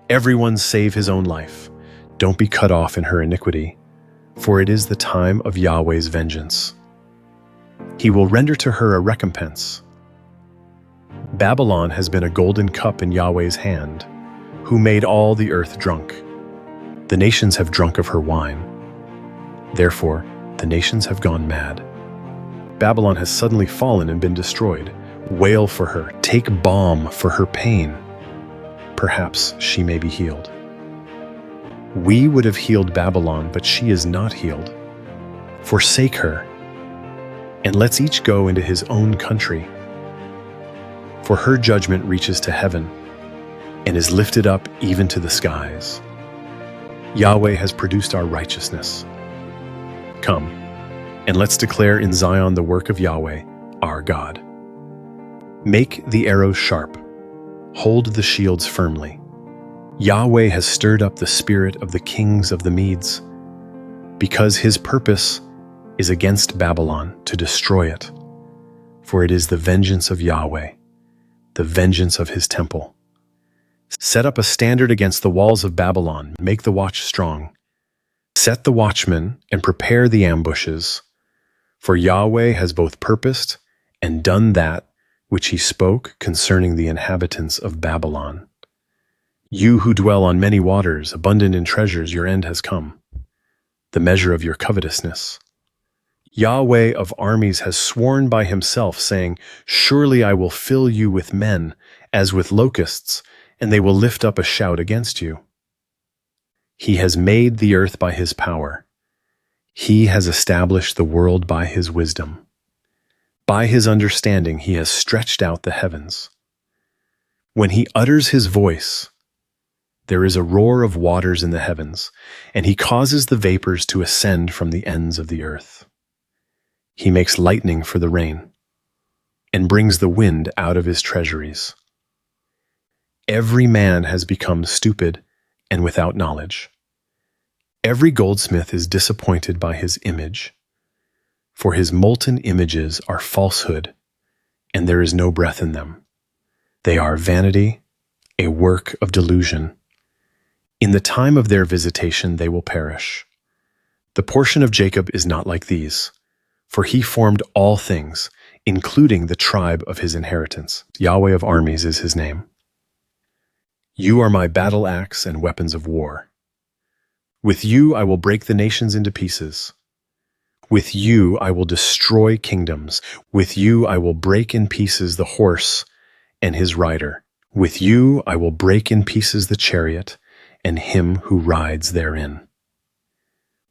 Everyone save his own life. Don't be cut off in her iniquity, for it is the time of Yahweh's vengeance. He will render to her a recompense. Babylon has been a golden cup in Yahweh's hand, who made all the earth drunk. The nations have drunk of her wine. Therefore, the nations have gone mad. Babylon has suddenly fallen and been destroyed. Wail for her, take balm for her pain. Perhaps she may be healed. We would have healed Babylon, but she is not healed. Forsake her, and let's each go into his own country. For her judgment reaches to heaven, and is lifted up even to the skies. Yahweh has produced our righteousness. Come, and let's declare in Zion the work of Yahweh, our God. Make the arrows sharp, hold the shields firmly. Yahweh has stirred up the spirit of the kings of the Medes, because his purpose is against Babylon to destroy it. For it is the vengeance of Yahweh, the vengeance of his temple. Set up a standard against the walls of Babylon, make the watch strong. Set the watchmen and prepare the ambushes, for Yahweh has both purposed and done that which he spoke concerning the inhabitants of Babylon. You who dwell on many waters, abundant in treasures, your end has come, the measure of your covetousness. Yahweh of armies has sworn by himself, saying, "Surely I will fill you with men, as with locusts, and they will lift up a shout against you." He has made the earth by his power. He has established the world by his wisdom. By his understanding he has stretched out the heavens. When he utters his voice, there is a roar of waters in the heavens, and he causes the vapors to ascend from the ends of the earth. He makes lightning for the rain, and brings the wind out of his treasuries. Every man has become stupid and without knowledge. Every goldsmith is disappointed by his image, for his molten images are falsehood, and there is no breath in them. They are vanity, a work of delusion. In the time of their visitation they will perish. The portion of Jacob is not like these, for he formed all things, including the tribe of his inheritance. Yahweh of armies is his name. You are my battle axe and weapons of war. With you I will break the nations into pieces. With you I will destroy kingdoms. With you I will break in pieces the horse and his rider. With you I will break in pieces the chariot and him who rides therein.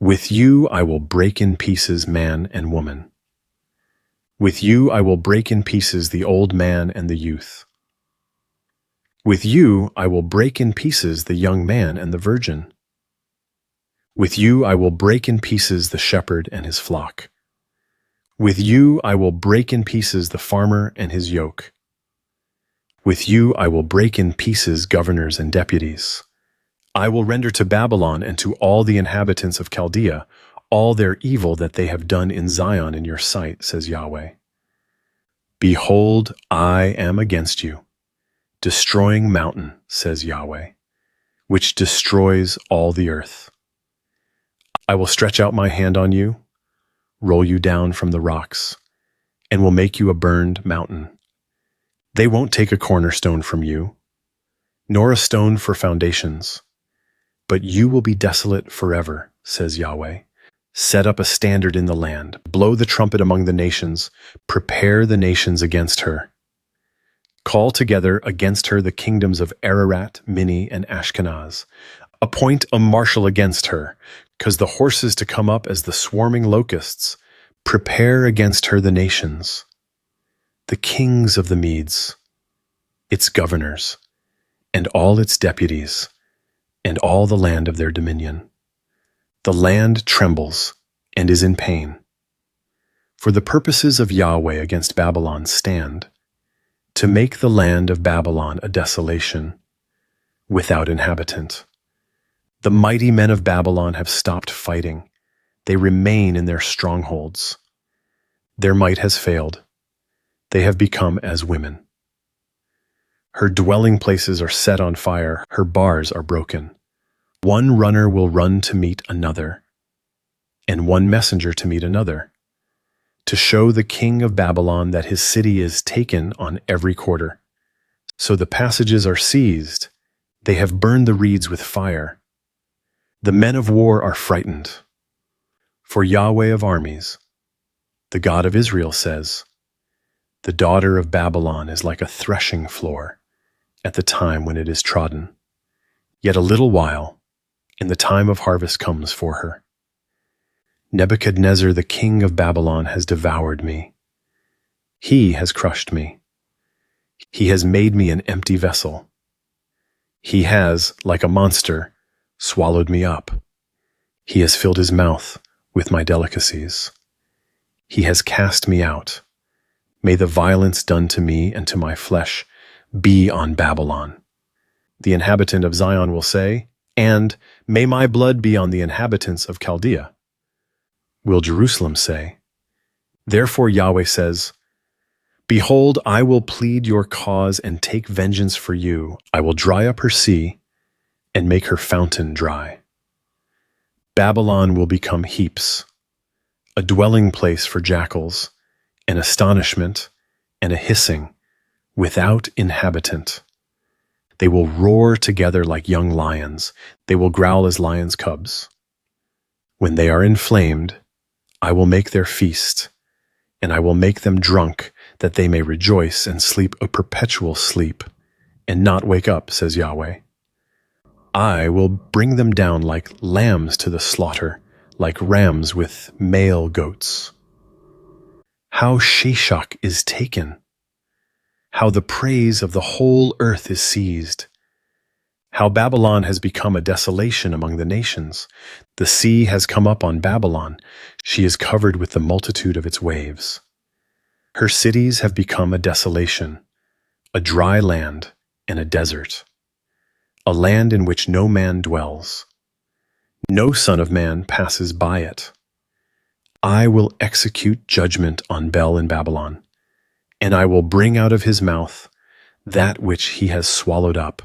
With you I will break in pieces man and woman. With you I will break in pieces the old man and the youth. With you I will break in pieces the young man and the virgin. With you I will break in pieces the shepherd and his flock. With you I will break in pieces the farmer and his yoke. With you I will break in pieces governors and deputies. I will render to Babylon and to all the inhabitants of Chaldea all their evil that they have done in Zion in your sight, says Yahweh. Behold, I am against you, destroying mountain, says Yahweh, which destroys all the earth. I will stretch out my hand on you, roll you down from the rocks, and will make you a burned mountain. They won't take a cornerstone from you, nor a stone for foundations, but you will be desolate forever, says Yahweh. Set up a standard in the land. Blow the trumpet among the nations. Prepare the nations against her. Call together against her the kingdoms of Ararat, Minni, and Ashkenaz. Appoint a marshal against her, cause the horses to come up as the swarming locusts. Prepare against her the nations, the kings of the Medes, its governors, and all its deputies, and all the land of their dominion. The land trembles and is in pain. For the purposes of Yahweh against Babylon stand, to make the land of Babylon a desolation, without inhabitant. The mighty men of Babylon have stopped fighting. They remain in their strongholds. Their might has failed. They have become as women. Her dwelling places are set on fire. Her bars are broken. One runner will run to meet another, and one messenger to meet another, to show the king of Babylon that his city is taken on every quarter. So the passages are seized. They have burned the reeds with fire. The men of war are frightened. For Yahweh of armies, the God of Israel, says, the daughter of Babylon is like a threshing floor at the time when it is trodden. Yet a little while, and the time of harvest comes for her. Nebuchadnezzar, the king of Babylon, has devoured me. He has crushed me. He has made me an empty vessel. He has, like a monster, swallowed me up. He has filled his mouth with my delicacies. He has cast me out. May the violence done to me and to my flesh be on Babylon. The inhabitant of Zion will say, and may my blood be on the inhabitants of Chaldea. Will Jerusalem say, therefore Yahweh says, behold, I will plead your cause and take vengeance for you. I will dry up her sea and make her fountain dry. Babylon will become heaps, a dwelling place for jackals, an astonishment and a hissing, without inhabitant. They will roar together like young lions. They will growl as lions' cubs. When they are inflamed, I will make their feast, and I will make them drunk, that they may rejoice and sleep a perpetual sleep, and not wake up, says Yahweh. I will bring them down like lambs to the slaughter, like rams with male goats. How Sheshach is taken! How the praise of the whole earth is seized! How Babylon has become a desolation among the nations! The sea has come up on Babylon. She is covered with the multitude of its waves. Her cities have become a desolation, a dry land and a desert, a land in which no man dwells. No son of man passes by it. I will execute judgment on Bel in Babylon, and I will bring out of his mouth that which he has swallowed up.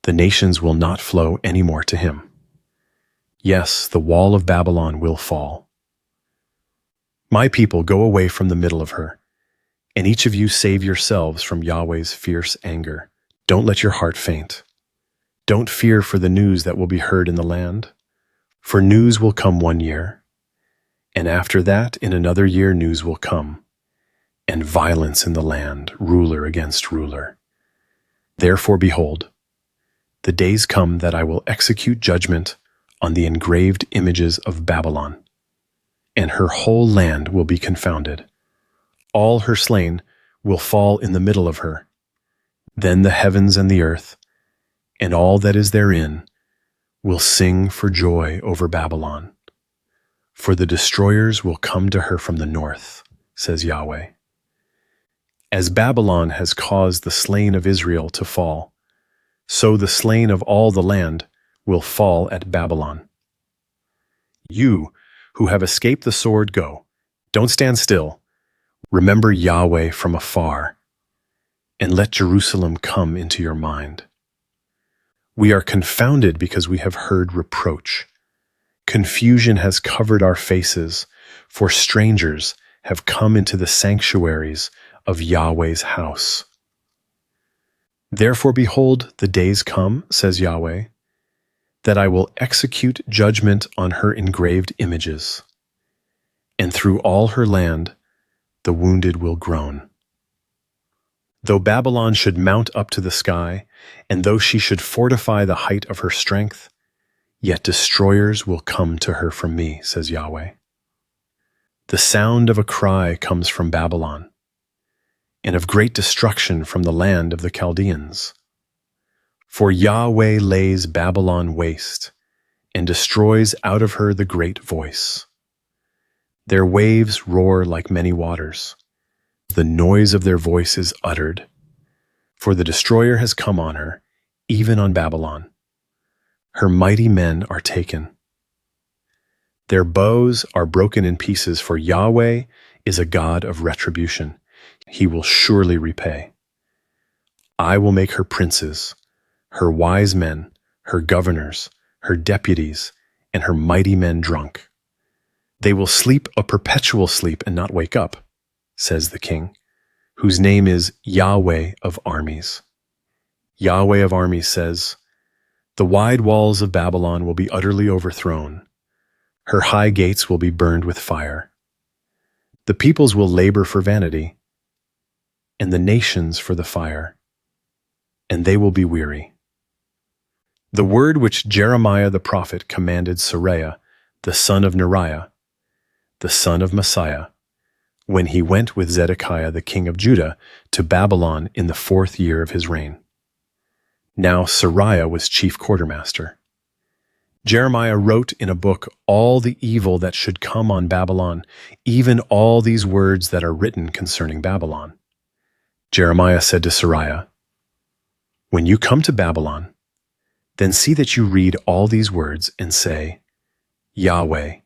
The nations will not flow any more to him. Yes, the wall of Babylon will fall. My people, go away from the middle of her, and each of you save yourselves from Yahweh's fierce anger. Don't let your heart faint. Don't fear for the news that will be heard in the land, for news will come 1 year, and after that, in another year, news will come, and violence in the land, ruler against ruler. Therefore, behold, the days come that I will execute judgment on the engraved images of Babylon, and her whole land will be confounded. All her slain will fall in the middle of her. Then the heavens and the earth, and all that is therein, will sing for joy over Babylon. For the destroyers will come to her from the north, says Yahweh. As Babylon has caused the slain of Israel to fall, so the slain of all the land will fall at Babylon. You who have escaped the sword, go. Don't stand still. Remember Yahweh from afar, and let Jerusalem come into your mind. We are confounded because we have heard reproach. Confusion has covered our faces, for strangers have come into the sanctuaries of Yahweh's house. Therefore, behold, the days come, says Yahweh, that I will execute judgment on her engraved images. and through all her land the wounded will groan. Though Babylon should mount up to the sky, and though she should fortify the height of her strength, yet destroyers will come to her from me, says Yahweh. The sound of a cry comes from Babylon, and of great destruction from the land of the Chaldeans. For Yahweh lays Babylon waste, and destroys out of her the great voice. Their waves roar like many waters. The noise of their voice is uttered. For the destroyer has come on her, even on Babylon. Her mighty men are taken. Their bows are broken in pieces, for Yahweh is a God of retribution. He will surely repay. I will make her princes, her wise men, her governors, her deputies, and her mighty men drunk. They will sleep a perpetual sleep and not wake up, says the King, whose name is Yahweh of armies. Yahweh of armies says, the wide walls of Babylon will be utterly overthrown. Her high gates will be burned with fire. The peoples will labor for vanity, and the nations for the fire, and they will be weary. The word which Jeremiah the prophet commanded Seraiah, the son of Neriah, the son of Messiah, when he went with Zedekiah the king of Judah to Babylon in the 4th year of his reign. Now Seraiah was chief quartermaster. Jeremiah wrote in a book all the evil that should come on Babylon, even all these words that are written concerning Babylon. Jeremiah said to Seraiah, when you come to Babylon, then see that you read all these words and say, Yahweh,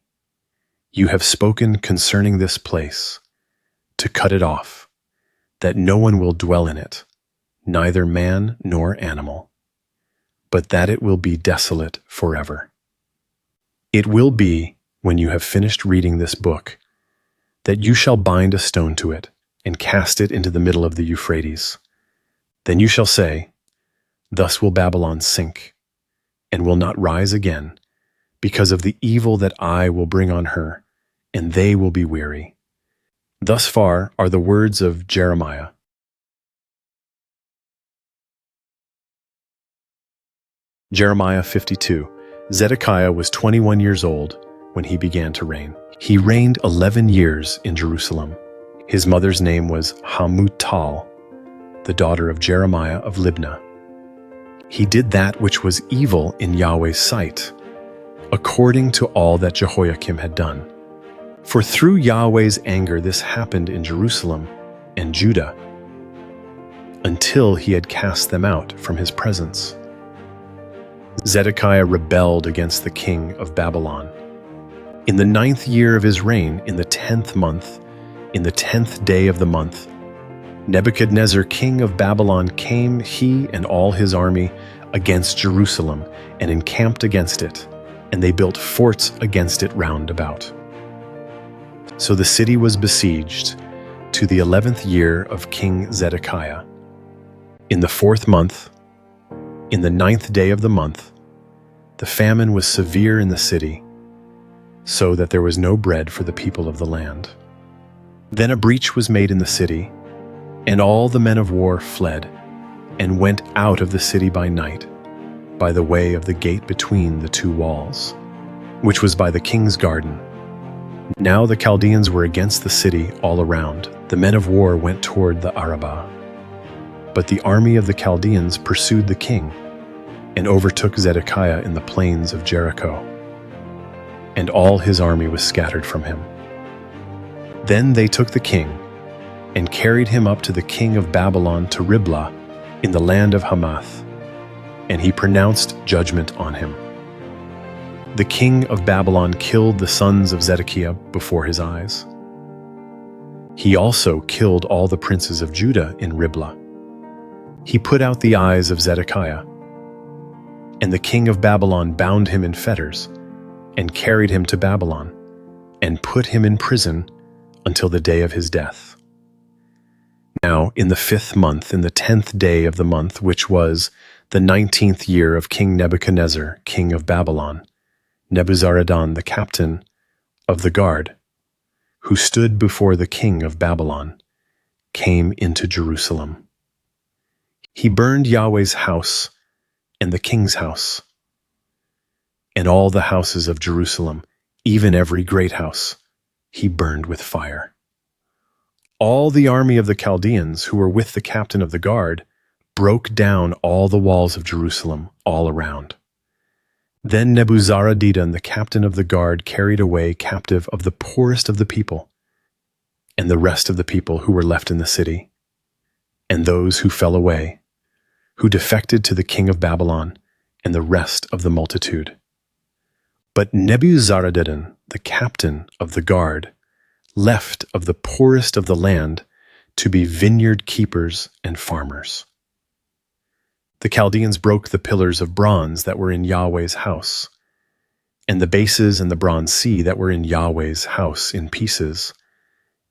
you have spoken concerning this place, to cut it off, that no one will dwell in it, neither man nor animal, but that it will be desolate forever. It will be, when you have finished reading this book, that you shall bind a stone to it and cast it into the middle of the Euphrates. Then you shall say, thus will Babylon sink, and will not rise again, because of the evil that I will bring on her, and they will be weary. Thus far are the words of Jeremiah. Jeremiah 52. Zedekiah was 21 years old when he began to reign. He reigned 11 years in Jerusalem. His mother's name was Hamutal, the daughter of Jeremiah of Libnah. He did that which was evil in Yahweh's sight, according to all that Jehoiakim had done. For through Yahweh's anger this happened in Jerusalem and Judah, until he had cast them out from his presence. Zedekiah rebelled against the king of Babylon. In the 9th year of his reign, in the 10th month, in the 10th day of the month, Nebuchadnezzar king of Babylon came, he and all his army, against Jerusalem and encamped against it, and they built forts against it round about. So the city was besieged to the 11th year of King Zedekiah. In the 4th month, in the 9th day of the month, the famine was severe in the city, so that there was no bread for the people of the land. Then a breach was made in the city, and all the men of war fled, and went out of the city by night, by the way of the gate between the 2 walls, which was by the king's garden. Now the Chaldeans were against the city all around. The men of war went toward the Arabah. But the army of the Chaldeans pursued the king, and overtook Zedekiah in the plains of Jericho, and all his army was scattered from him. Then they took the king, and carried him up to the king of Babylon to Riblah in the land of Hamath, and he pronounced judgment on him. The king of Babylon killed the sons of Zedekiah before his eyes. He also killed all the princes of Judah in Riblah. He put out the eyes of Zedekiah, and the king of Babylon bound him in fetters, and carried him to Babylon, and put him in prison until the day of his death. Now, in the 5th month, in the 10th day of the month, which was the 19th year of King Nebuchadnezzar, king of Babylon, Nebuzaradan, the captain of the guard, who stood before the king of Babylon, came into Jerusalem. He burned Yahweh's house and the king's house, and all the houses of Jerusalem, even every great house, he burned with fire. All the army of the Chaldeans who were with the captain of the guard broke down all the walls of Jerusalem all around. Then Nebuzaradan, the captain of the guard, carried away captive of the poorest of the people, and the rest of the people who were left in the city, and those who fell away, who defected to the king of Babylon, and the rest of the multitude. But Nebuzaradan, the captain of the guard, left of the poorest of the land to be vineyard keepers and farmers. The Chaldeans broke the pillars of bronze that were in Yahweh's house, and the bases and the bronze sea that were in Yahweh's house in pieces,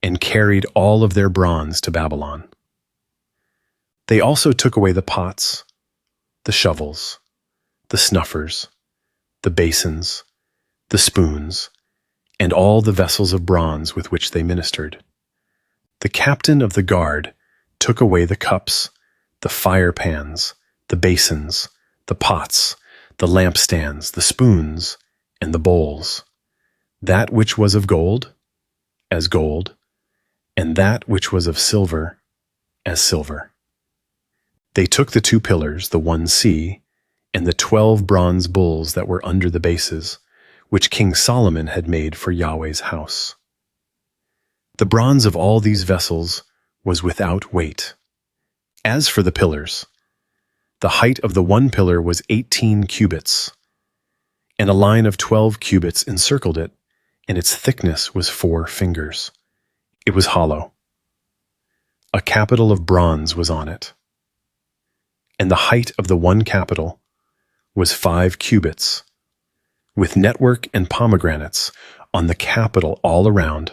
and carried all of their bronze to Babylon. They also took away the pots, the shovels, the snuffers, the basins, the spoons, and all the vessels of bronze with which they ministered. The captain of the guard took away the cups, the fire pans, the basins, the pots, the lampstands, the spoons, and the bowls, that which was of gold, as gold, and that which was of silver, as silver. They took the 2 pillars, the 1 sea, and the 12 bronze bulls that were under the bases, which King Solomon had made for Yahweh's house. The bronze of all these vessels was without weight. As for the pillars, the height of the 1 pillar was 18 cubits, and a line of 12 cubits encircled it, and its thickness was 4 fingers. It was hollow. A capital of bronze was on it, and the height of the 1 capital was 5 cubits, with network and pomegranates on the capital all around,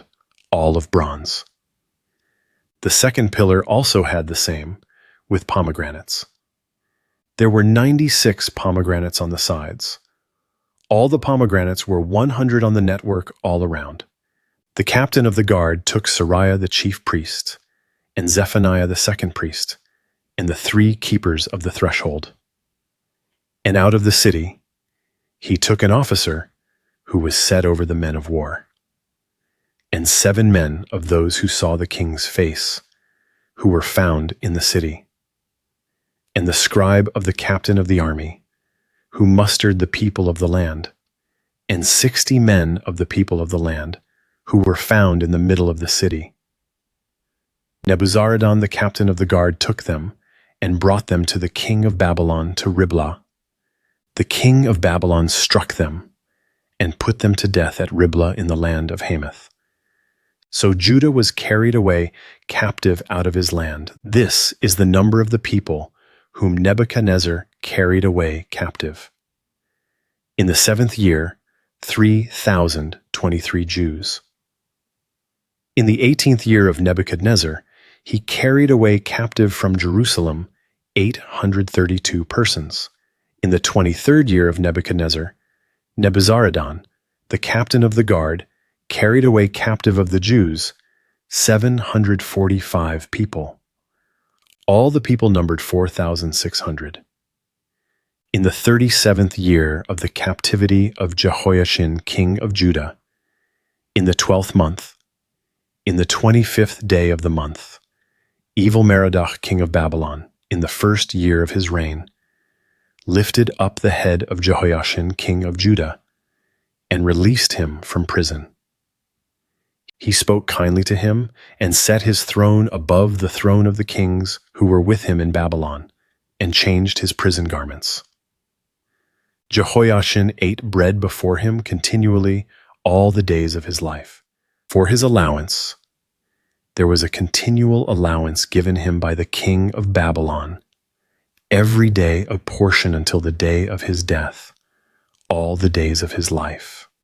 all of bronze. The 2nd pillar also had the same, with pomegranates. There were 96 pomegranates on the sides. All the pomegranates were 100 on the network all around. The captain of the guard took Sariah the chief priest, and Zephaniah the 2nd priest, and the 3 keepers of the threshold. And out of the city he took an officer who was set over the men of war, and 7 men of those who saw the king's face, who were found in the city, and the scribe of the captain of the army, who mustered the people of the land, and 60 men of the people of the land, who were found in the middle of the city. Nebuzaradan, the captain of the guard, took them and brought them to the king of Babylon to Riblah. The king of Babylon struck them and put them to death at Riblah in the land of Hamath. So Judah was carried away captive out of his land. This is the number of the people whom Nebuchadnezzar carried away captive. In the 7th year, 3,023 Jews. In the 18th year of Nebuchadnezzar, he carried away captive from Jerusalem 832 persons. In the 23rd year of Nebuchadnezzar, Nebuzaradan, the captain of the guard, carried away captive of the Jews 745 people. All the people numbered 4,600. In the 37th year of the captivity of Jehoiachin, king of Judah, in the 12th month, in the 25th day of the month, Evil-Merodach, king of Babylon, in the 1st year of his reign, lifted up the head of Jehoiachin, king of Judah, and released him from prison. He spoke kindly to him and set his throne above the throne of the kings who were with him in Babylon, and changed his prison garments. Jehoiachin ate bread before him continually all the days of his life. For his allowance, there was a continual allowance given him by the king of Babylon, every day a portion until the day of his death, all the days of his life.